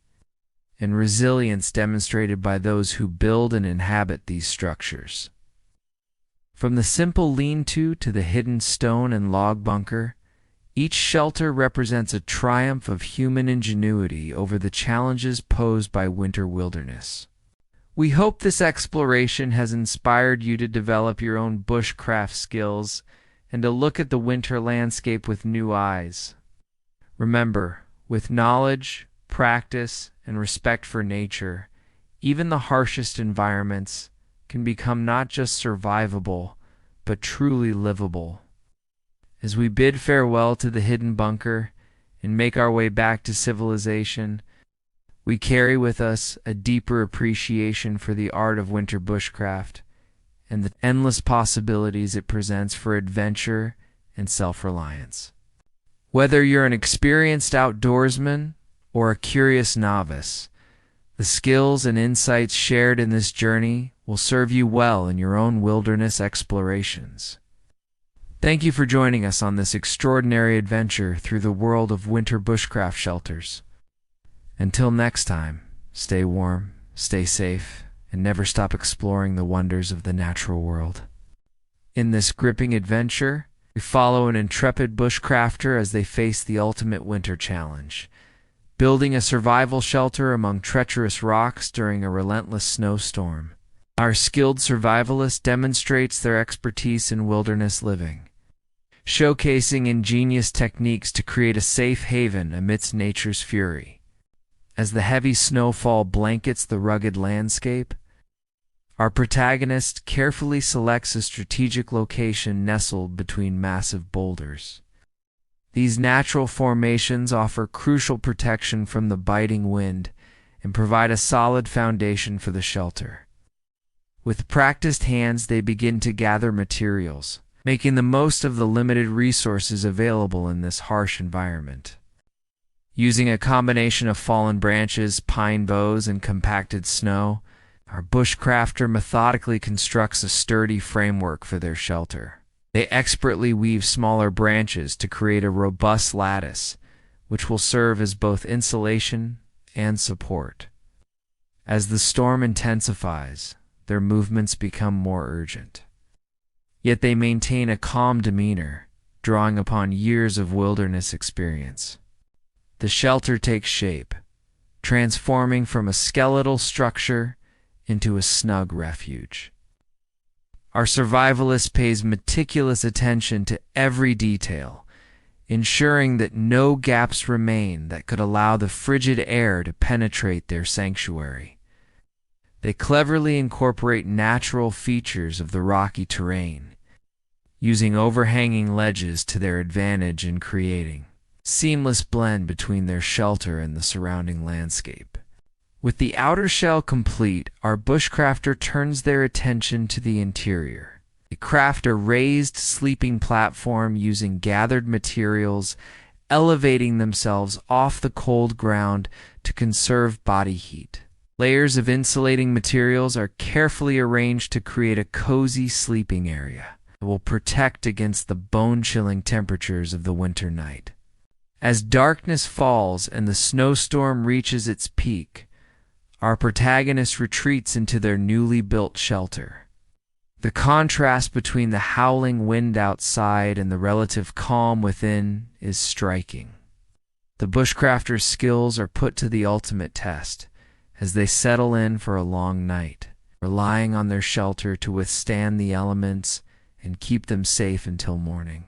and resilience demonstrated by those who build and inhabit these structures. From the simple lean-to to the hidden stone and log bunker, each shelter represents a triumph of human ingenuity over the challenges posed by winter wilderness. We hope this exploration has inspired you to develop your own bushcraft skills and to look at the winter landscape with new eyes. Remember, with knowledge, practice, and respect for nature, even the harshest environments can become not just survivable, but truly livable. As we bid farewell to the hidden bunker and make our way back to civilization, we carry with us a deeper appreciation for the art of winter bushcraft and the endless possibilities it presents for adventure and self-reliance. Whether you're an experienced outdoorsman or a curious novice, the skills and insights shared in this journey will serve you well in your own wilderness explorations. Thank you for joining us on this extraordinary adventure through the world of winter bushcraft shelters. Until next time, stay warm, stay safe, and never stop exploring the wonders of the natural world. In this gripping adventure, we follow an intrepid bushcrafter as they face the ultimate winter challenge, building a survival shelter among treacherous rocks during a relentless snowstorm. Our skilled survivalist demonstrates their expertise in wilderness living, showcasing ingenious techniques to create a safe haven amidst nature's fury. As the heavy snowfall blankets the rugged landscape, our protagonist carefully selects a strategic location nestled between massive boulders. These natural formations offer crucial protection from the biting wind and provide a solid foundation for the shelter. With practiced hands, they begin to gather materials, making the most of the limited resources available in this harsh environment. Using a combination of fallen branches, pine boughs, and compacted snow, our bushcrafter methodically constructs a sturdy framework for their shelter. They expertly weave smaller branches to create a robust lattice, which will serve as both insulation and support. As the storm intensifies, their movements become more urgent. Yet they maintain a calm demeanor, drawing upon years of wilderness experience. The shelter takes shape, transforming from a skeletal structure into a snug refuge. Our survivalist pays meticulous attention to every detail, ensuring that no gaps remain that could allow the frigid air to penetrate their sanctuary. They cleverly incorporate natural features of the rocky terrain, using overhanging ledges to their advantage in creating seamless blend between their shelter and the surrounding landscape. With the outer shell complete, our bushcrafter turns their attention to the interior. They craft a raised sleeping platform using gathered materials, elevating themselves off the cold ground to conserve body heat. Layers of insulating materials are carefully arranged to create a cozy sleeping area that will protect against the bone-chilling temperatures of the winter night. As darkness falls and the snowstorm reaches its peak, our protagonist retreats into their newly built shelter. The contrast between the howling wind outside and the relative calm within is striking. The bushcrafter's skills are put to the ultimate test as they settle in for a long night, relying on their shelter to withstand the elements and keep them safe until morning.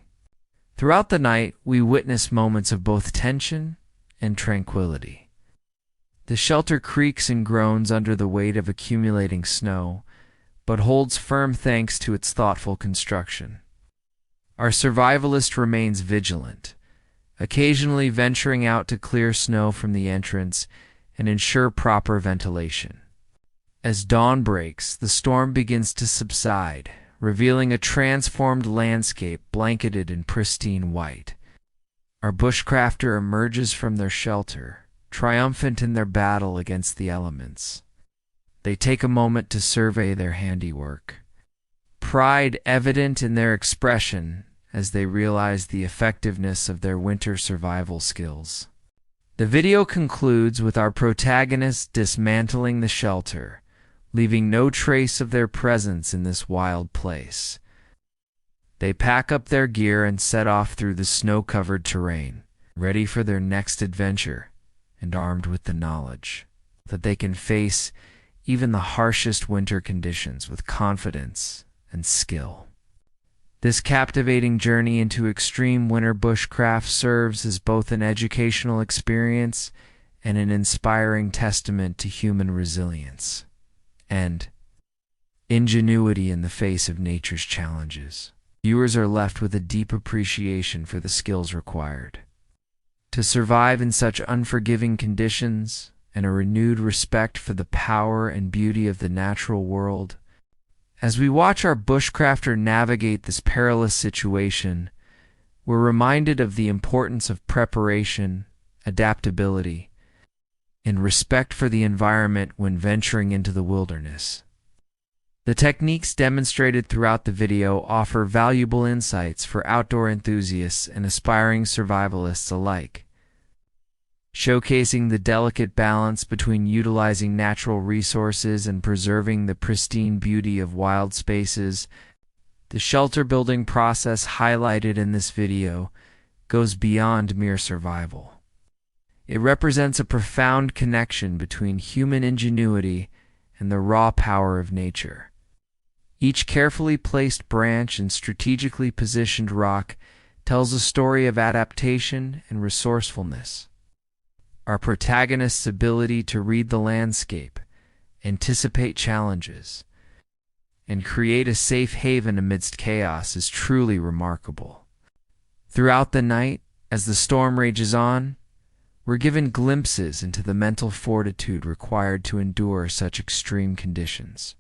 Throughout the night, we witness moments of both tension and tranquility. The shelter creaks and groans under the weight of accumulating snow, but holds firm thanks to its thoughtful construction. Our survivalist remains vigilant, occasionally venturing out to clear snow from the entrance and ensure proper ventilation. As dawn breaks, the storm begins to subside, revealing a transformed landscape blanketed in pristine white. Our bushcrafter emerges from their shelter, triumphant in their battle against the elements. They take a moment to survey their handiwork, pride evident in their expression as they realize the effectiveness of their winter survival skills. The video concludes with our protagonist dismantling the shelter, leaving no trace of their presence in this wild place. They pack up their gear and set off through the snow-covered terrain, ready for their next adventure and armed with the knowledge that they can face even the harshest winter conditions with confidence and skill. This captivating journey into extreme winter bushcraft serves as both an educational experience and an inspiring testament to human resilience and ingenuity in the face of nature's challenges. Viewers are left with a deep appreciation for the skills required to survive in such unforgiving conditions, and a renewed respect for the power and beauty of the natural world. As we watch our bushcrafter navigate this perilous situation, we're reminded of the importance of preparation, adaptability, and respect for the environment when venturing into the wilderness. The techniques demonstrated throughout the video offer valuable insights for outdoor enthusiasts and aspiring survivalists alike, showcasing the delicate balance between utilizing natural resources and preserving the pristine beauty of wild spaces. The shelter building process highlighted in this video goes beyond mere survival. It represents a profound connection between human ingenuity and the raw power of nature. Each carefully placed branch and strategically positioned rock tells a story of adaptation and resourcefulness. Our protagonist's ability to read the landscape, anticipate challenges, and create a safe haven amidst chaos is truly remarkable. Throughout the night, as the storm rages on, we're given glimpses into the mental fortitude required to endure such extreme conditions.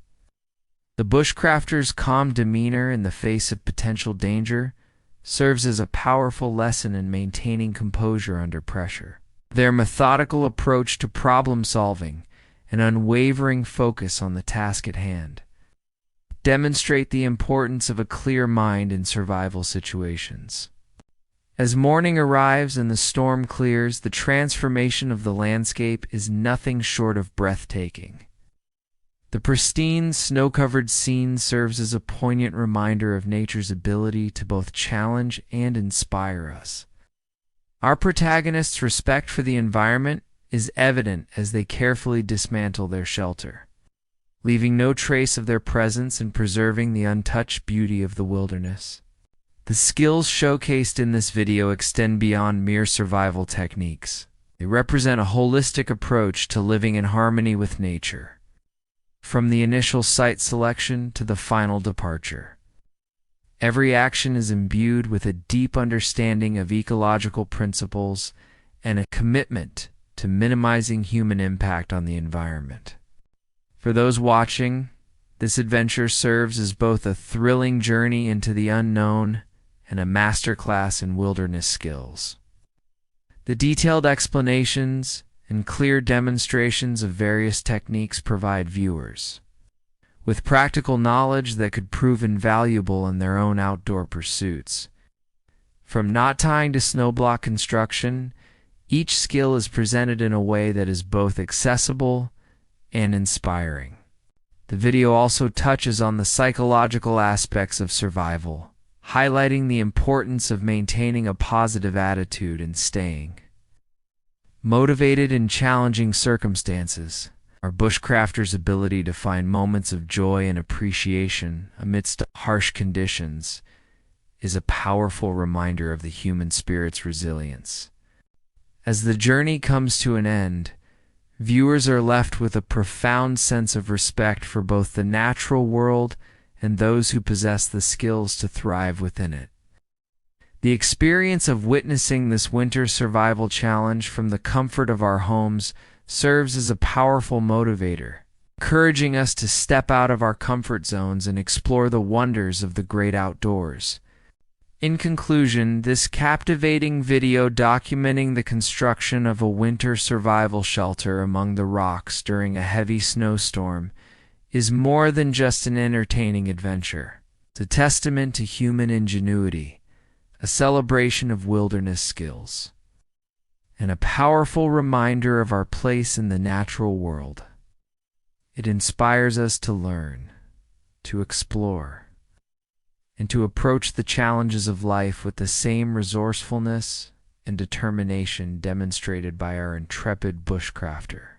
The bushcrafter's calm demeanor in the face of potential danger serves as a powerful lesson in maintaining composure under pressure. Their methodical approach to problem-solving and unwavering focus on the task at hand demonstrate the importance of a clear mind in survival situations. As morning arrives and the storm clears, the transformation of the landscape is nothing short of breathtaking. The pristine, snow-covered scene serves as a poignant reminder of nature's ability to both challenge and inspire us. Our protagonists' respect for the environment is evident as they carefully dismantle their shelter, leaving no trace of their presence and preserving the untouched beauty of the wilderness. The skills showcased in this video extend beyond mere survival techniques. They represent a holistic approach to living in harmony with nature, from the initial site selection to the final departure. Every action is imbued with a deep understanding of ecological principles and a commitment to minimizing human impact on the environment. For those watching, this adventure serves as both a thrilling journey into the unknown and a masterclass in wilderness skills. The detailed explanations and clear demonstrations of various techniques provide viewers with practical knowledge that could prove invaluable in their own outdoor pursuits. From knot tying to snowblock construction, each skill is presented in a way that is both accessible and inspiring. The video also touches on the psychological aspects of survival, highlighting the importance of maintaining a positive attitude and staying motivated in challenging circumstances. Our bushcrafter's ability to find moments of joy and appreciation amidst harsh conditions is a powerful reminder of the human spirit's resilience. As the journey comes to an end, viewers are left with a profound sense of respect for both the natural world and those who possess the skills to thrive within it. The experience of witnessing this winter survival challenge from the comfort of our homes serves as a powerful motivator, encouraging us to step out of our comfort zones and explore the wonders of the great outdoors. In conclusion, this captivating video documenting the construction of a winter survival shelter among the rocks during a heavy snowstorm is more than just an entertaining adventure. It's a testament to human ingenuity, a celebration of wilderness skills, and a powerful reminder of our place in the natural world. It inspires us to learn, to explore, and to approach the challenges of life with the same resourcefulness and determination demonstrated by our intrepid bushcrafter.